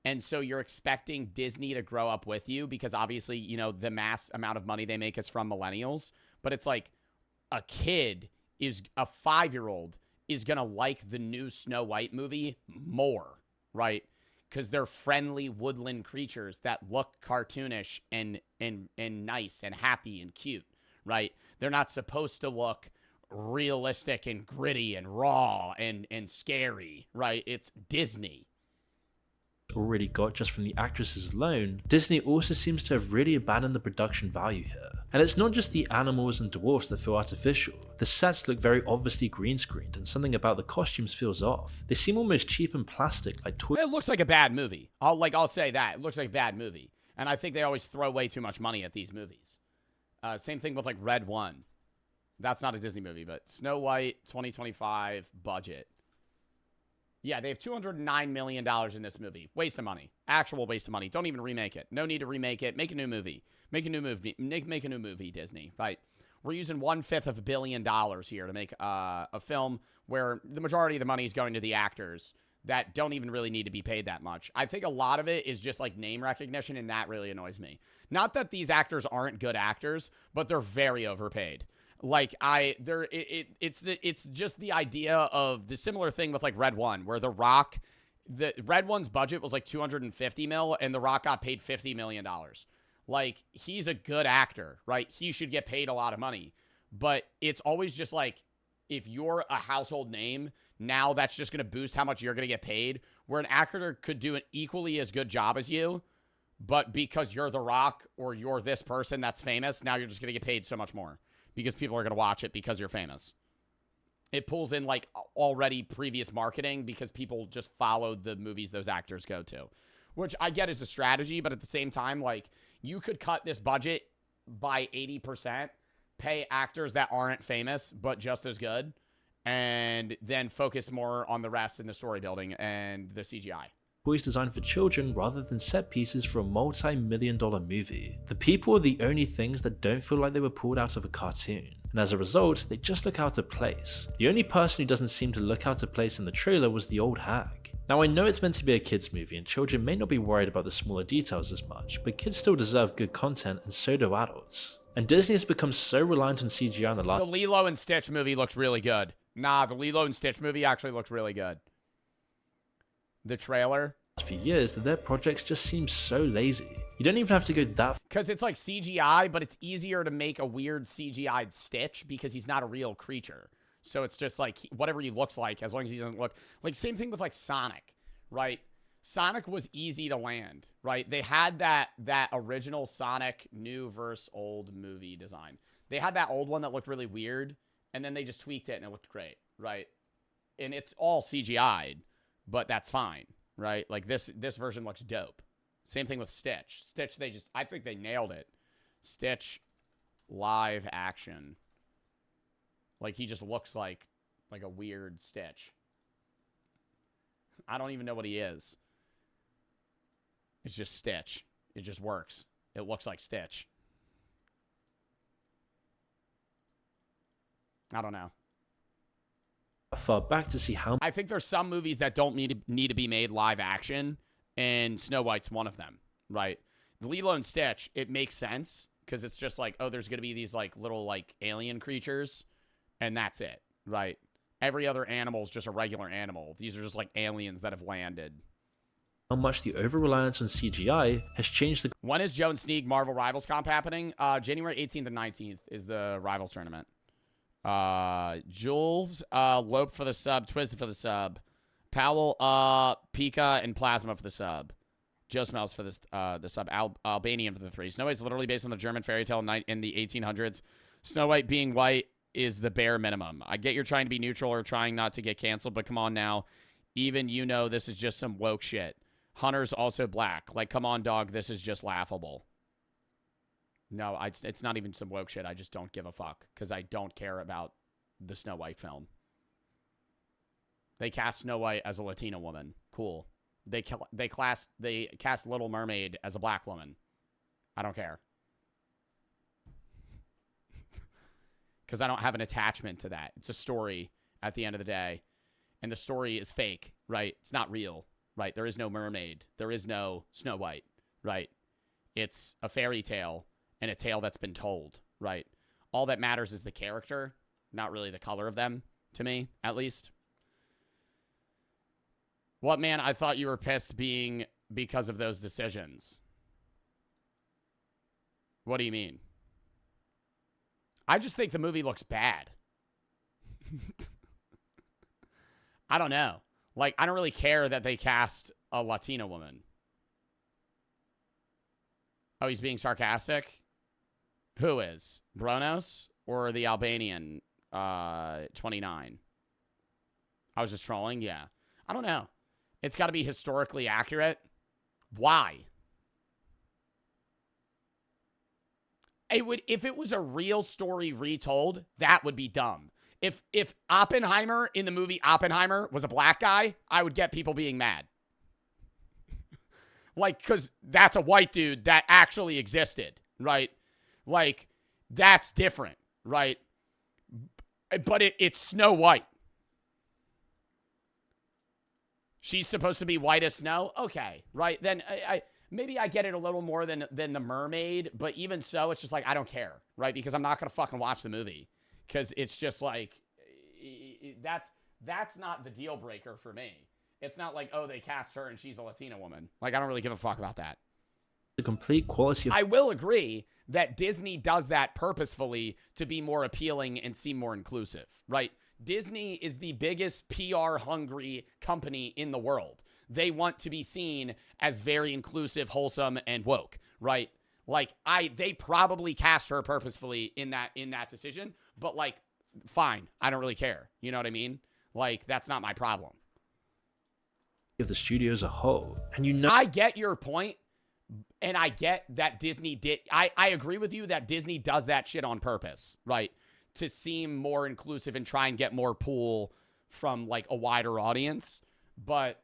S1: And so you're expecting Disney to grow up with you because obviously, you know, the mass amount of money they make is from millennials. But it's like a 5-year-old is going to like the new Snow White movie more, right? Because they're friendly woodland creatures that look cartoonish and nice and happy and cute, right? They're not supposed to look realistic and gritty and raw and scary, right? It's Disney.
S18: Already got just from the actresses alone, Disney also seems to have really abandoned the production value here. And it's not just the animals and dwarfs that feel artificial. The sets look very obviously green screened and something about the costumes feels off. They seem almost cheap and plastic like toy.
S1: It looks like a bad movie. I'll say that. It looks like a bad movie. And I think they always throw way too much money at these movies. Same thing with like Red 1. That's not a Disney movie, but Snow White 2025 budget. Yeah, they have $209 million in this movie. Waste of money. Actual waste of money. Don't even remake it. No need to remake it. Make a new movie. Make a new movie, Disney. Right? We're using $1/5 billion here to make a film where the majority of the money is going to the actors that don't even really need to be paid that much. I think a lot of it is just like name recognition, and that really annoys me. Not that these actors aren't good actors, but they're very overpaid. Like it's just the idea of the similar thing with like Red 1, where the Red 1's budget was like 250 mil and the Rock got paid $50 million. Like, he's a good actor, right? He should get paid a lot of money, but it's always just like, if you're a household name, now that's just going to boost how much you're going to get paid, where an actor could do an equally as good job as you, But because you're The Rock or you're this person that's famous, now you're just going to get paid so much more because people are going to watch it because you're famous. It pulls in like already previous marketing because people just follow the movies those actors go to, which I get is a strategy. But at the same time, like you could cut this budget by 80%, pay actors that aren't famous but just as good, and then focus more on the rest in the story building and the CGI.
S7: Toys designed for children rather than set pieces for a multi-million-dollar movie. The people are the only things that don't feel like they were pulled out of a cartoon, and as a result, they just look out of place. The only person who doesn't seem to look out of place in the trailer was the old hag. Now I know it's meant to be a kids movie and children may not be worried about the smaller details as much, but kids still deserve good content and so do adults. And Disney has become so reliant on CGI in the last—
S1: The Lilo and Stitch movie looks really good. Nah, the Lilo and Stitch movie actually looks really good. The trailer.
S7: For years that their projects just seem so lazy. You don't even have to go that—
S1: Because it's like CGI, but it's easier to make a weird CGI'd Stitch because he's not a real creature. So it's just like whatever he looks like, as long as he doesn't look like— same thing with like Sonic, right? Sonic was easy to land, right? They had that original Sonic new versus old movie design. They had that old one that looked really weird, and then they just tweaked it and it looked great, right? And it's all CGI'd, but that's fine, right? Like this version looks dope. Same thing with Stitch. Stitch, I think they nailed it. Stitch live action. Like he just looks like a weird Stitch. I don't even know what he is. It's just Stitch. It just works. It looks like Stitch. I don't know.
S7: far back to see how—
S1: I think there's some movies that don't need to be made live action, and Snow White's one of them, right? The Lilo and Stitch, it makes sense because it's just like, oh, there's going to be these like little like alien creatures, and that's it, right? Every other animal is just a regular animal. These are just like aliens that have landed.
S7: how much the over-reliance on CGI has changed the—
S1: When is Joe and Sneak Marvel Rivals Comp happening? January 18th and 19th is the Rivals Tournament. Jules, Lope for the sub, Twisted for the sub, Powell, Pika, and Plasma for the sub. Joe Smells for this, the sub, Albanian for the 3. Snow White's literally based on the German fairy tale in the 1800s. Snow White being white is the bare minimum. I get you're trying to be neutral or trying not to get canceled, but come on now. Even you know this is just some woke shit. Hunter's also black. Like, come on, dog. This is just laughable. No, it's not even some woke shit. I just don't give a fuck because I don't care about the Snow White film. They cast Snow White as a Latina woman. Cool. They cast Little Mermaid as a black woman. I don't care. Because I don't have an attachment to that. It's a story at the end of the day. And the story is fake, right? It's not real, right? There is no mermaid. There is no Snow White, right? It's a fairy tale and a tale that's been told, right? All that matters is the character, not really the color of them, to me, at least. What, man? I thought you were pissed because of those decisions. What do you mean? I just think the movie looks bad. I don't know. Like, I don't really care that they cast a Latina woman. Oh, he's being sarcastic? Who is? Bronos or the Albanian 29? I was just trolling? Yeah. I don't know. It's got to be historically accurate. Why? If it was a real story retold, that would be dumb. If Oppenheimer in the movie Oppenheimer was a black guy, I would get people being mad. Like, because that's a white dude that actually existed, right? Like, that's different, right? But it's Snow White. She's supposed to be white as snow? Okay, right? Then maybe I get it a little more than the mermaid, but even so, it's just like, I don't care, right? Because I'm not going to fucking watch the movie. Because it's just like, that's not the deal breaker for me. It's not like, oh, they cast her and she's a Latina woman. Like, I don't really give a fuck about that.
S7: The complete quality of—
S1: I will agree that Disney does that purposefully to be more appealing and seem more inclusive, right? Disney is the biggest PR-hungry company in the world. they want to be seen as very inclusive, wholesome, and woke, right? Like, they probably cast her purposefully in that decision, but like, fine, I don't really care. You know what I mean? Like, that's not my problem.
S7: Of the studio as a whole, and you know,
S1: I get your point, and I get that Disney did. I agree with you that Disney does that shit on purpose, right? To seem more inclusive and try and get more pull from like a wider audience. But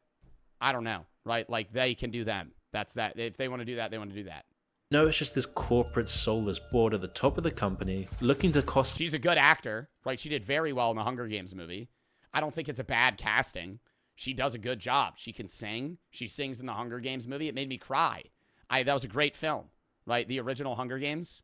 S1: I don't know, right? Like, they can do them. That's that. If they want to do that, they want to do that.
S7: No, it's just this corporate soulless board at the top of the company looking to cost.
S1: She's a good actor, right? She did very well in the Hunger Games movie. I don't think it's a bad casting. She does a good job. She can sing. She sings in the Hunger Games movie. It made me cry. That was a great film, right? The original Hunger Games.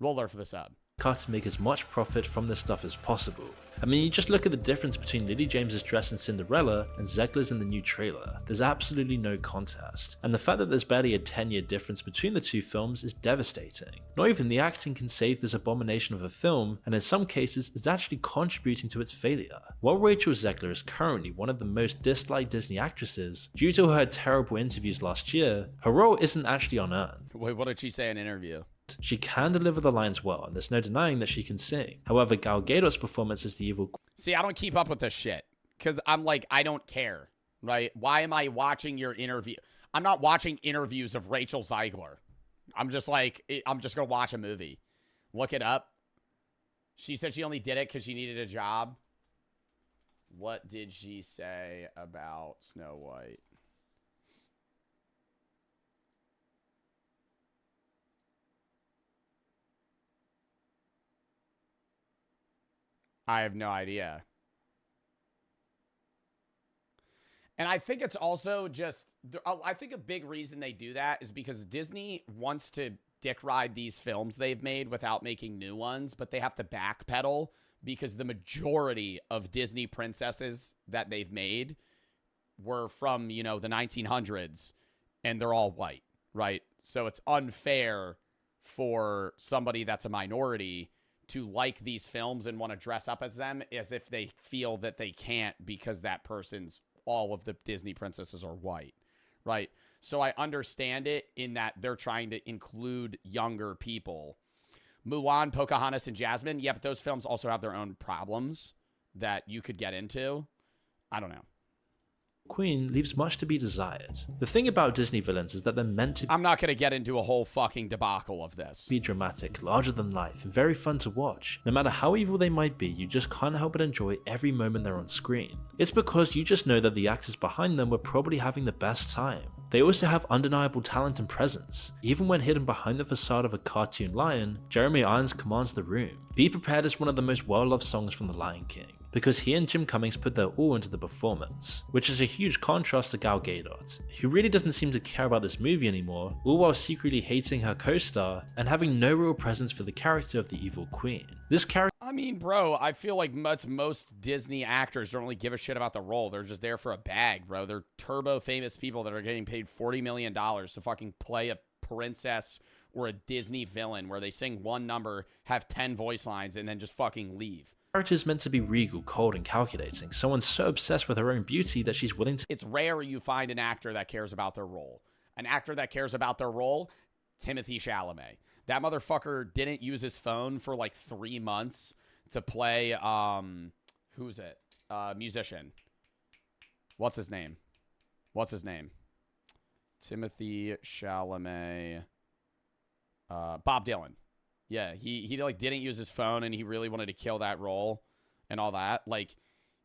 S1: Roll her for the sub.
S7: To make as much profit from this stuff as possible. I mean, you just look at the difference between Lily James's dress in Cinderella and Zegler's in the new trailer. There's absolutely no contest. And the fact that there's barely a 10-year difference between the two films is devastating. Not even the acting can save this abomination of a film, and in some cases, it's actually contributing to its failure. While Rachel Zegler is currently one of the most disliked Disney actresses, due to her terrible interviews last year, her role isn't actually unearned.
S1: Wait, what did she say in an interview?
S7: She can deliver the lines well, and there's no denying that she can sing. However, Gal Gadot's performance as the evil...
S1: See, I don't keep up with this shit, because I'm like, I don't care, right? Why am I watching your interview? I'm not watching interviews of Rachel Zegler. I'm just like, I'm just going to watch a movie. Look it up. She said she only did it because she needed a job. What did she say about Snow White? I have no idea. And I think it's also just, I think a big reason they do that is because Disney wants to dick ride these films they've made without making new ones, but they have to backpedal because the majority of Disney princesses that they've made were from, you know, the 1900s, and they're all white, right? So it's unfair for somebody that's a minority to like these films and want to dress up as them as if they feel that they can't because that person's, all of the Disney princesses are white, right? So I understand it in that they're trying to include younger people. Mulan, Pocahontas, and Jasmine, yeah, but those films also have their own problems that you could get into. I don't know.
S7: Queen leaves much to be desired. The thing about Disney villains is that they're meant to
S1: I'm not going to get into a whole fucking debacle of this.
S7: Be dramatic, larger than life, and very fun to watch. No matter how evil they might be, you just can't help but enjoy every moment they're on screen. It's because you just know that the actors behind them were probably having the best time. They also have undeniable talent and presence. Even when hidden behind the facade of a cartoon lion, Jeremy Irons commands the room. Be Prepared is one of the most well-loved songs from The Lion King, because he and Jim Cummings put their all into the performance, which is a huge contrast to Gal Gadot, who really doesn't seem to care about this movie anymore, all while secretly hating her co-star and having no real presence for the character of the evil queen. This character,
S1: I mean, bro, I feel like most Disney actors don't really give a shit about the role. They're just there for a bag, bro. They're turbo famous people that are getting paid $40 million to fucking play a princess or a Disney villain where they sing one number, have 10 voice lines, and then just fucking leave.
S7: Character is meant to be regal, cold, and calculating, someone so obsessed with her own beauty that she's willing to...
S1: It's rare you find an actor that cares about their role. An actor that cares about their role, Timothée Chalamet. That motherfucker didn't use his phone for like 3 months to play, who's it? Musician. What's his name? Timothée Chalamet. Bob Dylan. Yeah, he like didn't use his phone and he really wanted to kill that role and all that. Like,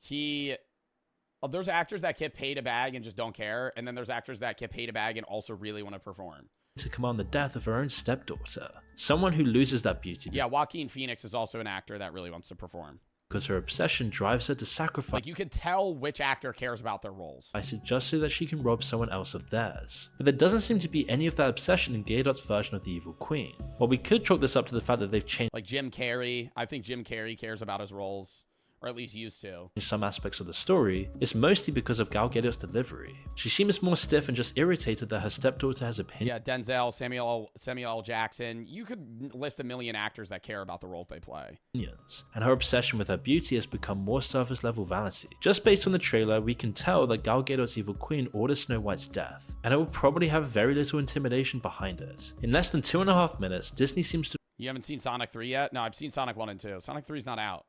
S1: there's actors that get paid a bag and just don't care, and then there's actors that get paid a bag and also really want to perform.
S7: To command the death of her own stepdaughter. Someone who loses that beauty.
S1: Yeah, Joaquin Phoenix is also an actor that really wants to perform.
S7: Because her obsession drives her to sacrifice.
S1: Like, you can tell which actor cares about their roles.
S7: Just so that she can rob someone else of theirs. But there doesn't seem to be any of that obsession in Gadot's version of the evil queen. Well, we could chalk this up to the fact that they've changed.
S1: Like Jim Carrey. I think Jim Carrey cares about his roles. or at least used to.
S7: In some aspects of the story, it's mostly because of Gal Gadot's delivery. She seems more stiff and just irritated that her stepdaughter has opinions.
S1: Yeah, Denzel, Samuel L. Jackson. You could list a million actors that care about the roles they play.
S7: And her obsession with her beauty has become more surface level vanity. Just based on the trailer, we can tell that Gal Gadot's evil queen orders Snow White's death, and it will probably have very little intimidation behind it. In less than 2.5 minutes, Disney seems to...
S1: You haven't seen Sonic 3 yet? No, I've seen Sonic 1 and 2. Sonic 3's not out.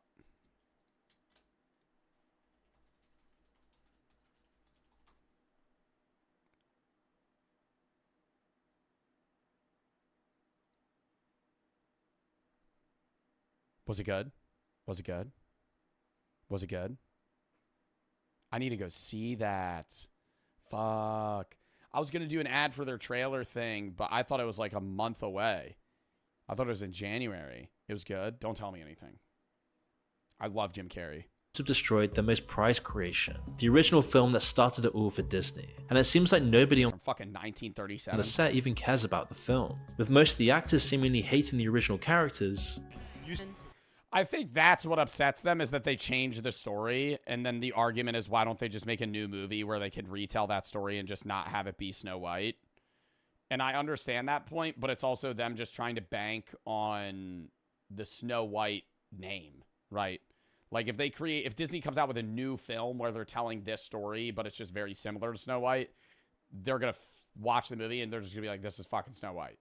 S1: Was it good? Was it good? Was it good? I need to go see that. Fuck. I was going to do an ad for their trailer thing, but I thought it was like a month away. I thought it was in January. It was good. Don't tell me anything. I love Jim Carrey.
S7: Have destroyed their most prized creation, the original film that started it all for Disney, and it seems like nobody on
S1: From fucking 1937.
S7: the set even cares about the film, with most of the actors seemingly hating the original characters.
S1: I think that's what upsets them, is that they change the story, and then the argument is, why don't they just make a new movie where they could retell that story and just not have it be Snow White? And I understand that point, but it's also them just trying to bank on the Snow White name, right? Like, if Disney comes out with a new film where they're telling this story, but it's just very similar to Snow White, they're going to watch the movie and they're just going to be like, this is fucking Snow White.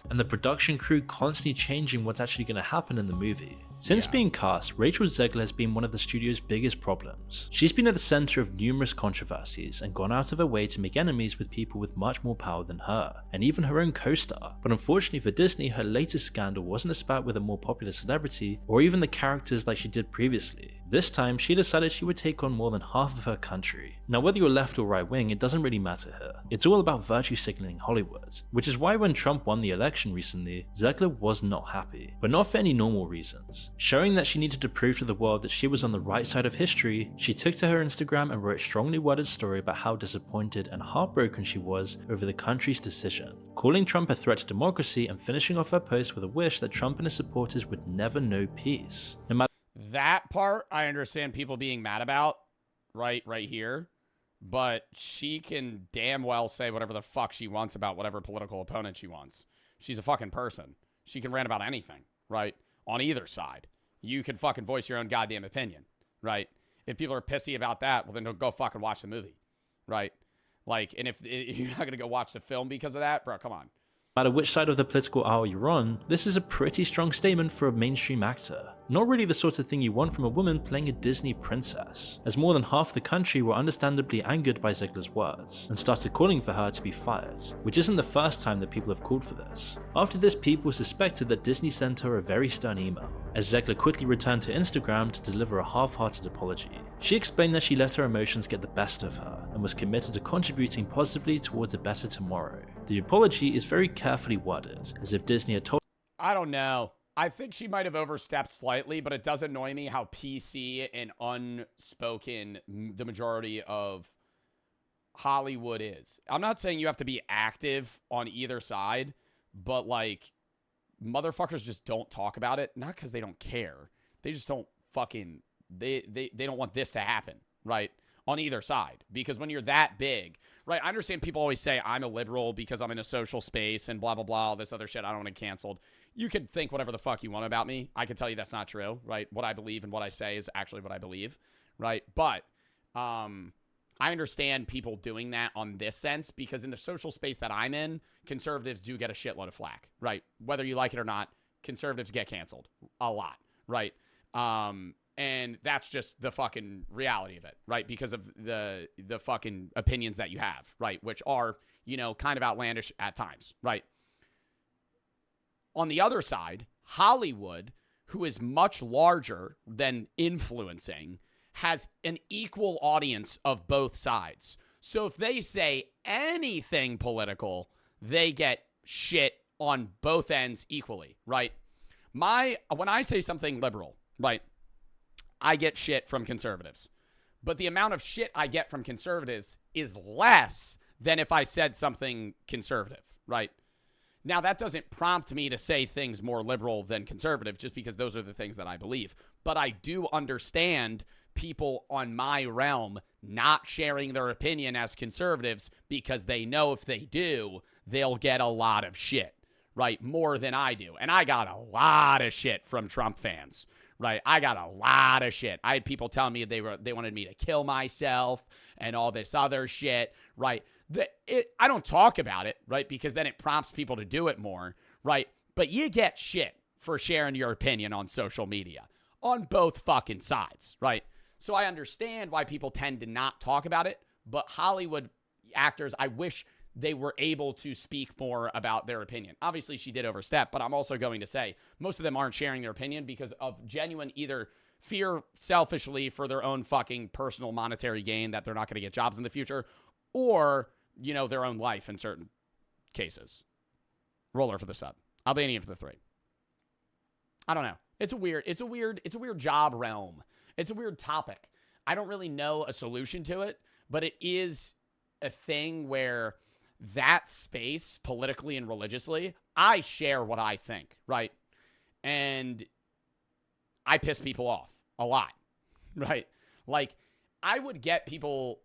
S7: And the production crew constantly changing what's actually going to happen in the movie. Since being cast, Rachel Zegler has been one of the studio's biggest problems. She's been at the center of numerous controversies and gone out of her way to make enemies with people with much more power than her, and even her own co-star. But unfortunately for Disney, her latest scandal wasn't a spat with a more popular celebrity, or even the characters like she did previously. This time, she decided she would take on more than half of her country. Now, whether you're left or right wing, it doesn't really matter here. It's all about virtue signaling Hollywood, which is why when Trump won the election recently, Zegler was not happy, but not for any normal reasons. Showing that she needed to prove to the world that she was on the right side of history, she took to her Instagram and wrote a strongly worded story about how disappointed and heartbroken she was over the country's decision, calling Trump a threat to democracy and finishing off her post with a wish that Trump and his supporters would never know peace. No matter
S1: That part, I understand people being mad about, right here. But she can damn well say whatever the fuck she wants about whatever political opponent she wants. She's a fucking person. She can rant about anything, right? On either side. You can fucking voice your own goddamn opinion, right? If people are pissy about that, well, then don't go fucking watch the movie, right? Like, and if you're not going to go watch the film because of that, bro, come on.
S7: No matter which side of the political aisle you're on, this is a pretty strong statement for a mainstream actor. Not really the sort of thing you want from a woman playing a Disney princess, as more than half the country were understandably angered by Zegler's words, and started calling for her to be fired, which isn't the first time that people have called for this. After this, people suspected that Disney sent her a very stern email, as Zegler quickly returned to Instagram to deliver a half-hearted apology. She explained that she let her emotions get the best of her, and was committed to contributing positively towards a better tomorrow. The apology is very carefully worded, as if Disney had told...
S1: I don't know. I think she might have overstepped slightly, but it does annoy me how PC and unspoken the majority of Hollywood is. I'm not saying you have to be active on either side, but like, motherfuckers just don't talk about it. Not because they don't care. They just don't fucking, they don't want this to happen, right? On either side. Because when you're that big, right? I understand people always say I'm a liberal because I'm in a social space and blah, blah, blah, all this other shit. I don't want to get canceled. You can think whatever the fuck you want about me. I can tell you that's not true, right? What I believe and what I say is actually what I believe, right? But I understand people doing that on this sense because in the social space that I'm in, conservatives do get a shitload of flack, right? Whether you like it or not, conservatives get canceled a lot, right? And that's just the fucking reality of it, right? Because of the fucking opinions that you have, right? Which are, you know, kind of outlandish at times, right? On the other side, Hollywood, who is much larger than influencing, has an equal audience of both sides. So if they say anything political, they get shit on both ends equally, right? When I say something liberal, right, I get shit from conservatives. But the amount of shit I get from conservatives is less than if I said something conservative, right? Now, that doesn't prompt me to say things more liberal than conservative just because those are the things that I believe. But I do understand people on my realm not sharing their opinion as conservatives because they know if they do, they'll get a lot of shit, right? More than I do. And I got a lot of shit from Trump fans, right? I got a lot of shit. I had people telling me they wanted me to kill myself and all this other shit, right? I don't talk about it, right? Because then it prompts people to do it more, right? But you get shit for sharing your opinion on social media on both fucking sides, right? So I understand why people tend to not talk about it, but Hollywood actors, I wish they were able to speak more about their opinion. Obviously, she did overstep, but I'm also going to say most of them aren't sharing their opinion because of genuine either fear selfishly for their own fucking personal monetary gain that they're not going to get jobs in the future, or, you know, their own life in certain cases. Roller for the sub. Albanian for the 3. I don't know. It's a weird job realm. It's a weird topic. I don't really know a solution to it, but it is a thing where that space, politically and religiously, I share what I think, right? And I piss people off a lot, right? Like, I would get people,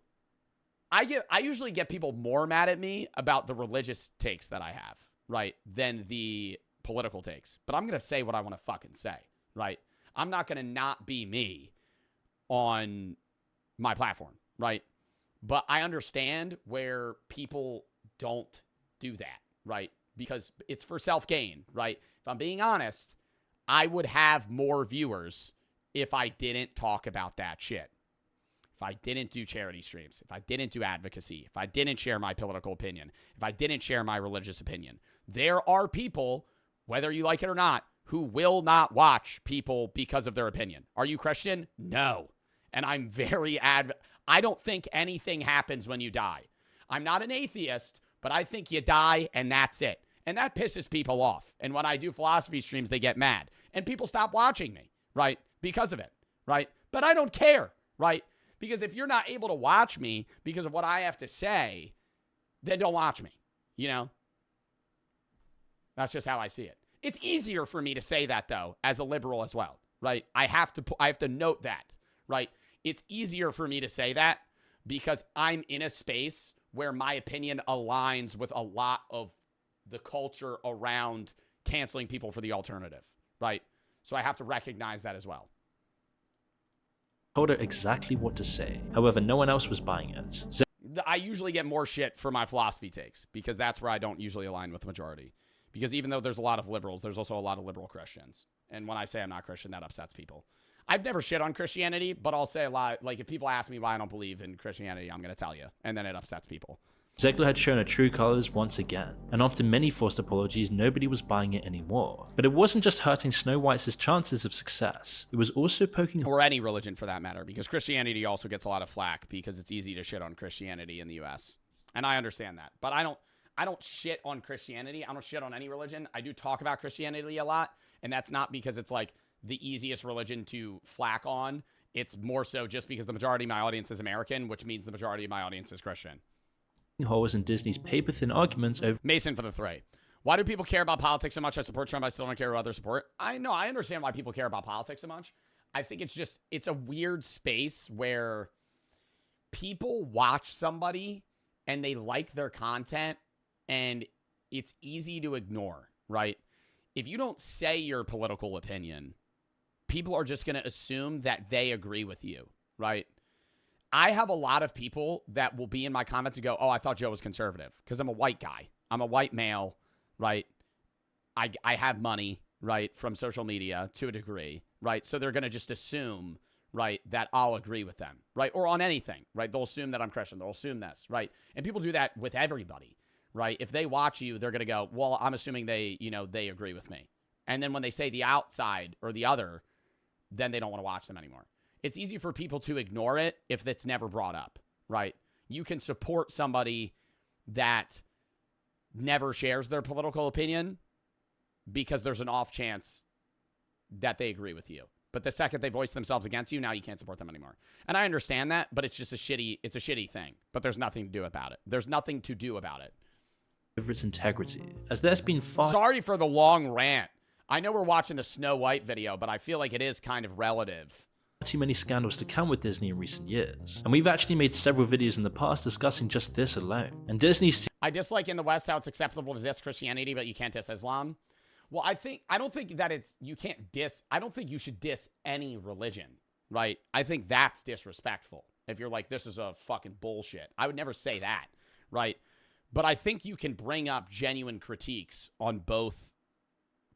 S1: I usually get people more mad at me about the religious takes that I have, right, than the political takes. But I'm going to say what I want to fucking say, right? I'm not going to not be me on my platform, right? But I understand where people don't do that, right? Because it's for self-gain, right? If I'm being honest, I would have more viewers if I didn't talk about that shit. If I didn't do charity streams, if I didn't do advocacy, if I didn't share my political opinion, if I didn't share my religious opinion. There are people, whether you like it or not, who will not watch people because of their opinion. Are you Christian? No. And I'm very I don't think anything happens when you die. I'm not an atheist, but I think you die and that's it. And that pisses people off. And when I do philosophy streams, they get mad. And people stop watching me, right? Because of it, right? But I don't care, right? Because if you're not able to watch me because of what I have to say, then don't watch me, you know? That's just how I see it. It's easier for me to say that, though, as a liberal as well, right? I have to note that, right? It's easier for me to say that because I'm in a space where my opinion aligns with a lot of the culture around canceling people for the alternative, right? So I have to recognize that as well.
S7: Told her exactly what to say. However, no one else was buying it.
S1: I usually get more shit for my philosophy takes because that's where I don't usually align with the majority. Because even though there's a lot of liberals, there's also a lot of liberal Christians. And when I say I'm not Christian, that upsets people. I've never shit on Christianity, but I'll say a lot. Like, if people ask me why I don't believe in Christianity, I'm going to tell you. And then it upsets people.
S7: Zegler had shown her true colors once again, and after many forced apologies, nobody was buying it anymore. But it wasn't just hurting Snow White's chances of success, it was also poking...
S1: Or any religion for that matter, because Christianity also gets a lot of flack because it's easy to shit on Christianity in the US. And I understand that. But I don't shit on Christianity. I don't shit on any religion. I do talk about Christianity a lot, and that's not because it's like the easiest religion to flack on. It's more so just because the majority of my audience is American, which means the majority of my audience is Christian.
S7: Holes in Disney's paper-thin arguments over...
S1: Mason for the 3. Why do people care about politics so much? I support Trump. I still don't care what others support. I know. I understand why people care about politics so much. I think it's a weird space where people watch somebody and they like their content and it's easy to ignore, right? If you don't say your political opinion, people are just going to assume that they agree with you, right? I have a lot of people that will be in my comments and go, oh, I thought Joe was conservative because I'm a white guy. I'm a white male, right? I have money, right, from social media to a degree, right? So they're going to just assume, right, that I'll agree with them, right? Or on anything, right? They'll assume that I'm Christian. They'll assume this, right? And people do that with everybody, right? If they watch you, they're going to go, well, I'm assuming they agree with me. And then when they say the outside or the other, then they don't want to watch them anymore. It's easy for people to ignore it if it's never brought up, right? You can support somebody that never shares their political opinion because there's an off chance that they agree with you. But the second they voice themselves against you, now you can't support them anymore. And I understand that, but it's just a shitty thing. But there's nothing to do about it. There's nothing to do about it.
S7: Over its integrity, as there's been far...
S1: Sorry for the long rant. I know we're watching the Snow White video, but I feel like it is kind of relative.
S7: Too many scandals to count with Disney in recent years, and we've actually made several videos in the past discussing just this alone. And Disney's
S1: I dislike in the West how it's acceptable to diss Christianity, but you can't diss Islam. Well, I don't think that you can't diss, I don't think you should diss any religion, right? I think that's disrespectful. If you're like, this is a fucking bullshit. I would never say that, right? But I think you can bring up genuine critiques on both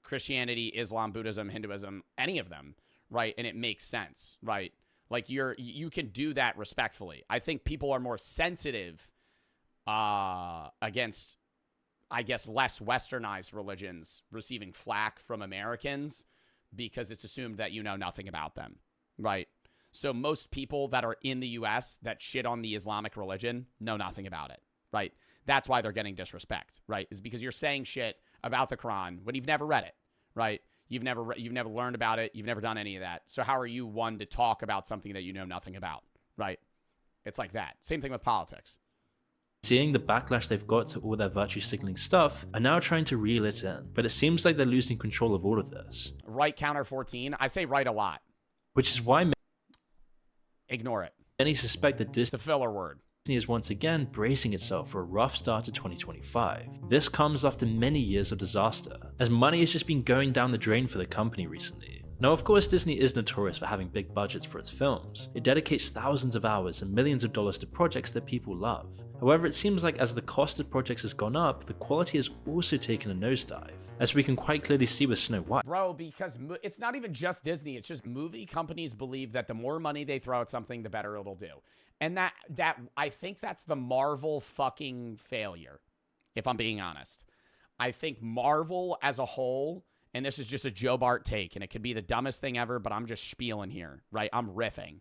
S1: Christianity, Islam, Buddhism, Hinduism, any of them, right? And it makes sense, right? Like you can do that respectfully. I think people are more sensitive against, I guess, less westernized religions receiving flack from Americans because it's assumed that you know nothing about them, right? So most people that are in the U.S. that shit on the Islamic religion know nothing about it, right? That's why they're getting disrespect, right? Is because you're saying shit about the Quran when you've never read it, right? You've never learned about it. You've never done any of that. So how are you one to talk about something that you know nothing about, right? It's like that. Same thing with politics.
S7: seeing the backlash they've got to all their virtue signaling stuff, are now trying to reel it in. But it seems like they're losing control of all of this.
S1: Right counter 14. I say right a lot.
S7: Which is why
S1: ignore it.
S7: Many suspect that Disney,
S1: the filler word,
S7: is once again bracing itself for a rough start to 2025. This comes after many years of disaster, as money has just been going down the drain for the company recently. Now, of course, Disney is notorious for having big budgets for its films. It dedicates thousands of hours and millions of dollars to projects that people love. However, it seems like as the cost of projects has gone up, the quality has also taken a nosedive, as we can quite clearly see with Snow White.
S1: Bro, because it's not even just Disney, it's just movie companies believe that the more money they throw at something, the better it'll do. And that I think that's the Marvel fucking failure, if I'm being honest. I think Marvel as a whole, and this is just a Joe Bart take, and it could be the dumbest thing ever, but I'm just spieling here, right? I'm riffing.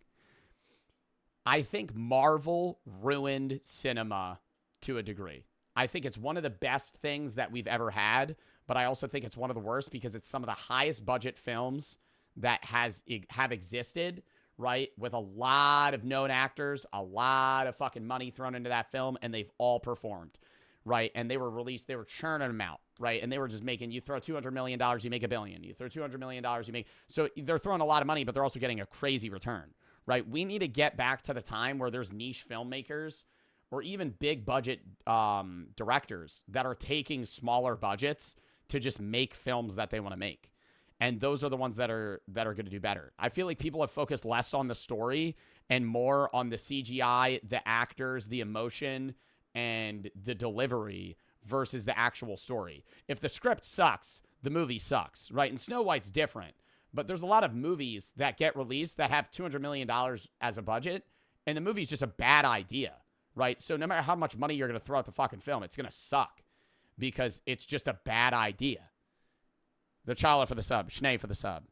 S1: I think Marvel ruined cinema to a degree. I think it's one of the best things that we've ever had, but I also think it's one of the worst because it's some of the highest budget films that have existed, right? With a lot of known actors, a lot of fucking money thrown into that film, and they've all performed, right? And they were released, they were churning them out, right? And they were just making, you throw $200 million, you make $1 billion. You throw $200 million, you make, so they're throwing a lot of money, but they're also getting a crazy return, right? We need to get back to the time where there's niche filmmakers or even big budget directors that are taking smaller budgets to just make films that they want to make. And those are the ones that are going to do better. I feel like people have focused less on the story and more on the CGI, the actors, the emotion, and the delivery versus the actual story. If the script sucks, the movie sucks, right? And Snow White's different. But there's a lot of movies that get released that have $200 million as a budget, and the movie's just a bad idea, right? So no matter how much money you're going to throw at the fucking film, it's going to suck because it's just a bad idea. The Chala for the sub. Schnee for the sub.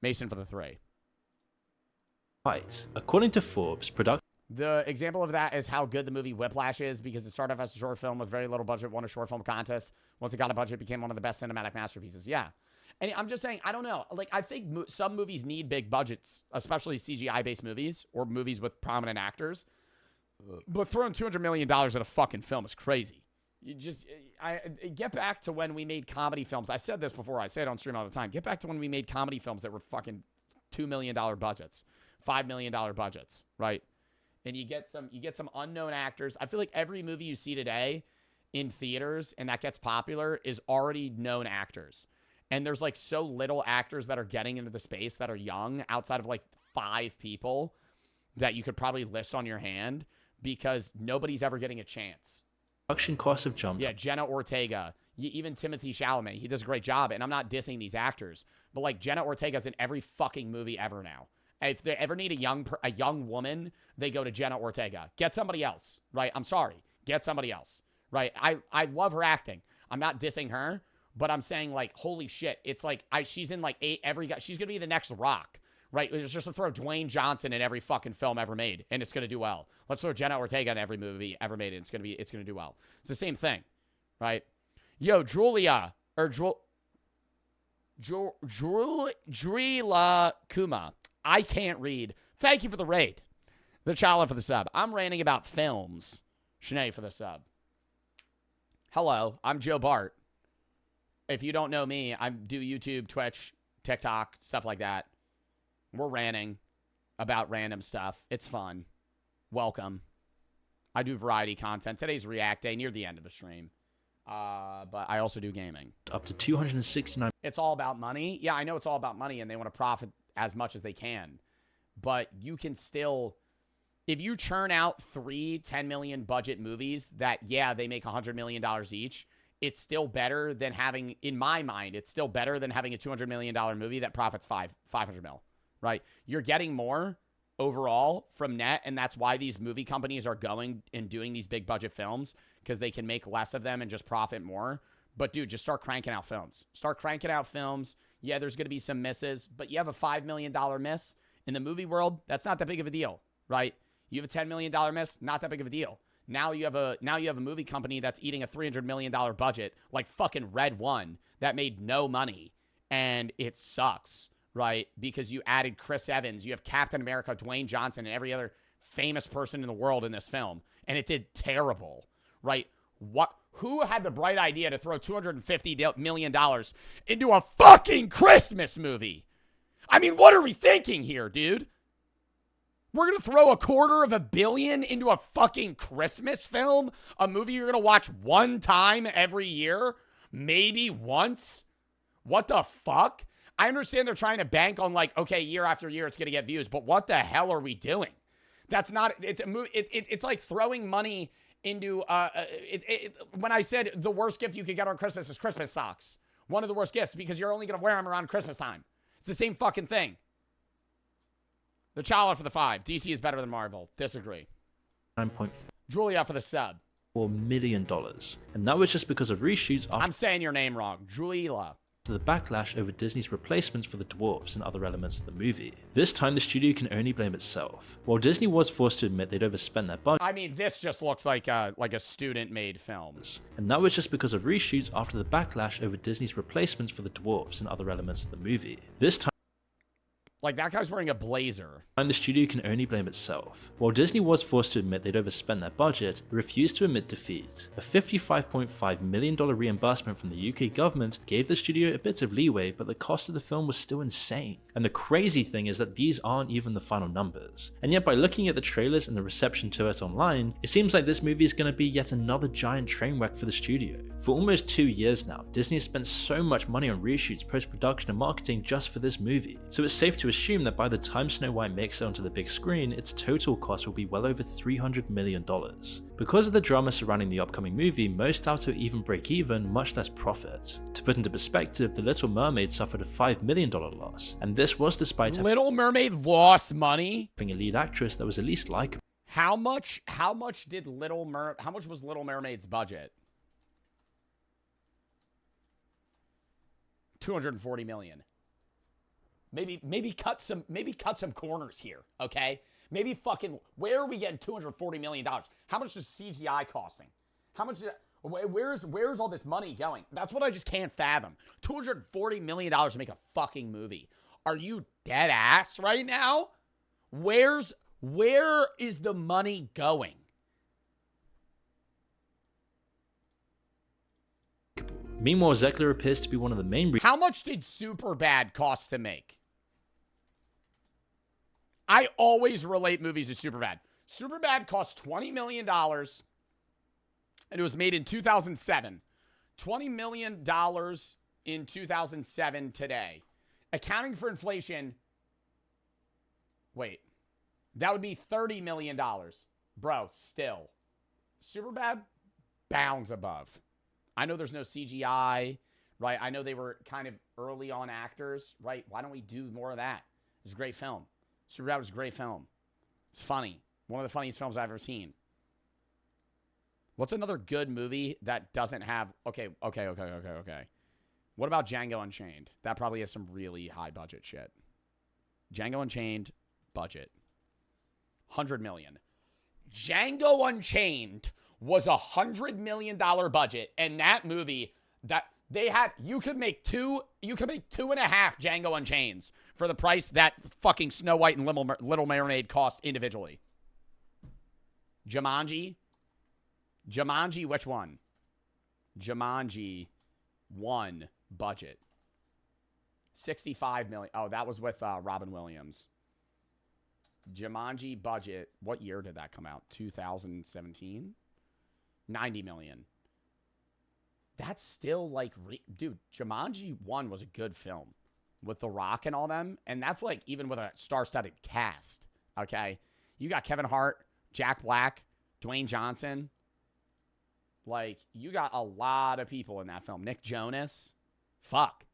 S1: Mason for the 3.
S7: Right. According to Forbes,
S1: the example of that is how good the movie Whiplash is because it started off as a short film with very little budget, won a short film contest. Once it got a budget, it became one of the best cinematic masterpieces. Yeah. And I'm just saying, I don't know. Like, I think some movies need big budgets, especially CGI-based movies or movies with prominent actors. But throwing $200 million at a fucking film is crazy. You just, I get back to when we made comedy films. I said this before. I say it on stream all the time. Get back to when we made comedy films that were fucking $2 million budgets, $5 million budgets, right? And you get some unknown actors. I feel like every movie you see today in theaters and that gets popular is already known actors. And there's like so little actors that are getting into the space that are young outside of like 5 people that you could probably list on your hand because nobody's ever getting a chance.
S7: Production costs have jumped.
S1: Yeah, Jenna Ortega, even Timothy Chalamet, he does a great job. And I'm not dissing these actors, but like Jenna Ortega's in every fucking movie ever now. If they ever need a young woman, they go to Jenna Ortega. Get somebody else, right? I'm sorry. Get somebody else, right? I love her acting. I'm not dissing her, but I'm saying like, holy shit. It's like she's in like 8 every guy. She's gonna be the next Rock, right? It's just to throw Dwayne Johnson in every fucking film ever made, and it's gonna do well. Let's throw Jenna Ortega in every movie ever made, and it's gonna do well. It's the same thing, right? Yo, Julia or Drila Kuma. I can't read. Thank you for the raid. The Chala for the sub. I'm ranting about films. Shanae for the sub. Hello, I'm Joe Bart. if you don't know me, I do YouTube, Twitch, TikTok, stuff like that. We're ranting about random stuff. It's fun. Welcome. I do variety content. Today's React Day, near the end of the stream. But I also do gaming.
S7: Up to 269.
S1: It's all about money. Yeah, I know it's all about money, and they want to profit as much as they can. But you can still, if you churn out 3 $10 million budget movies that, yeah, they make $100 million each, it's still better than having, in my mind, it's still better than having a $200 million movie that profits 500 mil, right? You're getting more overall from net, and that's why these movie companies are going and doing these big budget films, because they can make less of them and just profit more. But dude, just start cranking out films. Start cranking out films. Yeah, there's going to be some misses, but you have a $5 million miss in the movie world. That's not that big of a deal, right? You have a $10 million miss, not that big of a deal. Now you have a movie company that's eating a $300 million budget, like fucking Red One, that made no money, and it sucks, right? Because you added Chris Evans, you have Captain America, Dwayne Johnson, and every other famous person in the world in this film, and it did terrible, right? Who had the bright idea to throw $250 million into a fucking Christmas movie? I mean, what are we thinking here, dude? We're going to throw $250 million into a fucking Christmas film? A movie you're going to watch one time every year? Maybe once? What the fuck? I understand they're trying to bank on, like, okay, year after year it's going to get views, but what the hell are we doing? That's not, it's like throwing money into, when I said the worst gift you could get on Christmas is Christmas socks. One of the worst gifts, because you're only going to wear them around Christmas time. It's the same fucking thing. The Chala for the 5. DC is better than Marvel. Disagree.
S7: 9.4
S1: Julia for the sub.
S7: million. And that was just because of reshoots after
S1: I'm saying your name wrong. Julia.
S7: the backlash over Disney's replacements for the dwarves and other elements of the movie. This time the studio can only blame itself. While Disney was forced to admit they'd overspent their budget,
S1: I mean, this just looks like a student-made film.
S7: and that was just because of reshoots after the backlash over Disney's replacements for the dwarves and other elements of the movie. This time,
S1: like, that guy's wearing a blazer.
S7: and the studio can only blame itself. While Disney was forced to admit they'd overspent their budget, it refused to admit defeat. A $55.5 million reimbursement from the UK government gave the studio a bit of leeway, but the cost of the film was still insane. And the crazy thing is that these aren't even the final numbers. And yet by looking at the trailers and the reception to it online, it seems like this movie is going to be yet another giant train wreck for the studio. For almost 2 years now, Disney has spent so much money on reshoots, post-production and marketing just for this movie. So it's safe to assume that by the time Snow White makes it onto the big screen, its total cost will be well over $300 million. Because of the drama surrounding the upcoming movie, most doubt it will even break even, much less profit. To put into perspective, The Little Mermaid suffered a $5 million loss, and this was despite
S1: Little Mermaid lost money?
S7: having a lead actress that was at least likable.
S1: How much was Little Mermaid's budget? $240 million. Maybe cut some corners here, okay? Maybe fucking, where are we getting $240 million? How much is CGI costing? How much where's all this money going? That's what I just can't fathom. $240 million to make a fucking movie. Are you dead ass right now? Where is the money going?
S7: Meanwhile, Zekler appears to be one of the main
S1: How much did Superbad cost to make? I always relate movies to Superbad. Superbad cost $20 million, and it was made in 2007. $20 million in 2007 today. Accounting for inflation, wait, that would be $30 million. Bro, still. Superbad, bounds above. I know there's no CGI, right? I know they were kind of early on actors, right? Why don't we do more of that? It was a great film. Superbad was a great film. It's funny. One of the funniest films I've ever seen. What's another good movie that doesn't have... Okay. What about Django Unchained? That probably has some really high budget shit. Django Unchained, budget. $100 million. Django Unchained was a $100 million budget, and that movie that they had, you could make 2.5 Django Unchaineds for the price that fucking Snow White and Little Mermaid cost individually. Jumanji, which one? Jumanji 1 budget. 65 million. Oh, that was with Robin Williams. Jumanji budget. What year did that come out? 2017? 90 million. That's still like, dude, Jumanji 1 was a good film with The Rock and all them. And that's like even with a star-studded cast. Okay. You got Kevin Hart, Jack Black, Dwayne Johnson. Like, you got a lot of people in that film. Nick Jonas. Fuck.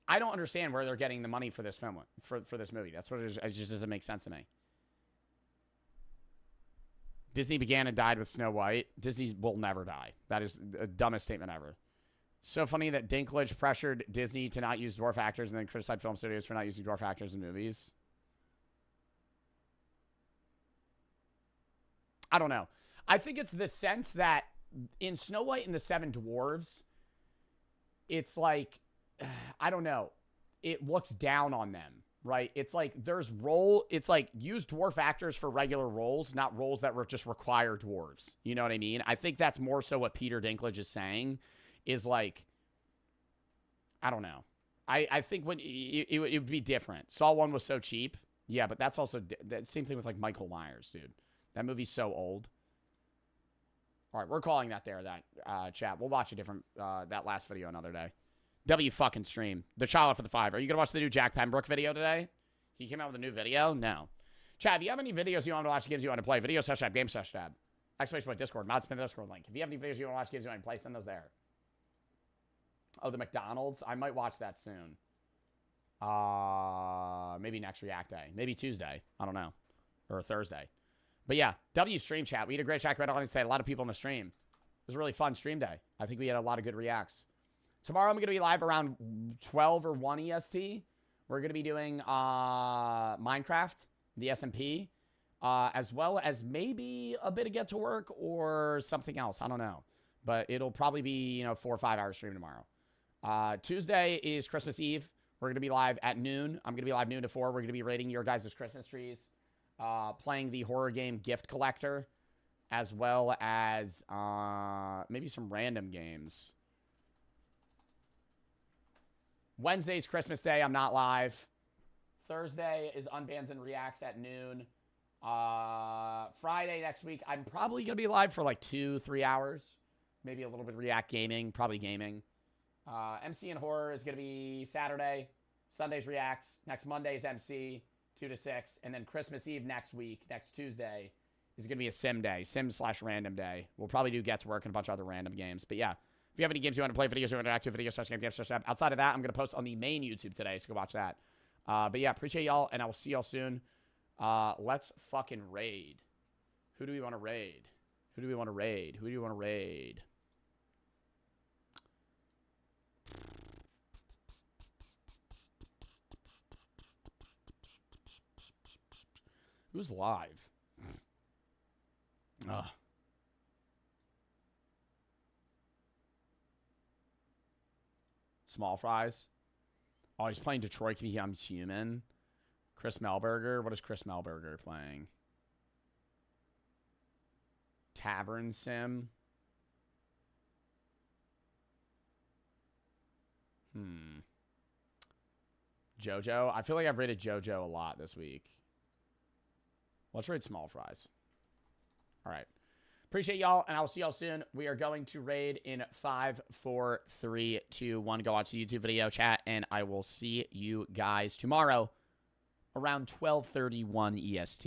S1: I don't understand where they're getting the money for this film, for this movie. That's what it just doesn't make sense to me. Disney began and died with Snow White. Disney will never die. That is the dumbest statement ever. So funny that Dinklage pressured Disney to not use dwarf actors and then criticized film studios for not using dwarf actors in movies. I don't know. I think it's the sense that in Snow White and the Seven Dwarves, it's like, I don't know. It looks down on them, right? It's like it's like use dwarf actors for regular roles, not roles that just require dwarves. You know what I mean? I think that's more so what Peter Dinklage is saying is like, I don't know. I think when it would be different. Saw 1 was so cheap. Yeah, but that's also the same thing with like Michael Myers, dude. That movie's so old. All right, we're calling that there, that chat. We'll watch a different, that last video another day. W fucking stream. The child for the 5. Are you going to watch the new Jack Pembroke video today? He came out with a new video? No. Chat, if you have any videos you want to watch, games you want to play, video /tab, game /tab. Exclamation Discord, mod spin the Discord link. If you have any videos you want to watch, games you want to play, send those there. Oh, the McDonald's? I might watch that soon. Maybe next React Day. Maybe Tuesday. I don't know. Or Thursday. But yeah, W stream chat. We had a great chat. Audience today. A lot of people in the stream. It was a really fun stream day. I think we had a lot of good reacts. Tomorrow I'm going to be live around 12 or 1 EST. We're going to be doing Minecraft, the SMP, as well as maybe a bit of Get to Work or something else. I don't know. But it'll probably be, 4 or 5 hour stream tomorrow. Tuesday is Christmas Eve. We're going to be live at noon. I'm going to be live noon to 4. We're going to be rating your guys' Christmas trees, playing the horror game Gift Collector, as well as maybe some random games. Wednesday's Christmas Day. I'm not live. Thursday is Unbans and Reacts at noon. Friday next week, I'm probably going to be live for like 2-3 hours. Maybe a little bit of React gaming. Probably gaming. MC and Horror is going to be Saturday. Sunday's Reacts. Next Monday is MC, 2 to 6. And then Christmas Eve next week, next Tuesday, is going to be a sim day. Sim/random day. We'll probably do Get to Work and a bunch of other random games. But yeah. If you have any games you want to play, videos you want to interact with, videos, outside of that, I'm going to post on the main YouTube today, so go watch that. But yeah, appreciate y'all, and I will see y'all soon. Let's fucking raid. Who do we want to raid? Who do we want to raid? Who do you want to raid? Who's live? Small Fries. Oh, he's playing Detroit Becomes Human. Chris Melberger. What is Chris Melberger playing? Tavern Sim. JoJo. I feel like I've rated JoJo a lot this week. Let's raid Small Fries. All right. Appreciate y'all, and I will see y'all soon. We are going to raid in 5, 4, 3, 2, 1. Go watch the YouTube video, chat, and I will see you guys tomorrow around 12:31 EST.